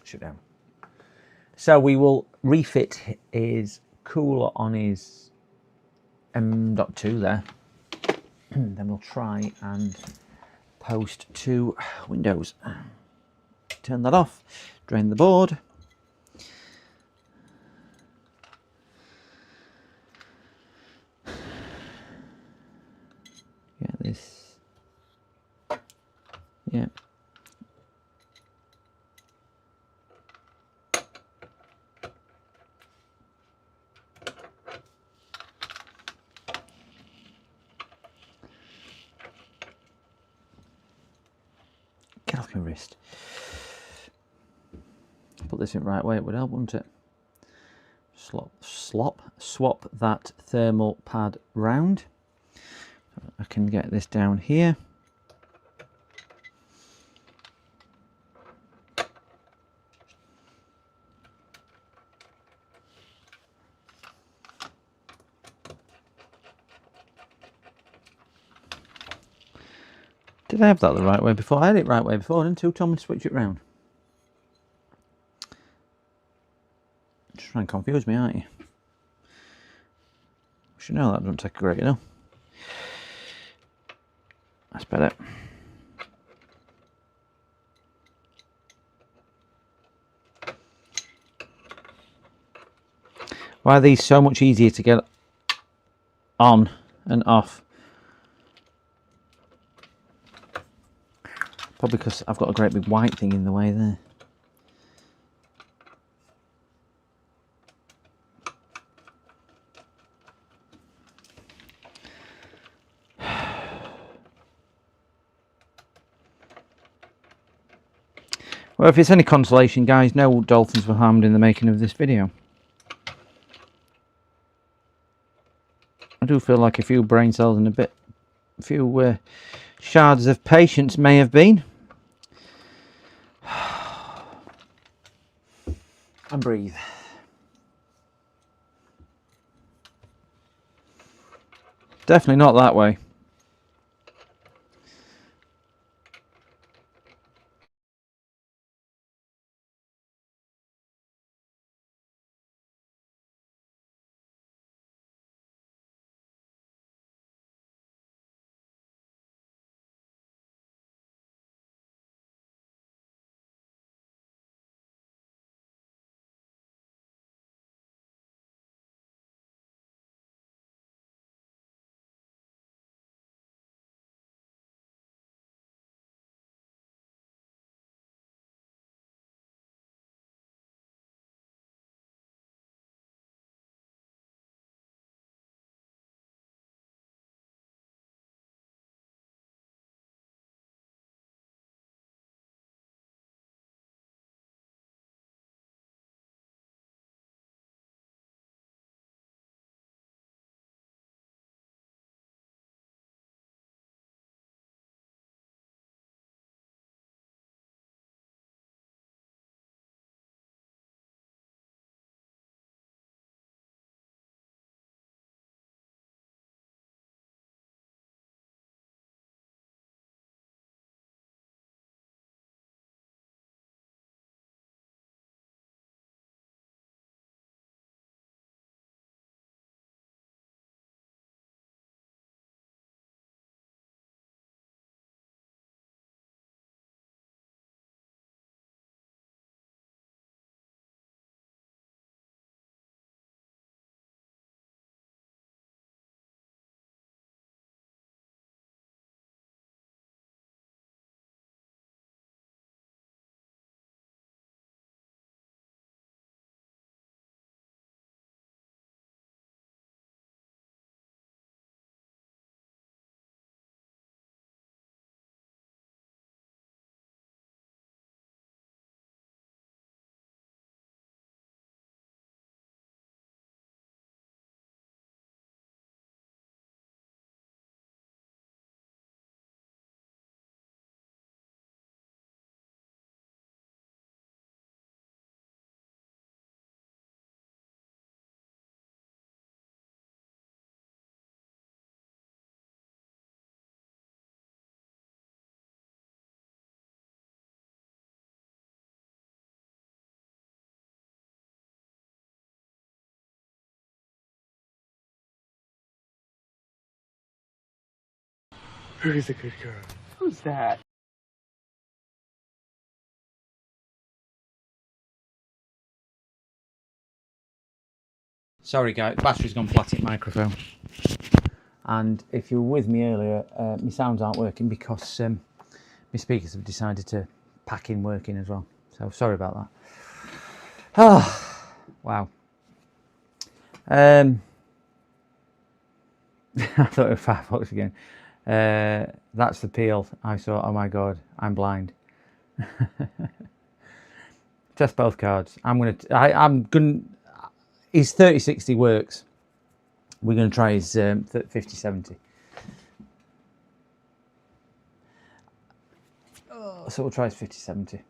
Shut down. So we will refit his cooler on his M.2 there. Then we'll try and post to Windows. Turn that off. Drain the board. Get this. Yeah. Get off my wrist. Put this in the right way, it would help, wouldn't it? Swap that thermal pad round. I can get this down here. Did I have that the right way before? I had it right way before, didn't I? Tell me to switch it round. Just trying to confuse me, aren't you? I should know that doesn't take a great deal. That's better. Why are these so much easier to get on and off? Probably because I've got a great big white thing in the way there. Well, if it's any consolation, guys, no dolphins were harmed in the making of this video. I do feel like a few brain cells and a few shards of patience may have been. And breathe. Definitely not that way. Who's a good girl? Who's that? Sorry guys, battery's gone flat in microphone. And if you were with me earlier, my sounds aren't working because my speakers have decided to pack in working as well. So sorry about that. Oh, wow. I thought it was Firefox again. That's the peel. I saw, oh my God, I'm blind. Test both cards. I'm gonna, his 3060 works. We're gonna try his 5070. So we'll try his 5070.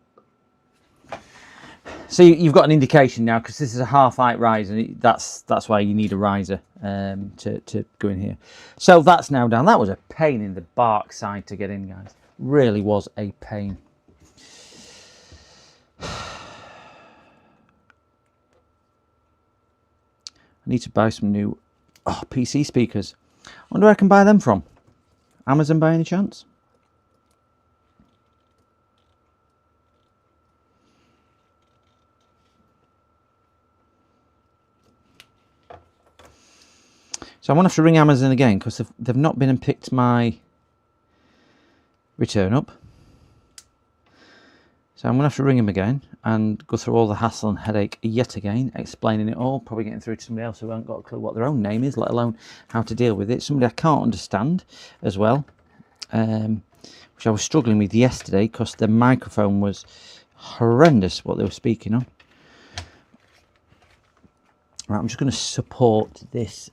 So you've got an indication now because this is a half height riser. And that's why you need a riser to go in here. So that's now down. That was a pain in the bark side to get in, guys. Really was a pain. I need to buy some new PC speakers. I wonder where I can buy them from. Amazon by any chance? So I'm going to have to ring Amazon again because they've not been and picked my return up. So I'm going to have to ring them again and go through all the hassle and headache yet again, explaining it all, probably getting through to somebody else who hasn't got a clue what their own name is, let alone how to deal with it. Somebody I can't understand as well, which I was struggling with yesterday because the microphone was horrendous what they were speaking on. Right, I'm just going to support this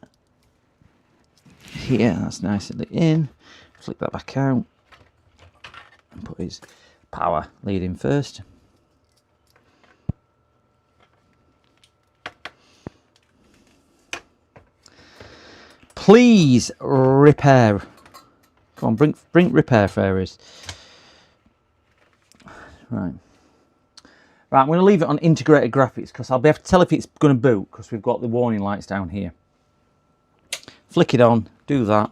here. That's nicely in. Flip that back out and put his power lead in first. Please repair. Come on, bring repair fairies. Right. Right, I'm going to leave it on integrated graphics because I'll be able to tell if it's going to boot because we've got the warning lights down here. Flick it on, do that.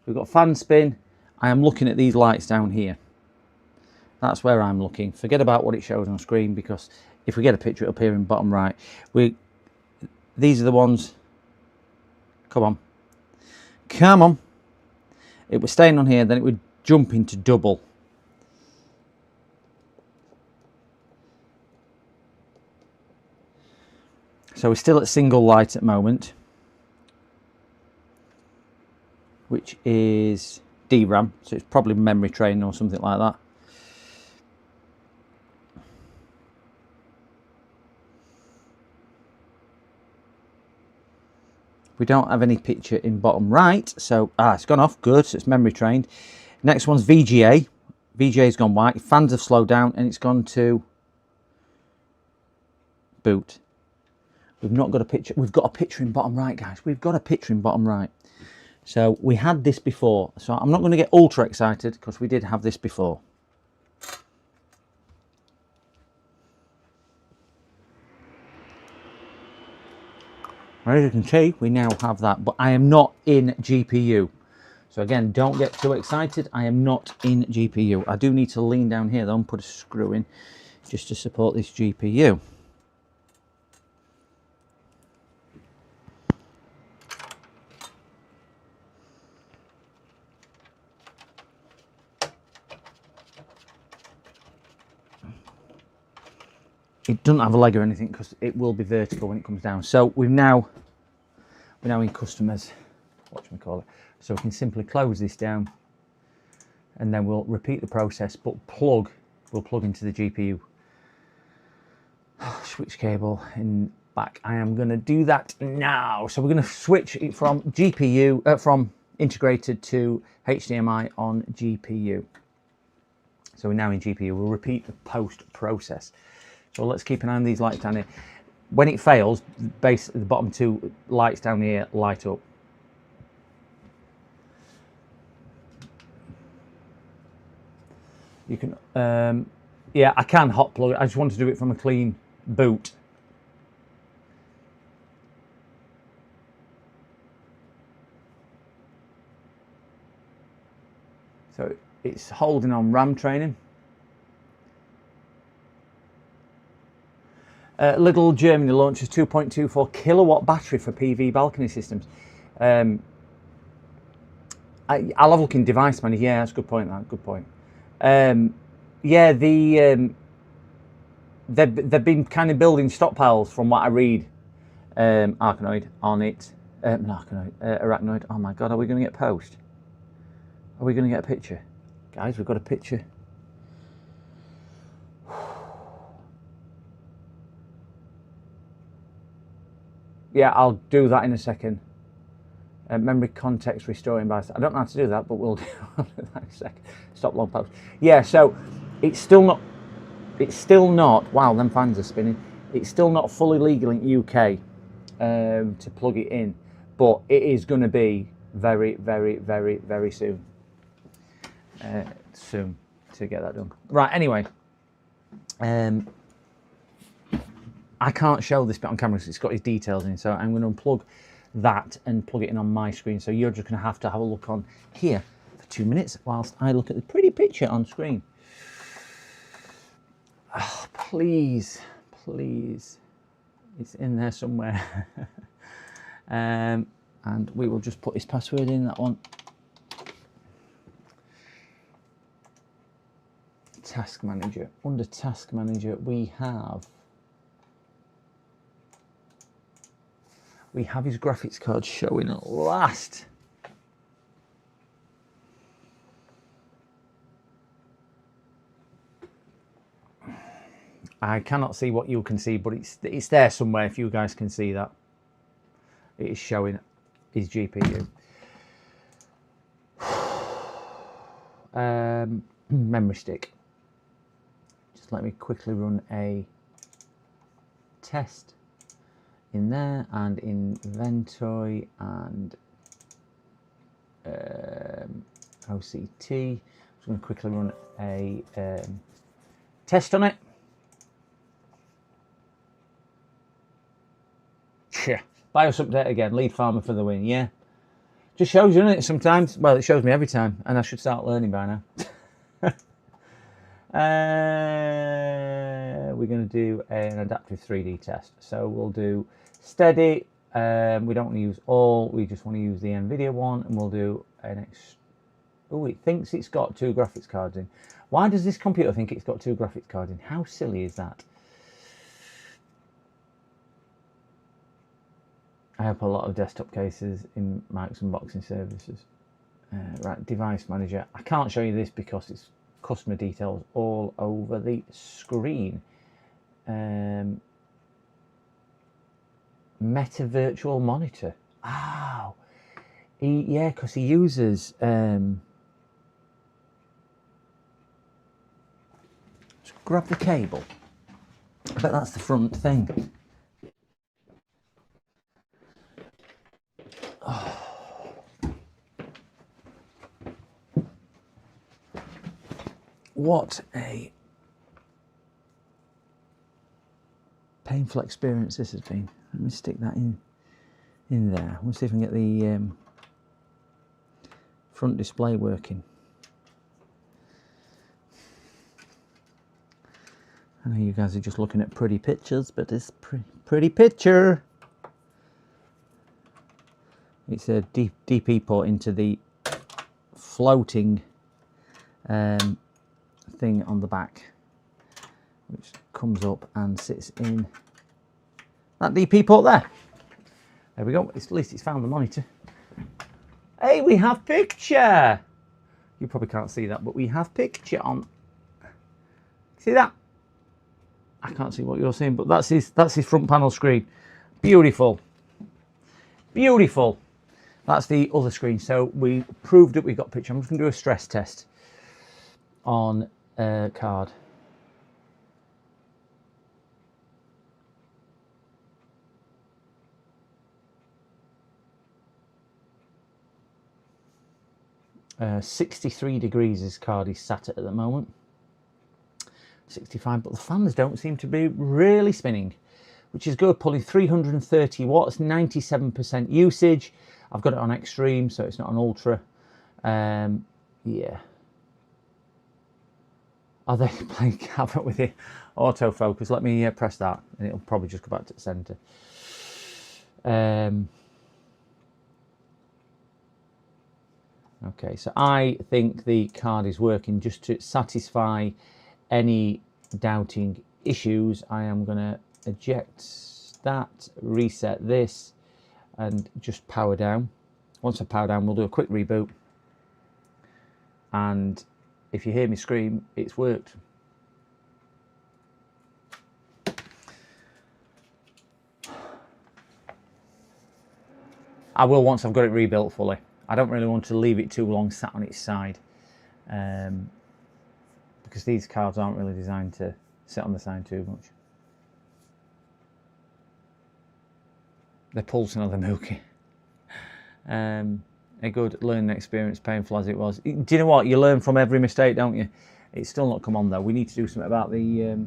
We've got fan spin. I am looking at these lights down here. That's where I'm looking. Forget about what it shows on screen because if we get a picture it'll appear in bottom right. These are the ones. Come on. Come on. It was staying on here, then it would jump into double. So we're still at single light at the moment, which is DRAM, so it's probably memory train or something like that. We don't have any picture in bottom right, so it's gone off, good, so it's memory trained. Next one's VGA. VGA's gone white, fans have slowed down and it's gone to boot. We've not got a picture, we've got a picture in bottom right, guys. We've got a picture in bottom right. So we had this before, so I'm not going to get ultra excited because we did have this before. As you can see, we now have that, but I am not in GPU. So again, don't get too excited. I am not in GPU. I do need to lean down here though and put a screw in just to support this GPU. It doesn't have a leg or anything because it will be vertical when it comes down. So we're now in customers, whatchamacallit. So we can simply close this down and then we'll repeat the process, but we'll plug into the GPU switch cable in back. I am going to do that now. So we're going to switch it from GPU, from integrated to HDMI on GPU. So we're now in GPU. We'll repeat the post process. So let's keep an eye on these lights down here. When it fails, basically the bottom two lights down here light up. You can, yeah, I can hot plug it. I just want to do it from a clean boot. So it's holding on RAM training. Lidl Germany launches 2.24 kilowatt battery for PV balcony systems. I'll have a look in device manager. Yeah, that's a good point. That good point. Yeah, they've been kind of building stockpiles from what I read. Arachnoid on it. Not Arachnoid. Arachnoid. Oh my God, are we going to get post? Are we going to get a picture? Guys, we've got a picture. Yeah, I'll do that in a second. Memory context restoring by... I don't know how to do that, but we'll do that in a second. Stop long post. Yeah, so it's still not... Wow, them fans are spinning. It's still not fully legal in UK to plug it in, but it is going to be very, very, very, very soon. Soon to get that done. Right, anyway. I can't show this bit on camera because it's got his details in, so I'm going to unplug that and plug it in on my screen. So you're just going to have a look on here for 2 minutes whilst I look at the pretty picture on screen. Oh, please, please. It's in there somewhere. And we will just put his password in, that one. Task Manager. Under Task Manager, we have his graphics card showing at last. I cannot see what you can see, but it's there somewhere if you guys can see that. It is showing his GPU. Memory stick. Just let me quickly run a test in there and inventory and OCT. I'm just going to quickly run a test on it. Yeah. BIOS update again, lead farmer for the win, yeah. Just shows you, doesn't it, sometimes? Well, it shows me every time, and I should start learning by now. We're going to do an adaptive 3D test. So we'll do steady. We don't want to use all, we just want to use the NVIDIA one, and we'll do an oh, it thinks it's got 2 graphics cards in. Why does this computer think it's got 2 graphics cards in? How silly is that? I have a lot of desktop cases in Mike's unboxing services. Right, device manager. I can't show you this because it's customer details all over the screen. Meta virtual monitor. Oh, yeah, because he uses. Just grab the cable. I bet that's the front thing. What a painful experience this has been. Let me stick that in there. We'll see if I can get the front display working. I know you guys are just looking at pretty pictures, but it's pretty picture. It's a DP port into the floating thing on the back, which comes up and sits in that DP port there. There we go. At least it's found the monitor. Hey, we have picture. You probably can't see that, but we have picture on. See that? I can't see what you're seeing, but that's his front panel screen. Beautiful. Beautiful. That's the other screen. So we proved that we got picture. I'm just going to do a stress test on card. Uh, 63 degrees his card is sat at the moment. 65, but the fans don't seem to be really spinning, which is good. Pulling 330 watts, 97% usage. I've got it on extreme, so it's not on ultra. Yeah, Are they playing havoc with the autofocus? Let me press that, and it'll probably just go back to the centre. Okay, so I think the card is working. Just to satisfy any doubting issues, I am going to eject that, reset this, and just power down. Once I power down, we'll do a quick reboot. And if you hear me scream, it's worked. I will once I've got it rebuilt fully. I don't really want to leave it too long sat on its side, because these cards aren't really designed to sit on the side too much. They're pulsing on the mookie. A good learning experience, painful as it was. Do you know what? You learn from every mistake, don't you? It's still not come on though. We need to do something about the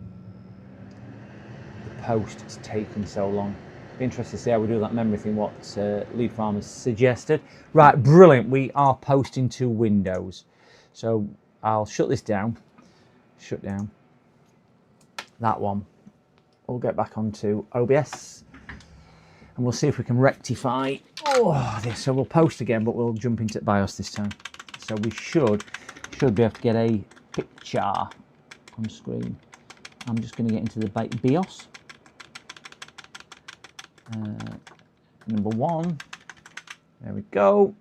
post. It's taken so long. Be interested to see how we do that memory thing, what Lead Farmers suggested. Right, brilliant. We are posting to Windows. So I'll shut this down. Shut down that one. We'll get back onto OBS. And we'll see if we can rectify this. So we'll post again, but we'll jump into BIOS this time. So we should be able to get a picture on screen. I'm just going to get into the BIOS. Number 1. There we go.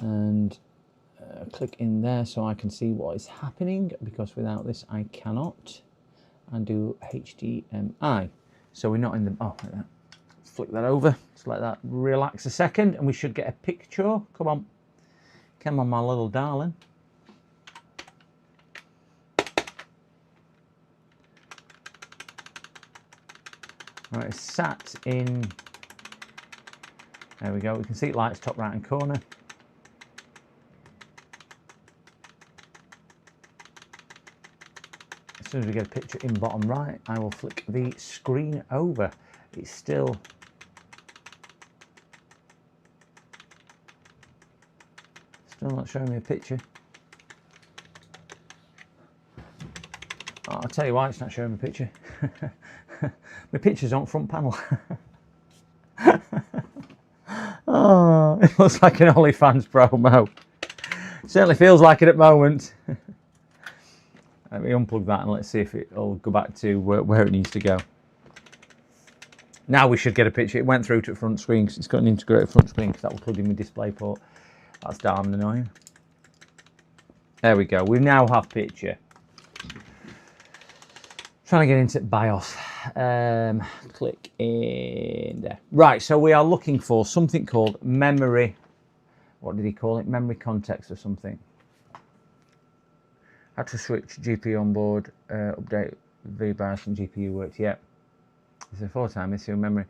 And click in there so I can see what is happening, because without this I cannot. And do HDMI. So we're not in the, like that. Flick that over. Just let that relax a second, and we should get a picture. Come on. Come on, my little darling. Right, it's sat in, there we go. We can see it lights top right hand corner. As soon as we get a picture in bottom right, I will flick the screen over. It's still not showing me a picture. Oh, I'll tell you why it's not showing me a picture. My picture's on front panel. Oh, it looks like an OnlyFans promo. Certainly feels like it at the moment. Let me unplug that and let's see if it'll go back to where it needs to go. Now we should get a picture. It went through to the front screen because it's got an integrated front screen, because that will plug in the display port. That's damn annoying. There we go. We now have picture. Trying to get into BIOS. Click in there. Right, so we are looking for something called memory. What did he call it? Memory context or something. How to switch GPU on board, update VBIOS and GPU works. Yep. It's a 4-time issue of memory.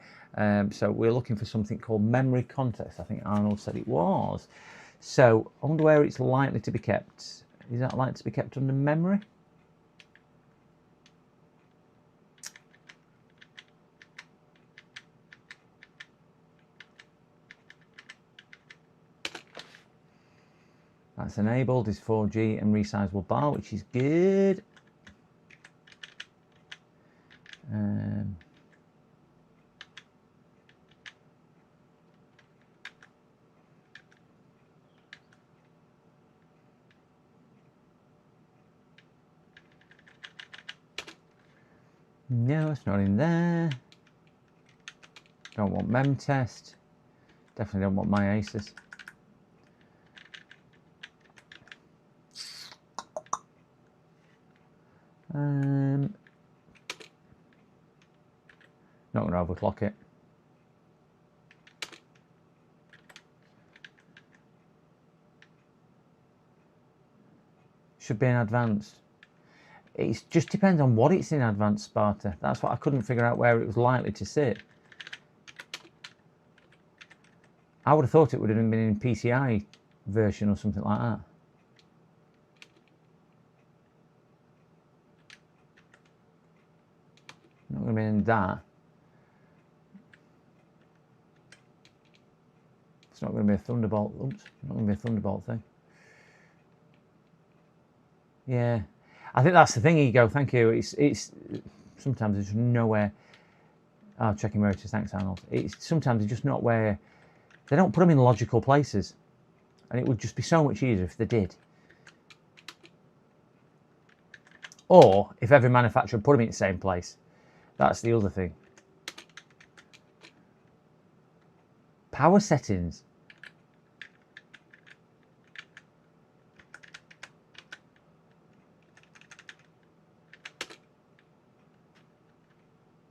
So we're looking for something called memory context. I think Arnold said it was. So I wonder where it's likely to be kept. Is that likely to be kept under memory? That's enabled, is 4G and resizable bar, which is good. No, it's not in there. Don't want mem test. Definitely don't want my Asus. Not going to overclock it. Should be in advanced. It just depends on what it's in advanced, Sparta. That's what I couldn't figure out, where it was likely to sit. I would have thought it would have been in PCI version or something like that. Not going to be in that. It's not going to be a Thunderbolt. Oops, not going to be a Thunderbolt thing. Yeah, I think that's the thing, Ego. Thank you. It's sometimes there's nowhere. Oh, checking motors. Thanks, Arnold. It's sometimes it's just not where they don't put them in logical places, and it would just be so much easier if they did. Or if every manufacturer put them in the same place. That's the other thing. Power settings.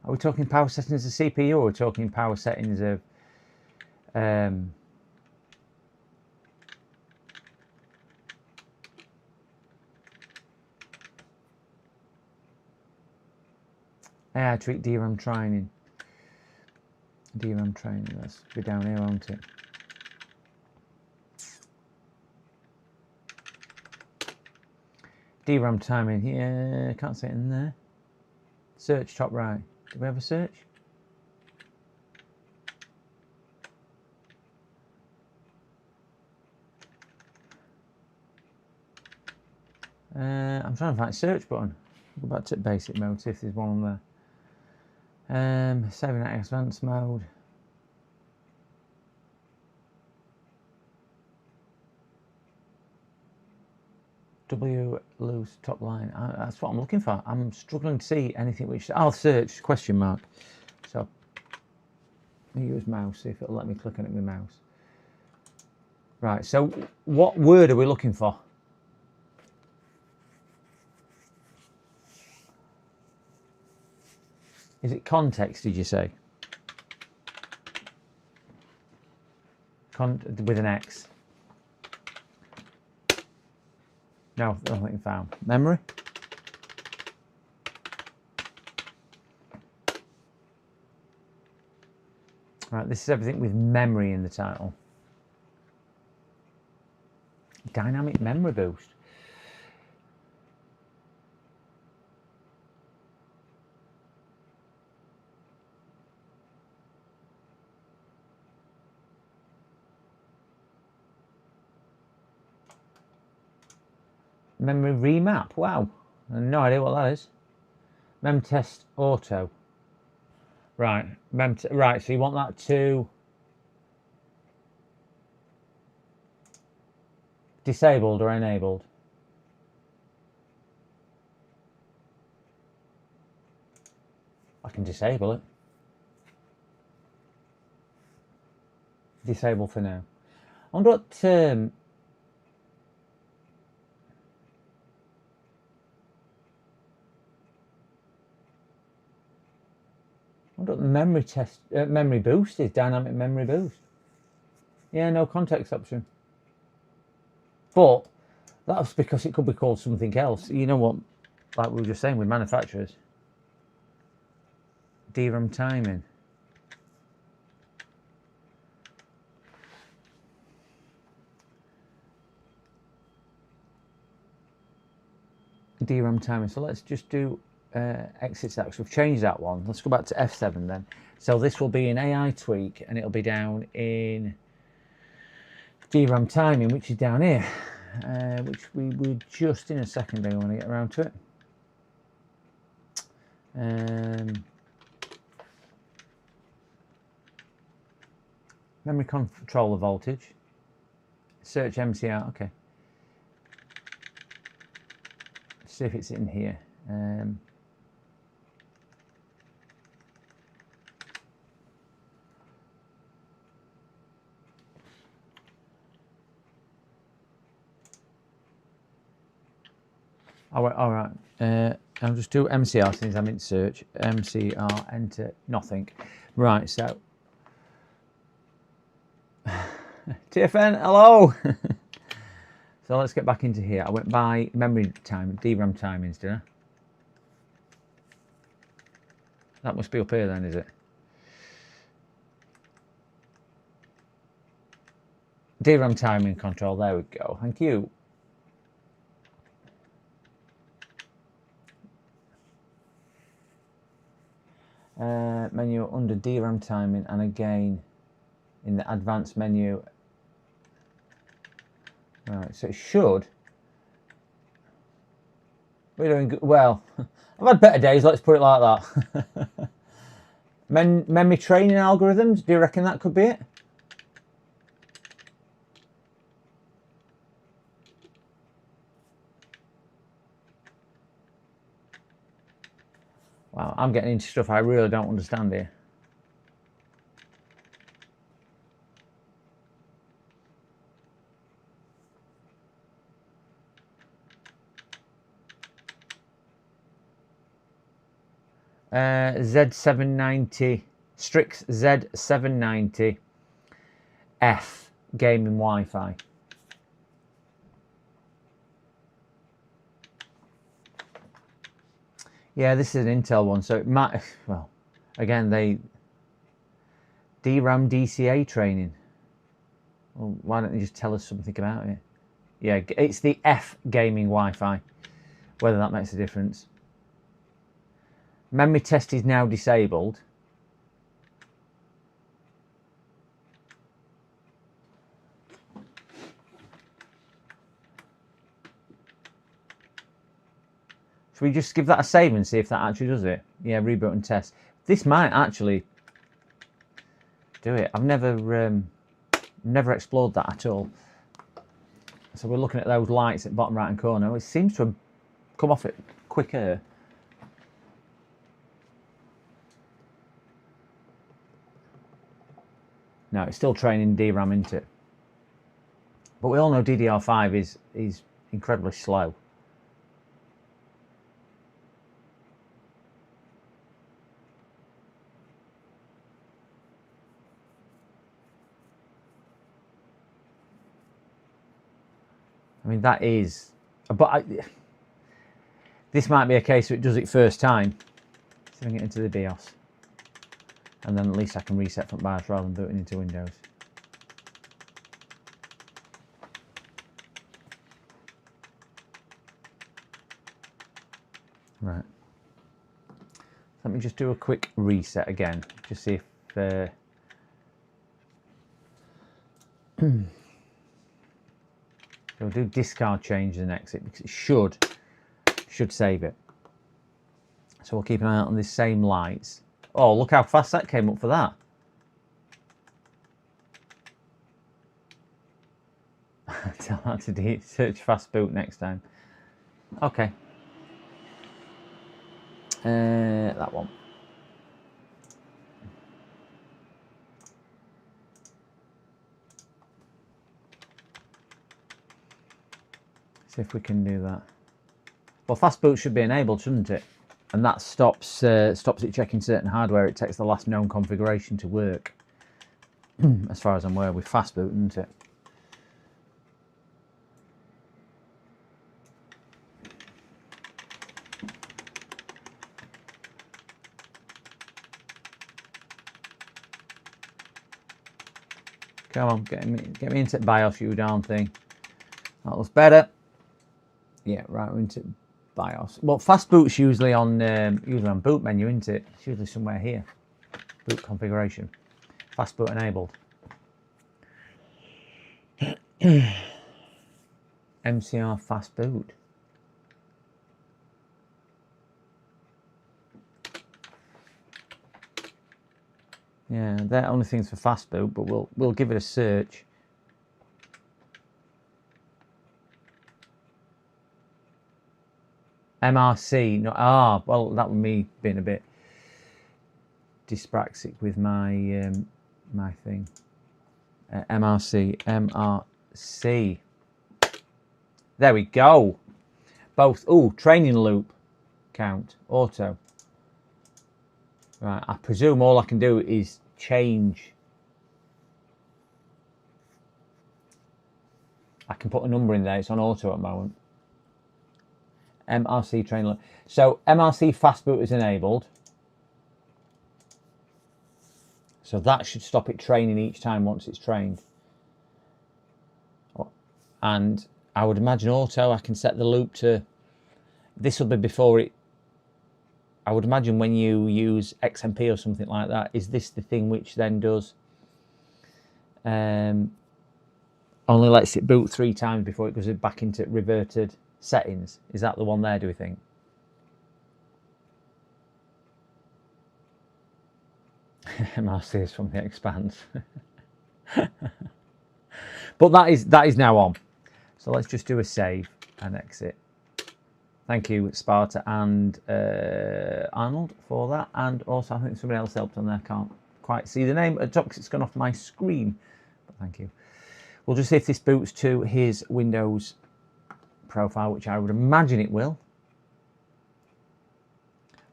Are we talking power settings of CPU, or are we talking power settings of AI treat DRAM training? DRAM training, let's be down here, won't it? DRAM timing, yeah, can't see it in there. Search top right. Do we have a search? I'm trying to find a search button. Go back to basic mode, see if there's one on there. Saving at advanced mode. W loose top line. That's what I'm looking for. I'm struggling to see anything which. I'll search question mark. So I'll use mouse, see if it'll let me click on it with mouse. Right, so what word are we looking for? Is it context, did you say? With an X. No, nothing found. Memory? Right, this is everything with memory in the title. Dynamic memory boost. Memory remap. Wow, I have no idea what that is. Mem test auto. Right, right. So you want that to disabled or enabled? I can disable it. Disable for now. I wonder what. I wonder what memory test, memory boost is. Dynamic memory boost. Yeah, no context option. But that's because it could be called something else. You know what? Like we were just saying with manufacturers. DRAM timing. DRAM timing. So let's just do exit stacks. We've changed that one. Let's go back to F7 then. So this will be in AI tweak, and it'll be down in DRAM timing, which is down here, which we will just in a second. I want to get around to it. Memory controller voltage. Search MCR. Okay. Let's see if it's in here. All right. I'll just do MCR since I'm in search. MCR, enter, nothing. Right, so. TFN, hello! So let's get back into here. I went by memory time, DRAM timings, did I? That must be up here then, is it? DRAM timing control, there we go. Thank you. Menu under DRAM timing, and again in the advanced menu, Right, so it should. We're doing good. Well, I've had better days, let's put it like that. Memory training algorithms, do you reckon that could be it? Wow, I'm getting into stuff I really don't understand here. Z790, Strix Z790 F gaming Wi-Fi. Yeah, this is an Intel one, so it might, well, again, they, DRAM DCA training. Well, why don't they just tell us something about it? Yeah, it's the F gaming Wi-Fi, whether that makes a difference. Memory test is now disabled. Should we just give that a save and see if that actually does it? Yeah, reboot and test. This might actually do it. I've never explored that at all. So we're looking at those lights at the bottom right hand corner. It seems to have come off it quicker. No, it's still training DRAM into it. But we all know DDR5 is incredibly slow. I mean, that is, but this might be a case where it does it first time. Setting it into the BIOS. And then at least I can reset from BIOS rather than booting into Windows. Right. Let me just do a quick reset again. Just see if... We'll do discard change and exit because it should save it. So we'll keep an eye out on these same lights. Oh, look how fast that came up for that. Tell that to search fast boot next time. Okay. That one. See if we can do that. Well, fast boot should be enabled, shouldn't it? And that stops it checking certain hardware. It takes the last known configuration to work. As far as I'm aware, with fast boot, isn't it? Come on, get me into BIOS, you darn thing. That looks better. Yeah, right, we're into BIOS. Well, fast boot's usually on boot menu, isn't it? It's usually somewhere here. Boot configuration. Fast boot enabled. MCR fast boot. Yeah, they're only things for fast boot, but we'll give it a search. MRC, no, well, that would me being a bit dyspraxic with my my thing. MRC. There we go. Both. Oh, training loop count auto. Right, I presume all I can do is change. I can put a number in there. It's on auto at the moment. MRC training loop. So MRC fast boot is enabled. So that should stop it training each time once it's trained. And I would imagine auto, I can set the loop to, this will be before it, I would imagine when you use XMP or something like that, is this the thing which then does only lets it boot 3 times before it goes back into reverted settings. Is that the one there, do we think? Marcy is from The Expanse. But that is now on. So let's just do a save and exit. Thank you, Sparta and Arnold, for that. And also, I think somebody else helped on there. Can't quite see the name at the top because it's gone off my screen. But thank you. We'll just see if this boots to his Windows profile, which I would imagine it will.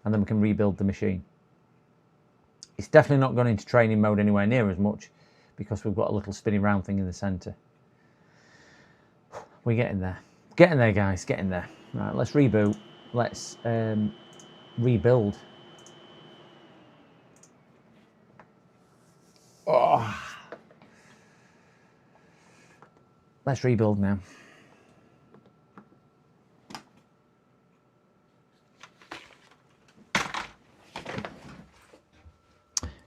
And then we can rebuild the machine. It's definitely not gone into training mode anywhere near as much because we've got a little spinning round thing in the centre. We're getting there. Getting there, guys. Getting there. Right, let's reboot. Let's rebuild. Oh. Let's rebuild now.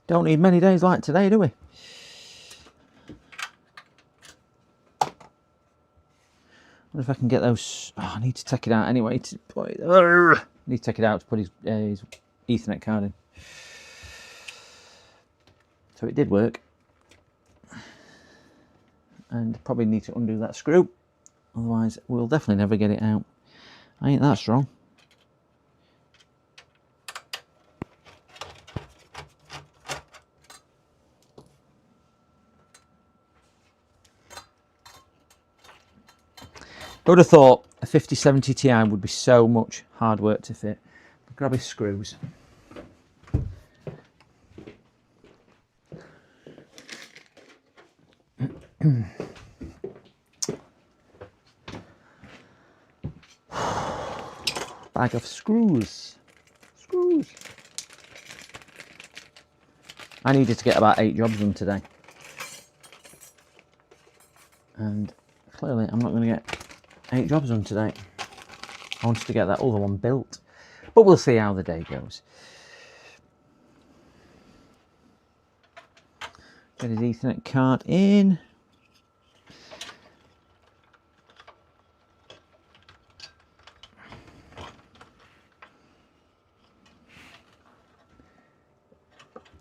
Don't need many days like today, do we? Wonder if I can get those. Oh, I need to take it out anyway. I need to take it out to put his Ethernet card in. So it did work. And probably need to undo that screw. Otherwise, we'll definitely never get it out. I ain't that strong. I would have thought a 5070 Ti would be so much hard work to fit. Grab his screws. Bag of screws. Screws. I needed to get about 8 jobs done today. And clearly I'm not going to get 8 jobs done today. I wanted to get that other one built. But we'll see how the day goes. Get his Ethernet card in.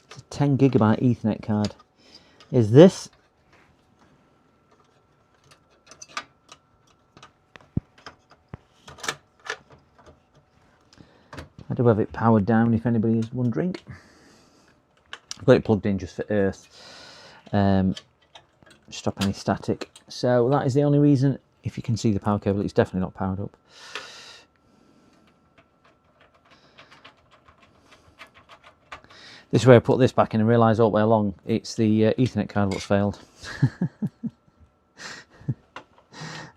It's a 10 gigabyte Ethernet card. Is this? I do have it powered down if anybody is wondering. I've got it plugged in just for earth. Stop any static. So that is the only reason, if you can see the power cable, it's definitely not powered up. This is where I put this back in and realise all the way along it's the Ethernet card that's failed.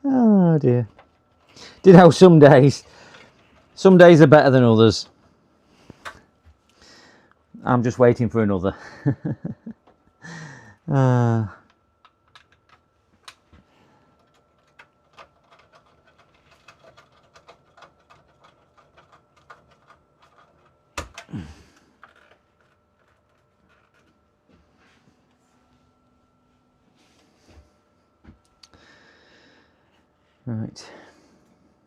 Oh dear. Did know some days are better than others. I'm just waiting for another. Right,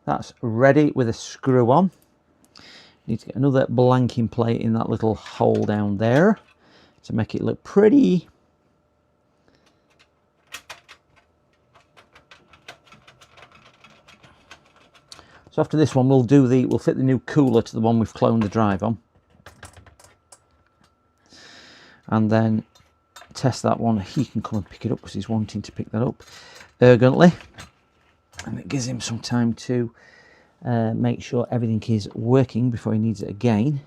that's ready with a screw on. Need to get another blanking plate in that little hole down there to make it look pretty. So after this one, we'll fit the new cooler to the one we've cloned the drive on, and then test that one. He can come and pick it up because he's wanting to pick that up urgently, and it gives him some time to make sure everything is working before he needs it again.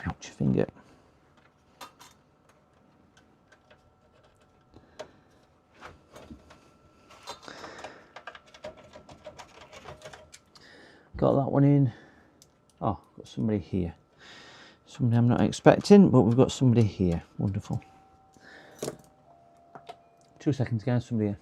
Ouch, finger. Got that one in. Oh, got somebody here. Somebody I'm not expecting, but we've got somebody here. Wonderful. 2 seconds, guys. Somebody here.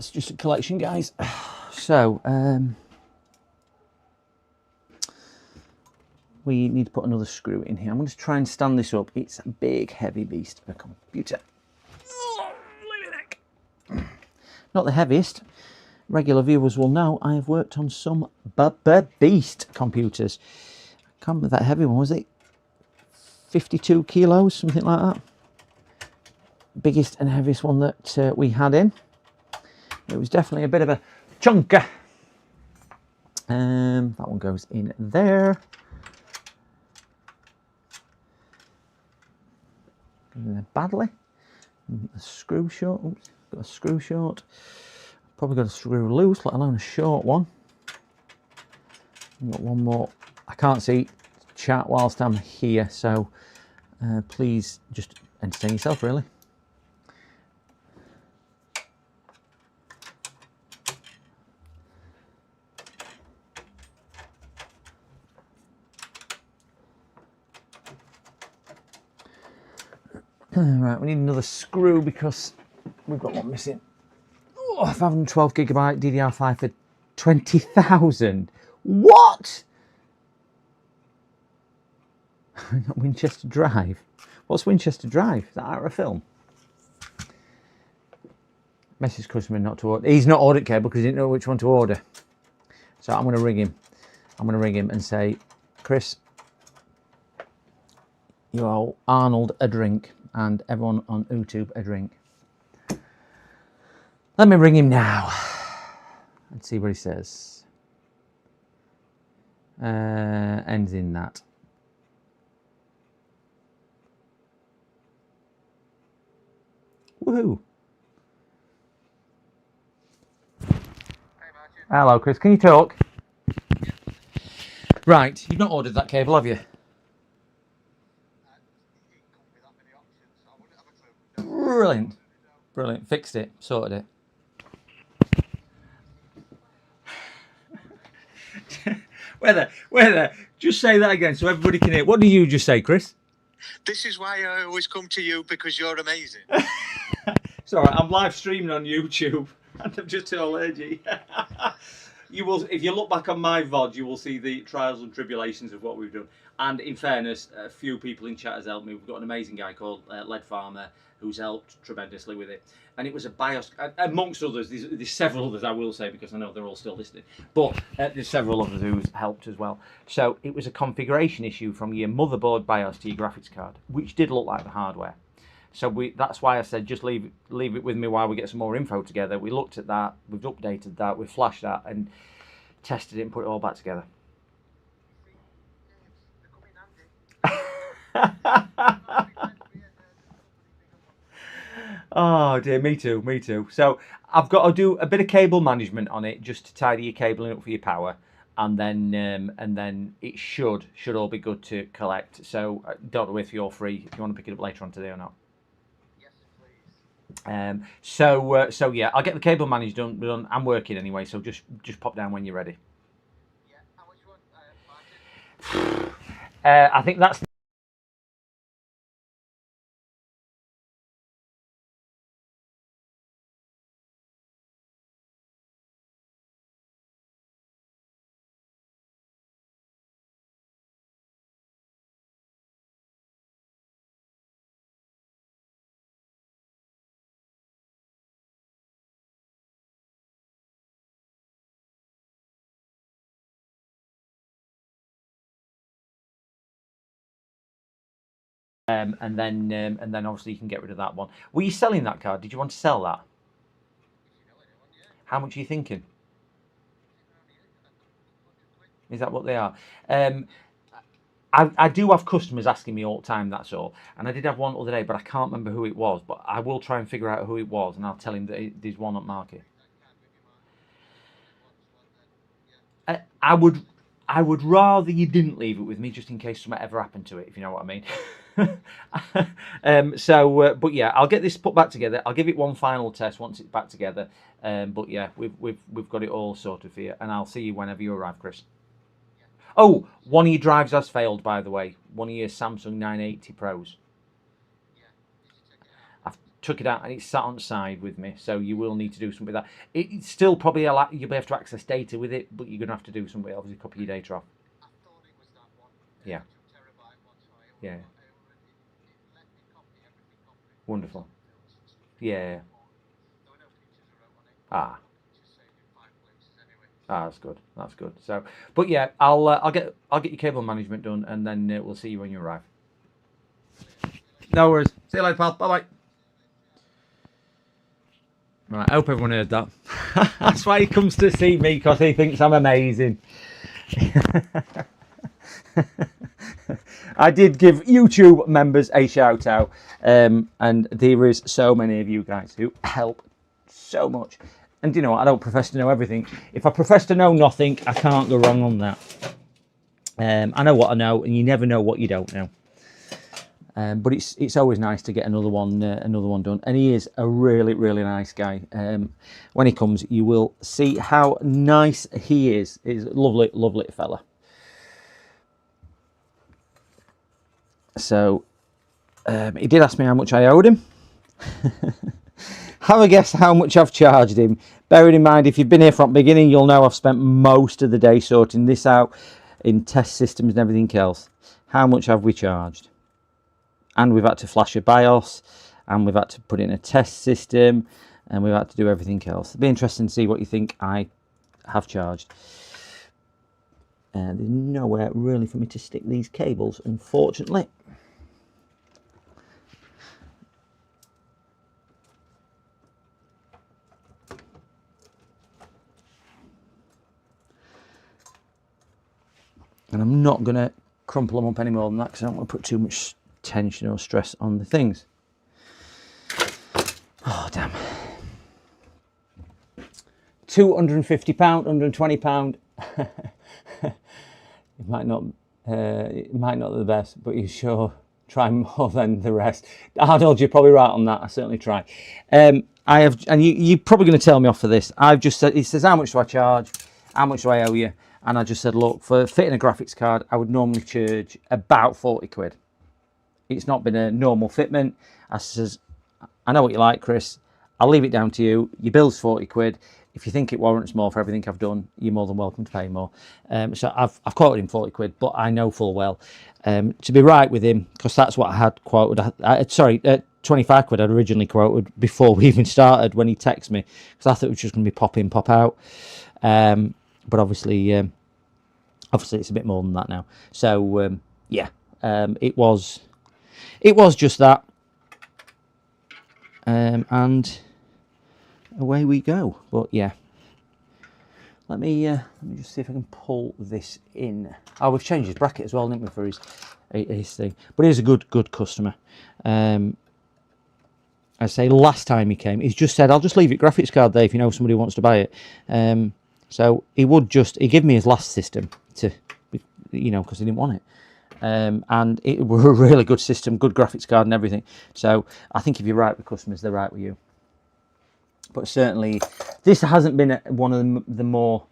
that's just a collection, guys. So, we need to put another screw in here. I'm going to try and stand this up. It's a big, heavy beast of a computer. Not the heaviest. Regular viewers will know I have worked on some beast computers. I can't remember that heavy one, was it? 52 kilos, something like that. Biggest and heaviest one that we had in. It was definitely a bit of a chunker. That one goes in there. Goes in there badly. A screw short. Oops, got a screw short. Probably got a screw loose, let alone a short one. I've got one more. I can't see chat whilst I'm here, so please just entertain yourself, really. Right, we need another screw because we've got one missing. Oh, 512 gigabyte DDR5 for 20,000. What? Winchester Drive. What's Winchester Drive? Is that out of a film? Message customer not to order. He's not ordered cable because he didn't know which one to order. So I'm going to ring him. I'm going to ring him and say, Chris, you owe Arnold a drink and everyone on YouTube a drink. Let me ring him now and see what he says. Ends in that. Woohoo! Hello, Chris. Can you talk? Right, you've not ordered that cable, have you? Brilliant. Brilliant. Fixed it. Sorted it. Whether, just say that again so everybody can hear. What did you just say, Chris? This is why I always come to you, because you're amazing. It's all right. I'm live streaming on YouTube, and I've just told Edgy. You will, if you look back on my VOD, you will see the trials and tribulations of what we've done. And in fairness, a few people in chat has helped me. We've got an amazing guy called Lead Farmer who's helped tremendously with it. And it was a BIOS, amongst others. There's several others I will say because I know they're all still listening. But there's several others who's helped as well. So it was a configuration issue from your motherboard BIOS to your graphics card, which did look like the hardware. So that's why I said just leave it with me while we get some more info together. We looked at that, we've updated that, we've flashed that and tested it and put it all back together. Oh dear, me too. So I've got to do a bit of cable management on it just to tidy your cabling up for your power, and then it should all be good to collect. So don't know if you're free, if you want to pick it up later on today or not. So yeah, I'll get the cable managed done. I'm working anyway, so just pop down when you're ready. Yeah, how much you want? I think that's. And then obviously you can get rid of that one. Were you selling that card? Did you want to sell that? How much are you thinking? Is that what they are? I do have customers asking me all the time, that's all. And I did have one other day, but I can't remember who it was. But I will try and figure out who it was, and I'll tell him that there's one at market. I would rather you didn't leave it with me, just in case something ever happened to it, if you know what I mean. But yeah, I'll get this put back together. I'll give it one final test once it's back together. But yeah, we've got it all sorted for you, and I'll see you whenever you arrive, Chris. Oh, one of your drives has failed, by the way. One of your Samsung 980 Pros. took it out and it's sat on side with me, so you will need to do something with that. It's still probably you'll be able to access data with it, but you're going to have to do something, obviously copy your data off. I thought it was that one. Yeah. 2 terabyte one, so Yeah. it let me copy everything off it. Wonderful. Yeah. There were no pictures I wrote on it. Ah. Just saved in 5 places anyway. Ah, that's good. That's good. So, but yeah, I'll get your cable management done, and then we'll see you when you arrive. No worries. See you later, pal. Bye bye. Right, I hope everyone heard that. That's why he comes to see me, because he thinks I'm amazing. I did give YouTube members a shout out, and there is so many of you guys who help so much. And you know what? I don't profess to know everything. If I profess to know nothing, I can't go wrong on that. I know what I know, and you never know what you don't know. But it's always nice to get another one done. And he is a really, really nice guy. When he comes, you will see how nice he is. He's a lovely, lovely fella. So he did ask me how much I owed him. Have a guess how much I've charged him. Bearing in mind, if you've been here from the beginning, you'll know I've spent most of the day sorting this out in test systems and everything else. How much have we charged? And we've had to flash a BIOS, and we've had to put in a test system, and we've had to do everything else. It'll be interesting to see what you think I have charged. There's nowhere really for me to stick these cables, unfortunately. And I'm not going to crumple them up any more than that, because I don't want to put too much tension or stress on the things. Oh, damn. £250, £120. It might not be the best, but you sure try more than the rest. Arnold, you're probably right on that. I certainly try. I have, and you're probably going to tell me off for this. I've just said, he says, how much do I charge? How much do I owe you? And I just said, look, for fitting a graphics card, I would normally charge about 40 quid. It's not been a normal fitment. I says, I know what you like, Chris. I'll leave it down to you. Your bill's 40 quid. If you think it warrants more for everything I've done, you're more than welcome to pay more. So I've quoted him 40 quid, but I know full well, to be right with him, because that's what I had quoted. 25 quid I'd originally quoted before we even started, when he texted me, because I thought it was just going to be pop in, pop out. But obviously it's a bit more than that now. So yeah, it was just that, and away we go. But yeah, let me just see if I can pull this in. Oh, we've changed his bracket as well, didn't we, for his thing? But he's a good customer. I say last time he came, he's just said, I'll just leave it graphics card there if you know somebody who wants to buy it. So he gave me his last system to, you know, because he didn't want it. And it was a really good system, good graphics card and everything. So I think if you're right with customers, they're right with you. But certainly, this hasn't been one of the more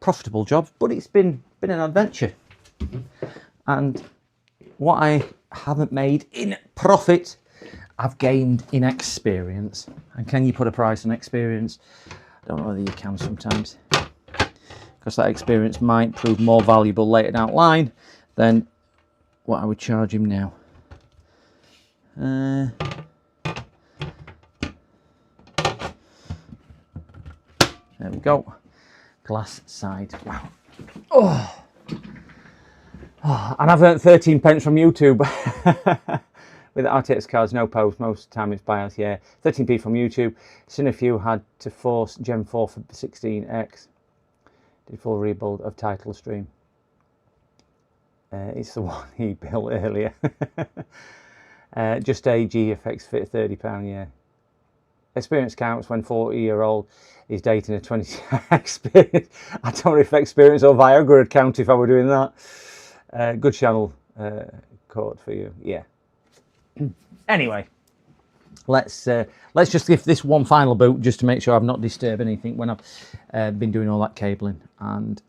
profitable jobs, but it's been an adventure. And what I haven't made in profit, I've gained in experience. And can you put a price on experience? I don't know whether you can sometimes, because that experience might prove more valuable later down the line than what I would charge him now. There we go. Glass side. Wow. Oh. And I've earned 13 pence from YouTube. With RTX cards, no post. Most of the time it's BIOS, yeah. 13p from YouTube. Seen a few had to force Gen 4 for 16X. Did full rebuild of title stream. It's the one he built earlier. Just a GFX fit, £30, yeah. Experience counts when 40-year-old is dating a 20 experience. I don't know if experience or Viagra would count if I were doing that. Good channel code for you, yeah. Anyway, let's just give this one final boot just to make sure I've not disturbed anything when I've been doing all that cabling, and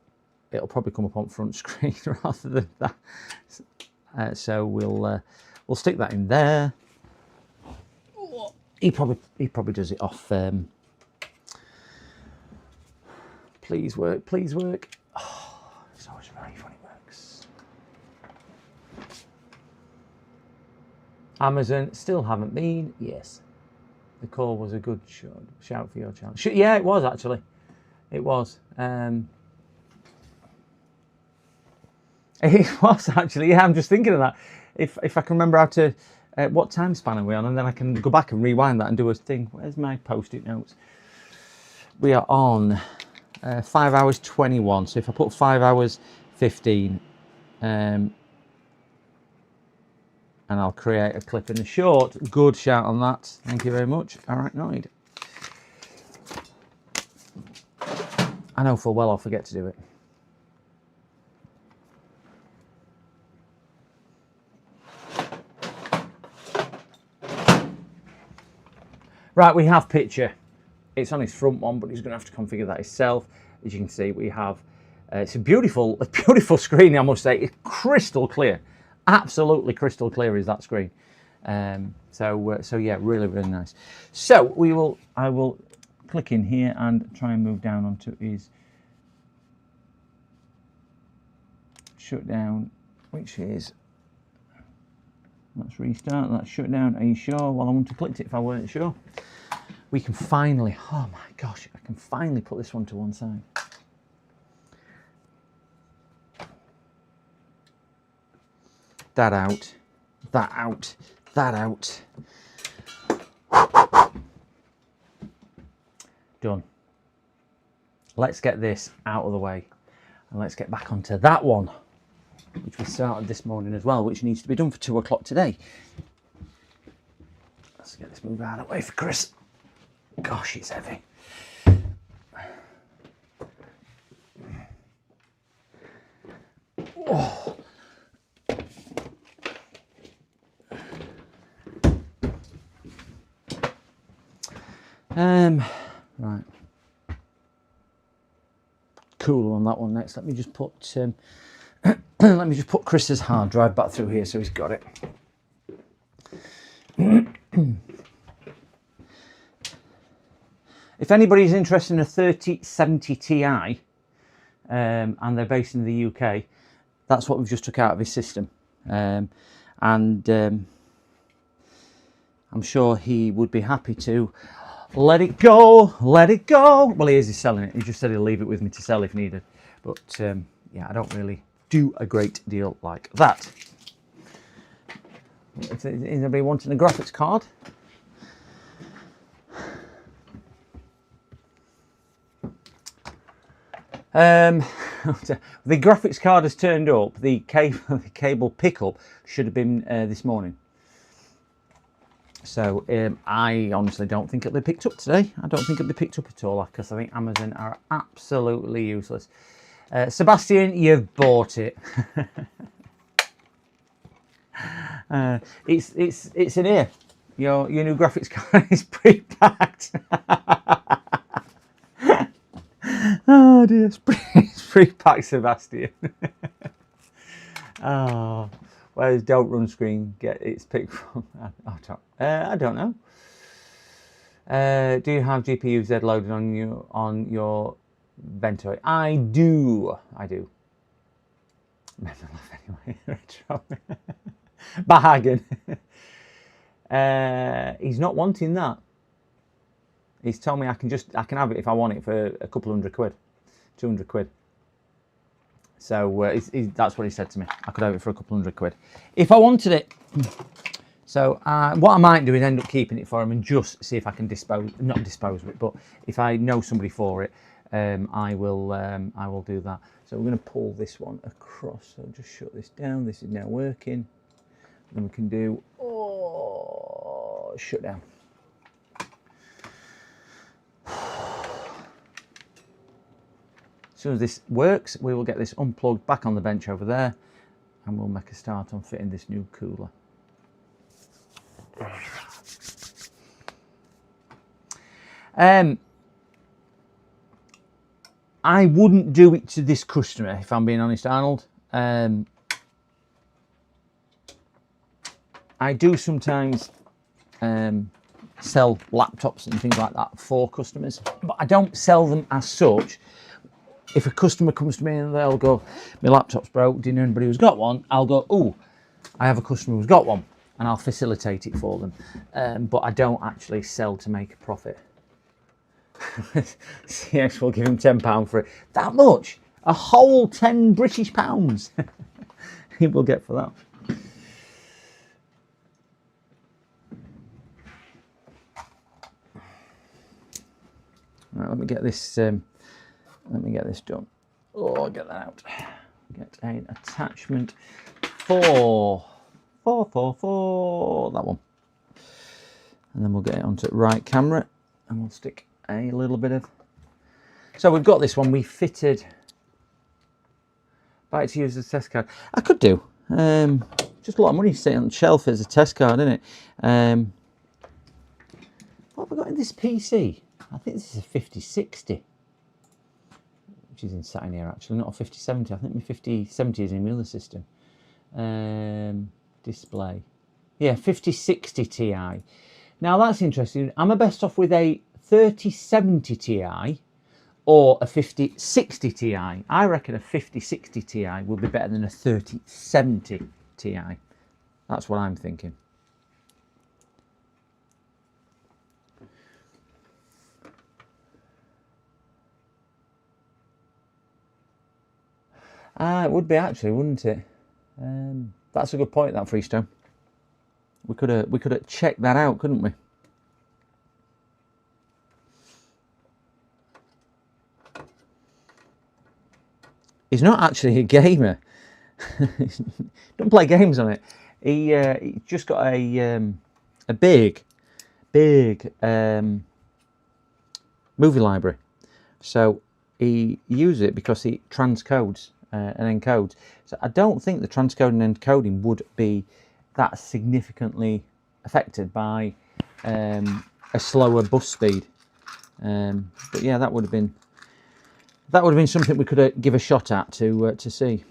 it'll probably come up on front screen rather than that. So we'll stick that in there. He probably does it off. Please work, please work. Oh, it's always very funny works. Amazon still haven't been. Yes, the call was a good shout for your channel. Yeah, it was actually. It was. It was actually. Yeah, I'm just thinking of that. If I can remember how to. What time span are we on? And then I can go back and rewind that and do a thing. Where's my post-it notes? We are on 5 hours 21. So if I put 5 hours 15, and I'll create a clip in the short. Good shout on that. Thank you very much. All right, Noid. I know full well I'll forget to do it. Right, we have picture. It's on his front one, but he's going to have to configure that himself. As you can see, we have it's a beautiful screen. I must say, it's crystal clear, absolutely crystal clear is that screen. So yeah, really nice. So I will click in here and try and move down onto his shutdown, which is. Let's restart. That's shut down. Are you sure? Well, I wouldn't have clicked it if I weren't sure. We can finally, oh my gosh, I can finally put this one to one side. That out, that out, that out. Done. Let's get this out of the way and let's get back onto that one, which we started this morning as well, which needs to be done for 2 o'clock today. Let's get this moved out of the way for Chris. Gosh, it's heavy. Oh. Right. Cooler on that one next. Let me just put let me just put Chris's hard drive back through here so he's got it. If anybody's interested in a 3070 Ti and they're based in the UK, that's what we've just took out of his system. I'm sure he would be happy to let it go, let it go. Well, he is selling it. He just said he'll leave it with me to sell if needed. But yeah, I don't really do a great deal like that. Is anybody wanting a graphics card? The graphics card has turned up. The cable pickup should have been this morning. So I honestly don't think it'll be picked up today. I don't think it'll be picked up at all because I think Amazon are absolutely useless. Sebastian, you've bought it. It's in here. Your new graphics card is pre-packed. Oh dear, it's pre-packed, Sebastian. Oh, where's don't run screen get its pick from? I don't know. Do you have GPU-Z loaded on your Vento? I do. Anyway, bargain. He's not wanting that. He's told me I can have it if I want it for a couple £100, 200 quid. So that's what he said to me. I could have it for a couple £100 if I wanted it. So what I might do is end up keeping it for him and just see if I can not dispose of it, but if I know somebody for it, I will do that. So we're going to pull this one across. So just shut this down. This is now working. Then we can do shut down. As soon as this works, we will get this unplugged back on the bench over there and we'll make a start on fitting this new cooler. I wouldn't do it to this customer, if I'm being honest, Arnold. I do sometimes sell laptops and things like that for customers, but I don't sell them as such. If a customer comes to me and they'll go, my laptop's broke, do you know anybody who's got one? I'll go, oh, I have a customer who's got one, and I'll facilitate it for them. But I don't actually sell to make a profit. CX will give him £10 for it. That much? A whole 10 British pounds he will get for that. Right, let me get this done. Oh, I'll get that out. Get an attachment for that one. And then we'll get it onto right camera and we'll stick a little bit of... So we've got this one, we fitted... Buy it to use as a test card. I could do. Just a lot of money sitting on the shelf as a test card, isn't it? What have I got in this PC? I think this is a 5060, which is inside in here actually, not a 5070. I think my 5070 is in my other system. Display. Yeah, 5060 Ti. Now that's interesting. Am I best off with a 3070 Ti or a 5060 Ti? I reckon a 5060 Ti will be better than a 3070 Ti. That's what I'm thinking. It would be actually, wouldn't it? That's a good point, that Freestone. We could have checked that out, couldn't we? He's not actually a gamer. Don't play games on it. He just got a big movie library. So he uses it because he transcodes and encodes. So I don't think the transcoding and encoding would be that significantly affected by a slower bus speed. But yeah, that would have been something we could give a shot at to see.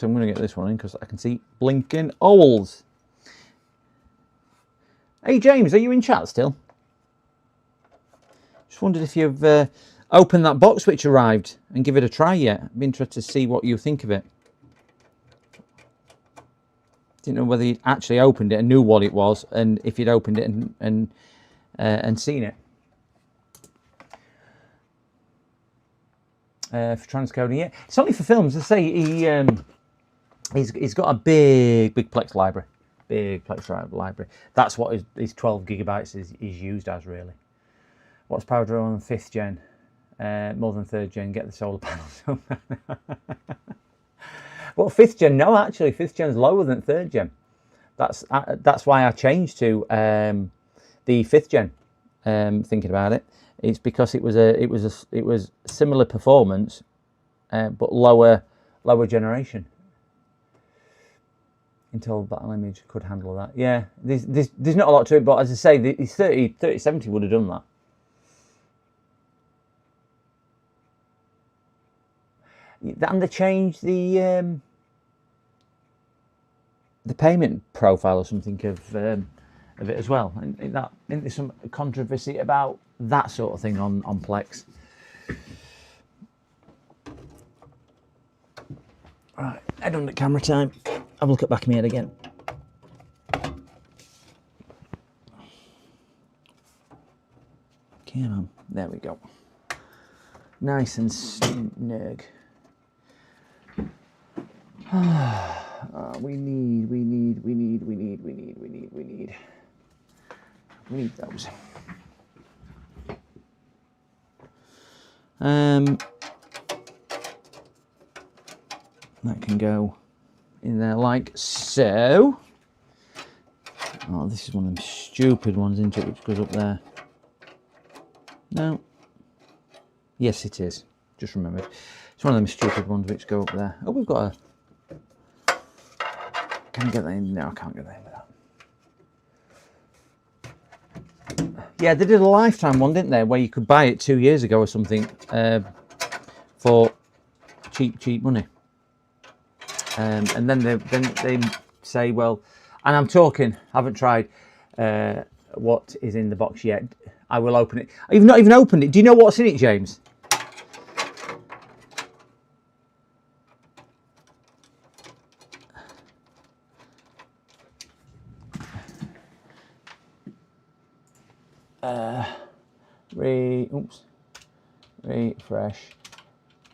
I'm going to get this one in because I can see blinking owls. Hey James, are you in chat still? Just wondered if you've opened that box which arrived and give it a try yet. I'd be interested to see what you think of it. Didn't know whether you'd actually opened it and knew what it was, and if you'd opened it and seen it. For transcoding, yeah. It's only for films. I say he's got a big Plex library. Big Plex library. That's what his 12 gigabytes is used as, really. What's power draw on 5th gen? More than 3rd gen. Get the solar panels. Well, 5th gen, no, actually, 5th gen's lower than 3rd gen. That's why I changed to the 5th gen. Thinking about it, it's because it was similar performance, but lower generation. Intel Battle Image could handle that. Yeah, there's not a lot to it, but as I say, the 3070 would have done that. And they changed the payment profile or something of it as well. And there's some controversy about that sort of thing on Plex. Right, head on the camera time. Have a look at the back of my head again. Come on, there we go. Nice and snug. We need those. That can go in there like so. Oh, this is one of them stupid ones, isn't it, which goes up there. No. Yes, it is. Just remembered. It's one of them stupid ones which go up there. Oh, we've got Can I get that in? No, I can't get that in with that. Yeah, they did a lifetime one, didn't they? Where you could buy it 2 years ago or something for cheap money. And then they say, well, and I'm talking, I haven't tried what is in the box yet. I will open it. You've not even opened it. Do you know what's in it, James? Refresh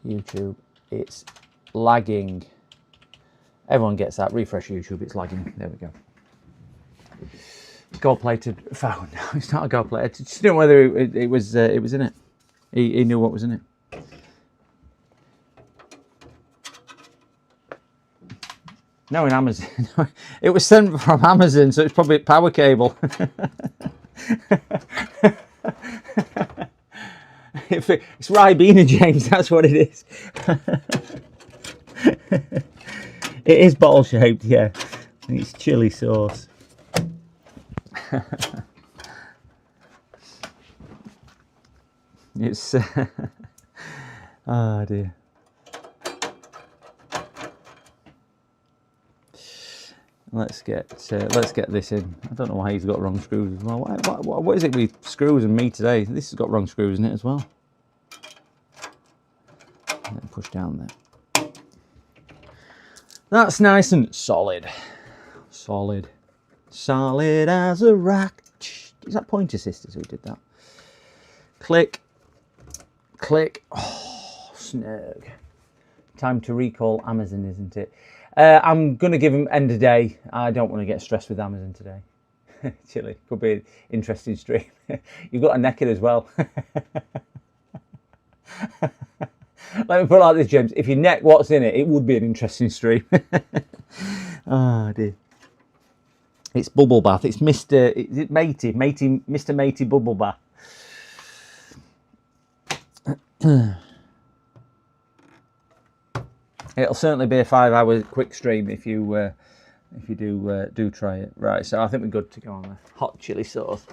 YouTube. It's lagging. Everyone gets that. Refresh YouTube. It's lagging. There we go. Gold-plated phone. No, it's not a gold-plated. Just didn't know whether it was in it. He knew what was in it. No, in Amazon. It was sent from Amazon, so it's probably a power cable. It's Ribena, James. That's what it is. It is bottle shaped, yeah. It's chili sauce. It's oh dear. Let's get this in. I don't know why he's got wrong screws as well. What is it with screws and me today? This has got wrong screws in it as well. Let me push down there. That's nice and solid. Solid as a rock. Is that Pointer Sisters who did that? Click. Oh, snug. Time to recall Amazon, isn't it? I'm going to give him end of day. I don't want to get stressed with Amazon today. Chilly. Could be an interesting stream. You've got a naked as well. Let me put it like this, James. If you net what's in it, it would be an interesting stream. Oh, dear. It's Bubble Bath. It's Mr. Is it Mr. Matey Bubble Bath. It'll certainly be a 5-hour quick stream if you do try it. Right, so I think we're good to go on there. Hot chili sauce.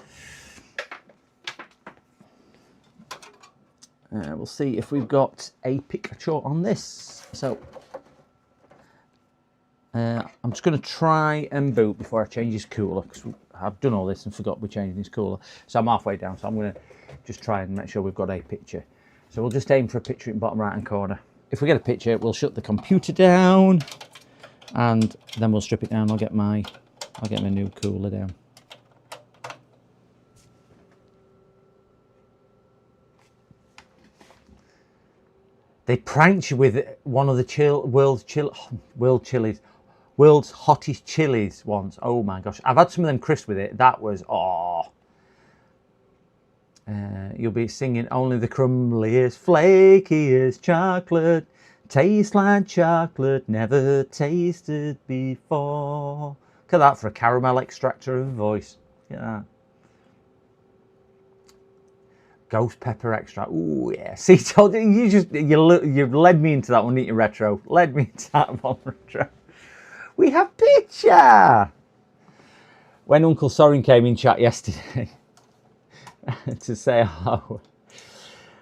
We'll see if we've got a picture on this. So I'm just going to try and boot before I change his cooler, because I've done all this and forgot we're changing his cooler. So I'm halfway down, so I'm going to just try and make sure we've got a picture. So we'll just aim for a picture in the bottom right hand corner. If we get a picture, we'll shut the computer down and then we'll strip it down. I'll get my new cooler down. They pranked you with one of the world's hottest chilies once. Oh my gosh. I've had some of them crisps with it. That was, you'll be singing only the crumbliest, flakiest chocolate. Tastes like chocolate, never tasted before. Look at that for a caramel extractor of voice. Look at that. Ghost pepper extract. Oh yeah. See, told you led me into that one, didn't you, Retro? Led me into that one, Retro. We have picture. When Uncle Sorin came in chat yesterday to say hello,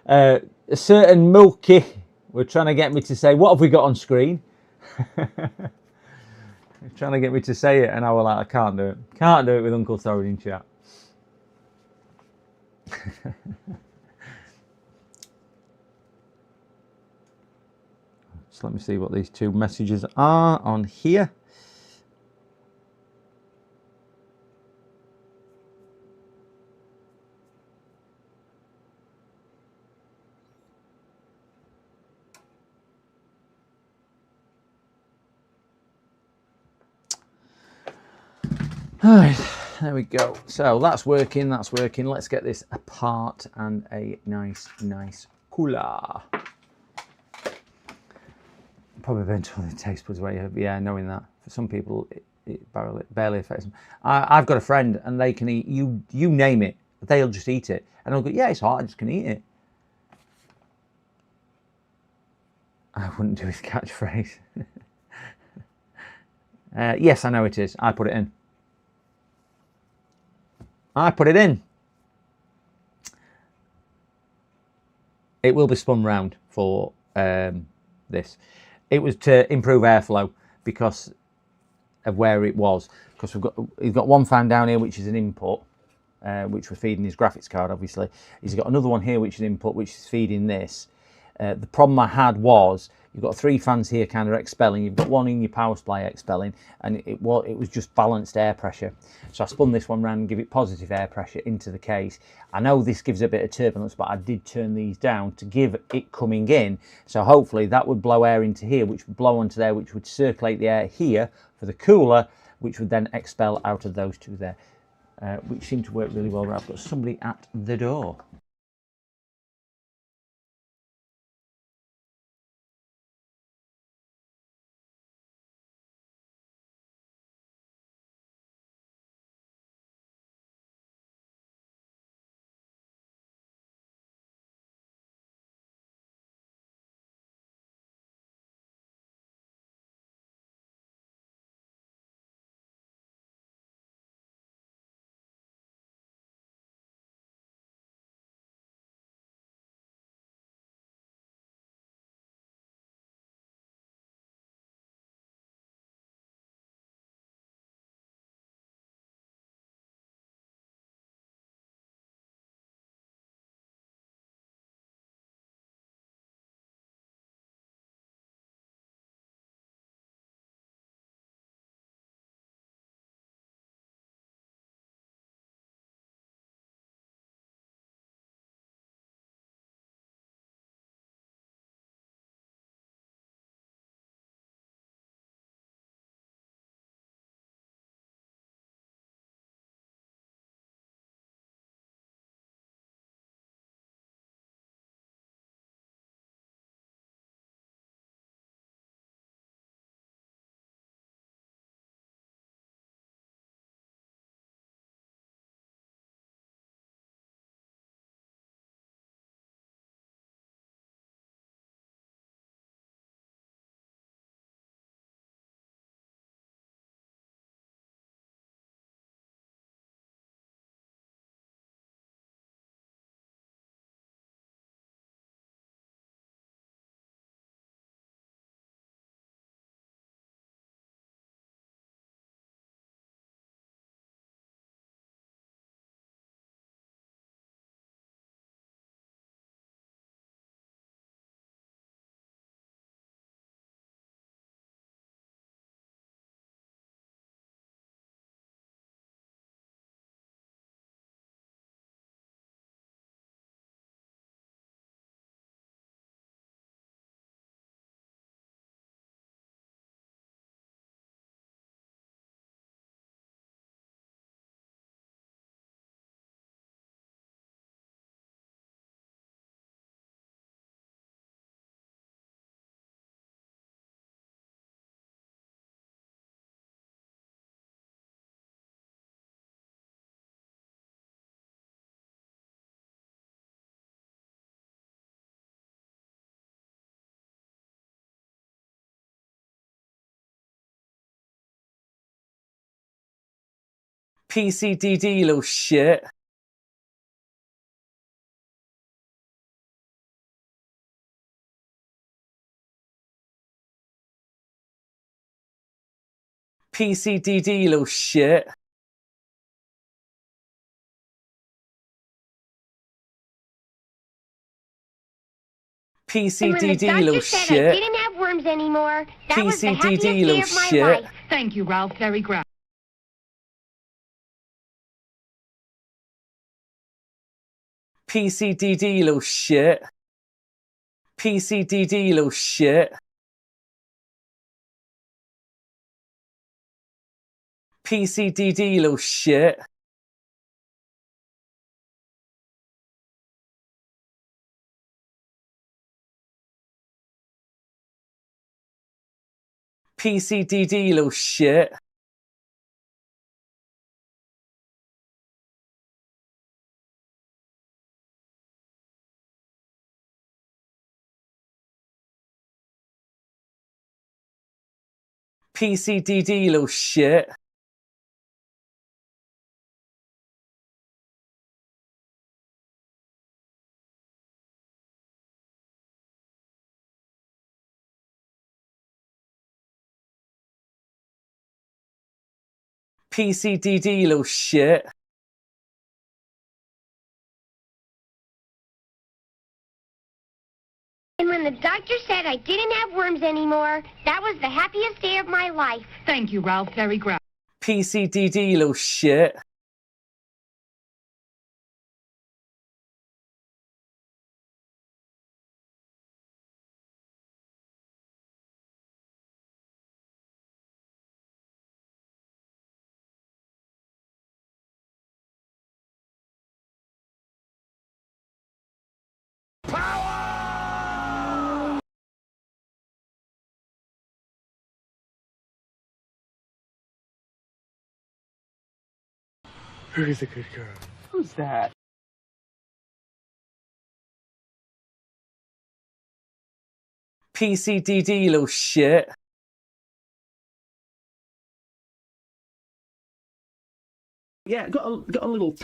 a certain Milky were trying to get me to say, what have we got on screen? Trying to get me to say it, and I was like, I can't do it. Can't do it with Uncle Sorin in chat. So let me see what these two messages are on here. Alright, there we go. So that's working, that's working. Let's get this apart and a nice cooler. Probably eventually the taste buds away. Yeah, knowing that. For some people, it barely affects them. I've got a friend and they can eat, you name it, they'll just eat it. And I'll go, yeah, it's hot, I just can eat it. I wouldn't do his catchphrase. Yes, I know it is. I put it in. I put it in. It will be spun round for this. It was to improve airflow because of where it was. Because we've got one fan down here which is an input, which we're feeding his graphics card. Obviously, he's got another one here which is input, which is feeding this. The problem I had was you've got 3 fans here kind of expelling. You've got one in your power supply expelling, and it was just balanced air pressure. So I spun this one round and give it positive air pressure into the case. I know this gives a bit of turbulence, but I did turn these down to give it coming in. So hopefully that would blow air into here, which would blow onto there, which would circulate the air here for the cooler, which would then expel out of those two there, which seemed to work really well. I've got somebody at the door. PCDD, you little shit. PCDD, you little shit. And when the PCDD, you doctor little said I shit. didn't have worms anymore, that was the PCDD, happiest you day little of my shit. life. Thank you, Ralph. Very grand. PCDD, you little shit. PCDD, you little shit. PCDD, you little shit. PCDD, you little shit. PCDD, little shit. PCDD, little shit. And when the doctor said I didn't have worms anymore, that was the happiest day of my life. Thank you, Ralph. Very ground. PCDD, little shit. Who's a good girl? Who's that? PCDD, little shit. Yeah, got a little.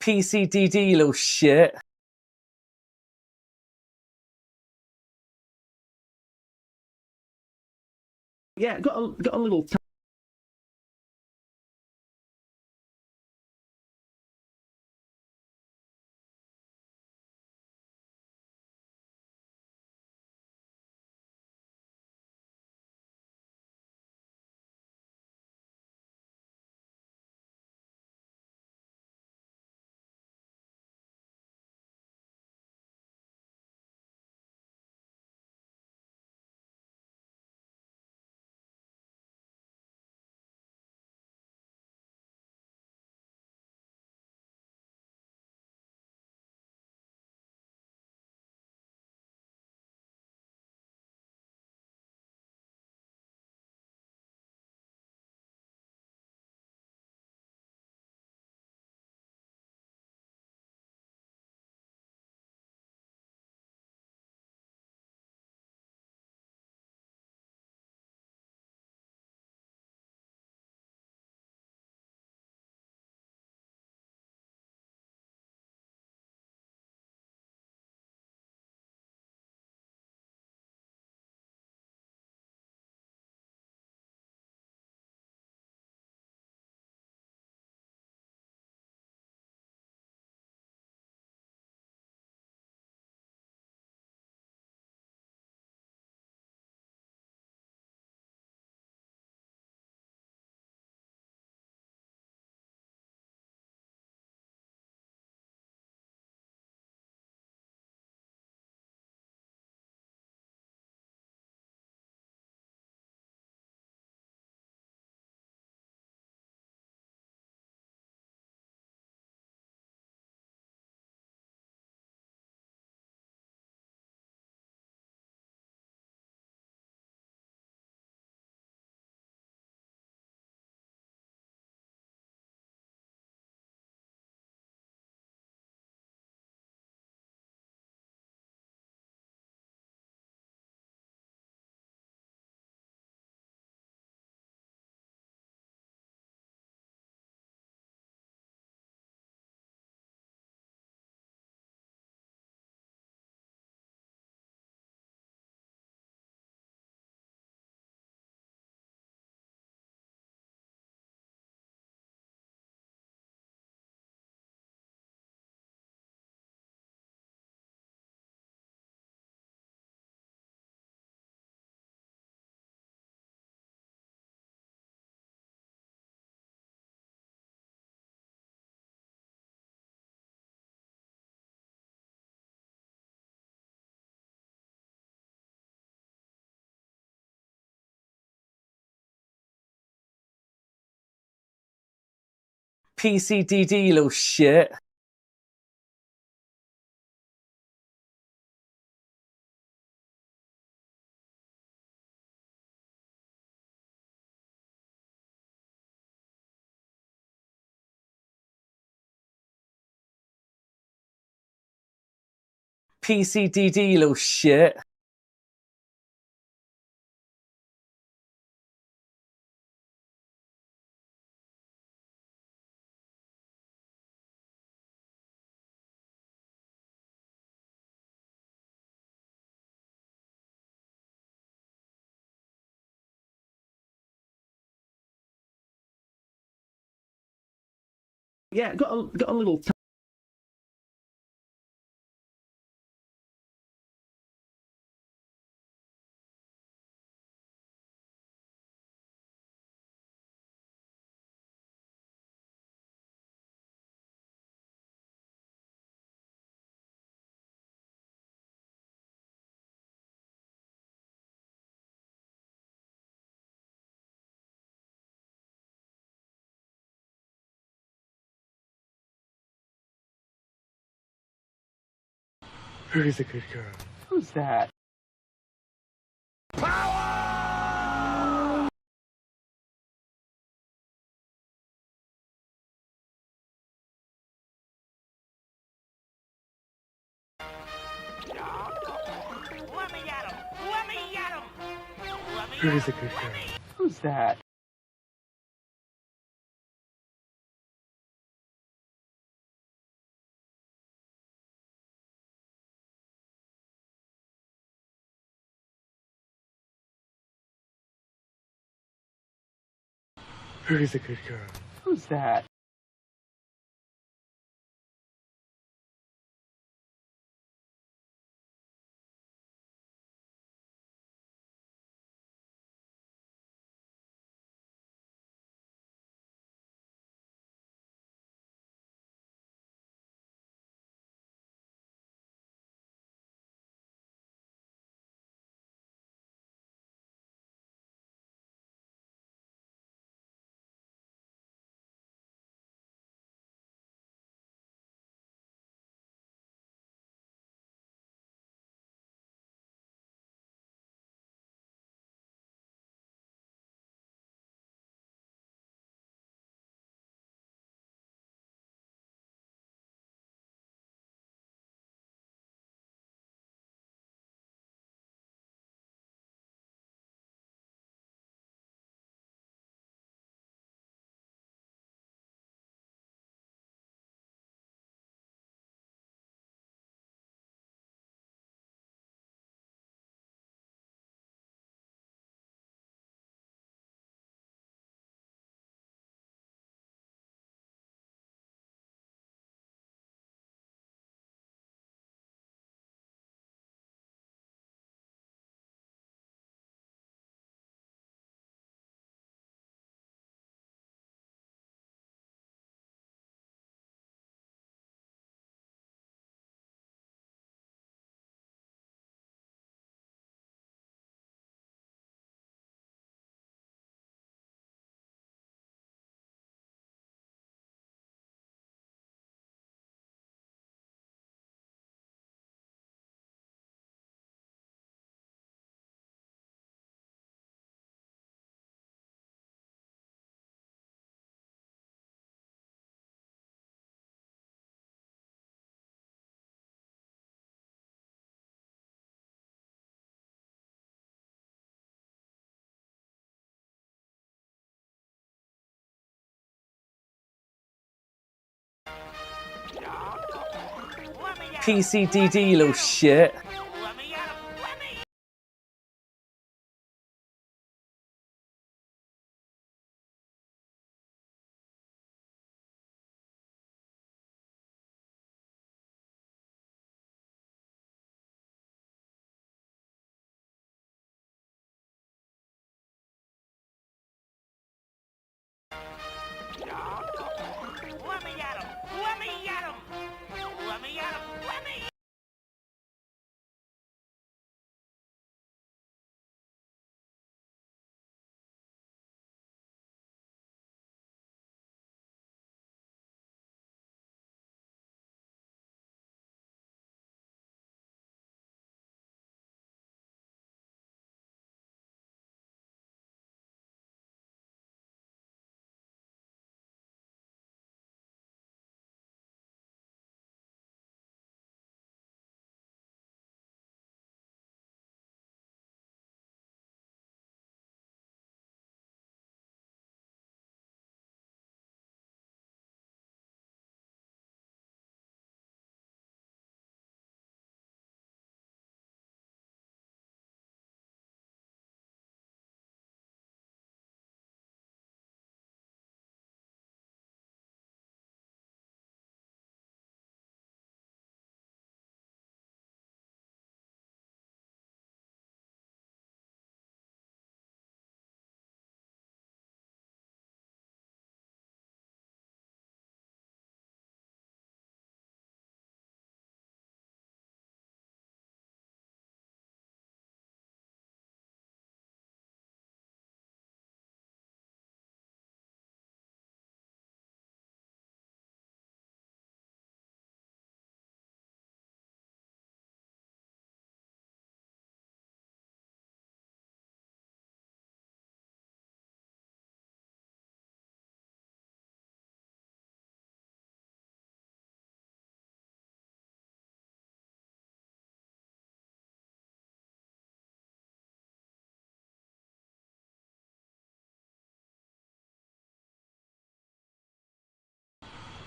PCDD, little shit. Yeah, got a little. PCDD, little shit. PCDD, you little shit. Yeah, got a little. Who's a good girl? Who's that? Who's a good girl? Who's that? Who's a good girl? Who's that? PCDD, you little shit.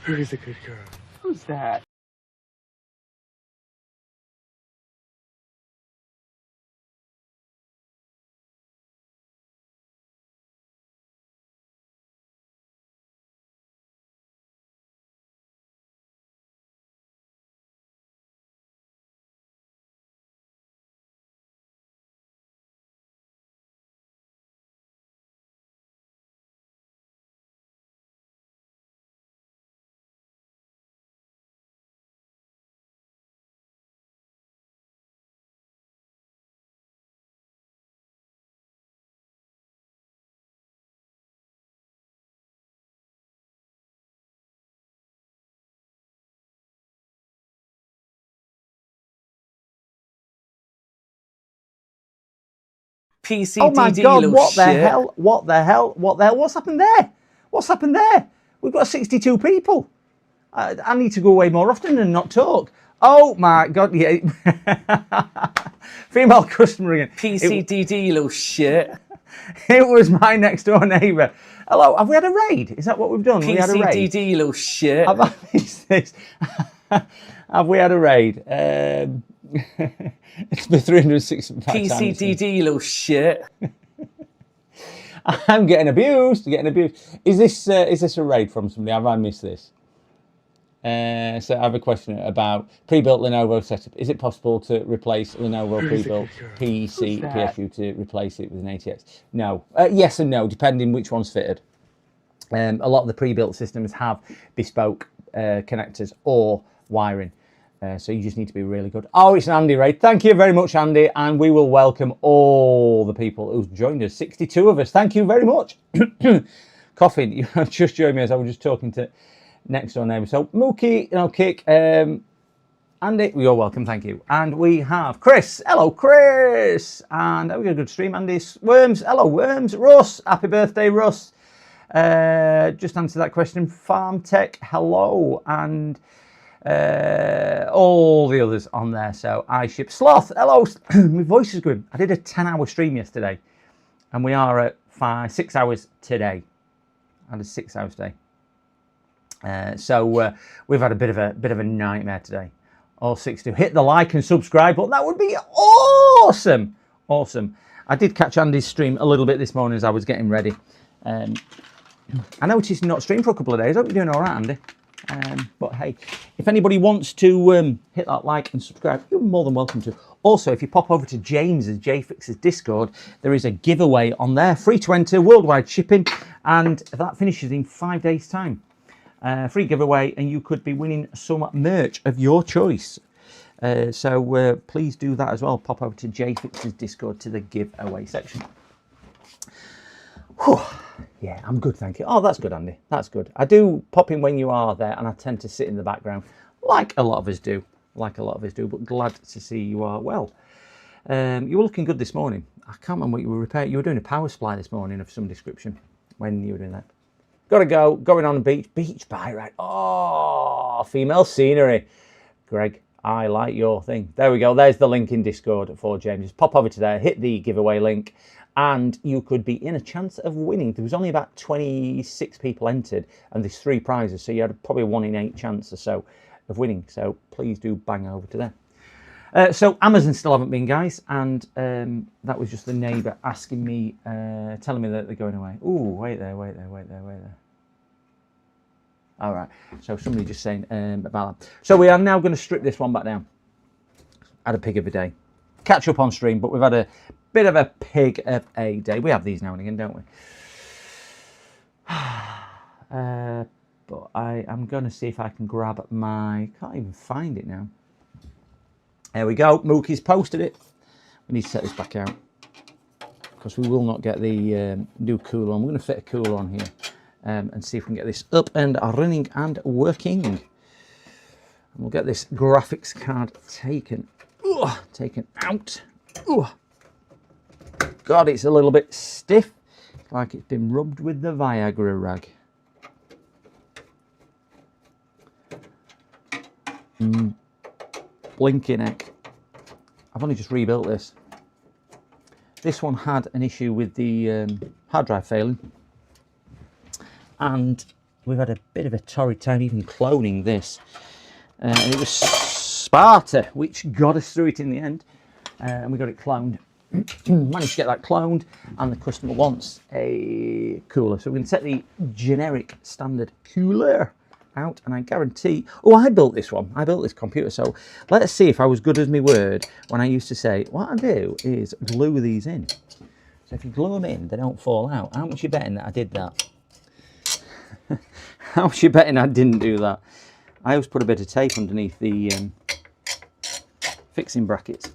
Who's a good girl? Who's that? Oh my PCDD, God, little what the shit. hell? What the hell? What the hell? What's happened there? What's happened there? We've got 62 people. I need to go away more often and not talk. Oh my God, yeah. Female customer again. PCDD, little shit. It was my next door neighbour. Hello, have we had a raid? Is that what we've done? We had a raid. PCDD, little shit. Have I missed this? Have we had a raid? It's been 365 times. PCDD, little shit. I'm getting abused. Is this a raid from somebody? Have I missed this? So I have a question about pre-built Lenovo setup. Is it possible to replace Lenovo pre-built PC PSU to replace it with an ATX? No. Yes and no, depending which one's fitted. A lot of the pre-built systems have bespoke connectors or wiring. So you just need to be really good. Oh, it's an Andy raid. Thank you very much, Andy. And we will welcome all the people who've joined us. 62 of us. Thank you very much. Coughing. You just joined me as I was just talking to next door neighbour. So Mookie, Kick, Andy, you're welcome. Thank you. And we have Chris. Hello, Chris. And we got a good stream. Andy Worms. Hello, Worms. Russ. Happy birthday, Russ. Just answer that question. Farm Tech. Hello. And all the others on there. So iShip Sloth, hello. My voice is good. I did a 10-hour stream yesterday, and we are at 6 hours today. I had a 6 hours day. So we've had a bit of a nightmare today. All 6 to hit the like and subscribe button. That would be awesome. Awesome. I did catch Andy's stream a little bit this morning as I was getting ready. I noticed not streamed for a couple of days. I hope you're doing all right, Andy. But hey, if anybody wants to hit that like and subscribe, you're more than welcome to. Also, if you pop over to James's JFix's Discord, there is a giveaway on there, free to enter, worldwide shipping, and that finishes in 5 days' time. Free giveaway, and you could be winning some merch of your choice. So please do that as well. Pop over to JFix's Discord to the giveaway section. Whew. Yeah, I'm good, thank you. Oh, that's good, Andy. That's good. I do pop in when you are there, and I tend to sit in the background, like a lot of us do. But glad to see you are well. You were looking good this morning. I can't remember what you were repairing. You were doing a power supply this morning of some description when you were doing that. Got to go. Going on a beach. Beach bike ride. Oh, female scenery. Greg, I like your thing. There we go. There's the link in Discord for James. Just pop over to there, hit the giveaway link, and you could be in a chance of winning. There was only about 26 people entered, and there's 3 prizes, so you had probably 1 in 8 chance or so of winning. So please do bang over to there. So Amazon still haven't been, guys, and that was just the neighbour asking me, telling me that they're going away. Ooh, wait there. All right, so somebody just saying about that. So we are now going to strip this one back down. Had a pig of a day. Catch up on stream, but we've had a bit of a pig of a day. We have these now and again, don't we? But I am going to see if I can grab my... Can't even find it now. There we go. Mookie's posted it. We need to set this back out because we will not get the new cooler on. We're going to fit a cooler on here and see if we can get this up and running and working. And we'll get this graphics card taken out. Ooh. God, it's a little bit stiff, like it's been rubbed with the Viagra rag. Blinking heck. I've only just rebuilt this. This one had an issue with the hard drive failing, and we've had a bit of a torrid time even cloning this. And it was Sparta which got us through it in the end. And we got it cloned. Managed to get that cloned, and the customer wants a cooler. So we're going to set the generic standard cooler out, and I guarantee... Oh, I built this one. I built this computer. So let's see if I was good as my word when I used to say, what I do is glue these in. So if you glue them in, they don't fall out. How much are you betting that I did that? How much are you betting I didn't do that? I always put a bit of tape underneath the fixing brackets.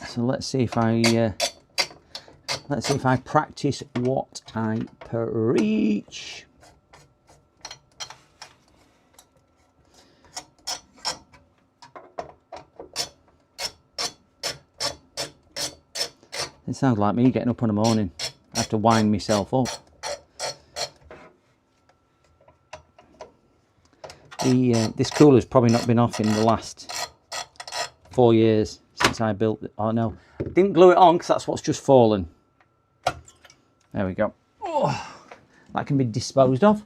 So let's see if I practice what I preach. It sounds like me getting up in the morning. I have to wind myself up. This cooler's probably not been off in the last 4 years since I built it. Oh no, I didn't glue it on because that's what's just fallen. There we go. Oh, that can be disposed of.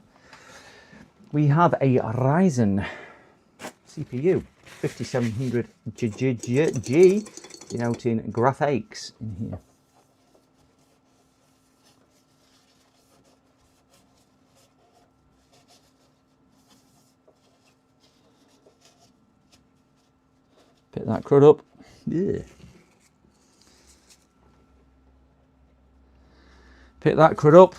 We have a Ryzen CPU 5700G, denoting graphics in here. Pick that crud up. Yeah. Pick that crud up.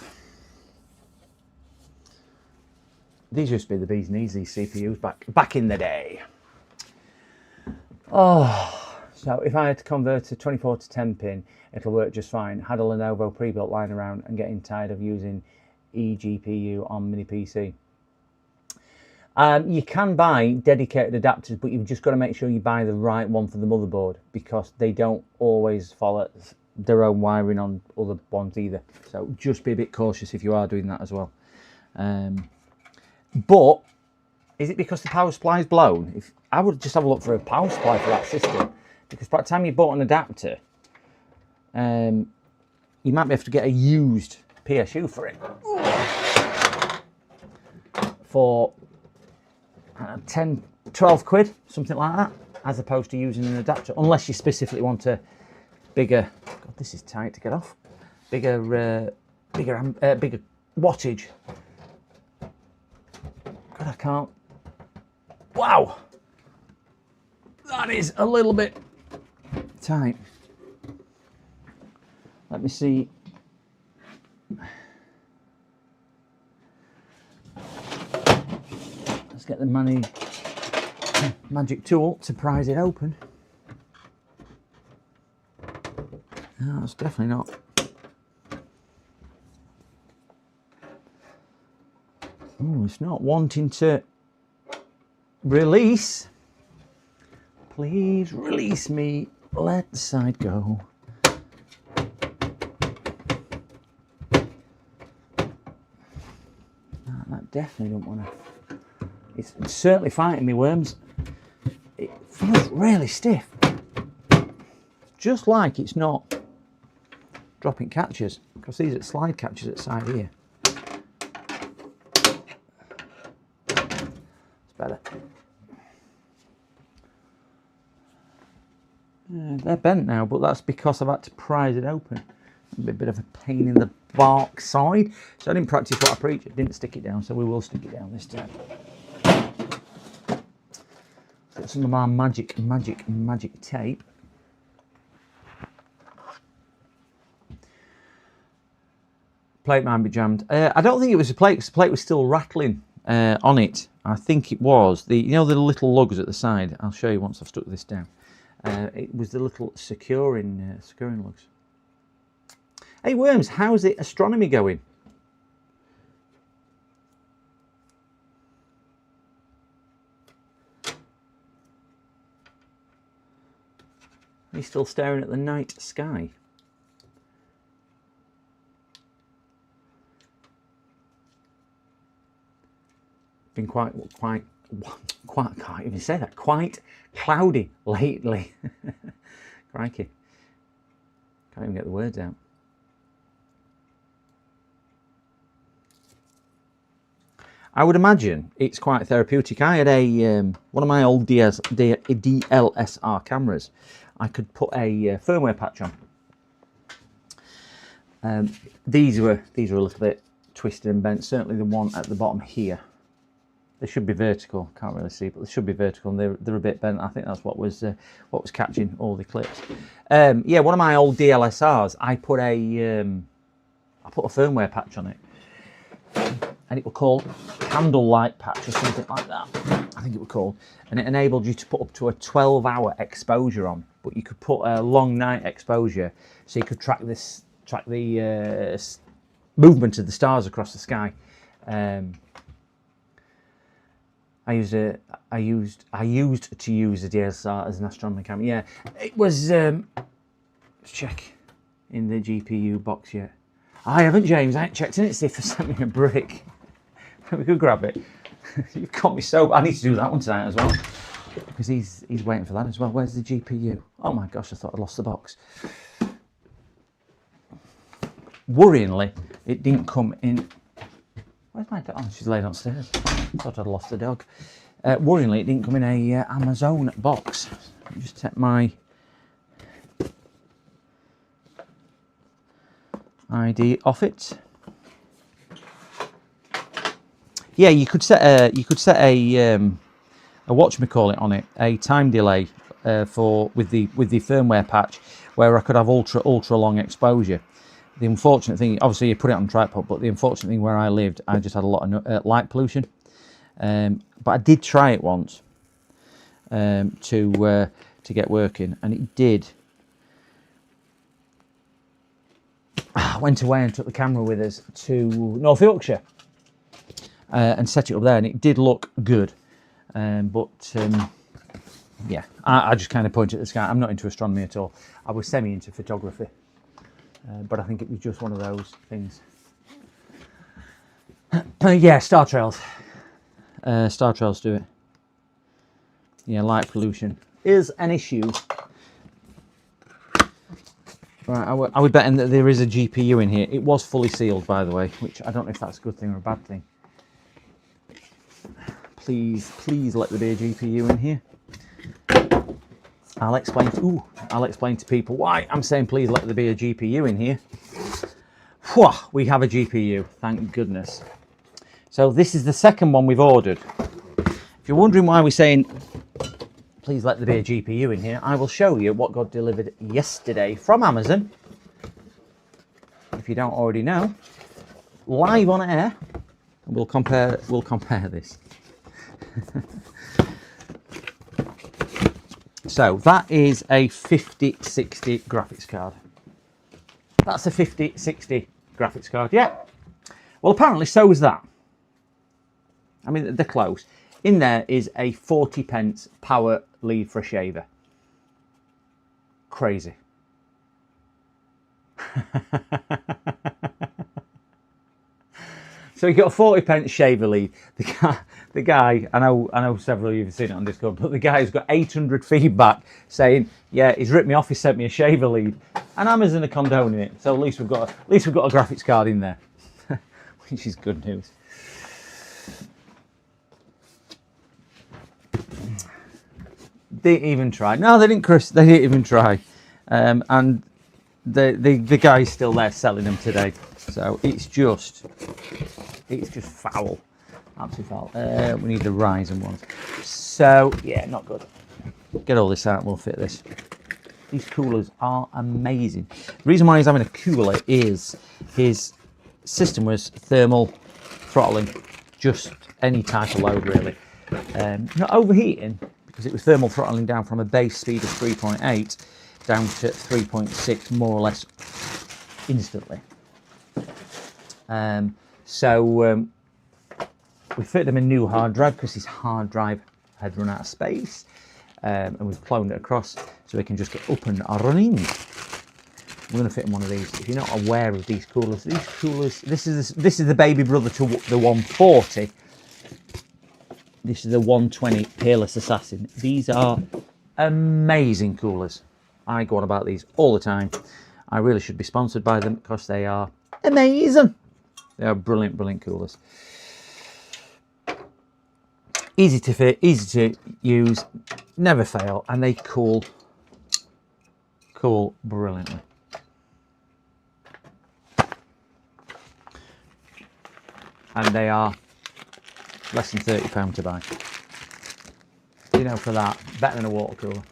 These used to be the bee's knees, these CPUs back in the day. Oh, so if I had to convert to 24 to 10 pin, it'll work just fine. Had a Lenovo pre-built lying around and getting tired of using eGPU on mini PC. You can buy dedicated adapters, but you've just got to make sure you buy the right one for the motherboard, because they don't always follow their own wiring on other ones either. So just be a bit cautious if you are doing that as well. But is it because the power supply is blown? If I would just have a look for a power supply for that system, because by the time you bought an adapter, you might be able to get a used PSU for it for 10, 12 quid, something like that, as opposed to using an adapter, unless you specifically want a bigger, God, this is tight to get off, bigger wattage. God, I can't. Wow, that is a little bit tight. Let me see. Let's get the magic tool to prise it open. No, it's definitely not. Oh, it's not wanting to release. Please release me. Let the side go. No, that definitely don't want to. It's certainly fighting me worms. It feels really stiff. Just like it's not dropping catches, because these are slide catches at the side here. It's better. They're bent now, but that's because I've had to prise it open. A bit of a pain in the bark side. So I didn't practice what I preach. I didn't stick it down, so we will stick it down this time. Got some of my magic tape. Plate might be jammed. I don't think it was a plate, because the plate was still rattling on it. I think it was the, you know, the little lugs at the side. I'll show you once I've stuck this down. It was the little securing lugs. Hey Worms, how's the astronomy going? Are you still staring at the night sky? Been quite, I can't even say that, quite cloudy lately. Crikey. Can't even get the words out. I would imagine it's quite therapeutic. I had a one of my old DLSR cameras. I could put a firmware patch on. These were a little bit twisted and bent. Certainly the one at the bottom here. They should be vertical. Can't really see, but they should be vertical. And they're a bit bent. I think that's what was catching all the clips. Yeah, one of my old DLSRs. I put a firmware patch on it. And it was called Candlelight Patch or something like that. I think it was called. And it enabled you to put up to a 12-hour exposure on, but you could put a long night exposure, so you could track the movement of the stars across the sky. I used to use a DSLR as an astronomy camera. Yeah, it was. Let's check in the GPU box yet. I haven't, James. I ain't checked in it to see if they sent me a brick. We could grab it. You've got me so. I need to do that one tonight as well, because he's waiting for that as well. Where's the GPU? Oh my gosh, I thought I'd lost the box. Worryingly, it didn't come in. Where's my dog? Oh, she's laid downstairs. Thought I'd lost the dog. Worryingly, it didn't come in a Amazon box. Let me just take my ID off it. Yeah, you could set a whatchamacallit on it, a time delay with the firmware patch, where I could have ultra long exposure. The unfortunate thing, obviously you put it on tripod, but the unfortunate thing where I lived, I just had a lot of light pollution. But I did try it once to get working, and it did. I went away and took the camera with us to North Yorkshire and set it up there, and it did look good. Yeah, I just kind of pointed at the sky. I'm not into astronomy at all. I was semi into photography, but I think it was just one of those things. Yeah, star trails. Star trails do it. Yeah, light pollution is an issue. Right, I would bet that there is a GPU in here. It was fully sealed, by the way, which I don't know if that's a good thing or a bad thing. Please let there be a GPU in here. I'll explain to people why I'm saying please let there be a GPU in here. Whew, we have a GPU, thank goodness. So this is the second one we've ordered. If you're wondering why we're saying please let there be a GPU in here, I will show you what got delivered yesterday from Amazon. If you don't already know, live on air, and we'll compare this. So that is a 5060 graphics card. That's a 5060 graphics card, yeah. Well, apparently so is that. I mean, they're close. In there is a 40p power lead for a shaver. Crazy. So you got a 40p shaver lead. The guy, I know several of you have seen it on Discord, but the guy's got 800 feedback saying, yeah, he's ripped me off, he sent me a shaver lead. And Amazon are condoning it. So at least we've got a graphics card in there. Which is good news. They didn't even try. No, they didn't, Chris. They didn't even try. And the guy's still there selling them today. So it's just foul. Absolutely foul. We need the Ryzen ones. So yeah, not good. Get all this out and we'll fit this. These coolers are amazing. The reason why he's having a cooler is his system was thermal throttling, just any type of load really. Not overheating, because it was thermal throttling down from a base speed of 3.8 down to 3.6 more or less instantly. We fitted him a new hard drive because his hard drive had run out of space, and we've cloned it across so we can just get up and running. We're going to fit in one of these. If you're not aware of these coolers, this is the baby brother to the 140. This is the 120 Peerless Assassin. These are amazing coolers. I go on about these all the time. I really should be sponsored by them because they are amazing. They are brilliant, brilliant coolers. Easy to fit, easy to use, never fail, and they cool brilliantly. And they are less than £30 to buy. You know, for that, better than a water cooler.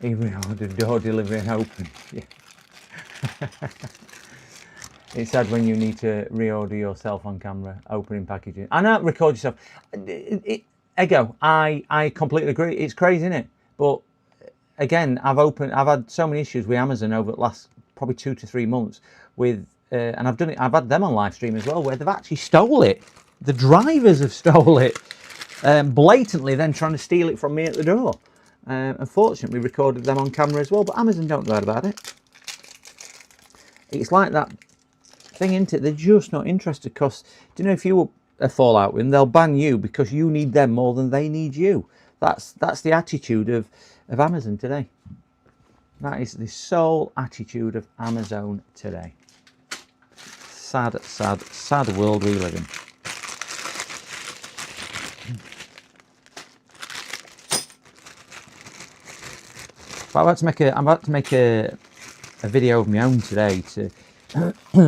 Even order door delivery and open. Yeah. It's sad when you need to reorder yourself on camera, opening packaging. I know, record yourself. I completely agree. It's crazy, isn't it? But again, I've had so many issues with Amazon over the last probably 2 to 3 months with, and I've had them on live stream as well, where they've actually stole it. The drivers have stole it, blatantly, then trying to steal it from me at the door. Unfortunately, we recorded them on camera as well, but Amazon don't know about it. It's like that thing, isn't it? They're just not interested, because do you know, if you fall out with them, they'll ban you because you need them more than they need you. That's the attitude of Amazon today. That is the sole attitude of Amazon today. Sad, sad, sad world we live in. But I'm about to make a video of my own today to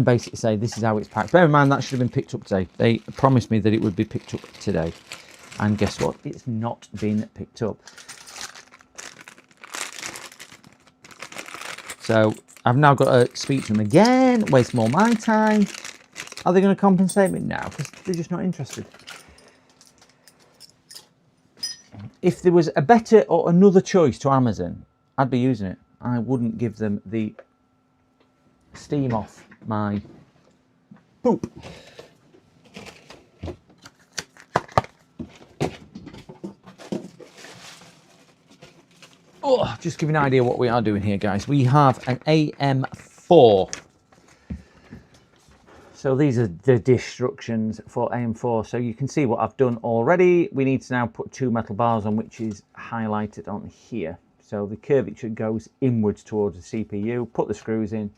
basically say this is how it's packed. Bear in mind that should have been picked up today. They promised me that it would be picked up today, and guess what? It's not been picked up. So I've now got to speak to them again, waste more of my time. Are they going to compensate me? No, because they're just not interested. If there was a better or another choice to Amazon, I'd be using it. I wouldn't give them the steam off my poop. Oh, just give you an idea what we are doing here, guys. We have an AM4. So these are the instructions for AM4. So you can see what I've done already. We need to now put 2 metal bars on, which is highlighted on here. So the curvature goes inwards towards the CPU. Put the screws in.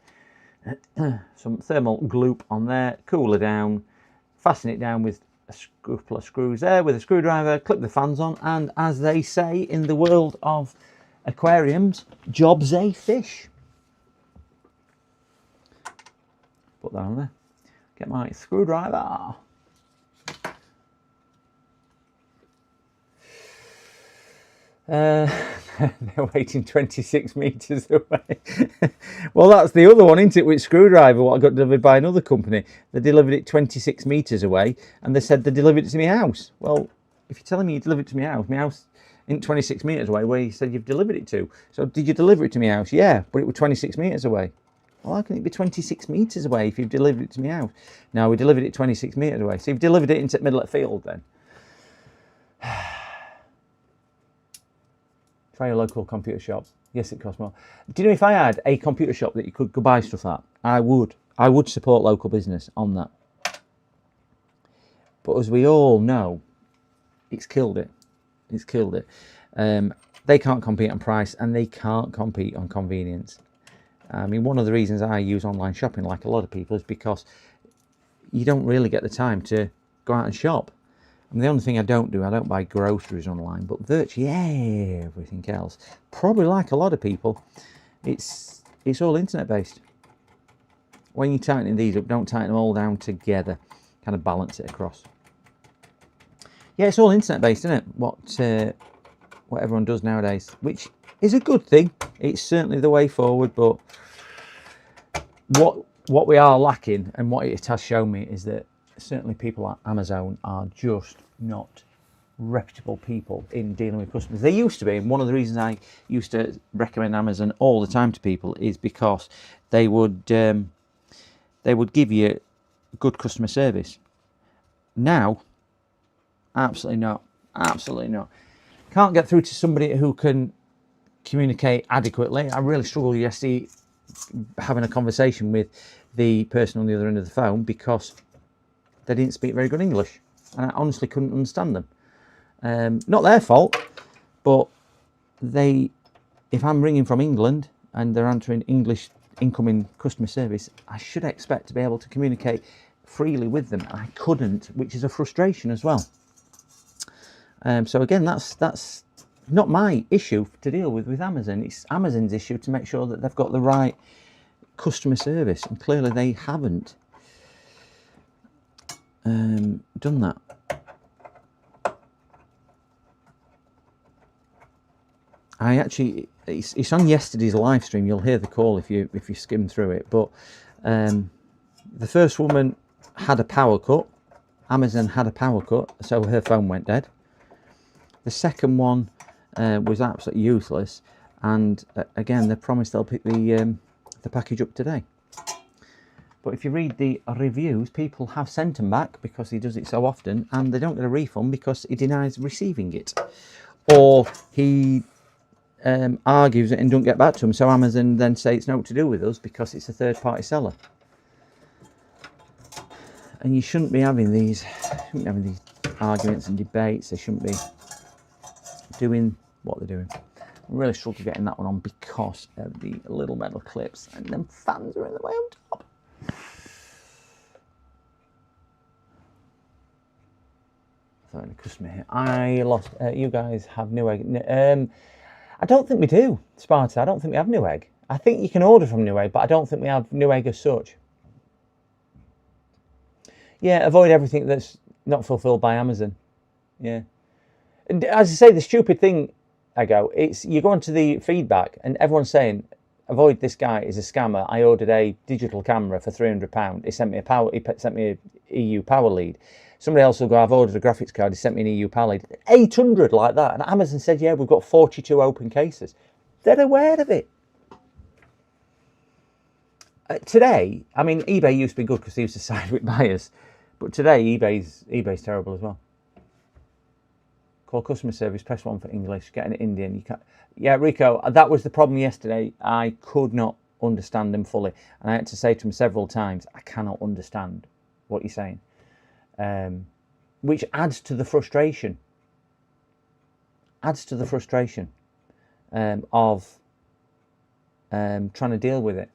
Some thermal gloop on there. Cooler down. Fasten it down with a couple of screws there with a screwdriver. Clip the fans on. And as they say in the world of aquariums, job's a fish. Put that on there. Get my screwdriver. They're waiting 26 metres away. Well, that's the other one, isn't it, with screwdriver, what I got delivered by another company. They delivered it 26 metres away, and they said they delivered it to my house. Well, if you're telling me you delivered it to my house isn't 26 metres away where you said you've delivered it to. So did you deliver it to my house? Yeah, but it was 26 metres away. Well, how can it be 26 metres away if you've delivered it to my house? No, we delivered it 26 metres away. So you've delivered it into the middle of the field then. Try your local computer shop. Yes, it costs more. Do you know, if I had a computer shop that you could go buy stuff at, I would support local business on that. But as we all know, it's killed it. It's killed it. They can't compete on price, and they can't compete on convenience. I mean, one of the reasons I use online shopping, like a lot of people, is because you don't really get the time to go out and shop. And the only thing I don't buy groceries online, but virtually everything else, probably like a lot of people, it's all internet based. When you're tightening these up, don't tighten them all down together, kind of balance it across. Yeah, it's all internet based, isn't it? What everyone does nowadays, which is a good thing. It's certainly the way forward, but what we are lacking, and what it has shown me, is that certainly people at Amazon are just not reputable people in dealing with customers. They used to be, and one of the reasons I used to recommend Amazon all the time to people is because they would give you good customer service. Now, absolutely not. Absolutely not. Can't get through to somebody who can communicate adequately. I really struggle yesterday having a conversation with the person on the other end of the phone because they didn't speak very good English, and I honestly couldn't understand them. Not their fault, but if I'm ringing from England and they're answering English incoming customer service, I should expect to be able to communicate freely with them. I couldn't, which is a frustration as well. So again, that's not my issue to deal with Amazon. It's Amazon's issue to make sure that they've got the right customer service, and clearly they haven't done that. I actually, it's on yesterday's live stream. You'll hear the call if you skim through it. But the first woman had a power cut. Amazon had a power cut, so her phone went dead. The second one was absolutely useless, and again they promised they'll pick the package up today. But if you read the reviews, people have sent them back because he does it so often, and they don't get a refund because he denies receiving it, or he argues it and don't get back to them. So Amazon then say it's not to do with us because it's a third-party seller. And you shouldn't be having these arguments and debates. They shouldn't be doing what they're doing. I really struggle getting that one on because of the little metal clips, and them fans are in the way on top. Sorry, the customer here. I lost. You guys have Newegg. I don't think we do, Sparta. I don't think we have Newegg. I think you can order from Newegg, but I don't think we have Newegg as such. Yeah, avoid everything that's not fulfilled by Amazon. Yeah. And as I say, the stupid thing, it's you go onto the feedback and everyone's saying, avoid this guy, is a scammer. I ordered a digital camera for £300. He sent me an EU power lead. Somebody else will go, I've ordered a graphics card. He sent me an EU power lead. 800 like that. And Amazon said, yeah, we've got 42 open cases. They're aware of it. Today, I mean, eBay used to be good because they used to side with buyers. But today, eBay's terrible as well. Call customer service, press 1 for English, get an Indian. You can't. Yeah, Rico, that was the problem yesterday. I could not understand them fully. And I had to say to him several times, I cannot understand what you're saying. Which adds to the frustration. Adds to the frustration of trying to deal with it.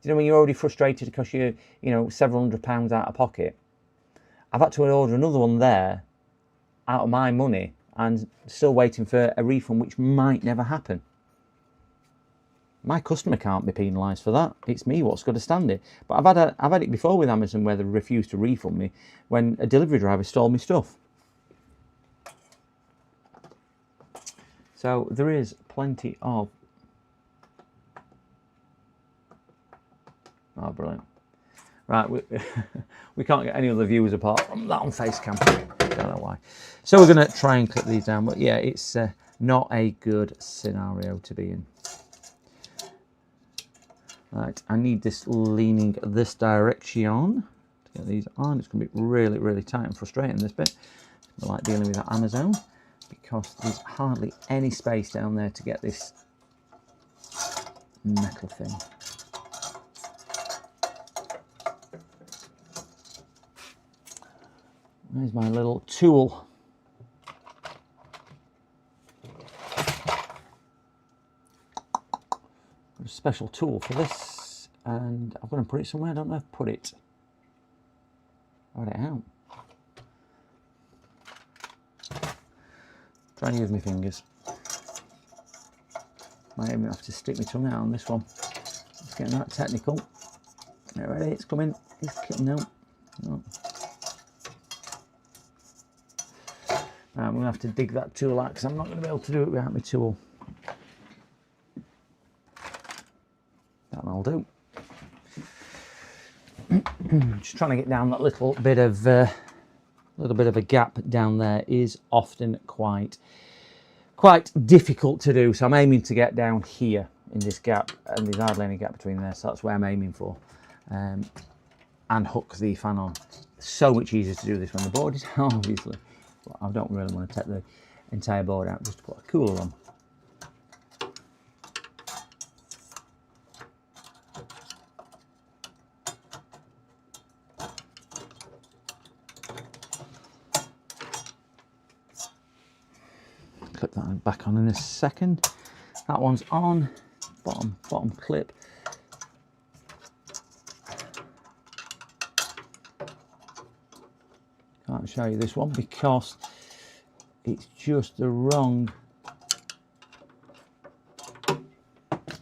You know, when you're already frustrated because you're, several £100 out of pocket. I've had to order another one there out of my money and still waiting for a refund, which might never happen. My customer can't be penalised for that. It's me what's got to stand it. But I've had it before with Amazon where they refused to refund me when a delivery driver stole my stuff. So there is plenty of... Oh, brilliant. Right, we can't get any other viewers apart from that on Facecam. Don't know why. So we're going to try and clip these down. But yeah, it's not a good scenario to be in. Right, I need this leaning this direction to get these on. It's going to be really, really tight and frustrating, this bit. I like dealing with that Amazon because there's hardly any space down there to get this metal thing. There's my little tool. A special tool for this, and I'm going to put it somewhere. I don't know if I've put it. Write it out. Try and use my fingers. Might even have to stick my tongue out on this one. It's getting that technical. Get ready, it's coming. No. I'm going to have to dig that tool out because I'm not going to be able to do it without my tool. That'll do. Just trying to get down that little bit of a gap down there is often quite difficult to do. So I'm aiming to get down here in this gap, and there's hardly any gap between there. So that's where I'm aiming for, and hook the fan on. So much easier to do this when the board is on, obviously. But I don't really want to take the entire board out just to put a cooler on. Clip that back on in a second. That one's on. Bottom clip. Can't show you this one because it's just the wrong.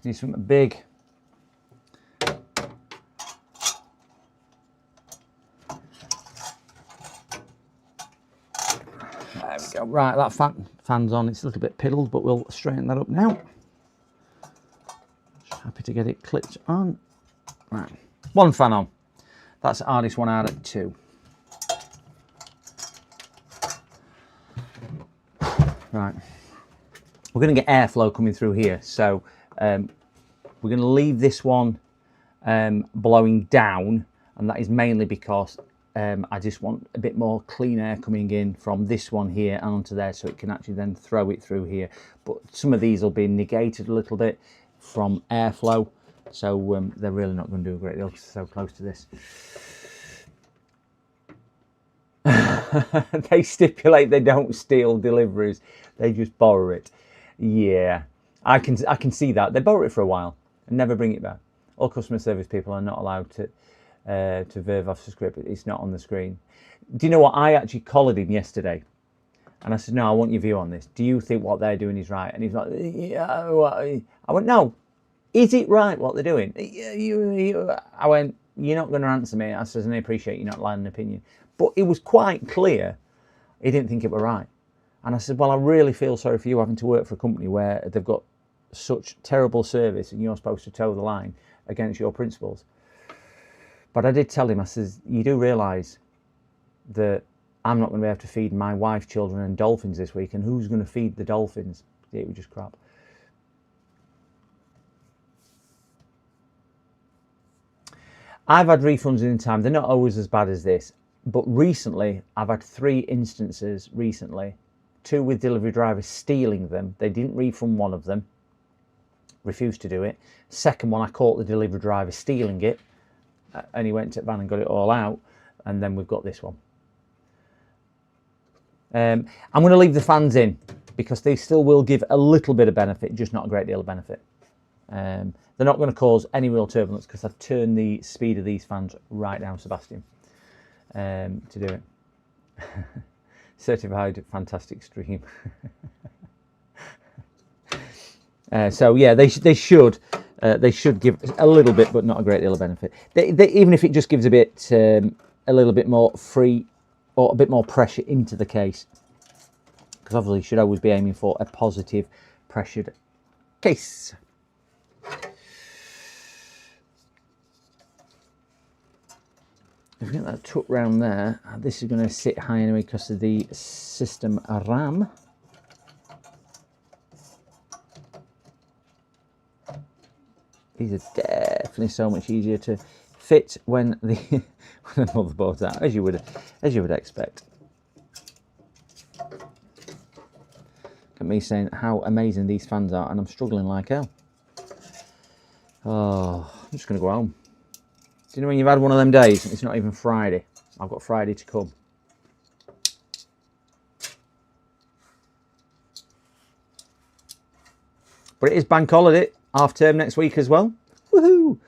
Need something big. There we go. Right, that fan's on. It's a little bit piddled, but we'll straighten that up now. Just happy to get it clipped on. Right, one fan on. That's the hardest one out of 2. Right, we're going to get airflow coming through here, so we're going to leave this one blowing down, and that is mainly because I just want a bit more clean air coming in from this one here and onto there, so it can actually then throw it through here. But some of these will be negated a little bit from airflow, so they're really not going to do a great deal because they're so close to this. They stipulate they don't steal deliveries, they just borrow it. Yeah, I can see that. They borrow it for a while and never bring it back. All customer service people are not allowed to verve off the script. It's not on the screen. Do you know what? I actually collared him yesterday, and I said, no, I want your view on this. Do you think what they're doing is right? And he's like, yeah. I went, no, is it right what they're doing? I went, you're not going to answer me. I said, and I appreciate you not lying an opinion. But it was quite clear he didn't think it were right. And I said, well, I really feel sorry for you having to work for a company where they've got such terrible service and you're supposed to toe the line against your principles. But I did tell him, I says, you do realise that I'm not going to be able to feed my wife, children and dolphins this week, and who's going to feed the dolphins? It was just crap. I've had refunds in time. They're not always as bad as this, but recently I've had 3 instances recently, 2 with delivery drivers stealing them. They didn't refund one of them, refused to do it. Second one, I caught the delivery driver stealing it, and he went to the van and got it all out, and then we've got this one. I'm going to leave the fans in because they still will give a little bit of benefit, just not a great deal of benefit. They're not going to cause any real turbulence because I've turned the speed of these fans right down, Sebastian, to do it. Certified fantastic stream. So yeah, they should give a little bit, but not a great deal of benefit. Even if it just gives a little bit more free or a bit more pressure into the case, because obviously you should always be aiming for a positive pressured case. If we get that tucked round there, this is going to sit high anyway because of the system RAM. These are definitely so much easier to fit when the motherboard's out, as you would expect. Look at me saying how amazing these fans are, and I'm struggling like hell. Oh, I'm just going to go home. Do you know when you've had one of them days? It's not even Friday. I've got Friday to come. But it is bank holiday, half term next week as well. Woohoo!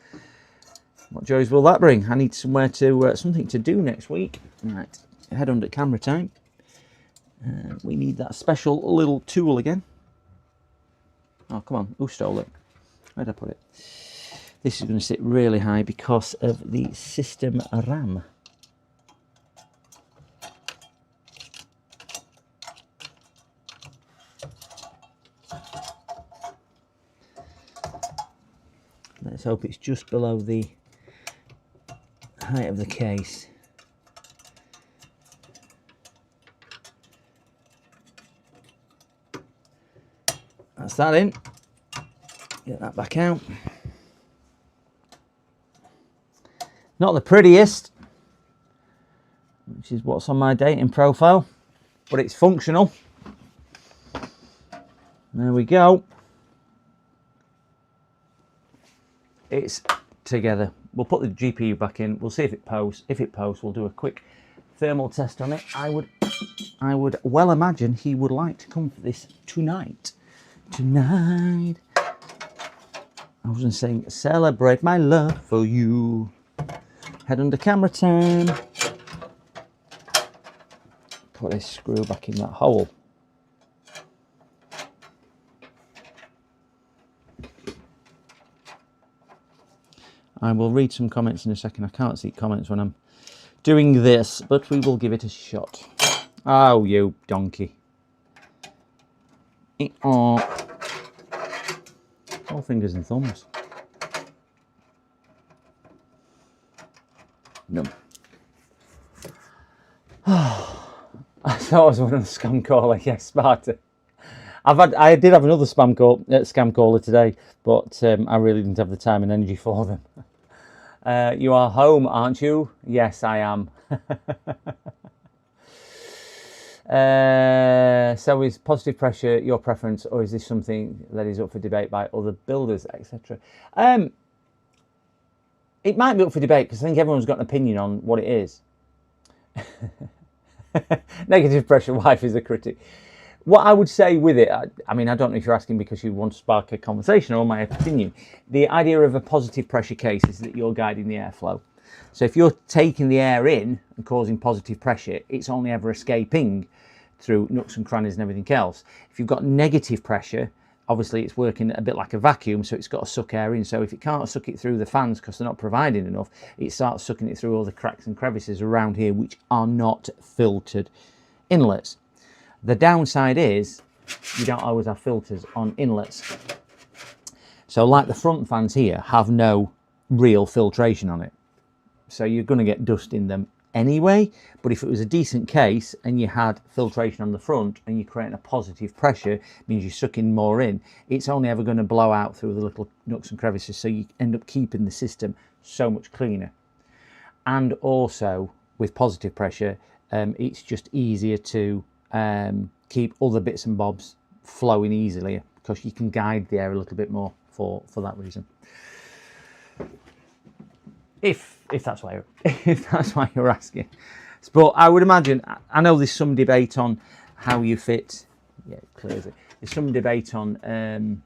What joys will that bring? I need somewhere to something to do next week. Right, head under camera time. We need that special little tool again. Oh, come on. Who stole it? Where'd I put it? This is going to sit really high because of the system RAM. Let's hope it's just below the height of the case. That's that in. Get that back out. Not the prettiest, which is what's on my dating profile, but it's functional. There we go. It's together. We'll put the GPU back in. We'll see if it posts. If it posts, we'll do a quick thermal test on it. I would well imagine he would like to come for this tonight. Tonight. I was going to sing, celebrate my love for you. Head under camera time. put this screw back in that hole. I will read some comments in a second. I can't see comments when I'm doing this, but we will give it a shot. Oh, you donkey. All fingers and thumbs. No. I thought I was one of the scam caller. Yes, smarter. I did have another scam caller today, but I really didn't have the time and energy for them. You are home, aren't you? Yes, I am. So is positive pressure your preference, or is this something that is up for debate by other builders, etc.? It might be up for debate because I think everyone's got an opinion on what it is. Negative pressure, wife is a critic. What I would say with it, I mean, I don't know if you're asking because you want to spark a conversation or my opinion. The idea of a positive pressure case is that you're guiding the airflow. So if you're taking the air in and causing positive pressure, it's only ever escaping through nooks and crannies and everything else. If you've got negative pressure, obviously it's working a bit like a vacuum, so it's got to suck air in. So if it can't suck it through the fans because they're not providing enough, it starts sucking it through all the cracks and crevices around here, which are not filtered inlets. The downside is you don't always have filters on inlets. So like the front fans here have no real filtration on it. So you're going to get dust in them anyway. But if it was a decent case and you had filtration on the front and you're creating a positive pressure, it means you're sucking more in, it's only ever going to blow out through the little nooks and crevices. So you end up keeping the system so much cleaner. And also with positive pressure, it's just easier to keep other bits and bobs flowing easily because you can guide the air a little bit more for that reason. If that's why you're asking. But I would imagine, I know there's some debate on how you fit. Yeah, it clears it. There's some debate on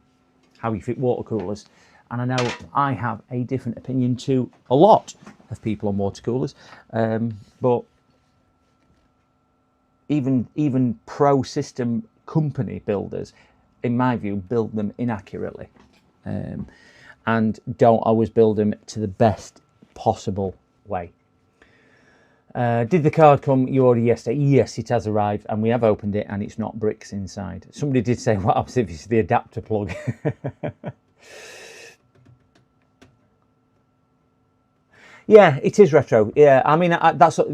how you fit water coolers, and I know I have a different opinion to a lot of people on water coolers, but even pro system company builders, in my view, build them inaccurately and don't always build them to the best possible way. Did the card come? You ordered yesterday? Yes, it has arrived, and we have opened it, and it's not bricks inside. Somebody did say, what happens if it's the adapter plug? Yeah, it is retro. Yeah, I mean,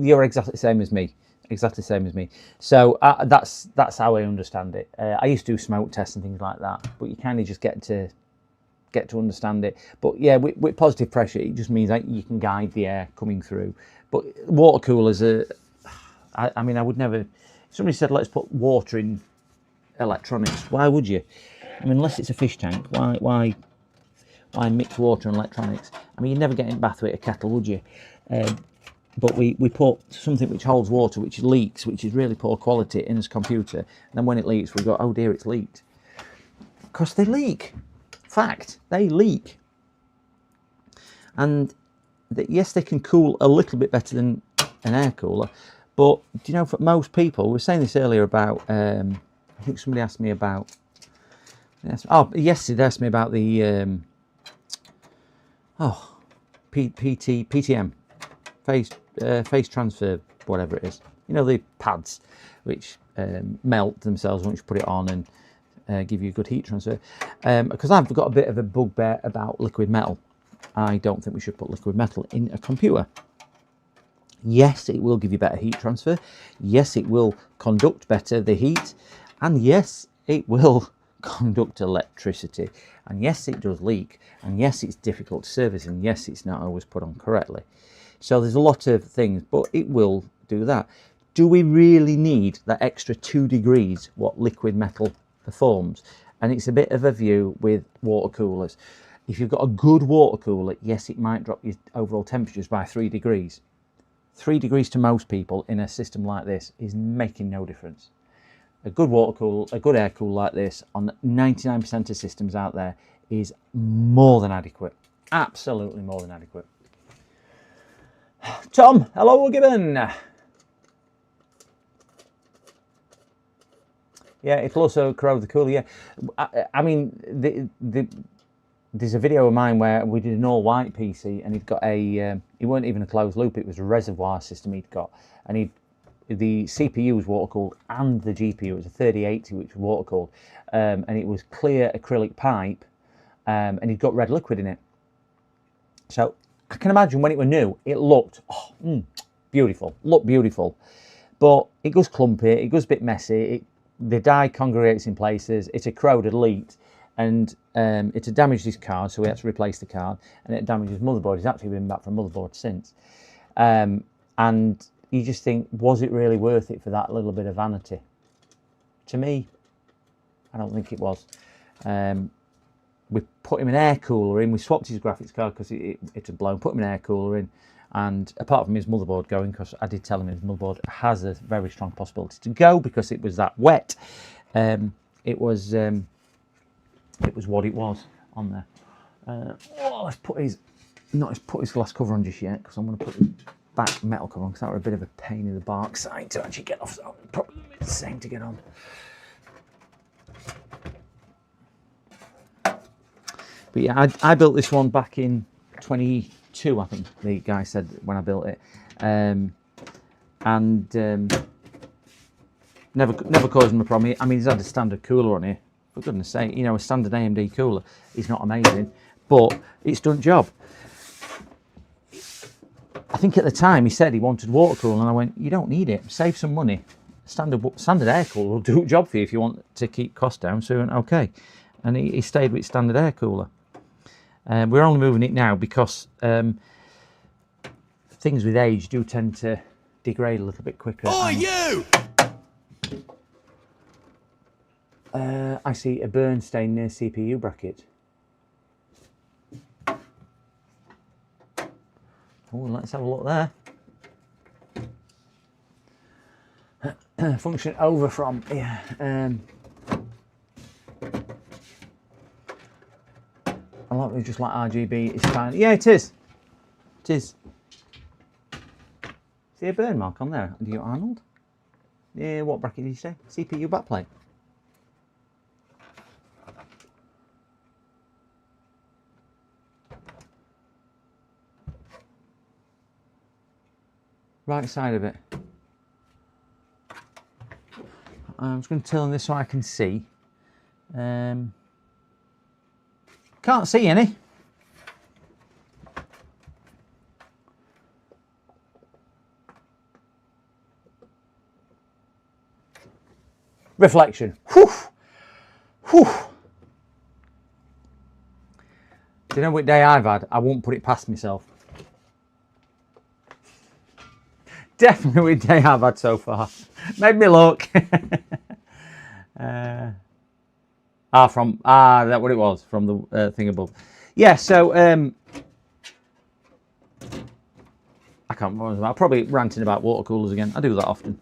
you're exactly the same as me. Exactly the same as me. So that's how I understand it. I used to do smoke tests and things like that, but you kind of just get to understand it. But yeah, with positive pressure, it just means that you can guide the air coming through. But water coolers are, I mean, I would never. If somebody said, let's put water in electronics, why would you? I mean, unless it's a fish tank, why mix water and electronics? I mean, you'd never get in bath with a kettle, would you? But we put something which holds water, which leaks, which is really poor quality, in his computer. And then when it leaks, we go, oh dear, it's leaked. Because they leak. Fact, they leak. And yes, they can cool a little bit better than an air cooler. But do you know, for most people, we were saying this earlier about, I think somebody asked me about, yesterday they asked me about the, PTM. Phase transfer, whatever it is. You know, the pads which melt themselves once you put it on and give you a good heat transfer. Because I've got a bit of a bugbear about liquid metal. I don't think we should put liquid metal in a computer. Yes, it will give you better heat transfer. Yes, it will conduct better the heat. And yes, it will conduct electricity. And yes, it does leak. And yes, it's difficult to service. And yes, it's not always put on correctly. So there's a lot of things, but it will do that. Do we really need that extra 2 degrees what liquid metal performs? And it's a bit of a view with water coolers. If you've got a good water cooler, yes, it might drop your overall temperatures by 3 degrees. 3 degrees to most people in a system like this is making no difference. A good water cooler, a good air cooler like this on 99% of systems out there is more than adequate. Absolutely more than adequate. Tom, hello, Gibbon. Yeah, it'll also corrode the cooler. Yeah, I mean, there's a video of mine where we did an all-white PC, and he'd got a. It weren't even a closed loop; it was a reservoir system he'd got, and the CPU was water cooled, and the GPU was a 3080, which was water cooled, and it was clear acrylic pipe, and he'd got red liquid in it. So I can imagine when it was new, it looked beautiful, looked beautiful, but it goes clumpy, it goes a bit messy. The dye congregates in places. It's a corroded leak, and it had damaged his card, so we had to replace the card, and it damaged his motherboard. He's actually been back for a motherboard since, and you just think, was it really worth it for that little bit of vanity? To me, I don't think it was. We put him an air cooler in. We swapped his graphics card because it had blown. Put him an air cooler in, and apart from his motherboard going, because I did tell him his motherboard has a very strong possibility to go because it was that wet. It was what it was on there. Let's put his glass cover on just yet, because I'm going to put his back metal cover on, because that were a bit of a pain in the bark side to actually get off. So probably the same to get on. But yeah, I built this one back in 22, I think the guy said when I built it, and never caused him a problem. I mean, he's had a standard cooler on here. For goodness sake, you know, a standard AMD cooler is not amazing, but it's done job. I think at the time he said he wanted water cooling, and I went, you don't need it. Save some money. Standard air cooler will do a job for you if you want to keep costs down. So he went, okay, and he stayed with standard air cooler. We're only moving it now because things with age do tend to degrade a little bit quicker. Oh, you! I see a burn stain near CPU bracket. Oh, let's have a look there. Function over from, yeah. A lot of it just like RGB. It's fine. Yeah, it is. It is. See a burn mark on there? Do you, Arnold? Yeah, what bracket did you say? CPU backplate. Right side of it. I'm just going to turn this so I can see. Can't see any. Reflection. Whew. Whew. Do you know what day I've had? I won't put it past myself. Definitely what day I've had so far. Made me look. That's what it was from the thing above. Yeah, so I can't remember what it was about. I'm probably ranting about water coolers again. I do that often.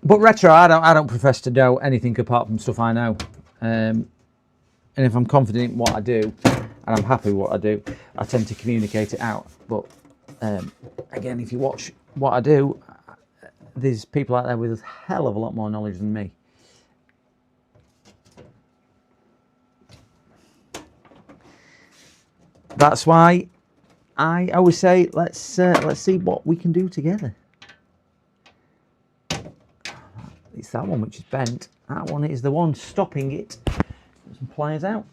But retro, I don't profess to know anything apart from stuff I know. And if I'm confident in what I do, and I'm happy with what I do, I tend to communicate it out. But again, if you watch what I do, there's people out there with a hell of a lot more knowledge than me. That's why I always say, let's see what we can do together. It's that one which is bent. That one is the one stopping it. Put some pliers out.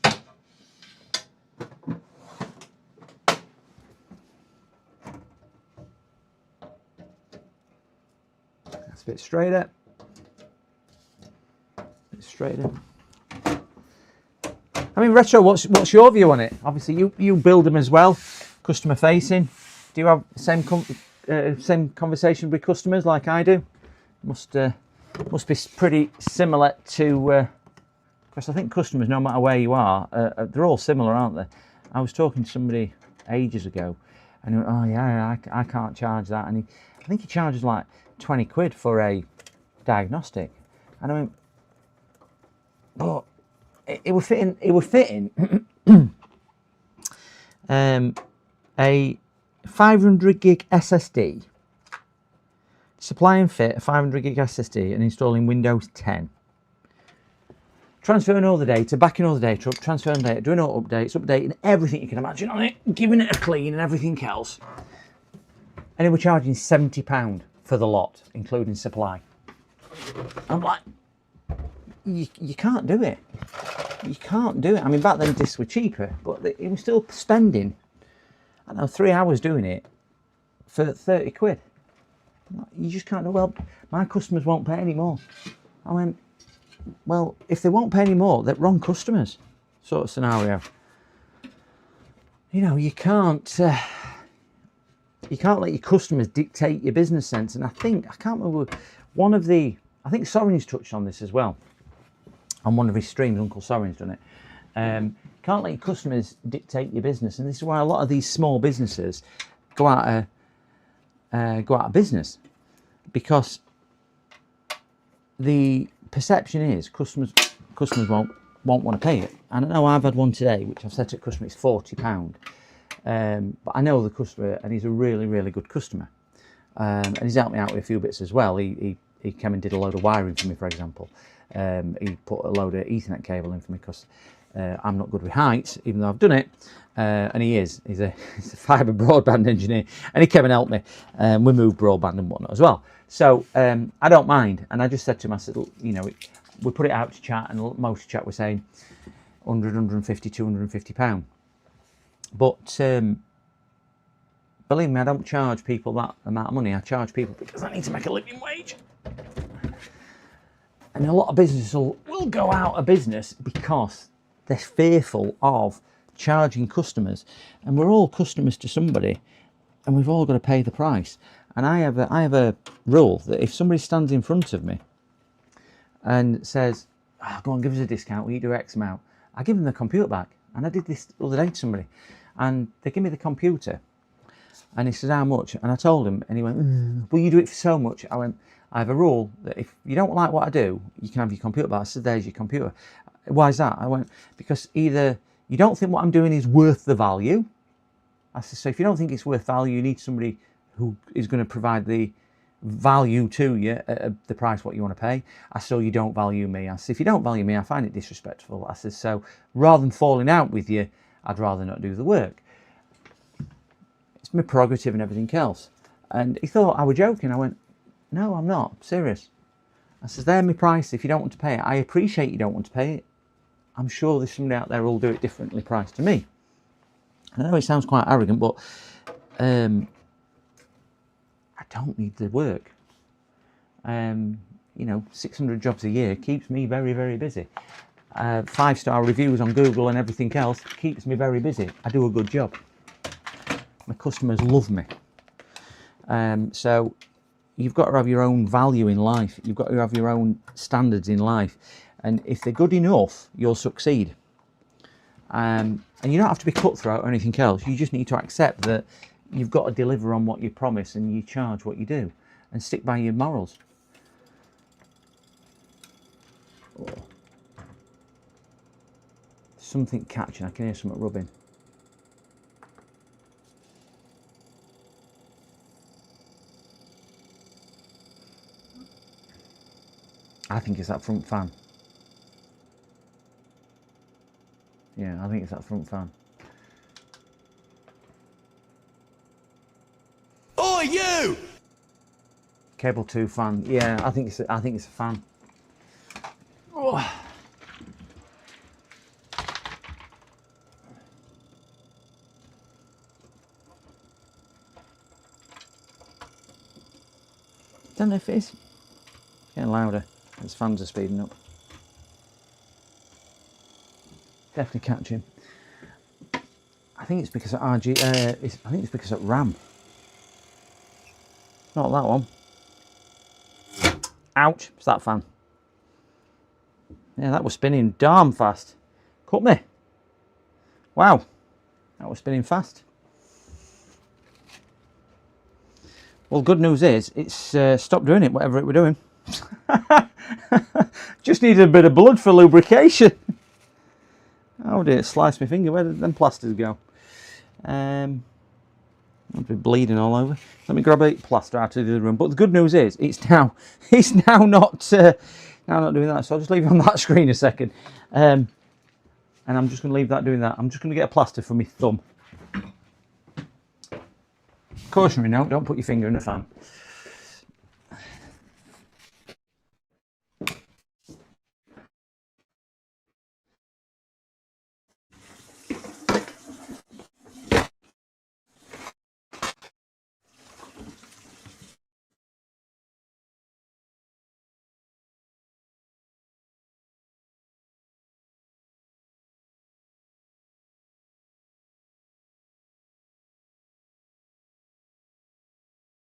That's a bit straighter. A bit straighter. I mean, retro. What's your view on it? Obviously, you build them as well, customer facing. Do you have the same conversation with customers like I do? Must be pretty similar to. Because I think customers, no matter where you are, they're all similar, aren't they? I was talking to somebody ages ago, and he went, "Oh yeah, I can't charge that," and I think he charges like 20 quid for a diagnostic, and I went, but it was fitting. It was fitting a 500 gig SSD supply and fit a 500 gig SSD and installing Windows 10. Transferring all the data, backing all the data up, transferring data, doing all updates, updating everything you can imagine on it, giving it a clean and everything else. And they were charging £70 for the lot, including supply. I'm like, you can't do it. You can't do it. I mean, back then discs were cheaper, but it was still spending, I don't know, 3 hours doing it for 30 quid. You just can't do. Well, my customers won't pay any more. I went, well, if they won't pay any more, they're wrong customers, sort of scenario. You know, you can't let your customers dictate your business sense. And I can't remember, I think Soren's touched on this as well. On one of his streams, Uncle Soren's done it. Can't let your customers dictate your business. And this is why a lot of these small businesses go out of business. Because the perception is customers won't want to pay it. And I know I've had one today, which I've said to a customer, it's £40. But I know the customer, and he's a really, really good customer. And he's helped me out with a few bits as well. He came and did a load of wiring for me, for example. He put a load of Ethernet cable in for me because I'm not good with heights, even though I've done it. And he's a fibre broadband engineer, and he came and helped me. We moved broadband and whatnot as well. So I don't mind. And I just said to him, I said, you know, we put it out to chat, and most chat were saying 100, 150, 250 £250. But believe me, I don't charge people that amount of money. I charge people because I need to make a living wage. And a lot of businesses will go out of business because they're fearful of charging customers. And we're all customers to somebody, and we've all got to pay the price. And I have a rule that if somebody stands in front of me and says, oh, go on, give us a discount, will you do X amount? I give them the computer back. And I did this the other day to somebody. And they give me the computer. And he says, how much? And I told him, and he went, will you do it for so much? I went, I have a rule that if you don't like what I do, you can have your computer back. I said, there's your computer. Why is that? I went, because either you don't think what I'm doing is worth the value. I said, so if you don't think it's worth value, you need somebody who is going to provide the value to you at the price what you want to pay. I said, so you don't value me. I said, if you don't value me, I find it disrespectful. I said, so rather than falling out with you, I'd rather not do the work. It's my prerogative and everything else. And he thought I was joking. I went, no, I'm not. I'm serious. I said, there's my price. If you don't want to pay it, I appreciate you don't want to pay it. I'm sure there's somebody out there who'll do it differently priced to me. I know it sounds quite arrogant, but I don't need the work. You know, 600 jobs a year keeps me very, very busy. 5-star reviews on Google and everything else keeps me very busy. I do a good job. My customers love me. So you've got to have your own value in life. You've got to have your own standards in life. And if they're good enough, you'll succeed. And you don't have to be cutthroat or anything else. You just need to accept that you've got to deliver on what you promise, and you charge what you do, and stick by your morals. Oh. Something catching. I can hear something rubbing. I think it's that front fan. Yeah, I think it's that front fan. Oh, you! Cable 2 fan. Yeah, I think it's a fan. Oh. Don't know if it is. It's getting louder as fans are speeding up. Definitely catching. I think it's because of RG. I think it's because of RAM. Not that one. Ouch! It's that fan. Yeah, that was spinning darn fast. Cut me. Wow, that was spinning fast. Well, good news is it's stopped doing it, whatever it were doing. Just needed a bit of blood for lubrication. Oh dear, sliced my finger. Where did them plasters go? I've been bleeding all over. Let me grab a plaster out of the other room. But the good news is, it's now not doing that. So I'll just leave it on that screen a second. And I'm just going to leave that doing that. I'm just going to get a plaster for my thumb. Cautionary note, don't put your finger in the fan.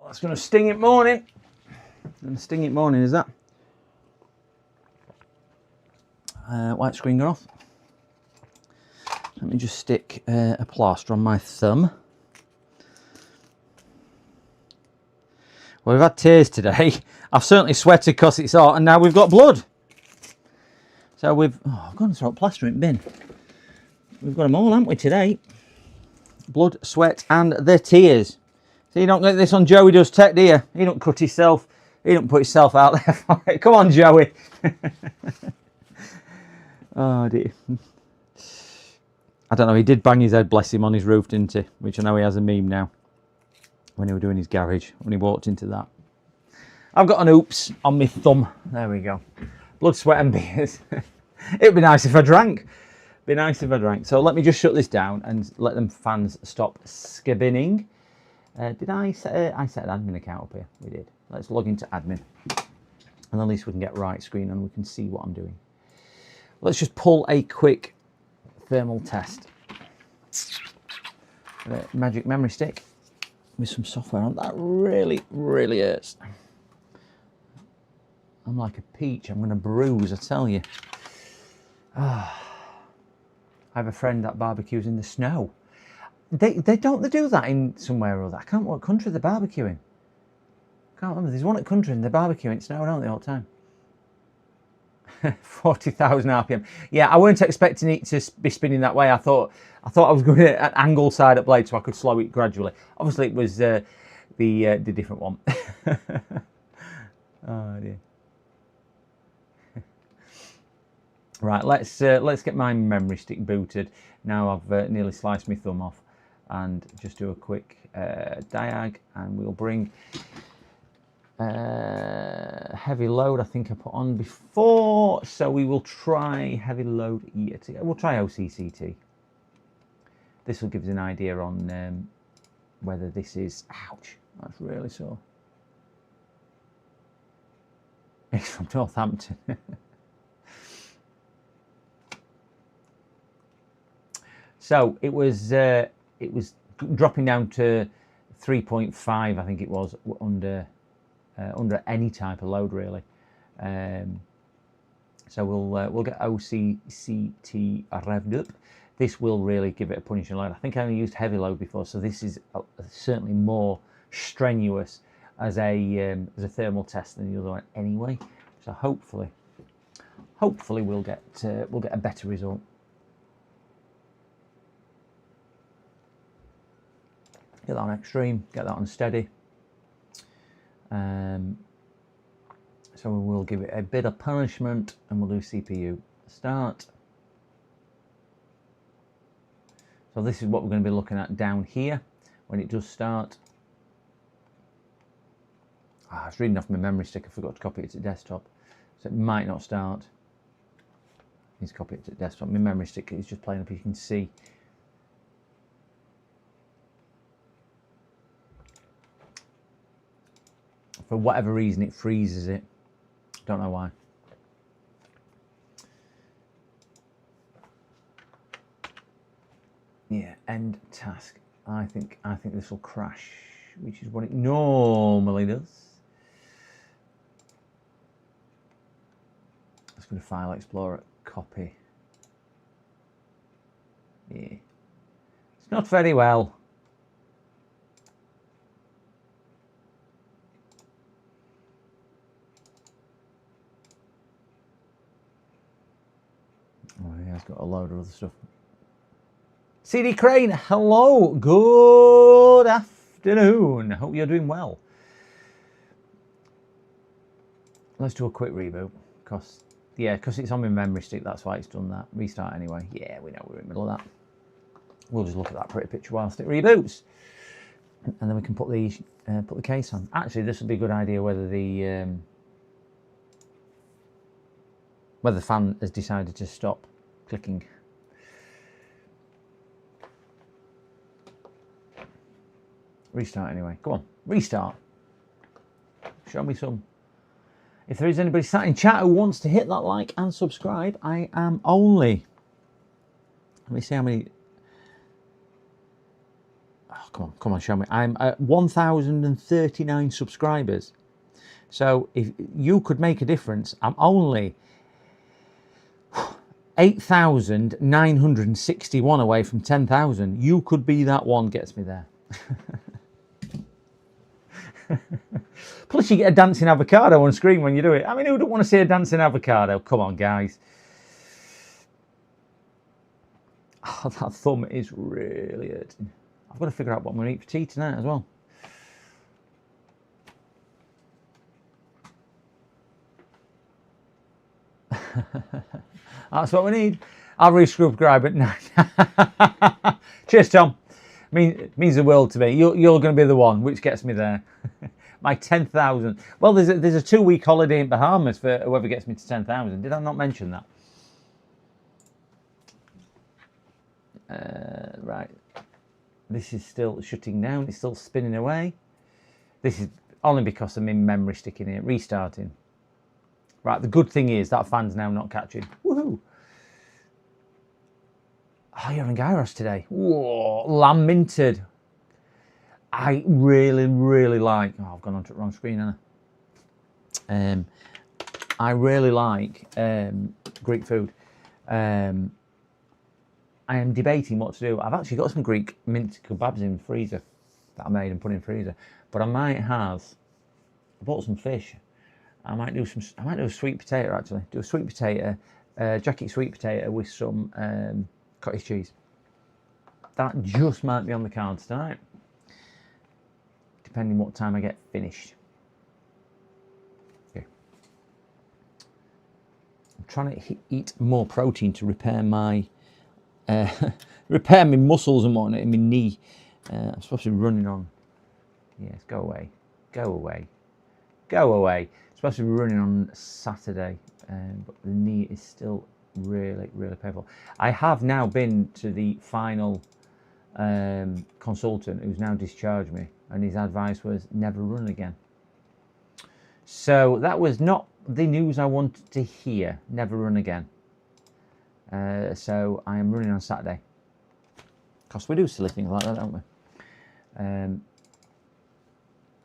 Well, that's going to sting it morning. Going to sting it morning, is that? White screen gone off. Let me just stick a plaster on my thumb. Well, we've had tears today. I've certainly sweated because it's hot, and now we've got blood. So I've gone to throw a plaster in the bin. We've got them all, haven't we, today? Blood, sweat, and the tears. So you don't get this on Joey Does Tech, do you? He don't cut himself. He don't put himself out there for it. Come on, Joey. Oh, dear. I don't know, he did bang his head, bless him, on his roof, didn't he? Which I know he has a meme now. When he was doing his garage, when he walked into that. I've got an oops on my thumb. There we go. Blood, sweat and beers. It'd be nice if I drank. Be nice if I drank. So let me just shut this down and let them fans stop skibbining. Did I set an admin account up here? We did. Let's log into admin. And at least we can get right screen and we can see what I'm doing. Let's just pull a quick thermal test. Magic memory stick with some software on. That really, really hurts. I'm like a peach. I'm going to bruise, I tell you. I have a friend that barbecues in the snow. They do that in somewhere or other. I can't remember what country they're barbecuing. I can't remember. There's one at country and they're barbecuing snow, don't they, all the time? 40,000 RPM. Yeah, I weren't expecting it to be spinning that way. I thought I was going at an angle side up blade so I could slow it gradually. Obviously, it was the different one. Oh dear. Right, let's get my memory stick booted. Now I've nearly sliced my thumb off, and just do a quick diag, and we'll bring heavy load. I think I put on before, so we will try heavy load. We'll try OCCT. This will give us an idea on whether this is. Ouch! That's really sore. It's from Northampton. So it was dropping down to 3.5, I think it was, under any type of load really. So we'll get OCCT revved up. This will really give it a punishing load. I think I only used heavy load before, so this is certainly more strenuous as a thermal test than the other one anyway. So hopefully we'll get a better result. Get that on extreme, get that on steady. So we will give it a bit of punishment and we'll do CPU start. So this is what we're going to be looking at down here when it does start. I was reading off my memory stick, I forgot to copy it to desktop. So it might not start. Let's copy it to desktop. My memory stick is just playing up, you can see. For whatever reason, it freezes it. Don't know why. Yeah, end task. I think this will crash, which is what it normally does. Let's go to File Explorer, copy. Yeah, it's not very well. Oh, yeah, it's got a load of other stuff. CD Crane, hello, good afternoon. afternoon. Hope you're doing well. Let's do a quick reboot. Because it's on my memory stick. That's why it's done that. Restart anyway. Yeah, we know we're in the middle of that. We'll just look at that pretty picture whilst it reboots. And then we can put the case on. Actually, this would be a good idea whether the fan has decided to stop clicking. Restart anyway. Go on, restart. Show me some. If there is anybody sat in chat who wants to hit that like and subscribe, I am only... Let me see how many... Oh, come on, show me. I'm at 1,039 subscribers. So if you could make a difference, I'm only 8,961 away from 10,000. You could be that one, gets me there. Plus you get a dancing avocado on screen when you do it. I mean, who don't want to see a dancing avocado? Come on, guys. Oh, that thumb is really hurting. I've got to figure out what I'm going to eat for tea tonight as well. That's what we need. I'll resubscribe at night. Cheers, Tom. Means the world to me. You're going to be the one, which gets me there. My 10,000. Well, there's a 2-week holiday in Bahamas for whoever gets me to 10,000. Did I not mention that? Right. This is still shutting down. It's still spinning away. This is only because I'm in memory sticking here. Restarting. Right. The good thing is that fan's now not catching. Woohoo! Oh, you're in gyros today. Whoa, lamb minted. I really, really like... Oh, I've gone onto the wrong screen, haven't I? I really like Greek food. I am debating what to do. I've actually got some Greek mint kebabs in the freezer that I made and put in the freezer. But I might have... I bought some fish. I might do a sweet potato, actually. Do a sweet potato, jacket sweet potato with some cottage cheese. That just might be on the cards tonight, depending what time I get finished. Okay. I'm trying to eat more protein to repair my muscles and whatnot in my knee. I'm supposed to be running on. Yes, go away, go away, go away. I'm supposed to be running on Saturday, but the knee is still really, really painful. I have now been to the final consultant who's now discharged me, and his advice was never run again. So that was not the news I wanted to hear. Never run again. So I am running on Saturday. Because we do silly things like that, don't we?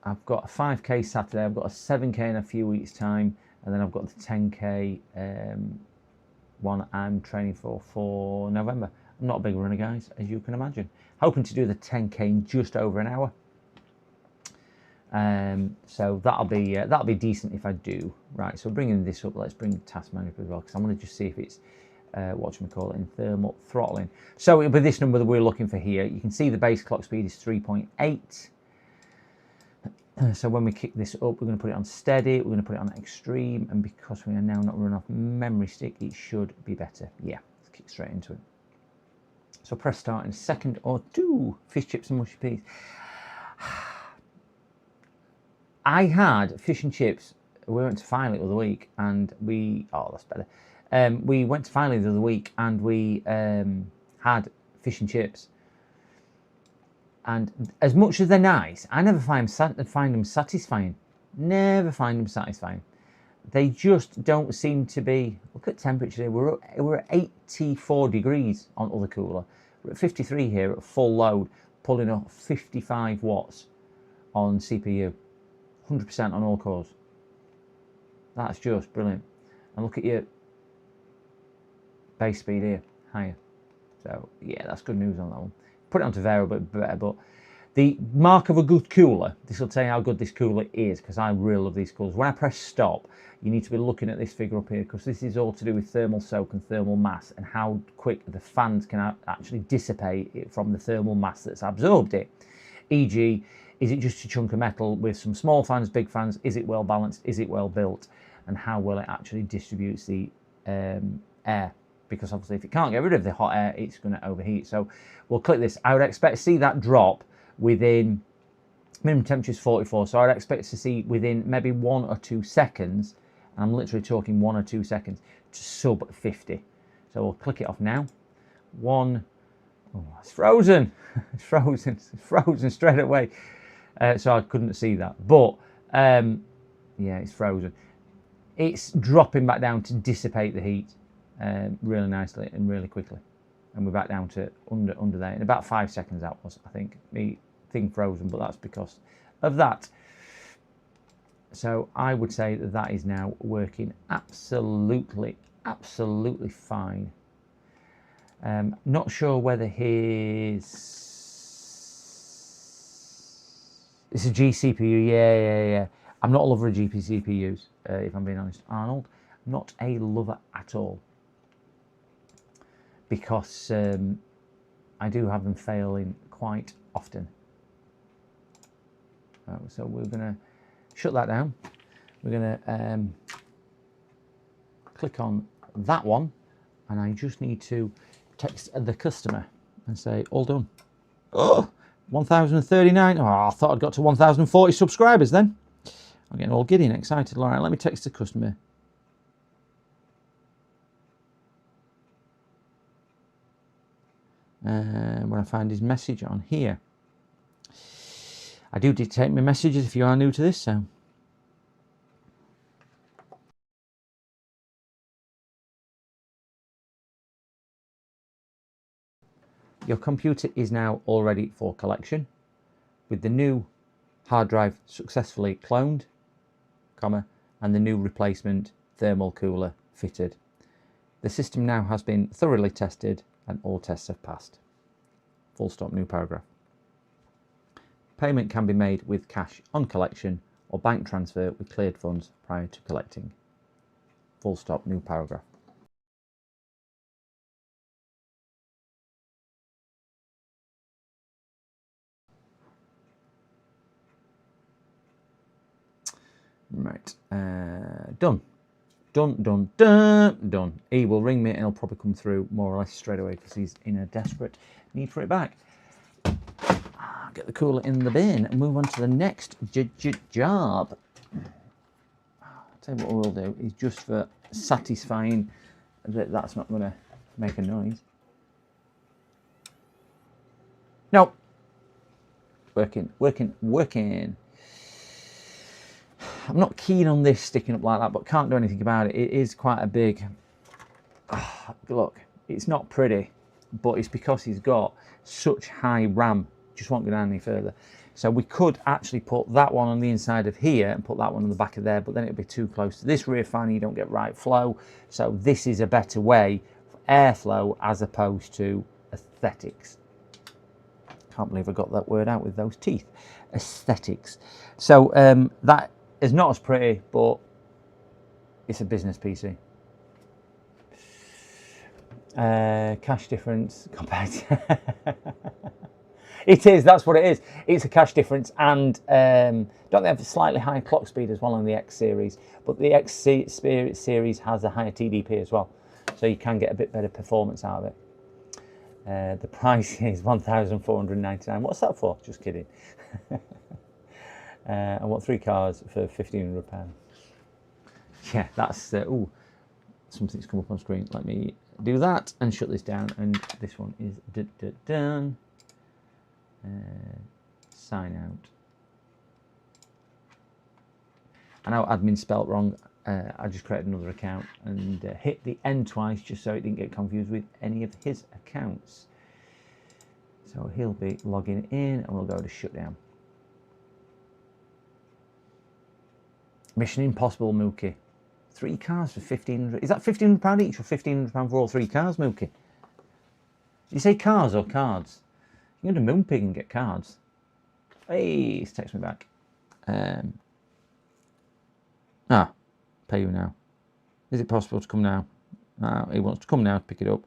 I've got a 5k Saturday. I've got a 7k in a few weeks' time, and then I've got the 10k one I'm training for November. I'm not a big runner, guys, as you can imagine. Hoping to do the 10k in just over an hour. So that'll be decent if I do. Right, so bringing this up, let's bring task manager as well, because I want to just see if it's whatchamacallit in thermal throttling. So it'll be this number that we're looking for here. You can see the base clock speed is 3.8. So when we kick this up, we're going to put it on steady, we're going to put it on extreme, and because we are now not running off memory stick, it should be better. Yeah, let's kick straight into it. So press start in a second or two. Fish chips and mushy peas. I had fish and chips. We went to Filey the other week, and oh, that's better. We went to Filey the other week, and we had fish and chips. And as much as they're nice, I never find them satisfying. Never find them satisfying. They just don't seem to be. Look at temperature here. We're at 84 degrees on other cooler. We're at 53 here at full load, pulling off 55 watts on CPU. 100% on all cores. That's just brilliant. And look at your base speed here, higher. So yeah, that's good news on that one. Put it onto variable, a bit better, but the mark of a good cooler, this will tell you how good this cooler is, because I really love these coolers. When I press stop, you need to be looking at this figure up here, because this is all to do with thermal soak and thermal mass, and how quick the fans can actually dissipate it from the thermal mass that's absorbed it. E.g., Is it just a chunk of metal with some small fans, big fans? Is it well balanced? Is it well built? And how well it actually distributes the air? Because obviously if it can't get rid of the hot air, it's going to overheat. So we'll click this. I would expect to see that drop within, minimum temperature is 44, so I'd expect to see within maybe 1 or 2 seconds, and I'm literally talking 1 or 2 seconds, to sub 50. So we'll click it off now. Oh, it's frozen. It's frozen. It's frozen straight away. So I couldn't see that. But yeah, it's frozen. It's dropping back down to dissipate the heat really nicely and really quickly. And we're back down to under there. In about 5 seconds that was, I think. The thing frozen, but that's because of that. So I would say that that is now working absolutely fine. Not sure whether his... It's a G CPU, yeah. I'm not a lover of GP CPUs, if I'm being honest. Arnold, not a lover at all. Because I do have them failing quite often. So we're going to shut that down. We're going to click on that one, and I just need to text the customer and say, all done. Oh, 1,039. Oh, I thought I'd got to 1,040 subscribers then. I'm getting all giddy and excited. All right, let me text the customer. When I find his message on here. I do dictate my messages if you are new to this, so. Your computer is now all ready for collection with the new hard drive successfully cloned, and the new replacement thermal cooler fitted. The system now has been thoroughly tested and all tests have passed. Full stop, new paragraph. Payment can be made with cash on collection or bank transfer with cleared funds prior to collecting. Full stop, new paragraph. Right, done. Done. He will ring me and he'll probably come through more or less straight away because he's in a desperate need for it back. Get the cooler in the bin and move on to the next job. I'll tell you what we'll do is just for satisfying that that's not going to make a noise. No. Working. I'm not keen on this sticking up like that, but can't do anything about it. It is quite a big... look, it's not pretty, but it's because he's got such high RAM. Just won't go down any further. So we could actually put that one on the inside of here and put that one on the back of there, but then it'd be too close to this rear fan and you don't get right flow. So this is a better way for airflow as opposed to aesthetics. Can't believe I got that word out with those teeth. Aesthetics. So that is not as pretty, but it's a business PC. Cash difference compared to... It is, that's what it is. It's a cash difference, and don't they have a slightly higher clock speed as well on the X series? But the X series has a higher TDP as well, so you can get a bit better performance out of it. The price is $1,499. What's that for? Just kidding. I want 3 cars for £1,500. Yeah, that's ooh, something's come up on screen. Let me do that and shut this down, and this one is done. Sign out. I know admin spelt wrong. I just created another account and hit the N twice just so it didn't get confused with any of his accounts. So he'll be logging in and we'll go to shutdown. Mission Impossible, Mookie. 3 cars for £1,500. Is that £1,500 each or £1,500 for all 3 cars, Mookie? Did you say cars or cards? You can go to Moonpig and get cards. Hey, he's texted me back. Pay you now. Is it possible to come now? He wants to come now to pick it up.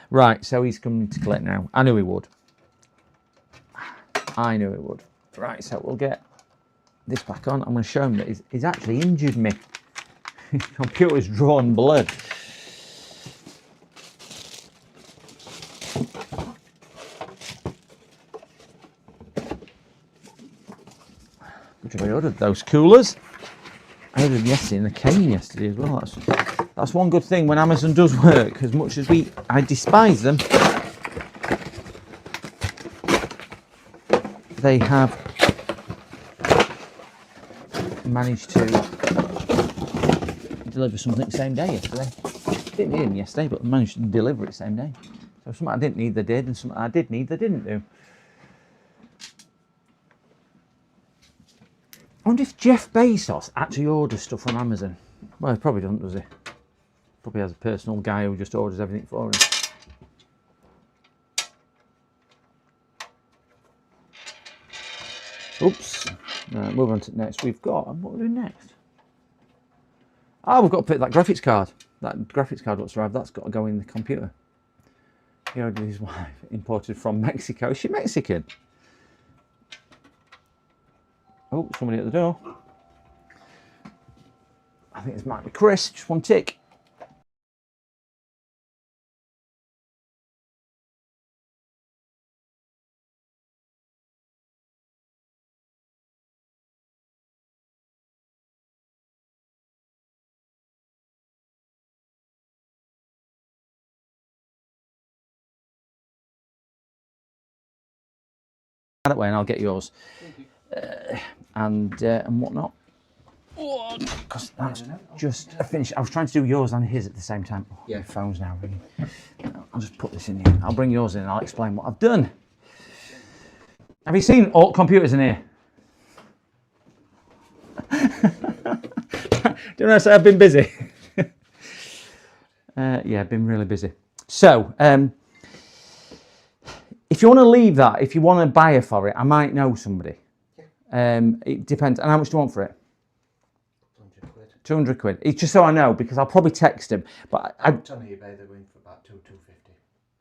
Right, so he's coming to collect now. I knew he would. I knew he would. Right, so we'll get this back on. I'm going to show him that he's actually injured me. His computer's drawn blood. Which I ordered those coolers. I ordered them yesterday in the cane yesterday as well. That's one good thing when Amazon does work. As much as I despise them, they have managed to deliver something same day yesterday. Didn't need them yesterday, but managed to deliver it same day. So something I didn't need, they did, and something I did need, they didn't do. I wonder if Jeff Bezos actually orders stuff from Amazon. Well, he probably doesn't, does he? Probably has a personal guy who just orders everything for him. Oops. Right, move on to next. We've got, what are we doing next? Oh, we've got to put that graphics card. That graphics card what's arrived, that's got to go in the computer. He ordered his wife, imported from Mexico. Is she Mexican? Oh, somebody at the door. I think this might be Chris, just one tick. That way and I'll get yours. And whatnot. Because that's just a finish. I was trying to do yours and his at the same time. Oh, yeah, my phone's now ringing. I'll just put this in here. I'll bring yours in and I'll explain what I've done. Have you seen all computers in here? Don't I say I've been busy? Yeah, I've been really busy. So, if you want to leave that, if you want a buyer for it, I might know somebody. It depends. And how much do you want for it? 200 quid. 200 quid. It's just so I know, because I'll probably text him. But It's on eBay, they're going for about 250.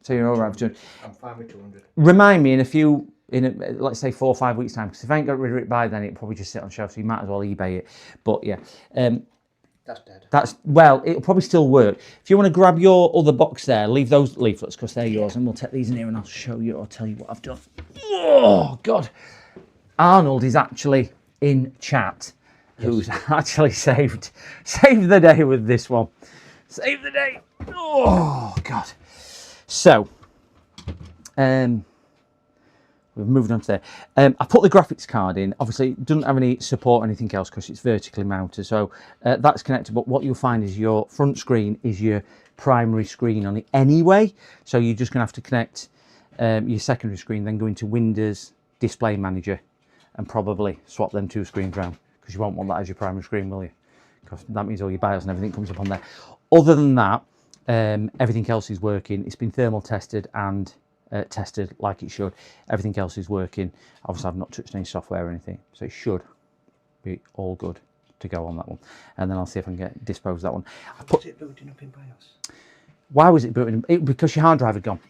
So you're all right for 200. I'm fine with 200. Remind me let's say 4 or 5 weeks time, because if I ain't got rid of it by then, it'll probably just sit on the shelf, so you might as well eBay it. But yeah. That's dead. Well, it'll probably still work. If you want to grab your other box there, leave those leaflets because they're yours, and we'll take these in here and I'll show you or tell you what I've done. Oh, God. Arnold is actually in chat, who's actually saved the day with this one. Save the day. Oh, God. So, we've moved on to there. I put the graphics card in. Obviously, it doesn't have any support or anything else because it's vertically mounted. So that's connected. But what you'll find is your front screen is your primary screen on it anyway. So you're just going to have to connect your secondary screen, then go into Windows Display Manager and probably swap them two screens around, because you won't want that as your primary screen, will you? Because that means all your BIOS and everything comes up on there. Other than that, everything else is working. It's been thermal tested and tested like it should. Everything else is working. Obviously, I've not touched any software or anything, so it should be all good to go on that one. And then I'll see if I can dispose of that one. Was it booting up in BIOS? Why was it booting? Because your hard drive had gone.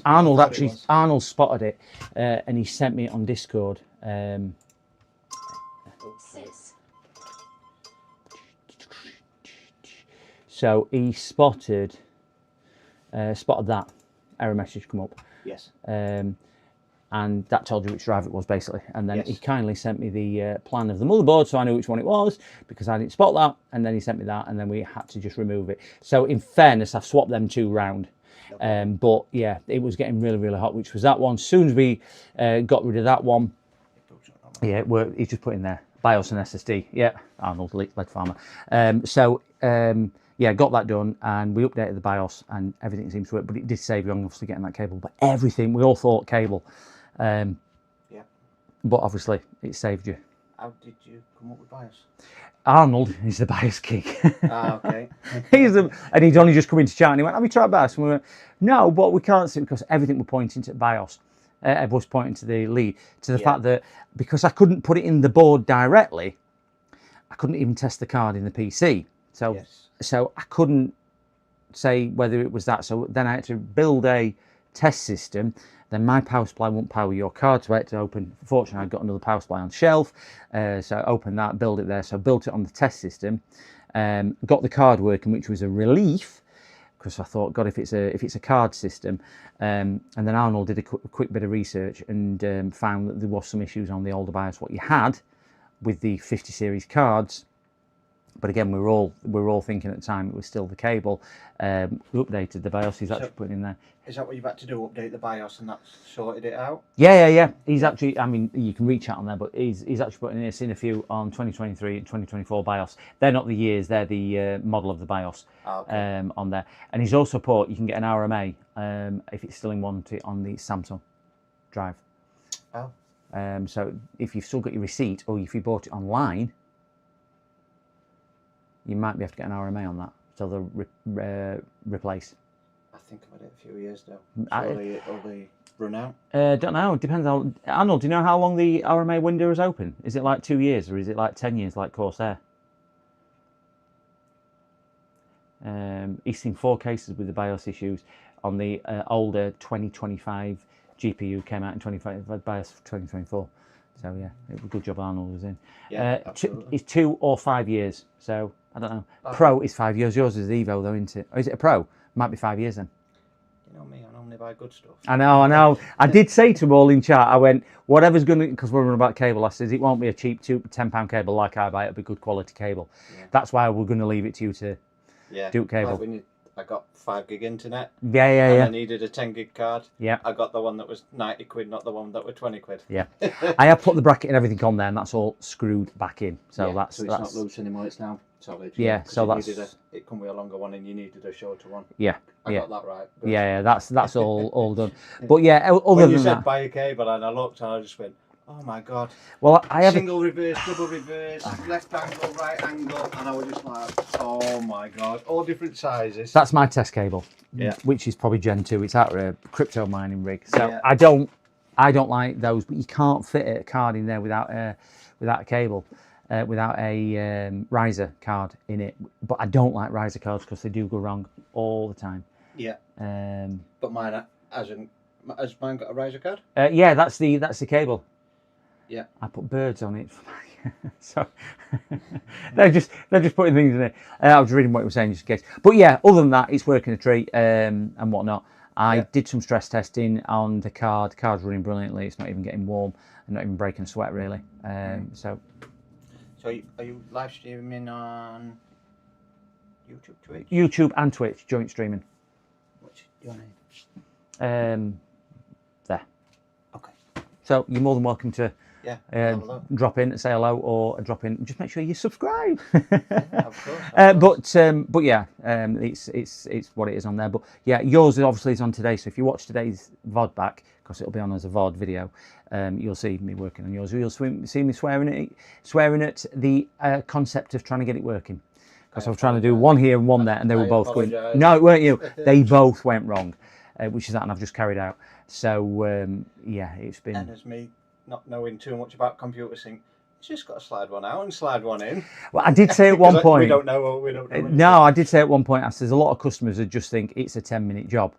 Arnold spotted it, and he sent me it on Discord. So he spotted that error message come up. Yes. And that told you which drive it was, basically. And then he kindly sent me the plan of the motherboard, so I knew which one it was, because I didn't spot that. And then he sent me that, and then we had to just remove it. So in fairness, I've swapped them two round. But yeah, it was getting really, really hot, which was that one. As soon as we got rid of that one, yeah, it worked. He just put in there BIOS and SSD. Yeah, Arnold, lead farmer. Yeah, got that done, and we updated the BIOS, and everything seems to work. But it did save you on obviously getting that cable. But everything, we all thought cable. Yeah. But obviously, it saved you. How did you come up with BIOS? Arnold is the BIOS geek. Ah, okay. And he'd only just come into chat, and he went, "Have you tried BIOS?" And we went, "No, but we can't see it because everything was pointing to BIOS." Was pointing to the lead, to the fact that because I couldn't put it in the board directly, I couldn't even test the card in the PC. So I couldn't say whether it was that. So then I had to build a test system. Then my power supply won't power your card, so I had to open. Fortunately, I got another power supply on the shelf, so I opened that, built it there. So I built it on the test system, got the card working, which was a relief, because I thought, God, if it's a card system. And then Arnold did a quick bit of research and found that there was some issues on the older BIOS what you had with the 50 series cards. But again, we were all thinking at the time it was still the cable. We updated the BIOS. He's actually put in there. Is that what you've had to do? Update the BIOS and that's sorted it out? Yeah. He's actually, I mean, you can reach out on there, but he's actually putting in. Seen a few on 2023 and 2024 BIOS. They're not the years; they're the model of the BIOS on there. And he's also put you can get an RMA if it's still in warranty on the Samsung drive. Oh. So if you've still got your receipt or if you bought it online, you might be able to get an RMA on that, so they'll replace. I think I've had it a few years now. Surely it'll be run out. Don't know. Depends how. Arnold, do you know how long the RMA window is open? Is it like 2 years or is it like 10 years like Corsair? He's seen 4 cases with the BIOS issues on the older 2025 GPU came out in 25 BIOS 2024. So yeah, it was a good job Arnold was in. Yeah, absolutely. It's 2 or 5 years. So I don't know. Pro is 5 years. Yours is Evo though, isn't it? Or is it a Pro? Might be 5 years then. You know me, I normally buy good stuff. I know. I did say to them all in chat, I went, whatever's going to, because we're on about cable, I says, it won't be a cheap £10 cable like I buy, it'll be good quality cable. Yeah. That's why we're going to leave it to you to do cable. I got 5 gig internet. Yeah. I needed a 10 gig card. Yeah. I got the one that was 90 quid, not the one that was 20 quid. Yeah. I have put the bracket and everything on there and that's all screwed back in. So that's not loose anymore, it's now solid. Yeah, so that's... It come with a longer one and you needed a shorter one. Yeah. I got that right. Good. Yeah, that's all done. But yeah, other when than you that... said buy a cable and I looked and I just went, oh my God. Well, I have single reverse, double reverse, left angle, right angle, and I was just like, oh my God, all different sizes. That's my test cable, which is probably Gen 2. It's out of a crypto mining rig. So I don't like those, but you can't fit a card in there without a cable, without a riser card in it. But I don't like riser cards because they do go wrong all the time. Yeah. But mine hasn't. Has mine got a riser card? Yeah, that's the cable. Yeah. I put birds on it. So they're just putting things in it. I was reading what you were saying just in case. But yeah, other than that, it's working a treat and whatnot. I did some stress testing on the card. The card's running brilliantly. It's not even getting warm and not even breaking a sweat really. So are you live streaming on YouTube, Twitch? YouTube and Twitch, joint streaming. What's your name? There. Okay. So you're more than welcome to drop in and say hello, or drop in. Just make sure you subscribe. Of course. But yeah, it's what it is on there. But yeah, yours obviously is on today. So if you watch today's VOD back, because it'll be on as a VOD video, you'll see me working on yours. You'll see me swearing at the concept of trying to get it working. Because I was trying to do one here and one there, and they were both going. No, it weren't you. They both went wrong, which is that, and I've just carried out. So yeah, it's been. And as me not knowing too much about computer sync, it's just got to slide one out and slide one in. Well, I did say at one point. We don't know. No, I did say at one point. I says a lot of customers would just think it's a 10-minute job.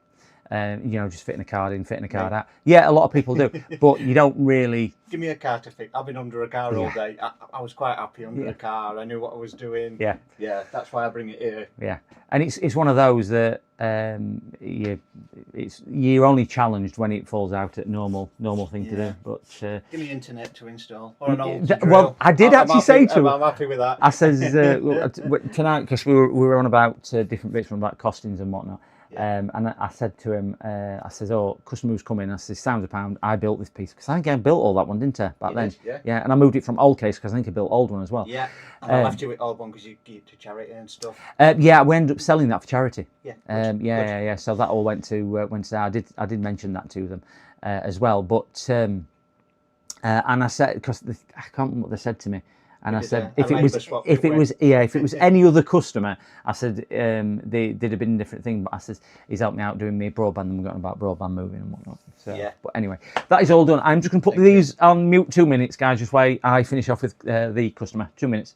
Just fitting a card in, fitting a card out. Yeah, a lot of people do, but you don't really. Give me a car to fix. I've been under a car all day. I was quite happy under a car. I knew what I was doing. Yeah. Yeah, that's why I bring it here. Yeah, and it's one of those that you're only challenged when it falls out at normal thing to do. But give me internet to install or an old well, I did actually say to him. I'm happy with that. I says tonight, because we were on about different bits, from about costings and whatnot. And I said to him, I says, oh, customer who's coming. I says, £1,000. I built this piece because I think I built all that one, didn't I? Back then. Yeah. And I moved it from old case because I think I built old one as well. Yeah. And I left you with old one because you gave it to charity and stuff. Yeah, we ended up selling that for charity. Yeah. Yeah. So that all went to that. I did mention that to them as well. But and I said, because I can't remember what they said to me. And I said, if it was any other customer, I said they'd have been a different thing. But I said he's helped me out doing me broadband, and we're going about broadband moving and whatnot. So, but anyway, that is all done. I'm just going to put these on mute 2 minutes, guys. Just while I finish off with the customer. 2 minutes.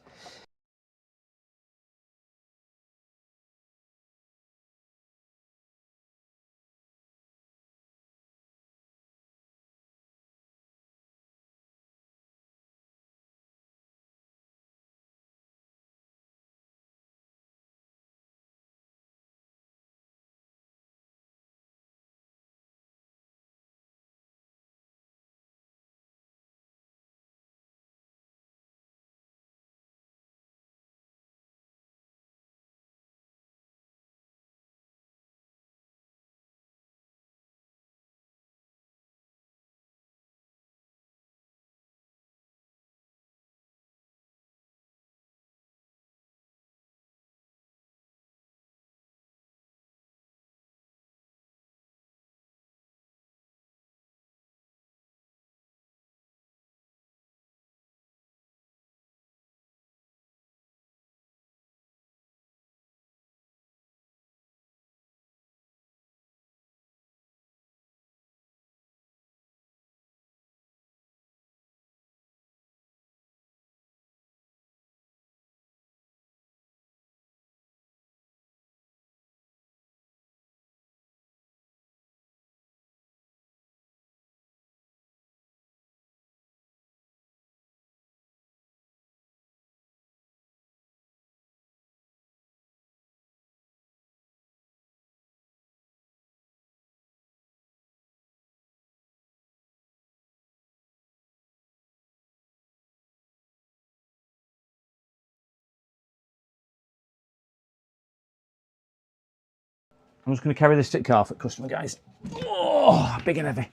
I'm just going to carry this to the car for customer, guys. Oh, big and heavy.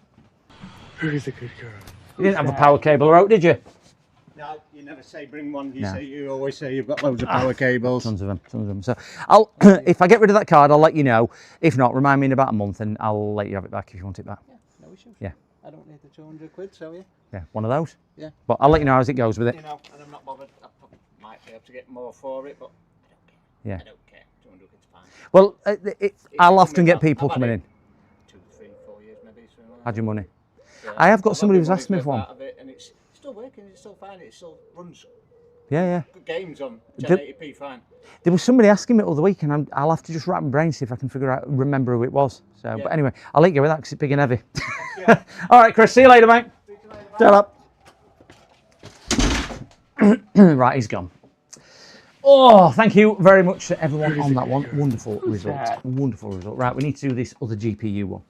Who's a good girl? You didn't have a power cable out, did you? No, you never say bring one. No. You always say you've got loads of power cables. Tons of them. So I'll, if I get rid of that card, I'll let you know. If not, remind me in about a month, and I'll let you have it back if you want it back. Yeah, no issues. Yeah. I don't need the 200 quid, so yeah. Yeah, one of those. Yeah. But I'll let you know as it goes with it. You know, and I'm not bothered. I might be able to get more for it, but I don't care. Yeah. I don't care. 200 quid's fine. Well, I'll often get people coming in. 2, 3, 4 years maybe. Something like Had your money? that. I have got I've somebody got who's asked me money for one. out of it, and it's still working. It's still fine. It still runs Yeah. good games on The- 1080p. Fine. There was somebody asking me the other week, and I'll have to just wrap my brain see if I can remember who it was. So, Yeah. but anyway, I'll let you go with that because it's big and heavy. All right, Chris. See you later, mate. Shut up. Right, he's gone. Oh, thank you very much to everyone on that one. Wonderful result. Wonderful result. Right, we need to do this other GPU one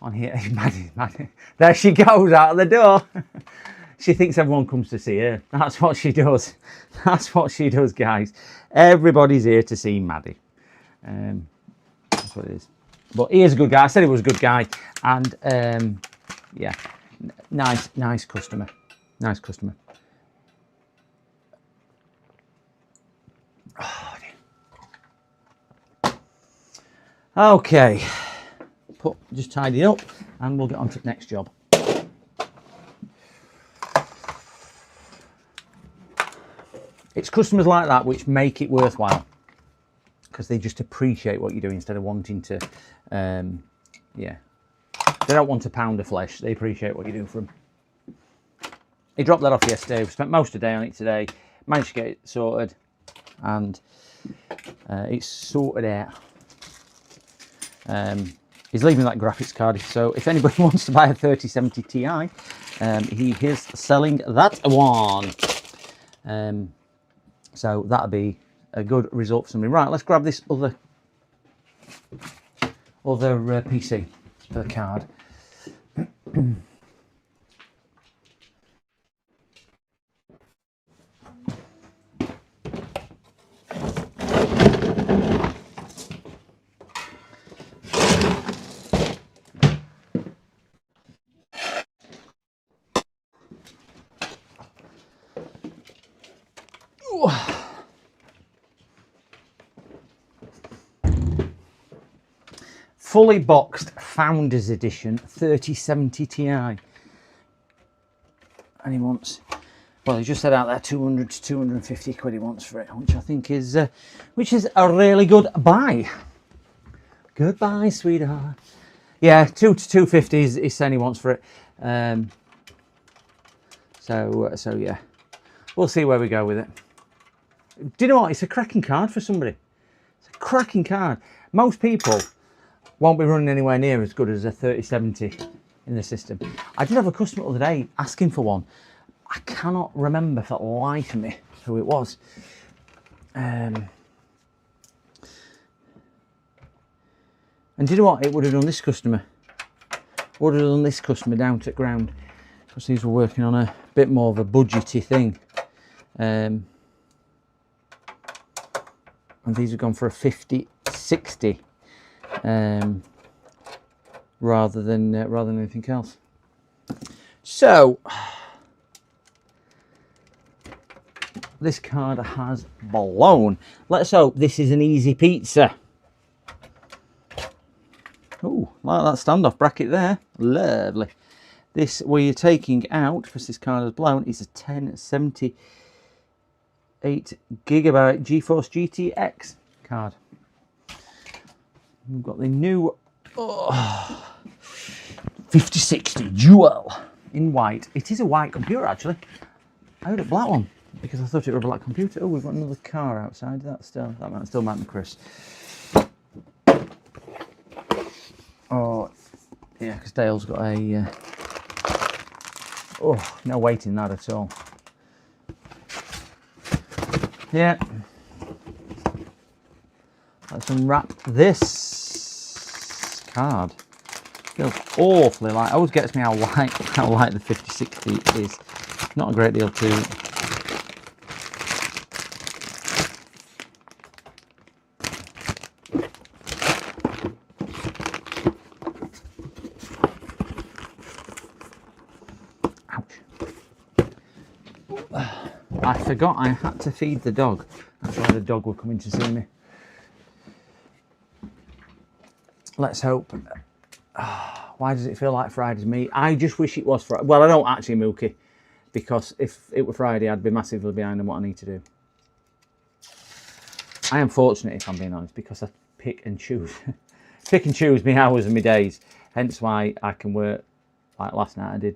on here. Maddie. There she goes out the door. She thinks everyone comes to see her. That's what she does. That's what she does, guys. Everybody's here to see Maddie. That's what it is. But he is a good guy. I said he was a good guy. And, yeah, nice customer. Nice customer. Oh, dear. Okay. Just tidy up and we'll get on to the next job. It's customers like that which make it worthwhile because they just appreciate what you do instead of wanting to, yeah. They don't want a pound of flesh. They appreciate what you do for them. He dropped that off yesterday. We spent most of the day on it today. Managed to get it sorted and it's sorted out. He's leaving that graphics card. So if anybody wants to buy a 3070 Ti, he is selling that one. So that'll be a good result for somebody. Right, let's grab this other PC for the card. Fully boxed Founders Edition 3070 Ti. And he wants, well, he just said out there 200 to 250 quid he wants for it, which I think is, a really good buy. Goodbye, sweetheart. Yeah, 2 to 250 is saying he wants for it. So yeah, we'll see where we go with it. Do you know what? It's a cracking card for somebody. It's a cracking card. Most people won't be running anywhere near as good as a 3070 in the system. I did have a customer the other day asking for one. I cannot remember for the life of me who it was. And do you know what? It would have done this customer. Would have done this customer down to the ground. Because these were working on a bit more of a budgety thing. And these have gone for a 5060. Rather than anything else. So this card has blown. Let's hope this is an easy pizza. Oh, like that standoff bracket there. Lovely. This we're taking out because this card has blown is a 1078 gigabyte GeForce GTX card. We've got the new 5060 Dual in white. It is a white computer actually. I had a black one because I thought it was a black computer. Oh, we've got another car outside. That might be Chris. Oh, yeah, because Dale's got a. Oh, no weight in that at all. Yeah. Let's unwrap this card. Feels awfully light. Always gets me how light the 5060 is. Not a great deal to. Ouch. I forgot I had to feed the dog. That's why the dog were coming to see me. Let's hope. Why does it feel like Friday's me? I just wish it was Friday. Well, I don't actually, Mookie, because if it were Friday, I'd be massively behind on what I need to do. I am fortunate, if I'm being honest, because I pick and choose. Pick and choose my hours and my days. Hence why I can work, like last night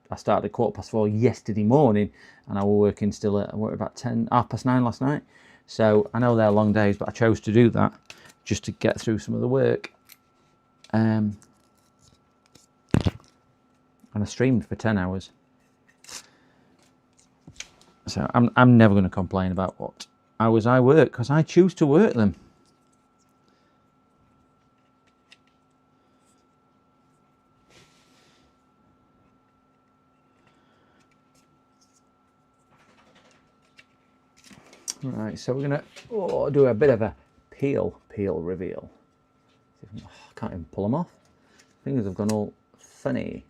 I started at 4:15 yesterday morning, and I was working still at, I worked about 9:30 last night. So I know they're long days, but I chose to do that just to get through some of the work. And I streamed for 10 hours. So I'm never going to complain about what hours I work, because I choose to work them. Right, so we're going to do a bit of a peel reveal. I can't even pull them off. Fingers have gone all funny.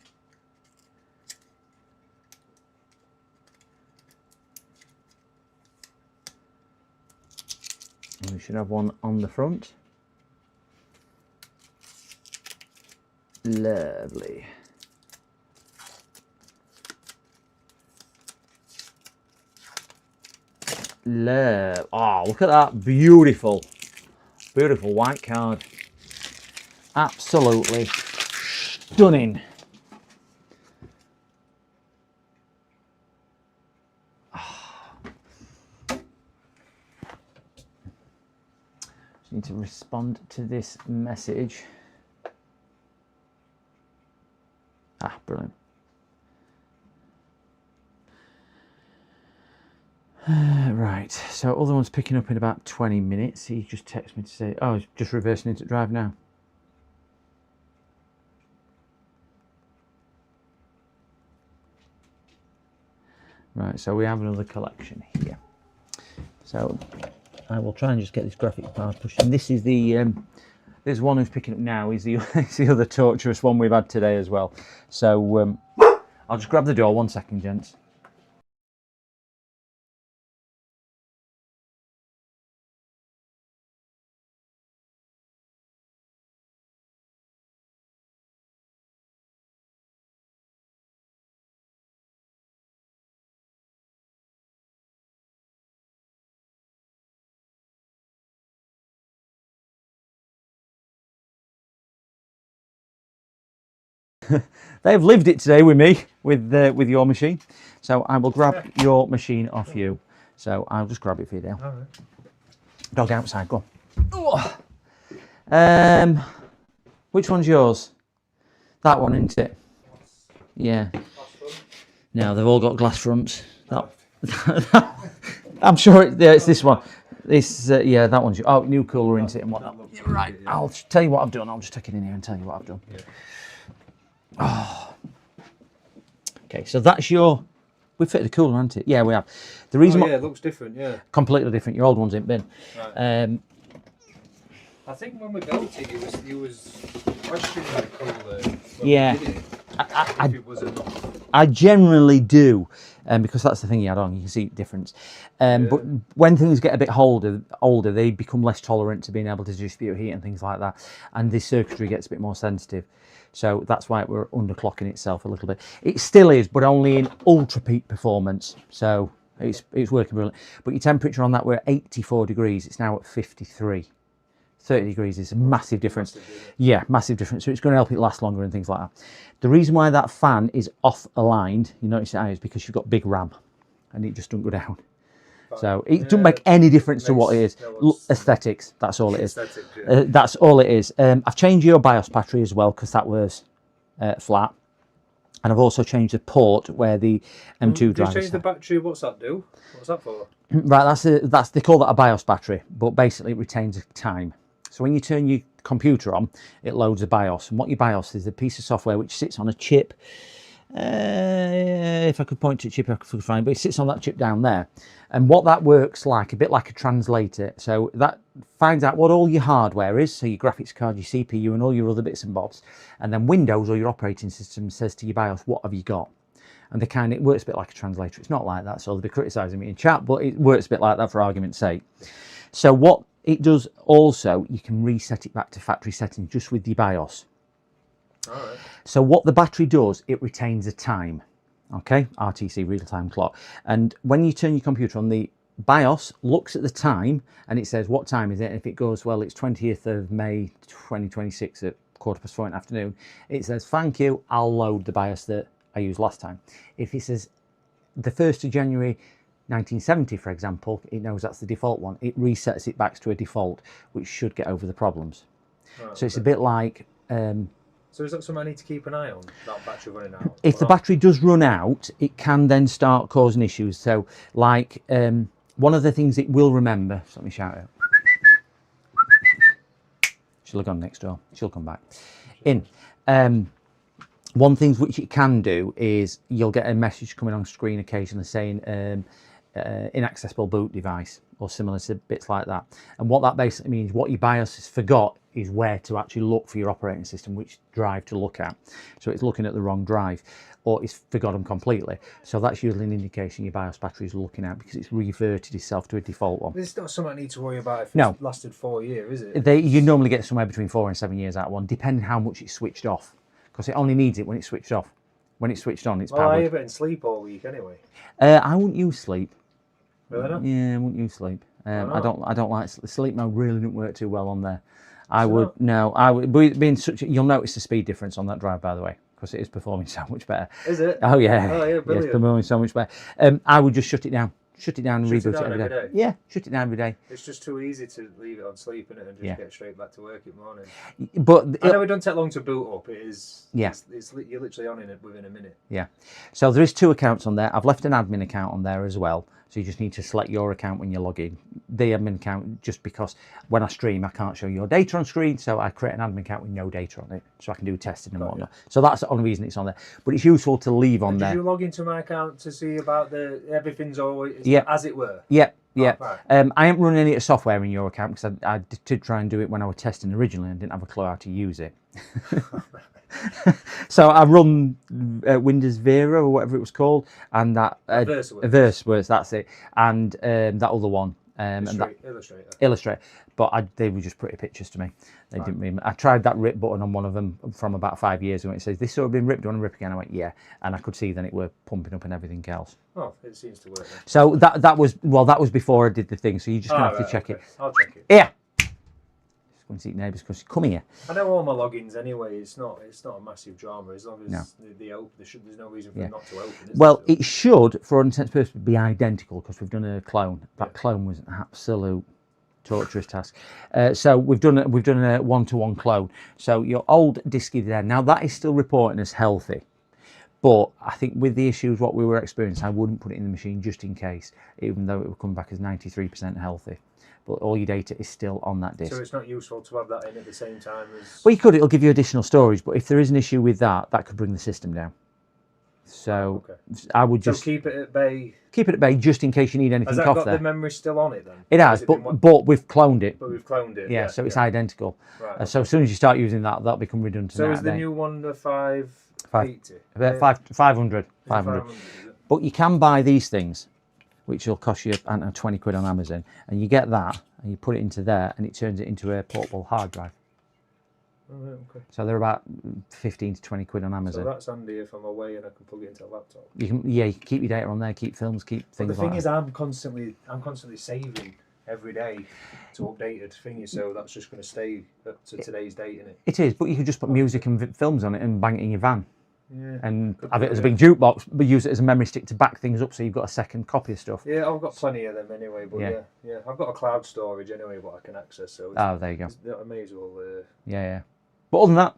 And we should have one on the front. Lovely. Oh, look at that. Beautiful. Beautiful white card. Absolutely stunning. Just need to respond to this message. Brilliant. Right, so other one's picking up in about 20 minutes. He just texted me to say, oh, he's just reversing into drive now. Right, so we have another collection here. So I will try and just get this graphics card pushed. And this is the, there's one who's picking up now. Is the other torturous one we've had today as well. So I'll just grab the door. 1 second, gents. They've lived it today with me, with your machine. So I will grab your machine off you. So I'll just grab it for you, Dale. All right. Dog outside, go on. Which one's yours? That one, isn't it? Yeah. No, they've all got glass fronts. I'm sure it's this one. This, yeah, that one's yours. Oh, new cooler, isn't it, and whatnot. Right, I'll tell you what I've done. I'll just take it in here and tell you what I've done. Yeah. Oh. Okay, so that's your. We fitted the cooler, haven't it? Yeah, we have. The reason. Oh, yeah, it looks different. Yeah. Completely different. Your old one's in bin. Right. I think when we built it, he was questioning the cooler. Yeah. I generally do, because that's the thing you had on. You can see the difference. But when things get a bit older, they become less tolerant to being able to distribute heat and things like that, and the circuitry gets a bit more sensitive. So that's why we're underclocking itself a little bit. It still is, but only in ultra peak performance. So it's working brilliant. But your temperature on that, we're at 84 degrees. It's now at 53. 30 degrees is a massive difference. Yeah, massive difference. So it's going to help it last longer and things like that. The reason why that fan is off aligned, you notice it is because you've got big RAM and it just doesn't go down. So it doesn't make any difference to what it is. Aesthetics, that's all it is. That's all it is. I've changed your BIOS battery as well because that was flat. And I've also changed the port where the M2 drive is. You change the battery, what's that do? What's that for? Right, they call that a BIOS battery, but basically it retains time. So when you turn your computer on, it loads a BIOS. And what your BIOS is a piece of software which sits on a chip. If I could point to a chip, I could find, but it sits on that chip down there. And what that works like, a bit like a translator. So that finds out what all your hardware is, so your graphics card, your CPU, and all your other bits and bobs. And then Windows or your operating system says to your BIOS, what have you got? And it works a bit like a translator. It's not like that, so they'll be criticising me in chat, but it works a bit like that for argument's sake. So what it does also, you can reset it back to factory settings just with your BIOS. All right. So what the battery does, it retains a time, okay? RTC, real-time clock. And when you turn your computer on, the BIOS looks at the time and it says, what time is it? And if it goes, well, it's 20th of May 2026 at 4:15 in the afternoon, it says, thank you, I'll load the BIOS that I used last time. If it says the 1st of January 1970, for example, it knows that's the default one. It resets it back to a default, which should get over the problems. Right, so it's a bit like... so is that something I need to keep an eye on, that battery running out? If the battery does run out, it can then start causing issues. So like one of the things it will remember, so let me shout out. She'll have gone next door. She'll come back. One thing which it can do is you'll get a message coming on screen occasionally saying inaccessible boot device or similar to bits like that. And what that basically means, what your BIOS has forgot is where to actually look for your operating system, which drive to look at. So it's looking at the wrong drive, or it's forgotten completely. So that's usually an indication your BIOS battery is looking at, because it's reverted itself to a default one. This is not something I need to worry about if No. it's lasted 4 years, is it? You normally get somewhere between 4 and 7 years out of one, depending how much it's switched off. Because it only needs it when it's switched off. When it's switched on, it's Well, I powered. have it in sleep all week anyway. I wouldn't use sleep. Really not? Yeah, I wouldn't use sleep. I don't like sleep mode. Really didn't work too well on there. I would being such. You'll notice the speed difference on that drive, by the way, because it is performing so much better. Is it? Oh yeah. Oh yeah, brilliant. Yeah, it's performing so much better. I would just shut it down. Shut it down and reboot it every day. Yeah, shut it down every day. It's just too easy to leave it on sleep, innit, and just get straight back to work in the morning. But I know it don't take long to boot up. It is. Yeah. You're literally on in it within a minute. Yeah. So there is 2 accounts on there. I've left an admin account on there as well. So you just need to select your account when you log in. The admin account, just because when I stream, I can't show your data on screen. So I create an admin account with no data on it, so I can do testing and whatnot. So that's the only reason it's on there. But it's useful to leave on there. Did you log into my account to see about everything's always as it were? Yeah. Yeah, Oh, right. I ain't running any software in your account, because I did try and do it when I was testing originally and didn't have a clue how to use it. So I run Windows Vera or whatever it was called, and that VersaWorks, that's it, and that other one, Illustrator. But they were just pretty pictures to me. They didn't really. I tried that rip button on one of them from about 5 years ago. It says this sort of been ripped. Do you want to rip again? I went yeah, and I could see then it were pumping up and everything else. Oh, it seems to work then. So that was before I did the thing. So you just gonna have to check it. I'll check it. Yeah. Just going to see neighbours, because come here. I know all my logins anyway. It's not a massive drama as long as they open. There's no reason for them not to open. Well, it should, for all intents and purposes, be identical, because we've done a clone. That clone was an absolute torturous task. So we've done a one-to-one clone. So your old disk is there now. That is still reporting as healthy, but I think with the issues what we were experiencing, I wouldn't put it in the machine just in case, even though it would come back as 93% healthy. But all your data is still on that disk. So it's not useful to have that in at the same time as... Well, you could. It'll give you additional storage, but if there is an issue with that, that could bring the system down. So I would just keep it at bay. Keep it at bay just in case you need anything off there. Has that got the memory still on it then? It has, but we've cloned it. But we've cloned it. Yeah, so it's identical. Right, so as soon as you start using that, that'll become redundant. So is the new one the 580? 500. Is it? But you can buy these things, which will cost you 20 quid on Amazon, and you get that and you put it into there and it turns it into a portable hard drive. Oh, right, okay. So they're about 15 to 20 quid on Amazon. So that's handy if I'm away and I can plug it into a laptop. You can keep your data on there, keep films, keep things like that. The thing is, I'm constantly saving every day to update it thingy, so that's just going to stay up to today's date, isn't it? It is, but you could just put music and films on it and bang it in your van. Yeah, and have it as a big jukebox, but use it as a memory stick to back things up, so you've got a second copy of stuff. Yeah, I've got plenty of them anyway, but yeah, I've got a cloud storage anyway, what I can access. So there you go. I may as well. Yeah. But other than that,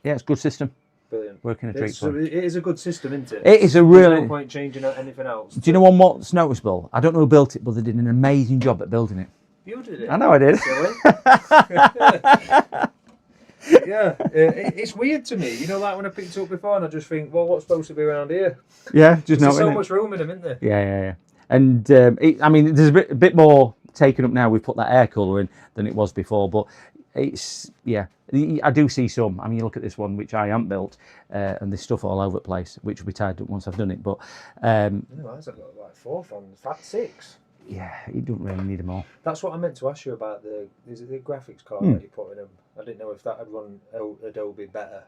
yeah, it's a good system. Brilliant. Working a treat for it is a good system, isn't it? It is a really. There's no point changing anything else. Do you know what's noticeable? I don't know who built it, but they did an amazing job at building it. You did it. I know I did. Yeah, it's weird to me. You know, like when I picked it up before, and I just think, well, what's supposed to be around here? Yeah, just there's so much room in them, isn't there? Yeah. And I mean, there's a bit more taken up now. We've put that air cooler in than it was before, but it's I do see some. I mean, you look at this one, which I haven't built, and there's stuff all over the place, which will be tied up once I've done it. But Otherwise, I've got like 4 phones. In fact, 6. yeah, you don't really need them all. That's what I meant to ask you about is it the graphics card that you put in them? I didn't know if that had run Adobe better,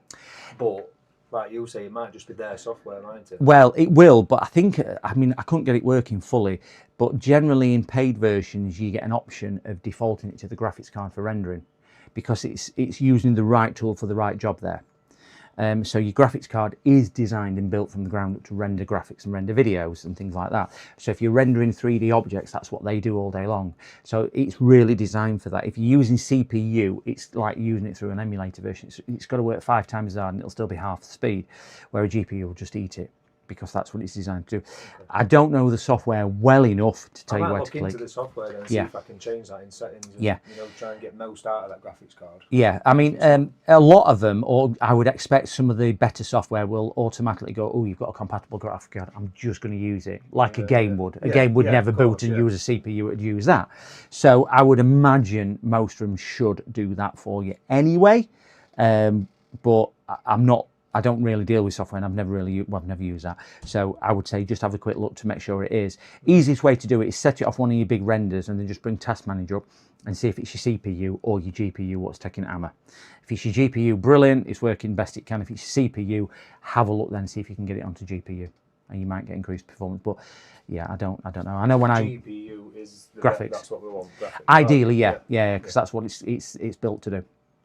but like you say, it might just be their software, mightn't it? Well, it will, but I think, I mean, I couldn't get it working fully, but generally in paid versions, you get an option of defaulting it to the graphics card for rendering, because it's using the right tool for the right job there. So your graphics card is designed and built from the ground up to render graphics and render videos and things like that. So if you're rendering 3D objects, that's what they do all day long. So it's really designed for that. If you're using CPU, it's like using it through an emulator version. It's got to work 5 times as hard and it'll still be half the speed, where a GPU will just eat it, because that's what it's designed to do. Okay. I don't know the software well enough to tell you where to click. I might look into the software then and see if I can change that in settings and try and get most out of that graphics card. Yeah, I mean, a lot of them, or I would expect some of the better software will automatically go, oh, you've got a compatible graphics card, I'm just going to use it, like a game would. A game would never boot and use a CPU, it would use that. So I would imagine most of them should do that for you anyway, but I don't really deal with software, and I've never used that. So I would say just have a quick look to make sure it is. Easiest way to do it is set it off one of your big renders and then just bring Task Manager up and see if it's your CPU or your GPU what's taking hammer. If it's your GPU, brilliant, it's working best it can. If it's your CPU, have a look then, see if you can get it onto GPU, and you might get increased performance. But yeah, I don't know. I know when GPU is the graphics. That's what we want. Graphics. Ideally, yeah, because that's what it's built to do.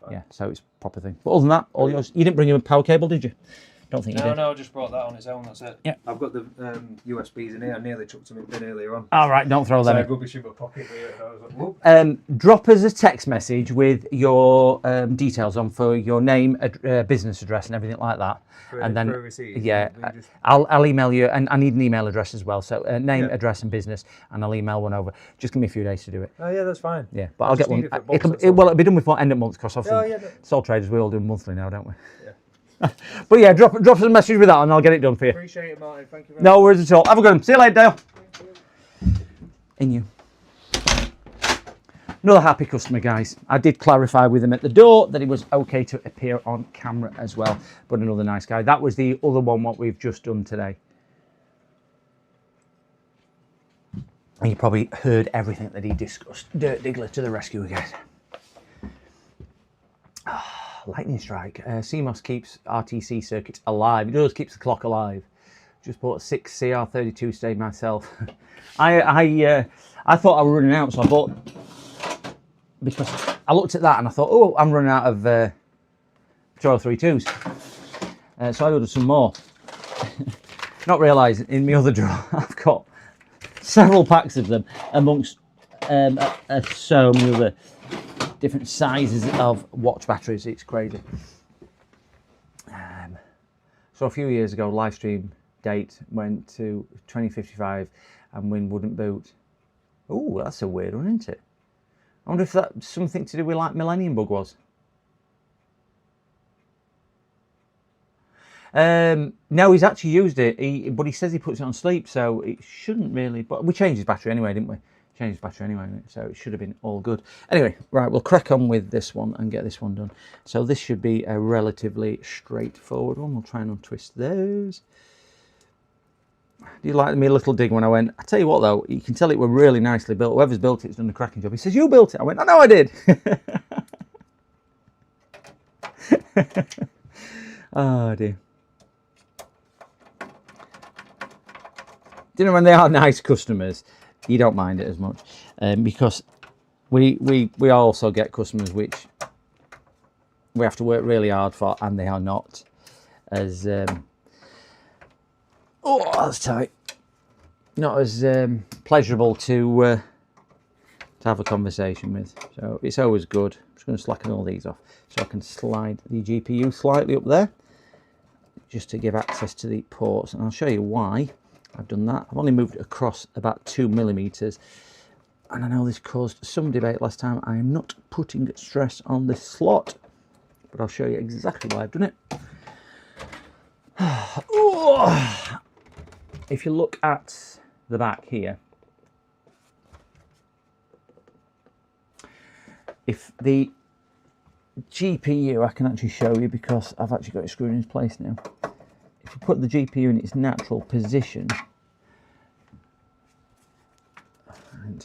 Yeah, so it's a proper thing. But other than that, all yours. You didn't bring him a power cable, did you? Don't think you did. No, I just brought that on its own, that's it. Yeah. I've got the USBs in here. I nearly chucked them in bin earlier on. All right, don't throw them in. Rubbish in my pocket here, and I was like, whoop. Drop us a text message with your details on for your name, business address and everything like that. And then, I'll email you, and I need an email address as well. So name, address and business, and I'll email one over. Just give me a few days to do it. Oh yeah, that's fine. Yeah, but I'll get one. It'll be done before end of month, because obviously sole traders, we all do monthly now, don't we? Yeah. But yeah, drop us a message with that and I'll get it done for you. Appreciate it, Martin. Thank you very much. No worries at all. Have a good one. See you later, Dale. In you. Another happy customer, guys. I did clarify with him at the door that it was okay to appear on camera as well. But another nice guy. That was the other one what we've just done today. And you probably heard everything that he discussed. Dirt Diggler to the rescue, guys. Lightning strike. CMOS keeps RTC circuits alive. It does, keeps the clock alive. Just bought 6 CR32 stayed myself. I thought I was running out, so I bought, because I looked at that and I thought, oh, I'm running out of 232s. So I ordered some more. Not realising in my other drawer I've got several packs of them amongst so many other different sizes of watch batteries. It's crazy. So a few years ago, live stream date went to 2055 and Win wouldn't boot. Oh, that's a weird one, isn't it? I wonder if that's something to do with like Millennium Bug was. No, he's actually used it, but he says he puts it on sleep, so it shouldn't really. But we changed his battery anyway, didn't we? Changed his battery anyway, so it should have been all good. Anyway, right, we'll crack on with this one and get this one done. So this should be a relatively straightforward one. We'll try and untwist those. Do you like me a little dig when I went? I tell you what though, you can tell it were really nicely built. Whoever's built it's done a cracking job. He says, you built it? I went, I know I did. Oh dear. Do you know, when they are nice customers, you don't mind it as much, because we also get customers which we have to work really hard for, and they are not as oh, that's tight, not as pleasurable to have a conversation with. So it's always good. I'm just going to slacken all these off so I can slide the GPU slightly up there, just to give access to the ports, and I'll show you why I've done that. I've only moved it across about 2mm, and I know this caused some debate last time. I am not putting stress on this slot, but I'll show you exactly why I've done it. If you look at the back here, if the GPU, I can actually show you because I've actually got it screwed in its place now. If you put the GPU in its natural position,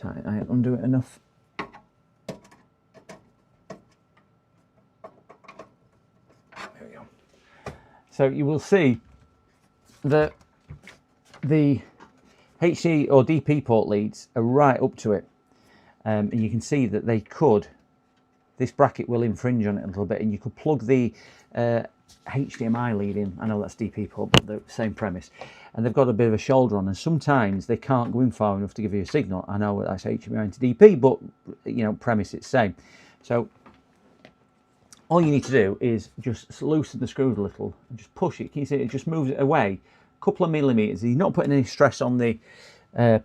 I undo it enough. There we go. So you will see that the HC or DP port leads are right up to it, and you can see that this bracket will infringe on it a little bit, and you could plug the HDMI lead in. I know that's DP port, but the same premise. And they've got a bit of a shoulder on, and sometimes they can't go in far enough to give you a signal. I know that's HDMI into DP, but you know, premise it's the same. So all you need to do is just loosen the screws a little and just push it. Can you see it just moves it away a couple of millimeters? You're not putting any stress on the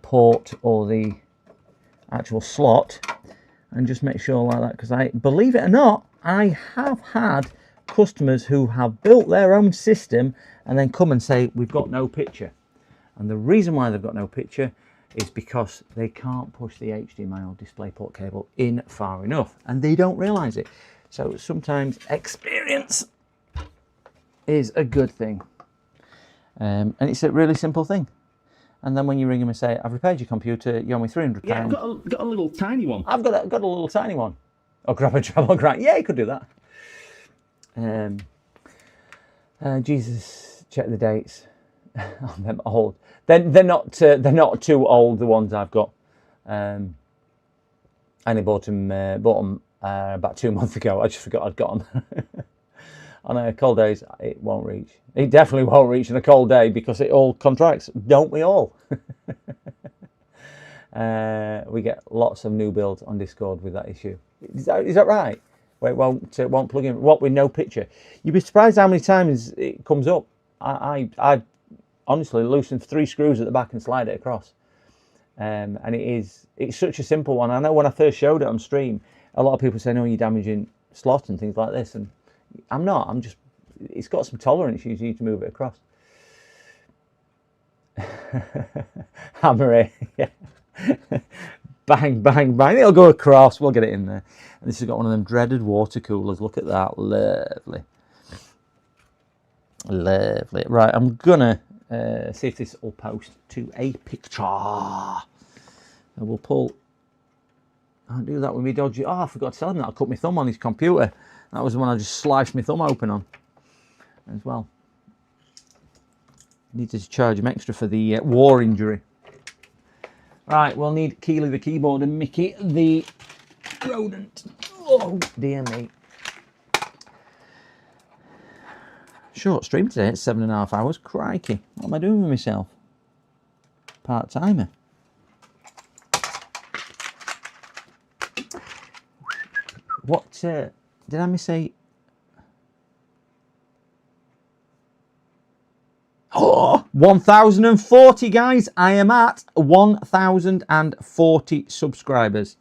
port or the actual slot, and just make sure like that, because I believe it or not, I have had customers who have built their own system and then come and say we've got no picture, and the reason why they've got no picture is because they can't push the HDMI or DisplayPort cable in far enough, and they don't realize it. So sometimes experience is a good thing, and it's a really simple thing. And then when you ring them and say, I've repaired your computer, you owe me £300. Yeah, I've got a little tiny one. I've got a little tiny one. Or grab a travel grant. Yeah, you could do that. Jesus, check the dates on them old. They're not too old, the ones I've got. I only bought them about 2 months ago. I just forgot I'd got them. On cold days, it won't reach. It definitely won't reach on a cold day because it all contracts, don't we all? We get lots of new builds on Discord with that issue. Is that right? Where it won't plug in. What, with no picture? You'd be surprised how many times it comes up. I honestly loosened 3 screws at the back and slide it across. And it's such a simple one. I know when I first showed it on stream, a lot of people say, "No, you're damaging slot and things like this," and I'm not. I'm just. It's got some tolerance. You need to move it across. Hammer it. Yeah. Bang, bang, bang. It'll go across. We'll get it in there. And this has got one of them dreaded water coolers. Look at that. Lovely. Lovely. Right, I'm gonna see if this will post to a picture. And we'll pull. I'll do that with me dodgy. Oh, I forgot to tell him that I cut my thumb on his computer. That was the one I just sliced my thumb open on as well. Needed to charge him extra for the war injury. Right, we'll need Keely the keyboard and Mickey the rodent. Oh, dear me. Short stream today, it's 7.5 hours. Crikey, what am I doing with myself? Part-timer. What, did I miss a... Oh, 1,040 guys. I am at 1,040 subscribers.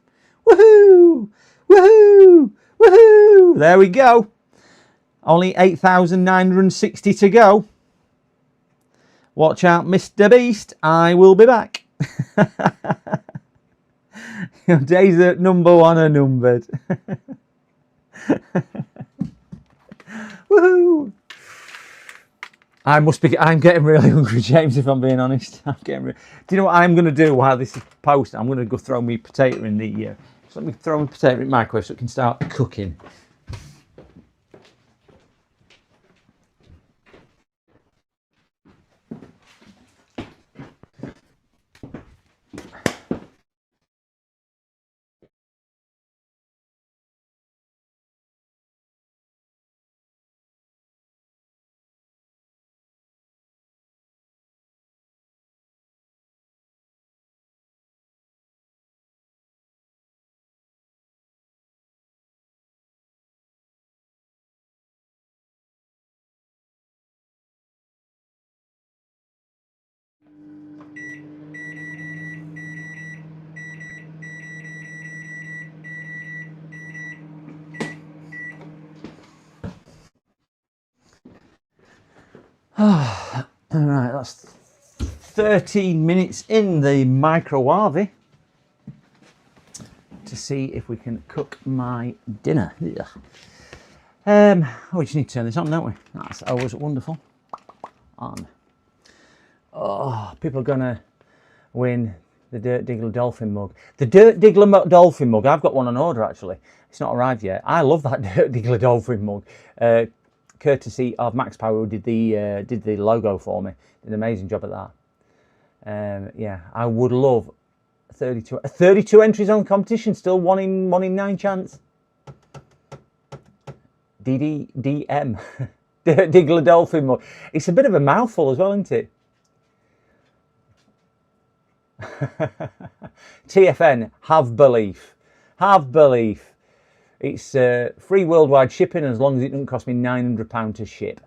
Woohoo! Woohoo! Woohoo! There we go. Only 8,960 to go. Watch out, Mr. Beast. I will be back. Your days at #1 are numbered. Woohoo! I'm getting really hungry, James, if I'm being honest. Do you know what I'm going to do while this is posted? I'm going to go throw me potato in the... so let me throw my potato in the microwave so it can start cooking. Alright, that's 13 minutes in the microwave to see if we can cook my dinner. Ugh. We just need to turn this on, don't we? That's always wonderful. On. Oh, people are going to win the Dirt Diggler Dolphin mug. The Dirt Diggler Dolphin mug, I've got one on order actually. It's not arrived yet. I love that Dirt Diggler Dolphin mug. Courtesy of Max Power, who did the logo for me. Did an amazing job at that. Yeah, I would love 32 entries on the competition, still 1 in 9 chance. DDDM. Dirt Diggler Dolphin mug. It's a bit of a mouthful as well, isn't it? TFN, have belief. Have belief. It's free worldwide shipping as long as it doesn't cost me £900 to ship.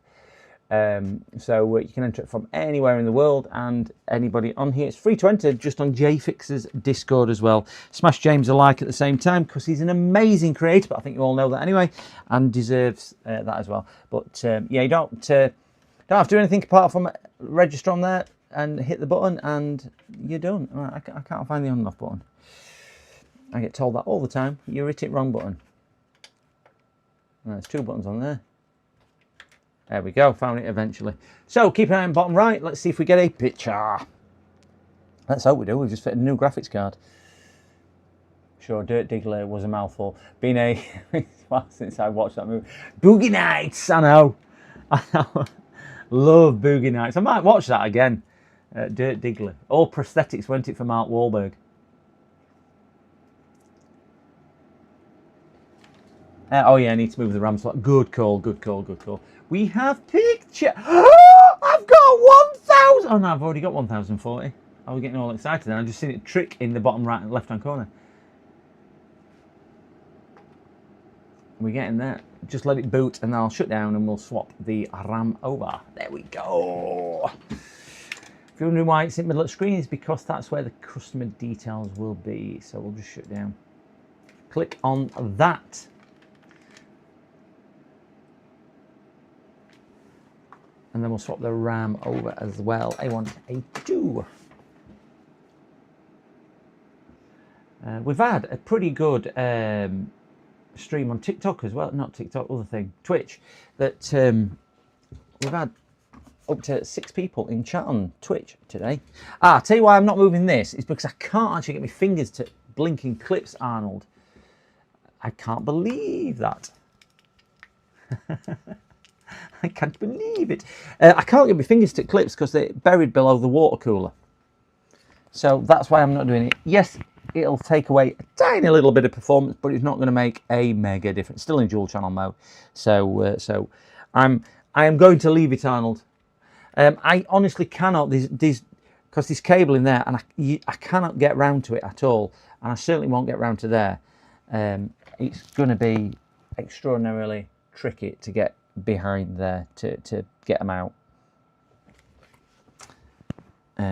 So you can enter it from anywhere in the world, and anybody on here. It's free to enter just on JFix's Discord as well. Smash James a like at the same time because he's an amazing creator, but I think you all know that anyway, and deserves that as well. But yeah, you don't have to do anything apart from register on there and hit the button, and you're done. Right, I can't find the on and off button. I get told that all the time. You hit it wrong button. There's 2 buttons on there. There we go, found it eventually. So keep an eye on bottom right. Let's see if we get a picture. Let's hope we do. We've just fitted a new graphics card. Sure, Dirt Diggler was a mouthful. Been a while since I watched that movie. Boogie Nights, I know. Love Boogie Nights. I might watch that again. Dirt Diggler. All prosthetics, weren't it, for Mark Wahlberg? Oh yeah, I need to move the RAM slot. Good call, good call, good call. We have picture. I've got 1,000. Oh no, I've already got 1,040. I was getting all excited and I just seen it trick in the bottom right and left hand corner. We're getting there. Just let it boot and then I'll shut down and we'll swap the RAM over. There we go. If you're wondering why it's in the middle of the screen, it's because that's where the customer details will be. So we'll just shut down. Click on that. And then we'll swap the RAM over as well. A1, A2. We've had a pretty good stream on TikTok as well. Not TikTok, other thing. Twitch. That we've had up to 6 people in chat on Twitch today. I'll tell you why I'm not moving this. It's because I can't actually get my fingers to blinking clips, Arnold. I can't believe that. I can't believe it. I can't get my fingers to clips because they're buried below the water cooler. So that's why I'm not doing it. Yes, it'll take away a tiny little bit of performance, but it's not going to make a mega difference. Still in dual channel mode. So I am going to leave it, Arnold. I honestly cannot, because there's cable in there, and I cannot get round to it at all. And I certainly won't get round to there. It's going to be extraordinarily tricky to get behind there to get them out.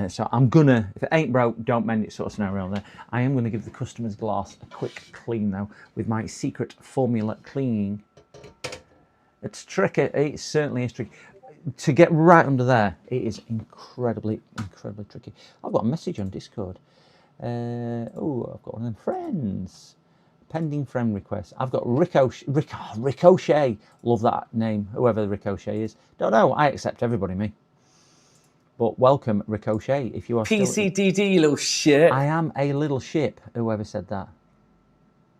So I'm gonna, if it ain't broke, don't mend it sort of scenario there. I am gonna give the customer's glass a quick clean though with my secret formula cleaning. It's tricky, it certainly is tricky. To get right under there, it is incredibly tricky. I've got a message on Discord. Oh, I've got one of them friends. Pending friend request. I've got Ricochet. Love that name, whoever Ricochet is. Don't know, I accept everybody, me. But welcome, Ricochet, if you are PCDD, you little shit. I am a little ship, whoever said that.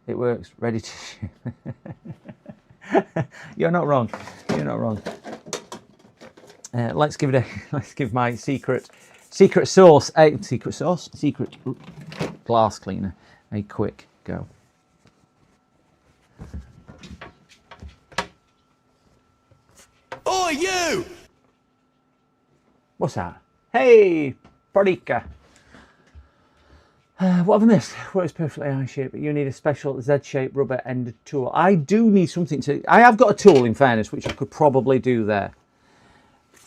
It works, ready to ship. You're not wrong, you're not wrong. Let's give my secret glass cleaner a quick go. Oi, you! What's that? Hey, Parica. What have I missed? Works perfectly I-shape, but you need a special Z-shape rubber ended tool. I do need something to... I have got a tool, in fairness, which I could probably do there.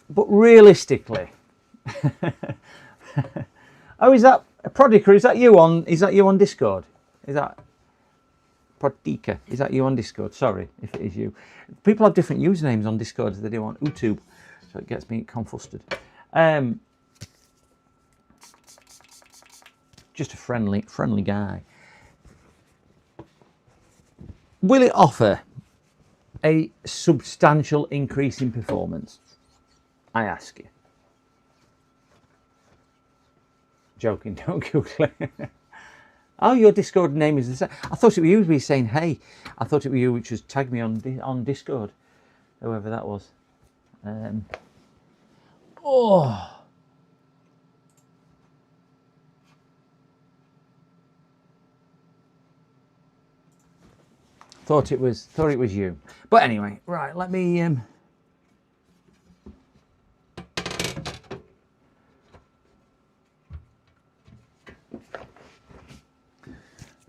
But realistically... Oh, is that... Prodica, is that you on Discord? Is that... Prodica, is that you on Discord? Sorry if it is you. People have different usernames on Discord as they do on YouTube, so it gets me confused. Just a friendly guy. Will it offer a substantial increase in performance? I ask you. Joking, don't Google it. Oh, your Discord name is the same. I thought it was you saying hey. I thought it was you which was tagged me on Discord. Whoever that was. Oh. Thought it was you. But anyway, right, let me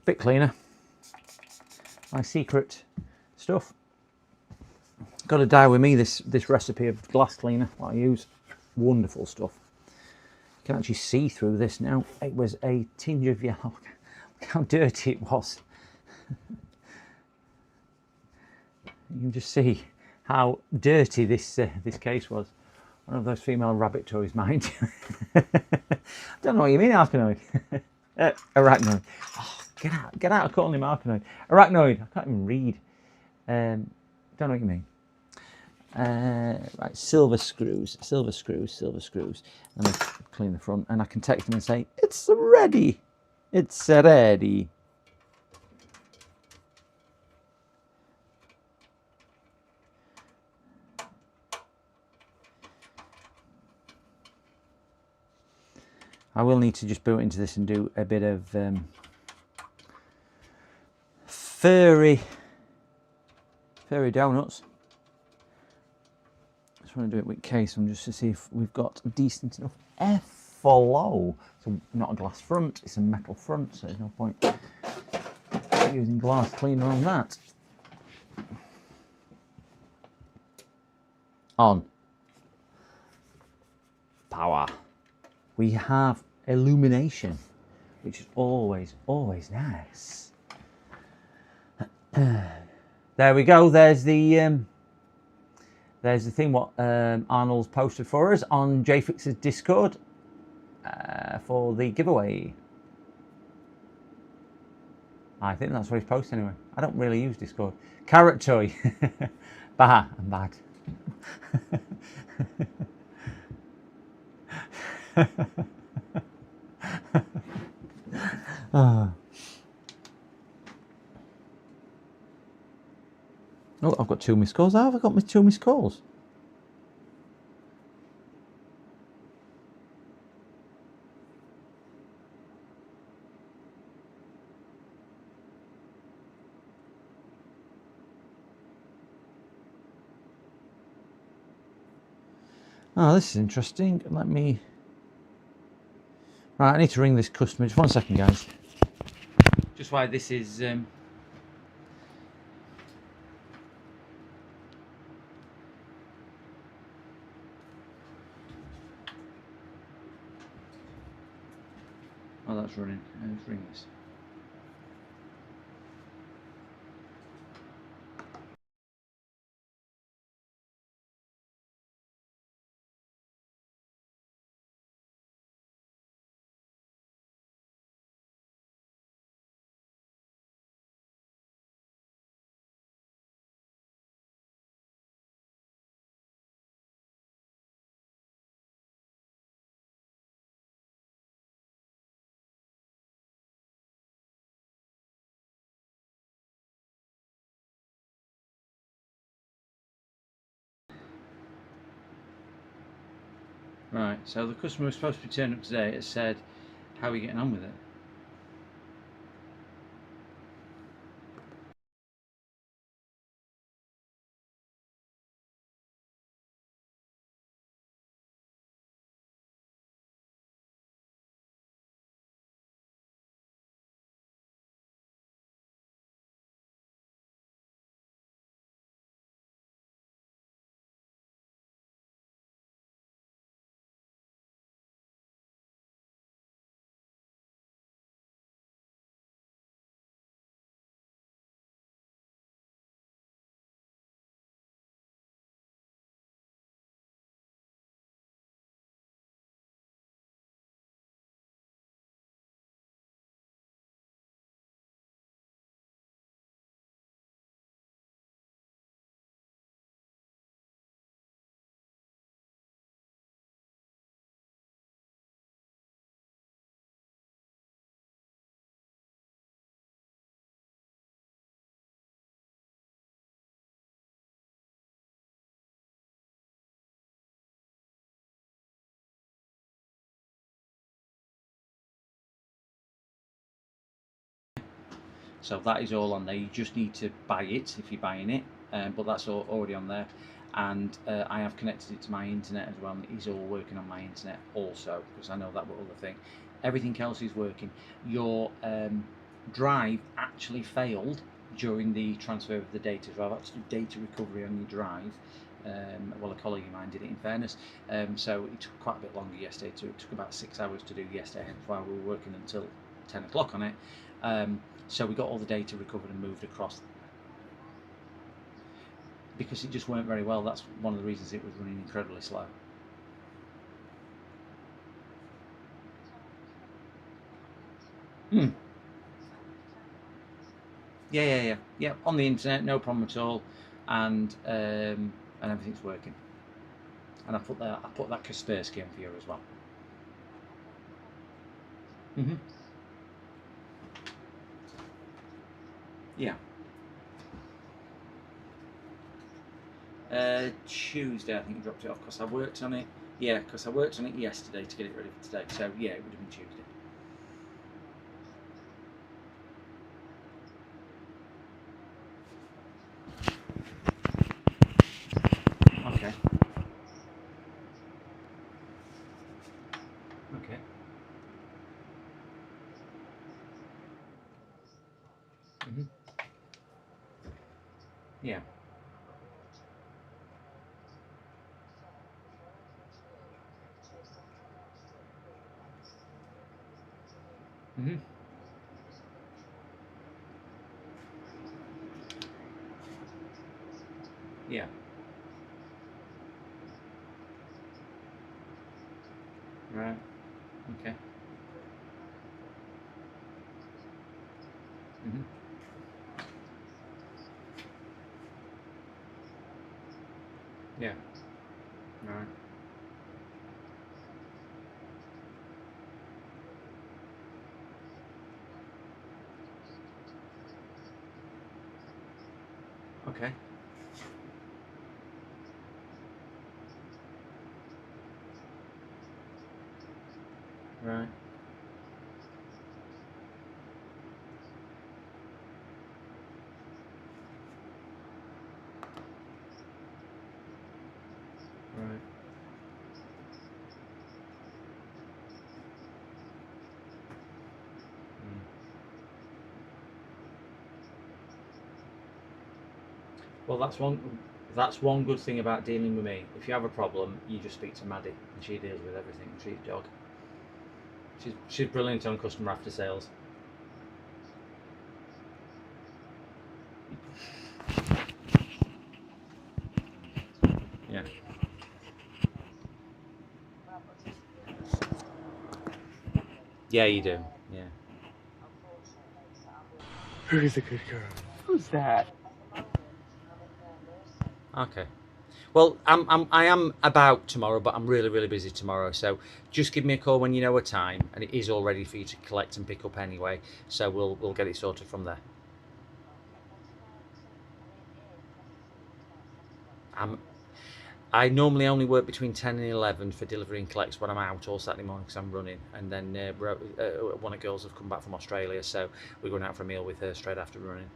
bit cleaner. My secret stuff. Got to die with me, this recipe of glass cleaner what I use. Wonderful stuff. You can actually see through this now. It was a tinge of yellow. Look how dirty it was. You can just see how dirty this case was. One of those female rabbit toys, mind you. Don't know what you mean, arachnoid. Arachnoid. Oh, get out of calling him arachnoid. Arachnoid. I can't even read. Don't know what you mean. Right, silver screws. And I clean the front, and I can text them and say, "It's ready. It's ready." I will need to just boot into this and do a bit of furry donuts. I just want to do it with case on just to see if we've got decent enough airflow. So not a glass front, it's a metal front, so there's no point using glass cleaner on that. On. Power. We have illumination, which is always nice. There we go. There's the thing what Arnold's posted for us on JFix's Discord for the giveaway. I think that's what he's posted anyway. I don't really use Discord. Carrot toy. Bah, I'm bad. Oh, I've got 2 missed calls. How have I got my 2 missed calls? Oh, this is interesting. Let me... Right, I need to ring this customer. Just 1 second, guys. Just why this is... Oh, that's running. Let's ring this. Right, so the customer was supposed to be turning up today. It said, how are you getting on with it? So that is all on there. You just need to buy it if you're buying it, but that's already on there. And I have connected it to my internet as well, and it is all working on my internet also, because I know that was other thing. Everything else is working. Your drive actually failed during the transfer of the data, so I've had to do data recovery on your drive. Well, a colleague of mine did it, in fairness, so it took quite a bit longer yesterday. It took about 6 hours to do yesterday, while we were working until 10 o'clock on it. So we got all the data recovered and moved across, because it just weren't very well. That's one of the reasons it was running incredibly slow. Yeah, on the internet, no problem at all, and everything's working. And I put that Kaspersky in for you as well. Yeah. Tuesday, I think you dropped it off, because I worked on it. Yeah, because I worked on it yesterday to get it ready for today. So yeah, it would have been Tuesday. Okay. Okay. Yeah. Yeah. Right. Okay. Yeah. Right. Okay. Right. Right. Well, that's one good thing about dealing with me. If you have a problem, you just speak to Maddie, and she deals with everything. She's dog. She's brilliant on customer after sales. Yeah. Yeah, you do. Yeah. Who's a good girl? Who's that? Okay. Well, I am about tomorrow, but I'm really, really busy tomorrow. So just give me a call when you know a time, and it is all ready for you to collect and pick up anyway. So we'll get it sorted from there. I normally only work between 10 and 11 for delivery and collects when I'm out, all Saturday morning because I'm running. And then one of the girls have come back from Australia, so we're going out for a meal with her straight after running.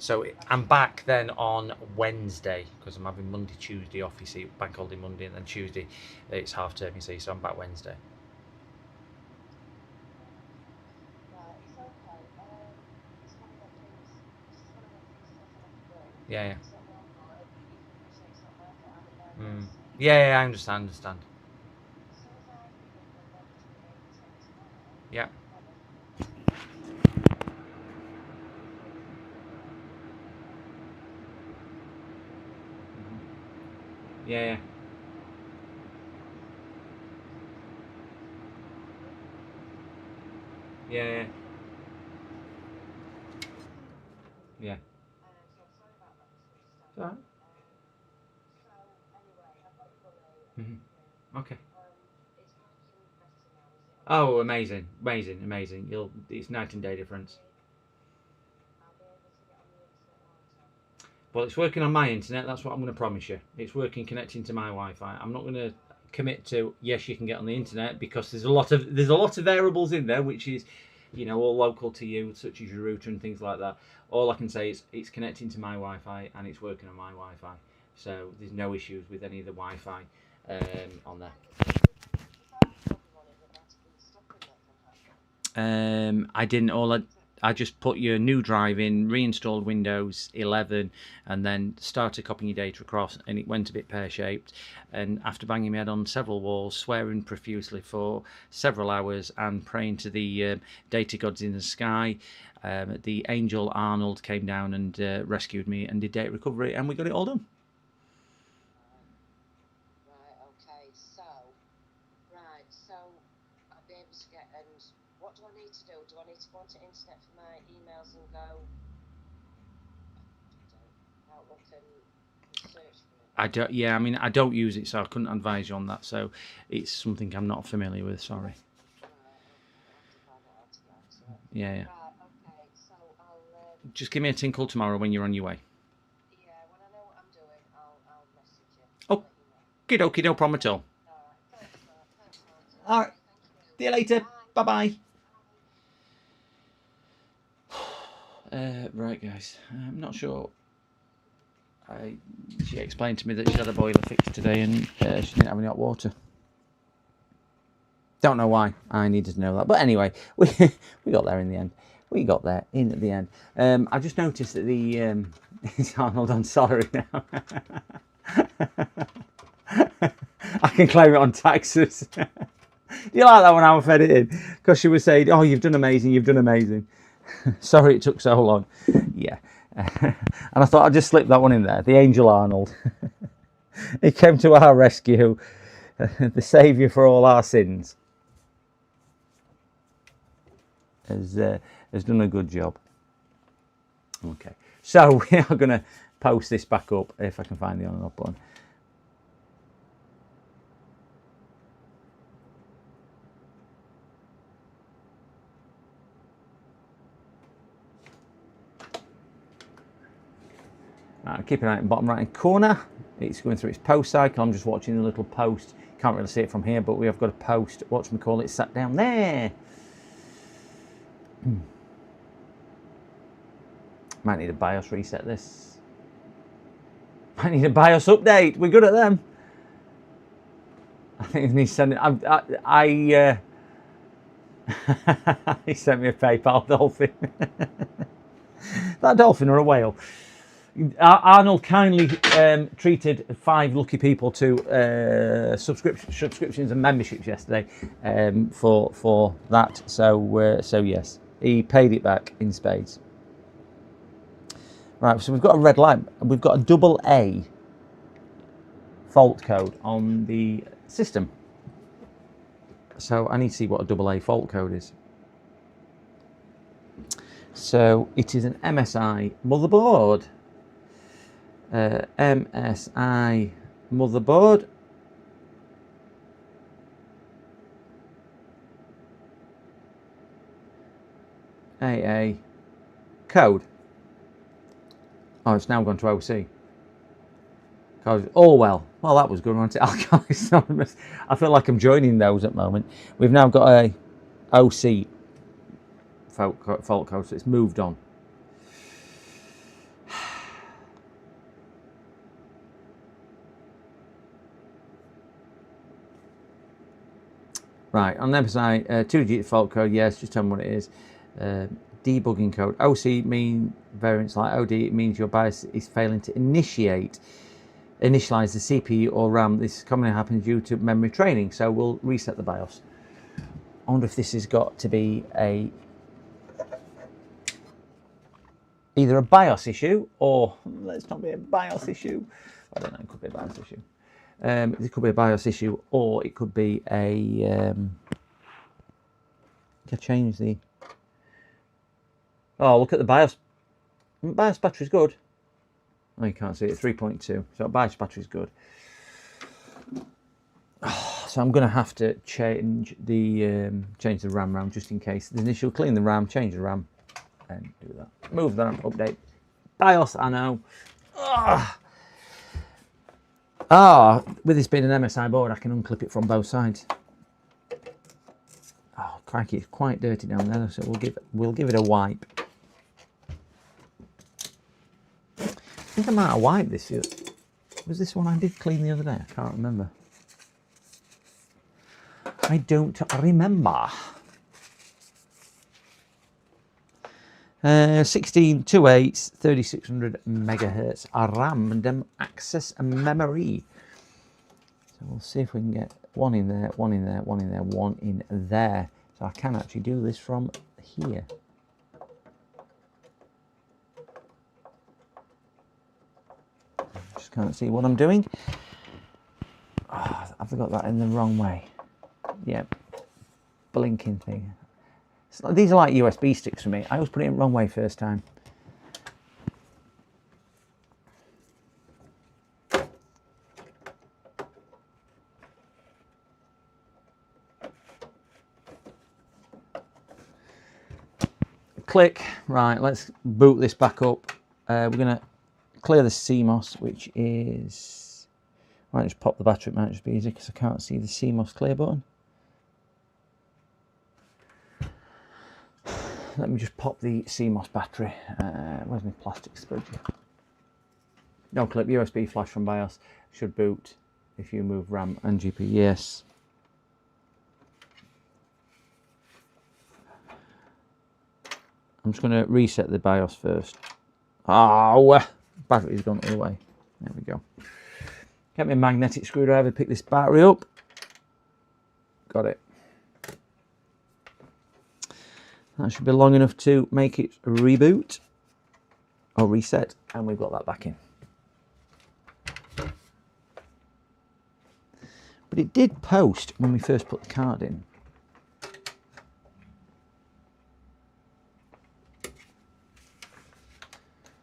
So I'm back then on Wednesday, because I'm having Monday, Tuesday off, you see, bank holiday Monday, and then Tuesday it's half term, you see, so I'm back Wednesday. Yeah. Yeah, I understand. Yeah. Yeah. Yeah. Yeah. Alright. Okay. Oh, amazing. It's night and day difference. Well, it's working on my internet. That's what I'm going to promise you. It's working connecting to my Wi-Fi. I'm not going to commit to yes, you can get on the internet, because there's a lot of variables in there, which is, you know, all local to you, such as your router and things like that. All I can say is it's connecting to my Wi-Fi and it's working on my Wi-Fi, so there's no issues with any of the Wi-Fi on there. I didn't. I just put your new drive in, reinstalled Windows 11, and then started copying your data across, and it went a bit pear-shaped. And after banging my head on several walls, swearing profusely for several hours, and praying to the data gods in the sky, the angel Arnold came down and rescued me and did data recovery, and we got it all done. So I'll be able to get, and what do I need to do? Do I need to go onto internet for my emails and go Outlook and search for it? I don't. Yeah, I mean, I don't use it, so I couldn't advise you on that. So it's something I'm not familiar with. Sorry. Yeah, yeah. So I'll Just give me a tinkle tomorrow when you're on your way. when I know what I'm doing, I'll message you. Oh, okie dokie, no problem at all. All right. See you later. Bye-bye. Right, guys. I'm not sure. She explained to me that she had a boiler fixed today and she didn't have any hot water. Don't know why. I needed to know that. But anyway, we got there in the end. We got there in at the end. I just noticed that the... it's Arnold on salary now. I can claim it on taxes. Do you like that when I was editing? Because she was saying, oh, you've done amazing, you've done amazing. Sorry it took so long. Yeah. And I thought I'd just slip that one in there. The Angel Arnold. He came to our rescue. The saviour for all our sins. Has done a good job. Okay. So we are going to post this back up if I can find the on and off button. Keep an eye on the bottom right hand corner. It's going through its post cycle. I'm just watching the little post. Can't really see it from here, but we have got a post. Whatchamacallit, it's sat down there. Might need a BIOS reset this. Might need a BIOS update. We're good at them. I think he's sending. He sent me a PayPal dolphin. That dolphin or a whale? Arnold kindly treated 5 lucky people to subscriptions and memberships yesterday for that. So yes, he paid it back in spades. Right, so we've got a red light. We've got a AA fault code on the system. So I need to see what a AA fault code is. So it is an MSI motherboard. MSI motherboard. AA code. Oh, it's now gone to OC. Oh well, that was good, wasn't it? Alcoholics Anonymous. I feel like I'm joining those at the moment. We've now got a OC fault code, so it's moved on. Right, on the MSI, 2-digit fault code, yes, just tell me what it is. Debugging code. OC mean variants like OD, it means your BIOS is failing to initialize the CPU or RAM. This commonly happens due to memory training, so we'll reset the BIOS. I wonder if this has got to be either a BIOS issue or, let's not be a BIOS issue. I don't know, it could be a BIOS issue. It could be a BIOS issue, or it could be a. Can I change the? Oh, look at the BIOS. BIOS battery's good. Oh, you can't see it. 3.2. So BIOS battery's good. Oh, so I'm going to have to change the RAM around just in case there's an issue. Clean the RAM, change the RAM, and do that. Move the RAM, update. BIOS, I know. Ugh. Ah, with this being an MSI board, I can unclip it from both sides. Oh, crikey, it's quite dirty down there, so we'll give it a wipe. I think I might have wiped this. Was this one I did clean the other day? I can't remember. I don't remember. 1628 3600 megahertz random access memory. So we'll see if we can get one in there, one in there, one in there, one in there. So I can actually do this from here. Just can't see what I'm doing. Oh, I've got that in the wrong way. Yep, blinking thing. These are like USB sticks for me. I always put it in the wrong way first time. Click. Right, let's boot this back up. We're going to clear the CMOS, which is... I might just pop the battery. It might just be easy because I can't see the CMOS clear button. Let me just pop the CMOS battery. Where's my plastic sponge? No clip, USB flash from BIOS. Should boot if you move RAM and GPU. Yes. I'm just going to reset the BIOS first. Oh, battery's gone all the way. There we go. Get my magnetic screwdriver, pick this battery up. Got it. That should be long enough to make it reboot or reset, and we've got that back in. But it did post when we first put the card in.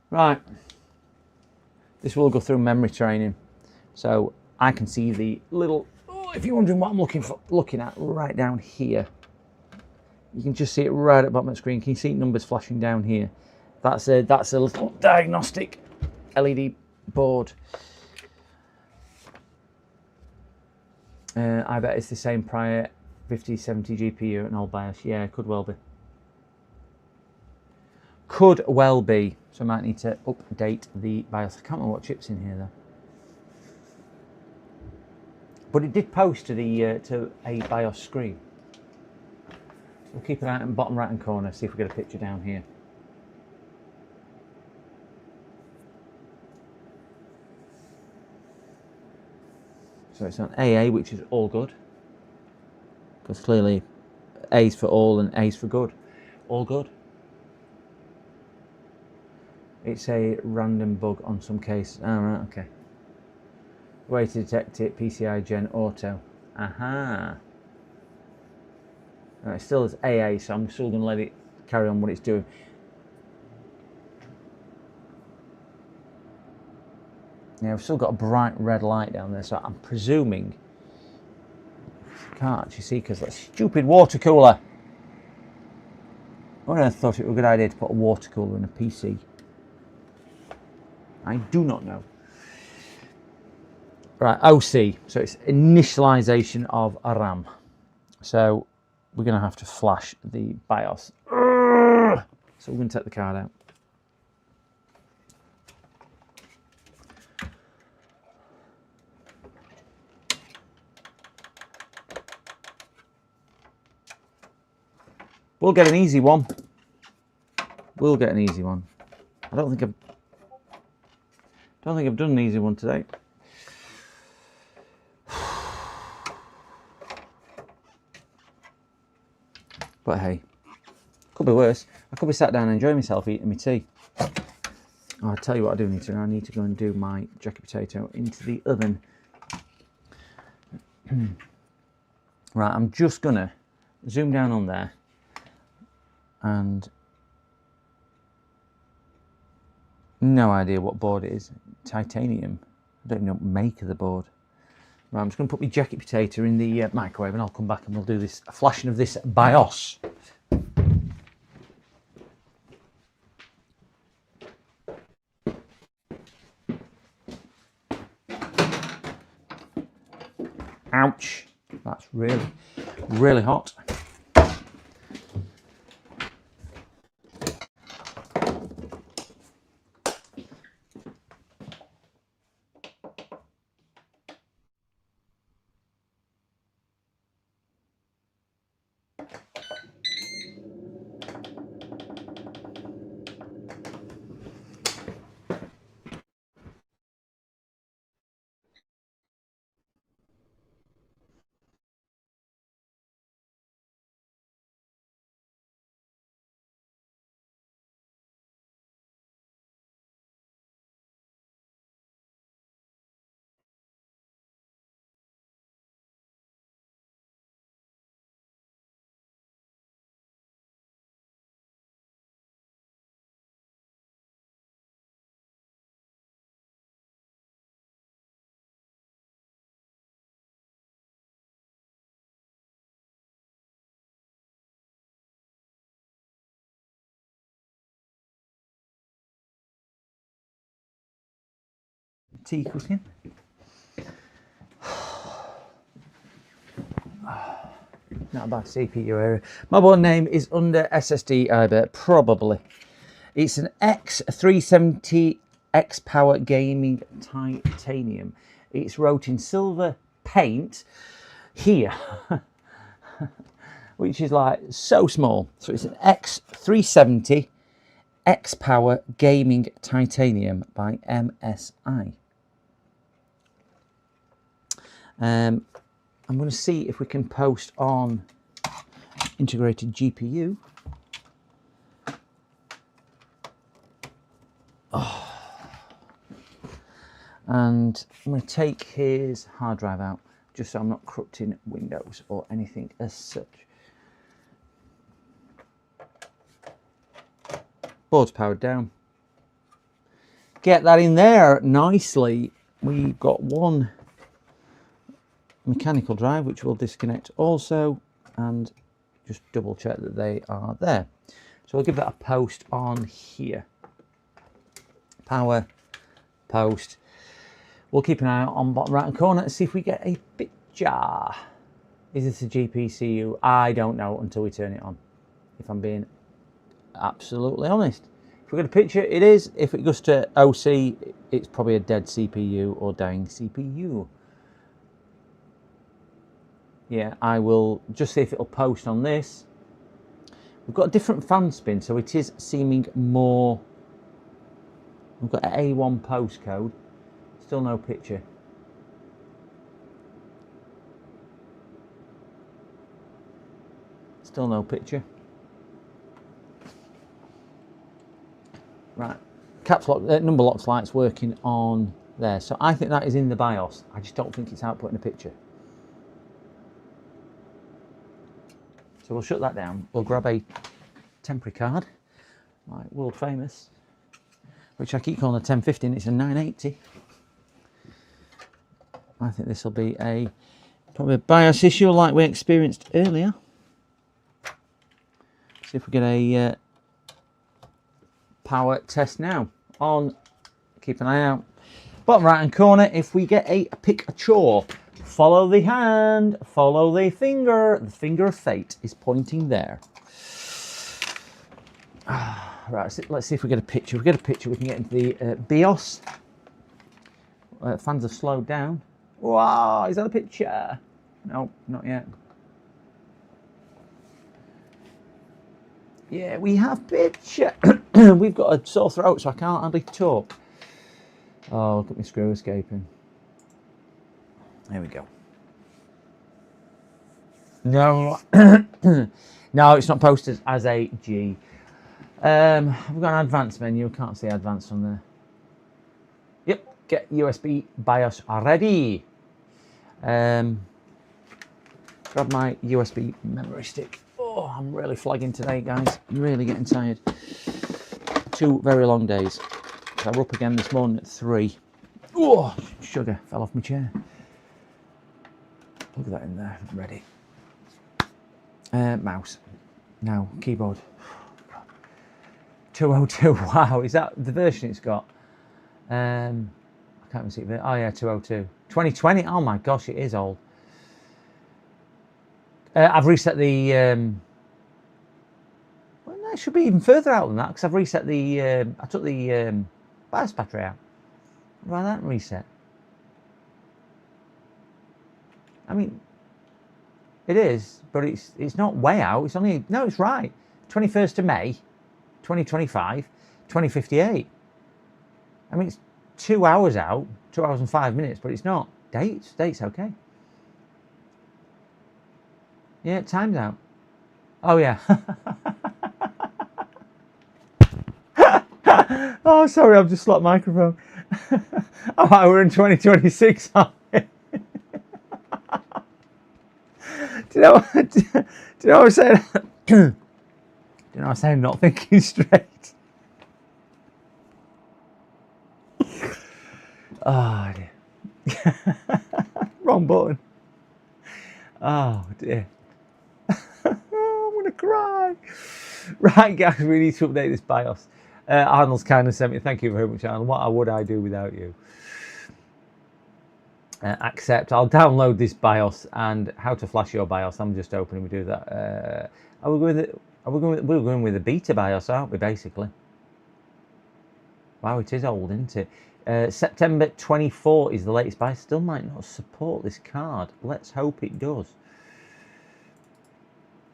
Right, this will go through memory training, so I can see the little, if you're wondering what I'm looking at right down here. You can just see it right at the bottom of the screen. Can you see numbers flashing down here? That's a little diagnostic LED board. I bet it's the same prior 5070 GPU and old BIOS. Yeah, could well be. Could well be. So I might need to update the BIOS. I can't remember what chip's in here though. But it did post to a BIOS screen. We'll keep an eye on the bottom right hand corner, see if we get a picture down here. So it's on AA, which is all good. Because clearly A's for all and A's for good. All good. It's a random bug on some cases. Oh, right, okay. Way to detect it, PCI Gen Auto. Aha. It still is AA, so I'm still going to let it carry on what it's doing. Yeah, we've still got a bright red light down there, so I'm presuming... Can't actually see because that stupid water cooler. I would have thought it was a good idea to put a water cooler in a PC. I do not know. Right, OC, so it's initialization of a RAM. So we're going to have to flash the BIOS. So we're going to take the card out. We'll get an easy one. We'll get an easy one. I don't think I've done an easy one today. But hey, could be worse. I could be sat down and enjoying myself eating my tea. Oh, I'll tell you what I do need to do. I need to go and do my jacket potato into the oven. Right, I'm just gonna zoom down on there and no idea what board it is. Titanium. I don't even know what make of the board. Right, I'm just going to put my jacket potato in the microwave and I'll come back and we'll do this, a flashing of this BIOS. Ouch. That's really, really hot. Tea cooking. Not a bad CPU area. Mobile name is under SSD, I bet. Probably. It's an X370 X Power Gaming Titanium. It's wrote in silver paint here, which is like so small. So it's an X370 X Power Gaming Titanium by MSI. I'm going to see if we can post on integrated GPU. And I'm going to take his hard drive out just so I'm not corrupting Windows or anything as such. Board's powered down. Get that in there nicely. We've got one mechanical drive which we'll disconnect also and just double check that they are there. So I'll give that a post on here. Power, post. We'll keep an eye out on bottom right hand corner and see if we get a picture. Is this a GPCU? I don't know until we turn it on, if I'm being absolutely honest. If we get a picture, it is. If it goes to OC, it's probably a dead CPU or dying CPU. Yeah, I will just see if it'll post on this. We've got a different fan spin, so it is seeming more. We've got an A1 postcode. Still no picture. Still no picture. Right, caps lock, number locks lights working on there. So I think that is in the BIOS. I just don't think it's outputting a picture. So we'll shut that down. We'll grab a temporary card, like world famous, which I keep calling a 1050 and it's a 980. I think this will be probably a BIOS issue like we experienced earlier. See if we get a power test now. On, keep an eye out. Bottom right hand corner, if we get a picture, follow the hand, follow the finger of fate is pointing there. Right, let's see if we get a picture. If we get a picture, we can get into the BIOS. Fans have slowed down. Wow, is that a picture? No, not yet. Yeah, we have picture. We've got a sore throat, so I can't hardly talk. Oh, look at my screw escaping. There we go. No, no, it's not posted as a G. We've got an advanced menu. Can't see advanced on there. Yep, get USB BIOS ready. Grab my USB memory stick. Oh, I'm really flagging today, guys. I'm really getting tired. 2 very long days. I were up again this morning at 3. Oh, sugar fell off my chair. Plug that in there. I'm ready. Mouse. Now, keyboard. 202. Wow, is that the version it's got? I can't even see it. Oh yeah, 202. 2020. Oh my gosh, it is old. I've reset the... well, no, it should be even further out than that, because I've reset the... I took the BIOS battery out. Why that reset? I mean, it is, but it's not way out. It's only... No, it's right. 21st of May, 2025, 2058. I mean, it's 2 hours out, 2 hours and 5 minutes, but it's not. Date's okay. Yeah, time's out. Oh, yeah. Oh, sorry, I've just slapped microphone. Oh, we're in 2026, aren't we? Do you know what I was saying? Do you know what I was saying? Not thinking straight. Oh, dear. Wrong button. Oh, dear. I'm going to cry. Right, guys, we need to update this BIOS. Arnold's kindly sent me, thank you very much, Arnold. What would I do without you? Accept. I'll download this BIOS and how to flash your BIOS. I'm just opening. We do that. We're going with a beta BIOS, aren't we? Basically. Wow, it is old, isn't it? September 24 is the latest BIOS. Still might not support this card. Let's hope it does.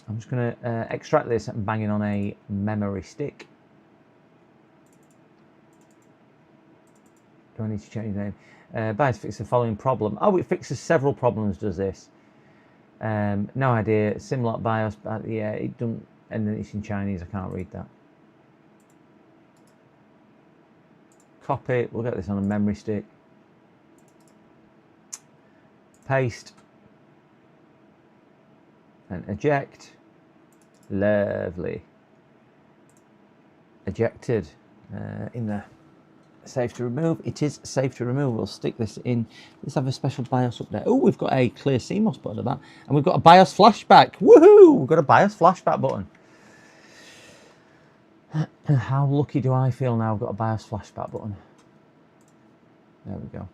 I'm just going to extract this and bang it on a memory stick. Do I need to change the name? BIOS fix the following problem. Oh, it fixes several problems, does this? No idea. Simlock BIOS, but yeah, it doesn't. And then it's in Chinese, I can't read that. Copy, we'll get this on a memory stick. Paste. And eject. Lovely. Ejected. In there. Safe to remove. It is safe to remove. We'll stick this in. Let's have a special BIOS update. Oh, we've got a clear CMOS button at that. And we've got a BIOS flashback. Woohoo! We've got a BIOS flashback button. How lucky do I feel now I've got a BIOS flashback button? There we go.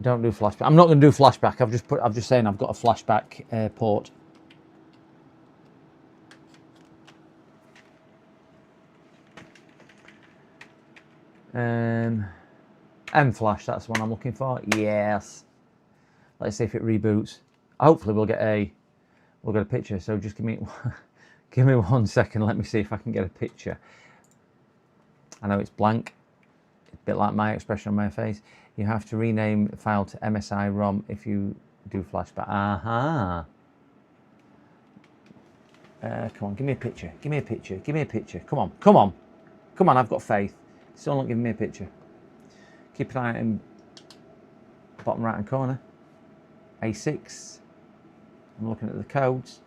Don't do flashback. I'm not going to do flashback. I'm just saying I've got a flashback port. M-Flash, that's the one I'm looking for. Yes. Let's see if it reboots. Hopefully we'll get a picture. So just give me 1 second. Let me see if I can get a picture. I know it's blank. It's a bit like my expression on my face. You have to rename the file to MSI-ROM if you do flashback. Aha. Come on, give me a picture. Give me a picture. Give me a picture. Come on. Come on. Come on, I've got faith. Still not giving me a picture. Keep an eye out in bottom right hand corner. A6. I'm looking at the codes.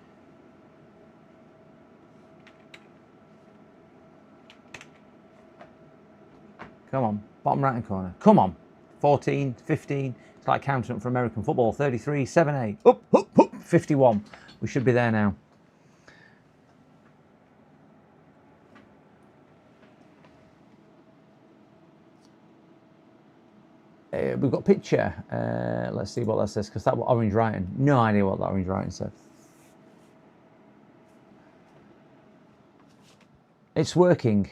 Come on, bottom right hand corner. Come on. 14, 15. It's like counting up for American football. 33, 7, 8. Up, up, up. 51. We should be there now. We've got a picture. Let's see what that says, because that was orange writing. No idea what that orange writing said. It's working.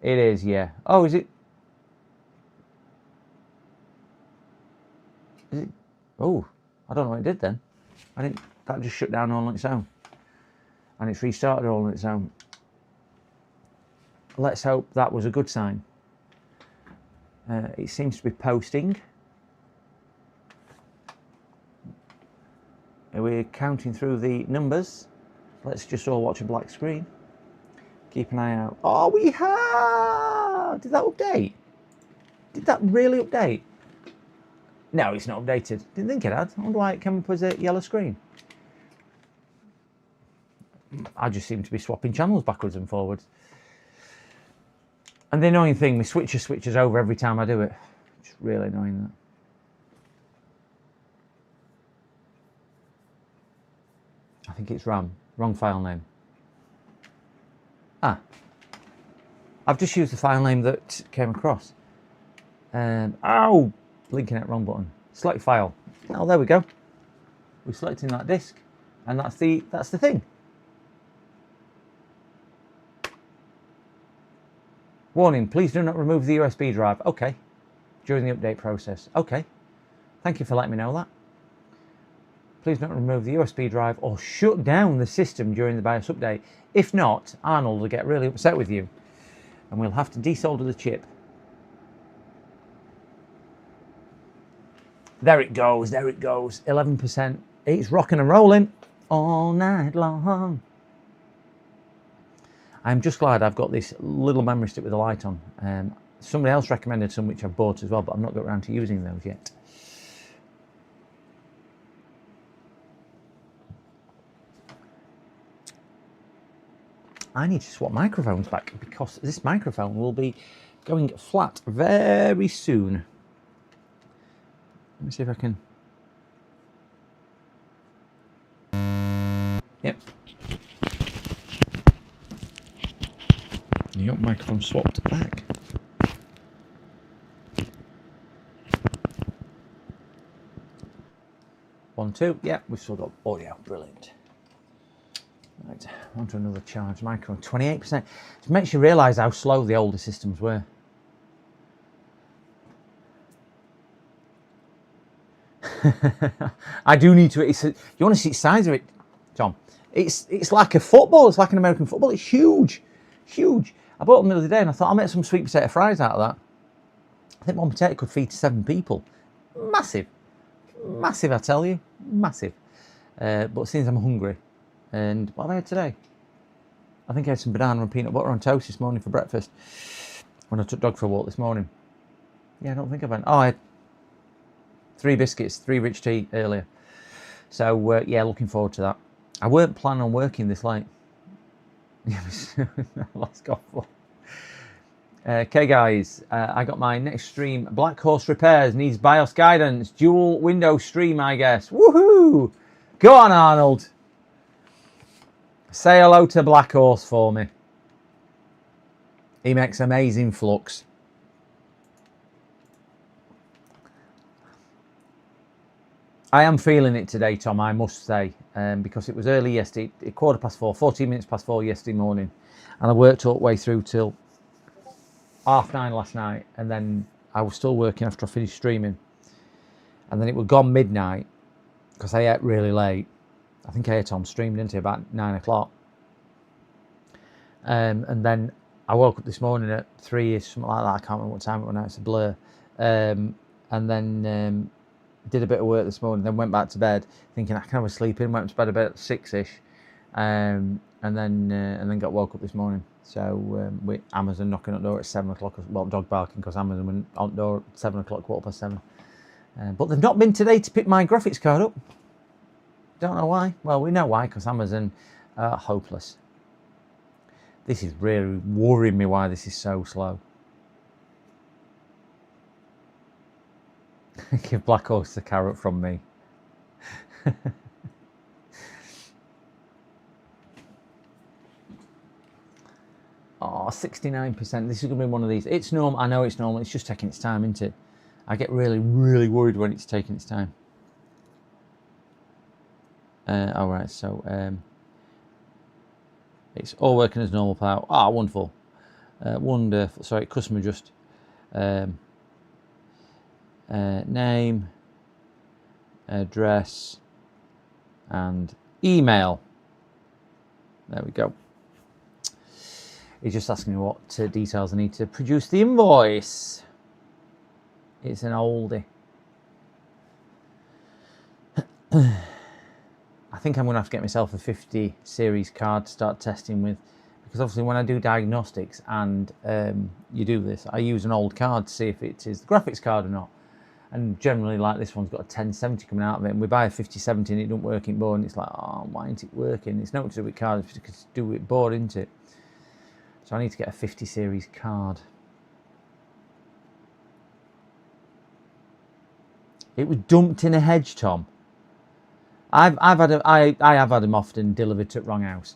It is, yeah. Oh, is it? Is it? Oh, I don't know what it did then. I didn't. That just shut down all on its own, and it's restarted all on its own. Let's hope that was a good sign. It seems to be posting. We're counting through the numbers. Let's just all watch a black screen. Keep an eye out. Oh, we have! Did that update? Did that really update? No, it's not updated. Didn't think it had. I wonder why it came up as a yellow screen. I just seem to be swapping channels backwards and forwards. And the annoying thing, my switcher switches over every time I do it. It's really annoying, that. I think it's RAM. Wrong file name. Ah. I've just used the file name that came across. Oh, blinking at wrong button. Select file. Oh, there we go. We're selecting that disk, and that's the thing. Warning, please do not remove the USB drive. Okay. During the update process. Okay. Thank you for letting me know that. Please don't remove the USB drive or shut down the system during the BIOS update. If not, Arnold will get really upset with you, and we'll have to desolder the chip. There it goes, there it goes. 11%. It's rocking and rolling all night long. I'm just glad I've got this little memory stick with a light on. Somebody else recommended some which I've bought as well, but I've not got around to using those yet. I need to swap microphones back because this microphone will be going flat very soon. Let me see if I can. Yep. Yep, microphone swapped back. One, two. Yeah, we've still got audio. Brilliant. Right, on to another charge microphone. 28%. It makes you realise how slow the older systems were. I do need to. You want to see the size of it, Tom? It's like a football. It's like an American football. It's huge, huge. I bought them the other day, and I thought I'll make some sweet potato fries out of that. I think one potato could feed 7 people. Massive, massive. I tell you, massive. But since I'm hungry, and what have I had today? I think I had some banana and peanut butter on toast this morning for breakfast when I took dog for a walk this morning. Yeah, I don't think I've had. Oh, I had 3 biscuits, 3 rich tea earlier. So, yeah, looking forward to that. I weren't planning on working this late. Let's go. Okay, guys, I got my next stream. Black Horse Repairs needs BIOS guidance. Dual window stream, I guess. Woohoo! Go on, Arnold. Say hello to Black Horse for me. He makes amazing flux. I am feeling it today, Tom, I must say, because it was early yesterday, 4:15, 14 minutes past 4 yesterday morning, and I worked all the way through till 9:30 last night, and then I was still working after I finished streaming, and then it was gone midnight, because I ate really late. I think I ate on stream, didn't I, about 9 o'clock, and then I woke up this morning at 3ish, something like that. I can't remember what time it was now, it's a blur, and then did a bit of work this morning, then went back to bed thinking I can have a sleep in, went to bed about 6ish, and then got woke up this morning. So with Amazon knocking on the door at 7 o'clock, well, dog barking, because Amazon went on the door at 7 o'clock, 7:15. But they've not been today to pick my graphics card up. Don't know why. Well, we know why, because Amazon are hopeless. This is really worrying me why this is so slow. Give Black Horse the carrot from me. Oh, 69%. This is going to be one of these. It's normal. I know it's normal. It's just taking its time, isn't it? I get really, really worried when it's taking its time. All right, so it's all working as normal, pal. Ah, wonderful. Wonderful. Sorry, customer just. Name, address, and email. There we go. He's just asking me what details I need to produce the invoice. It's an oldie. I think I'm going to have to get myself a 50 series card to start testing with, because obviously when I do diagnostics and you do this, I use an old card to see if it is the graphics card or not. And generally, like this one's got a 1070 coming out of it, and we buy a 5070 and it doesn't work in board, and it's like, oh, why isn't it working? It's nothing to do with cards, it's to do with board, isn't it? So I need to get a 50 series card. It was dumped in a hedge, Tom. I have had them often delivered to the wrong house.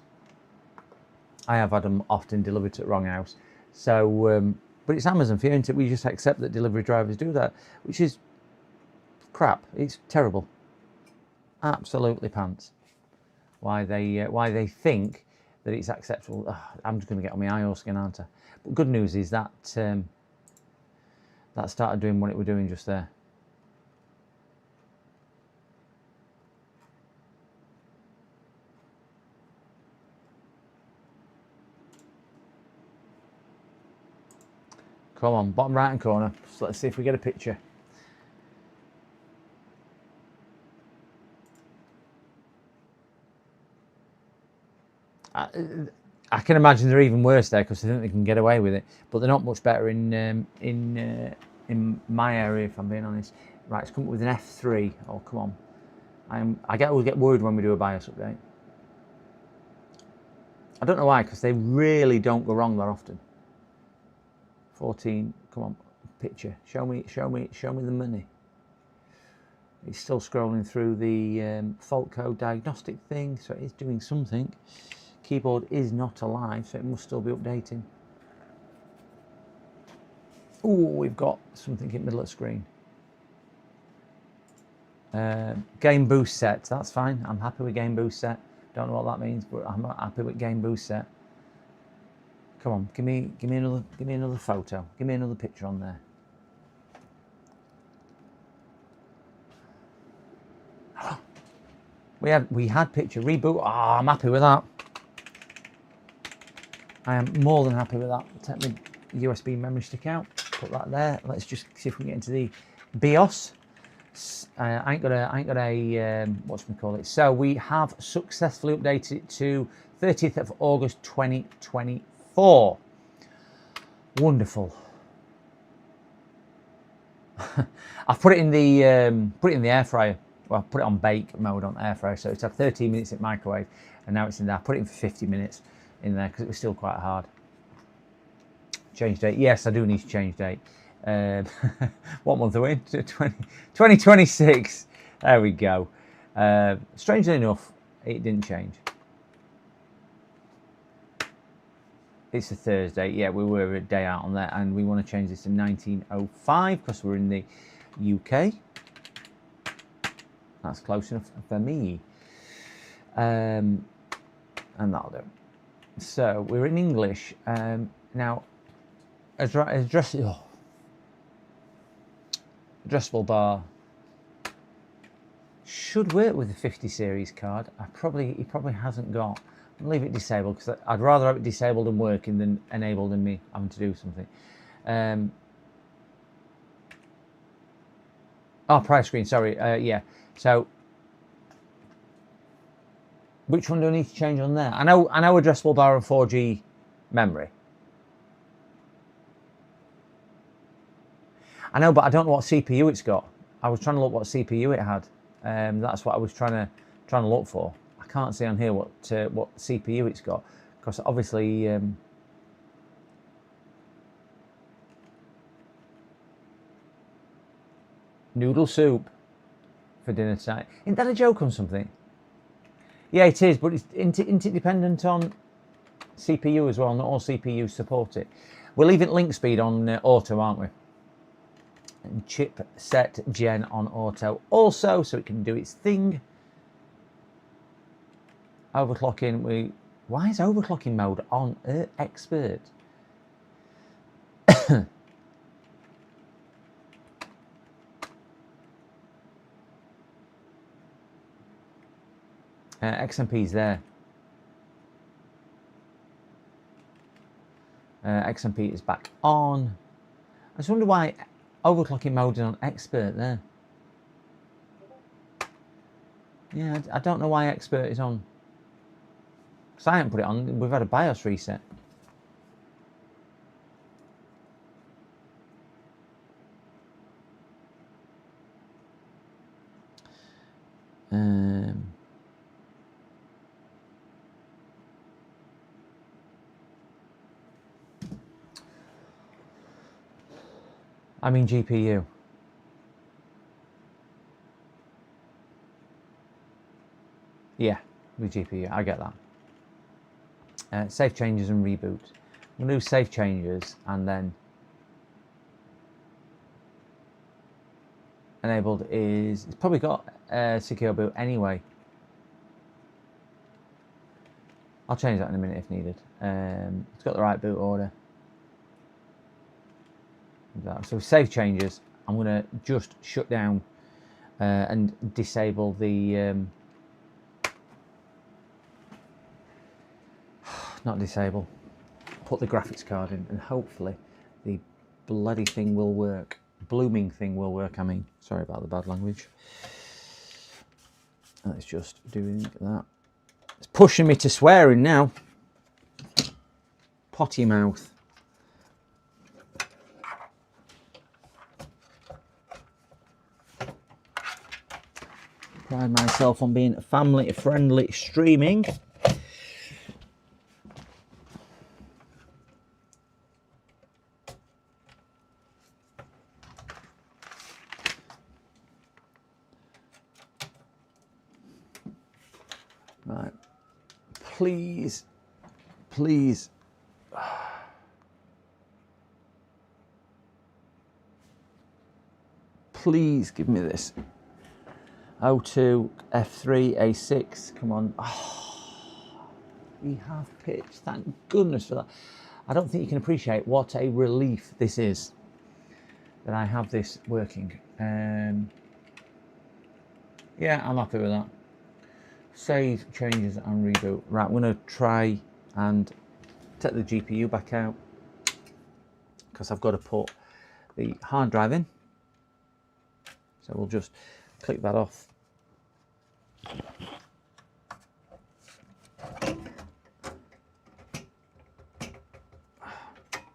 I have had them often delivered to the wrong house. So, but it's Amazon for you, isn't it? We just accept that delivery drivers do that, which is crap. It's terrible. Absolutely pants. Why they think that it's acceptable. I'm just going to get on my eye skin, aren't I? But good news is that that started doing what it was doing just there. Come on, bottom right hand corner. So let's see if we get a picture. I can imagine they're even worse there because they think they can get away with it, but they're not much better in my area, if I'm being honest. Right, it's come up with an F3. Oh, come on! I always get worried when we do a BIOS update. I don't know why, because they really don't go wrong that often. 14. Come on, picture. Show me the money. It's still scrolling through the fault code diagnostic thing, so it is doing something. Keyboard is not alive, so it must still be updating. Oh, we've got something in the middle of the screen. Game boost set, that's fine. I'm happy with game boost set. Don't know what that means, but I'm happy with game boost set. Come on, give me another photo. Give me another picture on there. We had picture reboot. I'm happy with that. I am more than happy with that. Take my USB memory stick out. Put that there. Let's just see if we can get into the BIOS. I ain't got a whatchamacallit. So we have successfully updated it to 30th of August 2024. Wonderful. I've put it in the air fryer. Well, I put it on bake mode on air fryer, so it's had 13 minutes in microwave, and now it's in there. I put it in for 50 minutes in there because it was still quite hard. Change date. Yes, I do need to change date. What month are we in? 2026. There we go. Strangely enough, it didn't change. It's a Thursday. Yeah, we were a day out on that, and we want to change this to 1905 because we're in the UK. That's close enough for me. And that'll do. So we're in English. Now, addressable bar should work with the 50 series card. He probably hasn't got. I'll leave it disabled because I'd rather have it disabled and working than enabled and me having to do something. Prior screen, sorry. Yeah. So, which one do I need to change on there? I know addressable bar and 4G memory. I know, but I don't know what CPU it's got. I was trying to look what CPU it had. That's what I was trying to look for. I can't see on here what CPU it's got because obviously noodle soup for dinner tonight. Isn't that a joke on something? Yeah, it is, but isn't it dependent on CPU as well? Not all CPUs support it. We're leaving link speed on auto, aren't we? And chip set gen on auto also, so it can do its thing. Overclocking, why is overclocking mode on expert? XMP's there. XMP is back on. I just wonder why overclocking mode is on expert there. Yeah, I don't know why expert is on. Because I haven't put it on. We've had a BIOS reset. I mean GPU. Yeah, with GPU, I get that. Save changes and reboot. I'm going to do save changes and then enabled is, it's probably got secure boot anyway. I'll change that in a minute if needed. It's got the right boot order. So save changes. I'm going to just shut down and disable the not disable, put the graphics card in, and hopefully the bloody thing will work. Blooming thing will work, I mean. Sorry about the bad language. Let's just do that. It's pushing me to swearing now. Potty mouth. Pride myself on being family friendly streaming. Right, please, please. Please give me this. O2, F3, A6, come on. Oh, we have pitch, thank goodness for that. I don't think you can appreciate what a relief this is that I have this working. Yeah, I'm happy with that. Save changes and reboot. Right, I'm going to try and take the GPU back out because I've got to put the hard drive in. So we'll just click that off.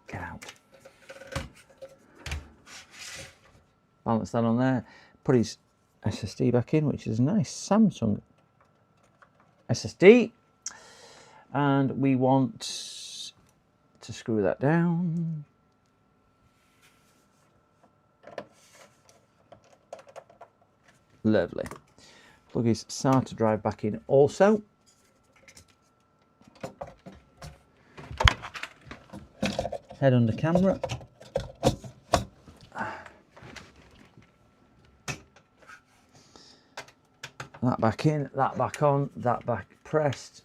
Get out. Balance that on there. Put his SSD back in, which is a nice Samsung SSD. And we want to screw that down. Lovely. Plug his SATA drive back in also. Head under camera. That back in, that back on, that back pressed,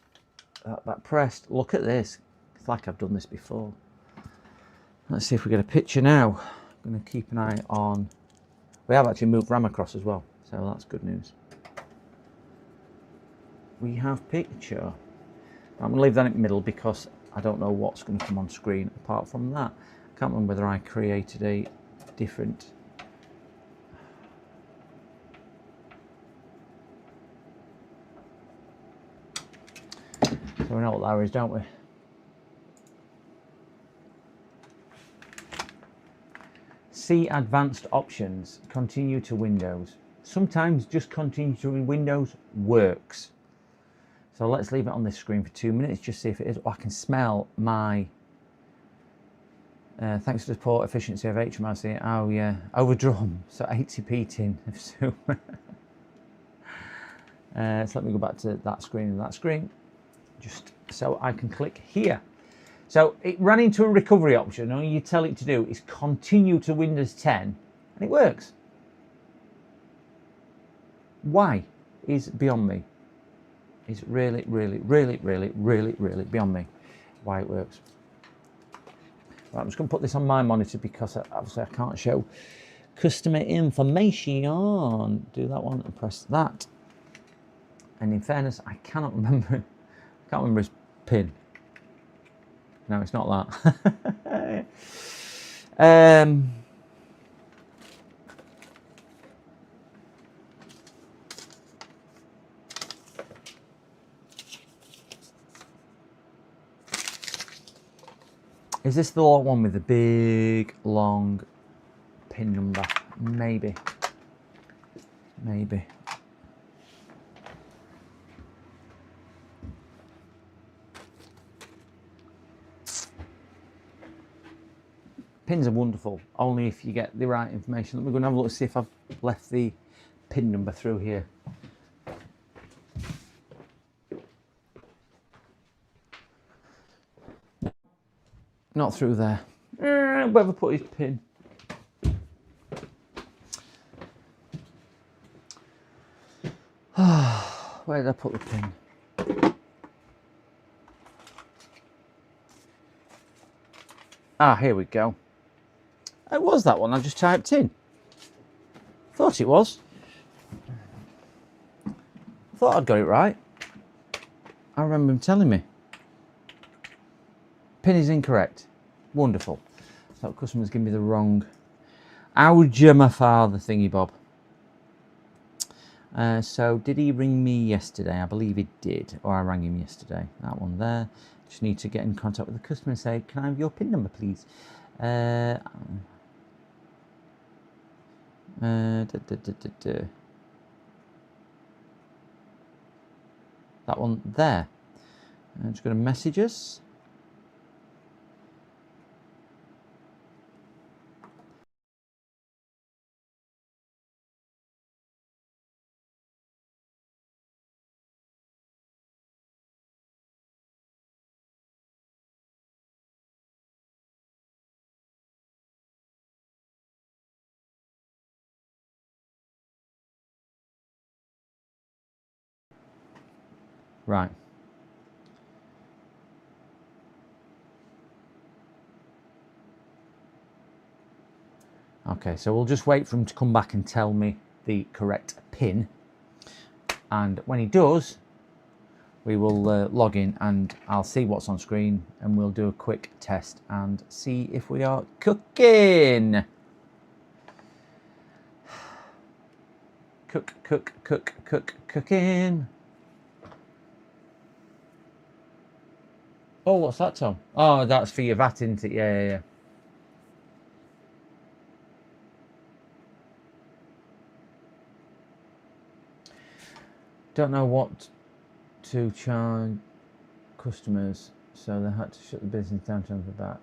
that back pressed. Look at this. It's like I've done this before. Let's see if we get a picture now. I'm going to keep an eye on... We have actually moved RAM across as well, so that's good news. We have picture. I'm going to leave that in the middle because I don't know what's going to come on screen apart from that. I can't remember whether I created a different... So we know what that is, don't we? See advanced options, continue to Windows. Sometimes just continue to Windows works. So let's leave it on this screen for 2 minutes, just see if it is. Oh, I can smell my, thanks to the poor efficiency of HMRC, oh yeah, overdrawn, so 80p tin of soup. So let me go back to that screen and that screen, just so I can click here. So it ran into a recovery option. All you tell it to do is continue to Windows 10, and it works. Why is beyond me. It's really, really, really, really, really, really beyond me why it works. Right, I'm just going to put this on my monitor because obviously I can't show customer information. Do that one and press that. And in fairness, I cannot remember. I can't remember his pin. No, it's not that. Is this the one with the big, long pin number? Maybe. Maybe. Pins are wonderful, only if you get the right information. We're going to have a look to see if I've left the pin number through here. Not through there. Whoever put his pin. Where did I put the pin? Ah, here we go. It was that one I just typed in. Thought it was. Thought I'd got it right. I remember him telling me. Pin is incorrect. Wonderful. So customers give me the wrong. How'd my father thingy bob? So did he ring me yesterday? I believe he did, or I rang him yesterday. That one there. Just need to get in contact with the customer and say, can I have your PIN number, please? That one there. I'm just going to message us. Right. Okay, so we'll just wait for him to come back and tell me the correct PIN. And when he does, we will log in and I'll see what's on screen and we'll do a quick test and see if we are cooking. Cooking. Oh, what's that, Tom? Oh, that's for your VAT, isn't it? Yeah. Don't know what to charge customers, so they had to shut the business down to about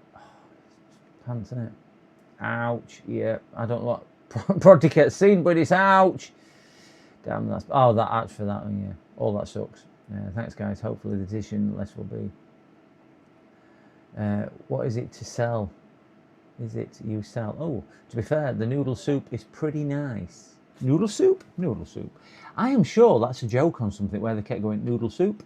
pants, isn't it? Ouch. Yeah, I don't know what project gets seen, but it's ouch. Damn, that's that ouch for that one. Yeah, all that sucks. Yeah, thanks guys. Hopefully the decision less will be. What is it to sell? Is it you sell? Oh, to be fair, the noodle soup is pretty nice. Noodle soup? Noodle soup. I am sure that's a joke on something where they kept going noodle soup.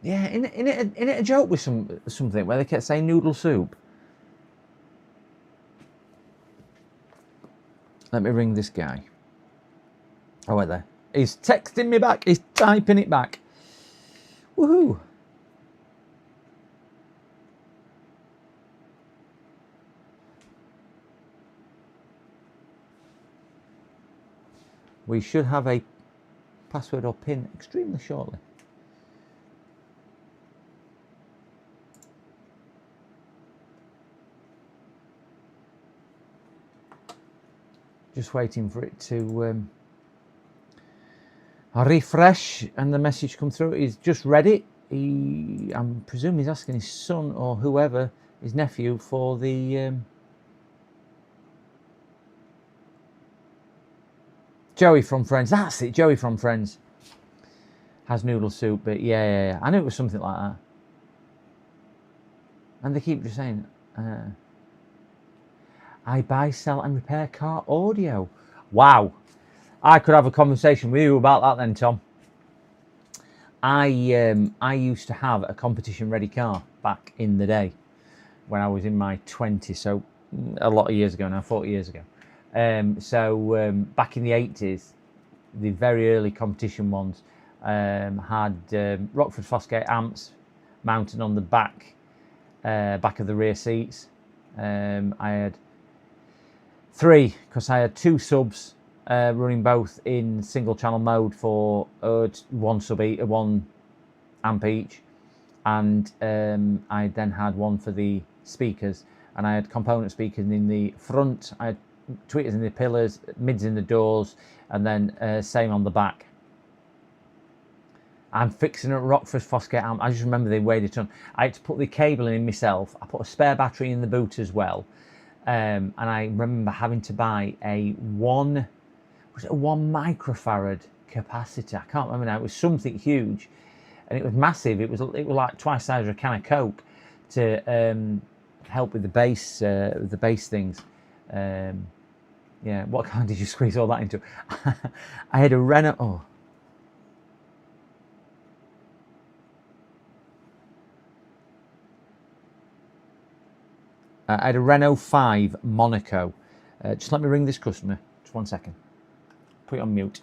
Yeah, in it a joke with something where they kept saying noodle soup. Let me ring this guy. Oh, wait there. He's texting me back. He's typing it back. Woohoo. We should have a password or PIN extremely shortly. Just waiting for it to refresh and the message come through. He's just read it. I'm presuming he's asking his son or whoever, his nephew, for the Joey from Friends. That's it, Joey from Friends has noodle soup. But yeah. I knew it was something like that. And they keep just saying, I buy, sell and repair car audio. Wow. I could have a conversation with you about that then, Tom. I used to have a competition ready car back in the day when I was in my 20s, so a lot of years ago now, 40 years ago. Back in the 80s, the very early competition ones had Rockford Fosgate amps mounted on the back of the rear seats. I had 3 because I had 2 subs running both in single channel mode for 1 amp each, and I then had one for the speakers, and I had component speakers in the front. I had tweeters in the pillars, mids in the doors, and then same on the back. I'm fixing a Rockford Fosgate amp. I just remember they weighed a ton. I had to put the cable in myself. I put a spare battery in the boot as well. And I remember having to buy a 1 microfarad capacitor. I can't remember now. It was something huge, and it was massive. It was like twice the size of a can of Coke to help with the bass things. Yeah, what kind did you squeeze all that into? I had a Renault. Oh. I had a Renault 5 Monaco. Just let me ring this customer. Just 1 second. Put it on mute.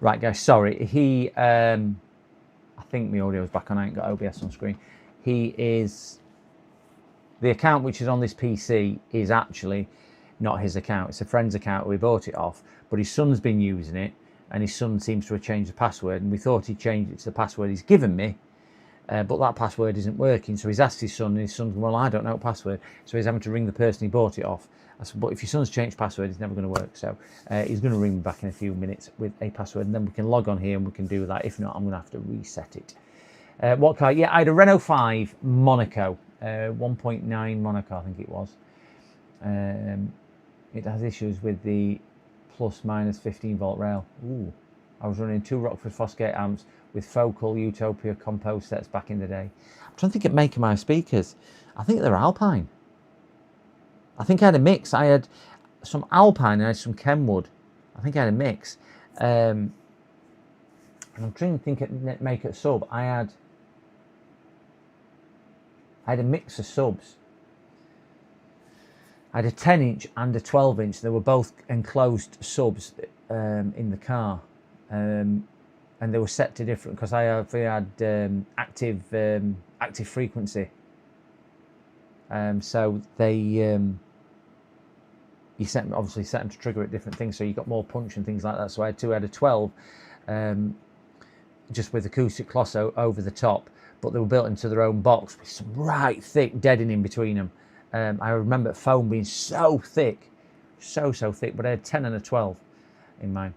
Right, guys, sorry. I think my audio's back on. I ain't got OBS on screen. The account which is on this PC is actually not his account. It's a friend's account. We bought it off, but his son's been using it, and his son seems to have changed the password, and we thought he'd changed it to the password he's given me, but that password isn't working. So he's asked his son, and his son's going, well, I don't know what password. So he's having to ring the person he bought it off. I said, but if your son's changed password, it's never going to work. So he's going to ring me back in a few minutes with a password, and then we can log on here and we can do that. If not, I'm going to have to reset it. What car? Yeah, I had a Renault 5 Monaco, 1.9 Monaco, I think it was. It has issues with the plus minus 15 volt rail. Ooh. I was running 2 Rockford Fosgate amps with Focal Utopia compo sets back in the day. I'm trying to think of making my speakers. I think they're Alpine. I think I had a mix. I had some Alpine and I had some Kenwood. I think I had a mix. And I'm trying to think of make it sub. I had a mix of subs. I had a 10-inch and a 12-inch. They were both enclosed subs in the car. And they were set to different, because I had active frequency. So they you obviously set them to trigger at different things, so you got more punch and things like that. So I had a 12 just with acoustic cloths over the top, but they were built into their own box with some right thick deadening in between them. I remember foam being so thick, so thick, but I had 10 and a 12. in mine.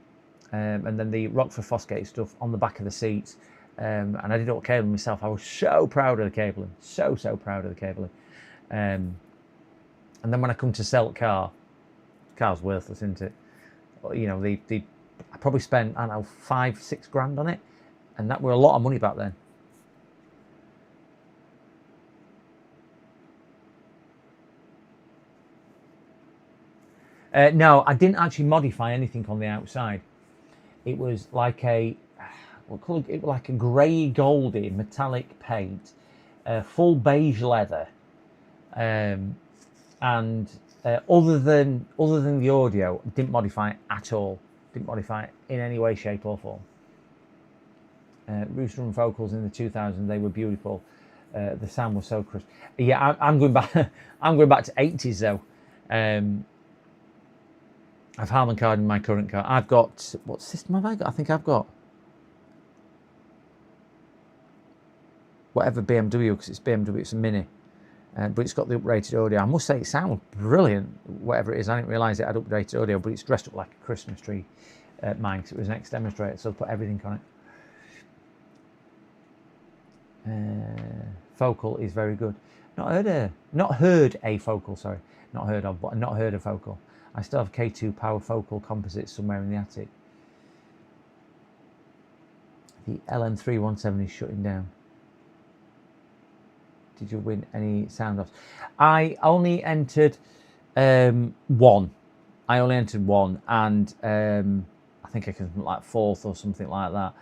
And then the Rockford Fosgate stuff on the back of the seats. And I did all the cabling myself. I was so proud of the cabling. So proud of the cabling. And then when I come to sell the car's worthless, isn't it? You know, I probably spent, I don't know, 5-6 grand on it. And that were a lot of money back then. No, I didn't actually modify anything on the outside. It was like a, what colour? It was like a grey goldy metallic paint, full beige leather, and other than the audio, didn't modify it at all. Didn't modify it in any way, shape, or form. Rooster and vocals in the 2000s, they were beautiful. The sound was so crisp. Yeah, I'm going back. I'm going back to 80s though. I've Harman Kardon in my current car. I've got, what system have I got? I think I've got whatever BMW, because it's BMW, it's a Mini. But it's got the uprated audio. I must say it sounds brilliant, whatever it is. I didn't realise it had uprated audio, but it's dressed up like a Christmas tree, mine, because it was an ex-demonstrator, so I put everything on it. Focal is very good. Not heard a Focal, sorry. Not heard of, but not heard a Focal. I still have K2 Power Focal composites somewhere in the attic. The LM317 is shutting down. Did you win any sound offs? I only entered one. I only entered one, and I think I came like 4th or something like that.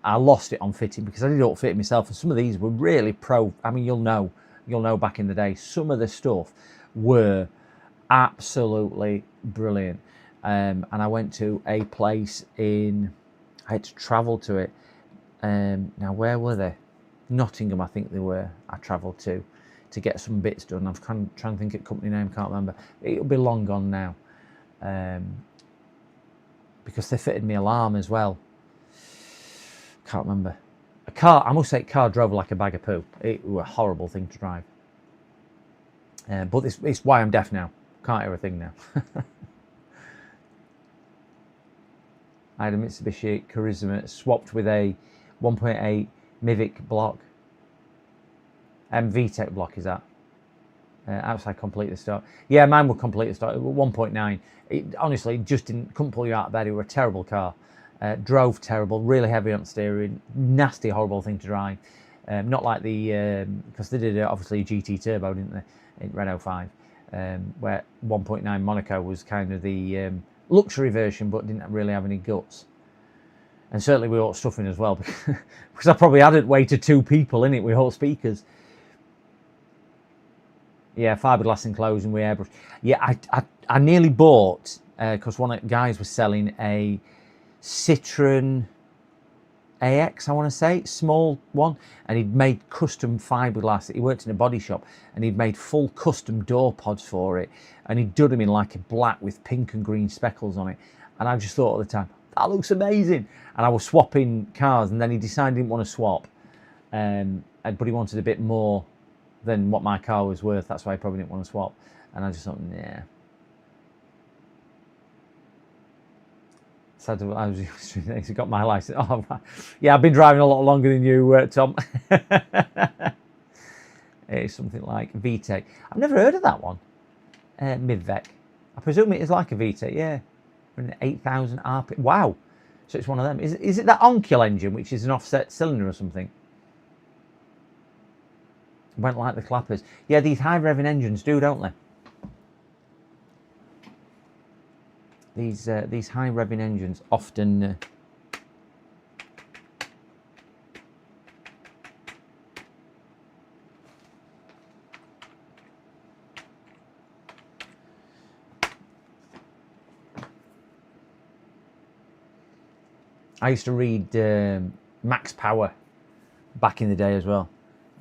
I lost it on fitting because I did all fit myself, and some of these were really pro. I mean, you'll know back in the day, some of the stuff were absolutely brilliant. And I went to a place I had to travel to it. Now, where were they? Nottingham, I think they were. I travelled to get some bits done. I'm trying to think of company name, can't remember. It'll be long gone now. Because they fitted me alarm as well. Can't remember. I must say, car drove like a bag of poo. It was a horrible thing to drive. But it's why I'm deaf now. Can't hear a thing now. I had a Mitsubishi Charisma swapped with a 1.8 Mivic block. VTEC block is that. Outside completely start. Yeah, mine would completely start. 1.9. It honestly just couldn't pull you out of bed. It was a terrible car. Drove terrible, really heavy on steering. Nasty, horrible thing to drive. Not like because they did obviously a GT Turbo, didn't they, in Renault 5. Where 1.9 Monaco was kind of the luxury version, but didn't really have any guts. And certainly we all stuff in as well, because I probably hadn't weighted 2 people in it with whole speakers. Yeah, fiberglass enclosing with airbrush. Yeah, I nearly bought, because one of the guys was selling a Citroen AX, I want to say, small one, and he'd made custom fiberglass. He worked in a body shop, and he'd made full custom door pods for it, and he'd done them in like a black with pink and green speckles on it. And I just thought at the time, that looks amazing. And I was swapping cars, and then he decided he didn't want to swap, but he wanted a bit more than what my car was worth. That's why he probably didn't want to swap. And I just thought, nah. Sad to, I was got my license. Oh, yeah, I've been driving a lot longer than you, Tom. It's something like VTEC. I've never heard of that one. Midvec. I presume it is like a VTEC, yeah. An 8,000 RP. Wow. So it's one of them. Is it that Oncul engine, which is an offset cylinder or something? Went like the clappers. Yeah, these high revving engines do, don't they? These high revving engines often I used to read Max Power back in the day as well.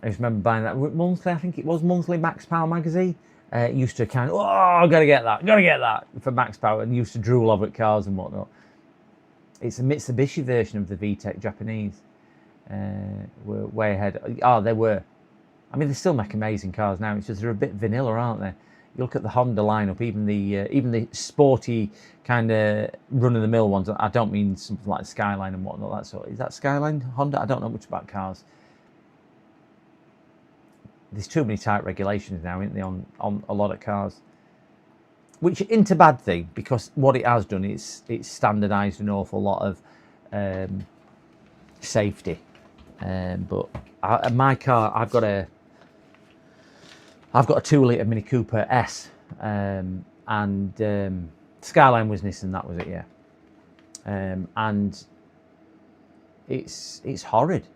I just remember buying that monthly. I think it was monthly Max Power magazine. Used to kind of, gotta get that for Max Power, and used to drool over at cars and whatnot. It's a Mitsubishi version of the VTEC Japanese. Were way ahead. Oh, they were. I mean, they still make amazing cars now. It's just they're a bit vanilla, aren't they? You look at the Honda lineup, even the sporty kind of run-of-the-mill ones. I don't mean something like Skyline and whatnot. That sort. Is that Skyline Honda? I don't know much about cars. There's too many tight regulations now, isn't there, on a lot of cars? Which isn't a bad thing, because what it has done is it's standardised an awful lot of safety. But my car, I've got a 2-litre Mini Cooper S, and Skyline was Nissan, that was it, yeah. And it's horrid.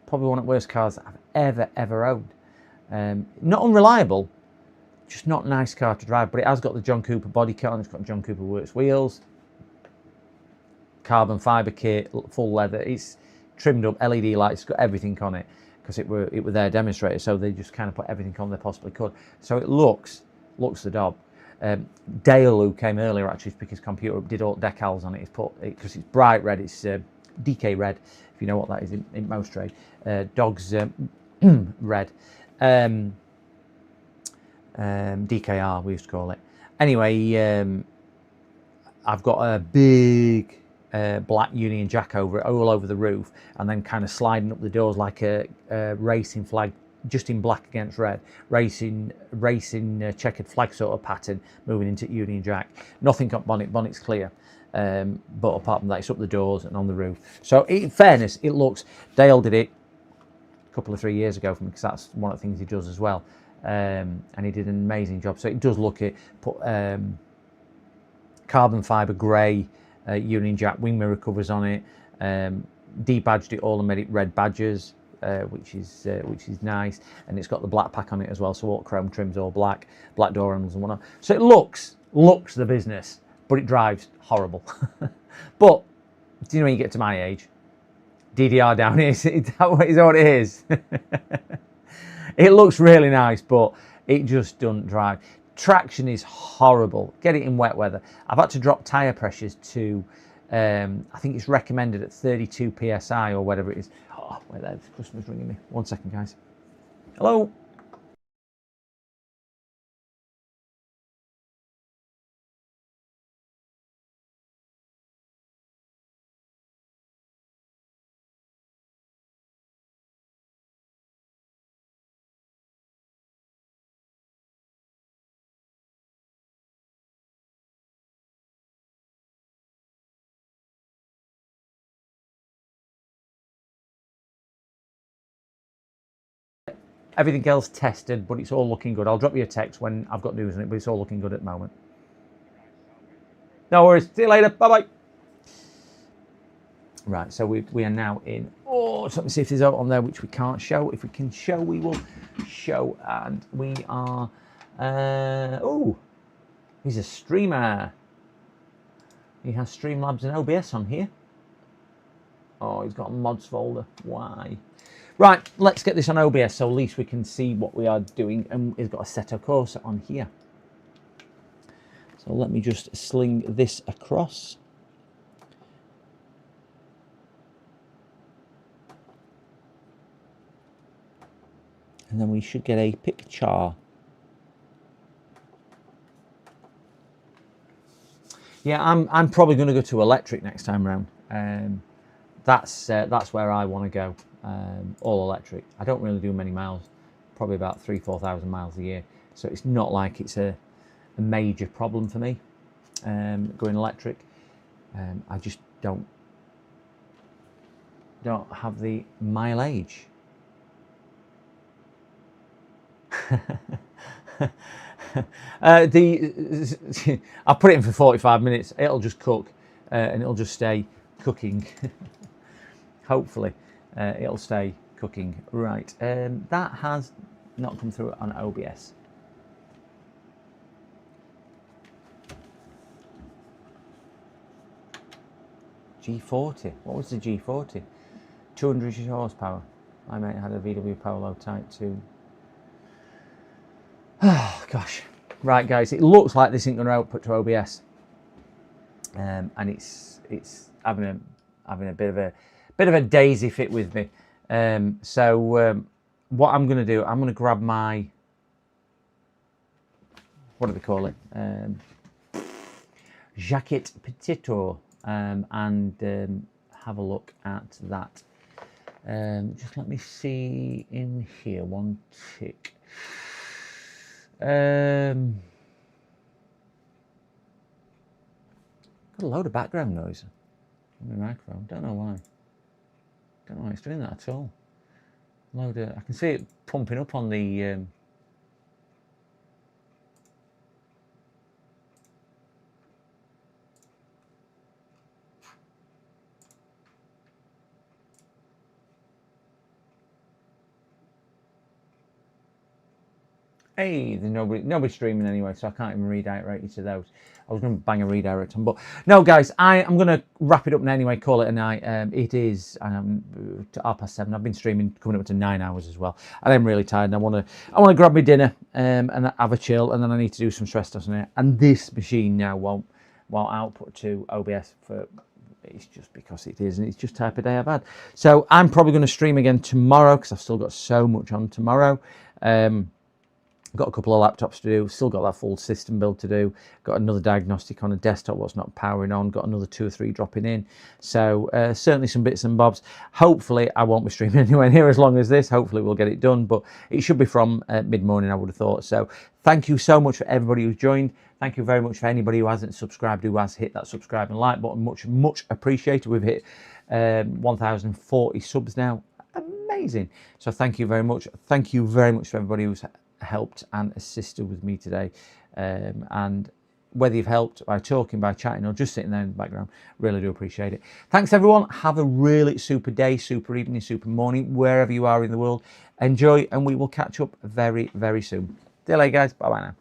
Probably one of the worst cars I've ever owned. Not unreliable, just not a nice car to drive, but it has got the John Cooper body kit on, it's got John Cooper Works wheels, carbon fibre kit, full leather, it's trimmed up, LED lights, it's got everything on it, because it were their demonstrator, so they just kind of put everything on they possibly could. So it looks the dob. Dale, who came earlier, actually, because computer did all decals on it, he's put, because it's bright red, it's DK red, if you know what that is in most trade. Dog's red. DKR we used to call it. Anyway, I've got a big black Union Jack all over the roof, and then kind of sliding up the doors like a racing flag, just in black against red, racing checkered flag sort of pattern, moving into Union Jack. Nothing got bonnet's clear, but apart from that, it's up the doors and on the roof. So in fairness, it looks, Dale did it couple of 3 years ago for me, because that's one of the things he does as well, and he did an amazing job. So it does look it. Put carbon fibre grey Union Jack wing mirror covers on it, debadged it all and made it red badges, which is nice, and it's got the black pack on it as well, so all chrome trims, all black door handles and whatnot. So it looks the business, but it drives horrible. But do you know when you get to my age, DDR down here, is that what it is? It looks really nice, but it just doesn't drive. Traction is horrible. Get it in wet weather. I've had to drop tyre pressures to, I think it's recommended at 32 psi or whatever it is. Oh, wait there, the customer's ringing me. 1 second, guys. Hello? Everything else tested, but it's all looking good. I'll drop you a text when I've got news on it, but it's all looking good at the moment. No worries. See you later. Bye-bye. Right, so we are now in... Oh, so let me see if there's out on there which we can't show. If we can show, we will show. And we are... oh, he's a streamer. He has Streamlabs and OBS on here. Oh, he's got a mods folder. Why? Right, let's get this on OBS so at least we can see what we are doing. And he's got a Seto Corsa on here. So let me just sling this across. And then we should get a picture. Yeah, I'm probably going to go to electric next time around. That's where I want to go. All electric. I don't really do many miles, probably about 4,000 miles a year. So it's not like it's a major problem for me going electric. I just don't have the mileage. I'll put it in for 45 minutes. It'll just cook and it'll just stay cooking. Hopefully it'll stay cooking. Right, that has not come through on OBS. G40. What was the G40? 200 horsepower. My mate had a VW Polo Type 2. Oh gosh. Right, guys, it looks like this isn't going to output to OBS, and it's having a bit of a daisy fit with me. So what I'm going to do, I'm going to grab my what do they call it? Jacket Petito, and have a look at that. Just let me see in here, one tick. Got a load of background noise on my microphone. Don't know why. Don't know why it's doing that at all. Load of, I can see it pumping up on the. Hey, there's nobody streaming anyway, so I can't even redirect you to those. I was going to bang a redirect on, but no, guys, I'm going to wrap it up now anyway. Call it a night. It is to 7:30. I've been streaming coming up to 9 hours as well, and I'm really tired. And I want to grab my dinner and have a chill, and then I need to do some stress tests on it. And this machine now won't output to OBS for. It's just because it is, and it's just type of day I've had. So I'm probably going to stream again tomorrow because I've still got so much on tomorrow. Got a couple of laptops to do, still got that full system build to do, got another diagnostic on a desktop what's not powering on, got another 2 or 3 dropping in, so certainly some bits and bobs. Hopefully I won't be streaming anywhere near as long as this, hopefully we'll get it done, but it should be from mid-morning I would have thought. So thank you so much for everybody who's joined. Thank you very much for anybody who hasn't subscribed, who has hit that subscribe and like button. Much appreciated. We've hit 1,040 subs now. Amazing. So thank you very much. Thank you very much for everybody who's helped and assisted with me today, and whether you've helped by talking, by chatting, or just sitting there in the background, really do appreciate it. Thanks everyone. Have a really super day, super evening, super morning, wherever you are in the world. Enjoy, and we will catch up very, very soon. See you later, guys. Bye bye now.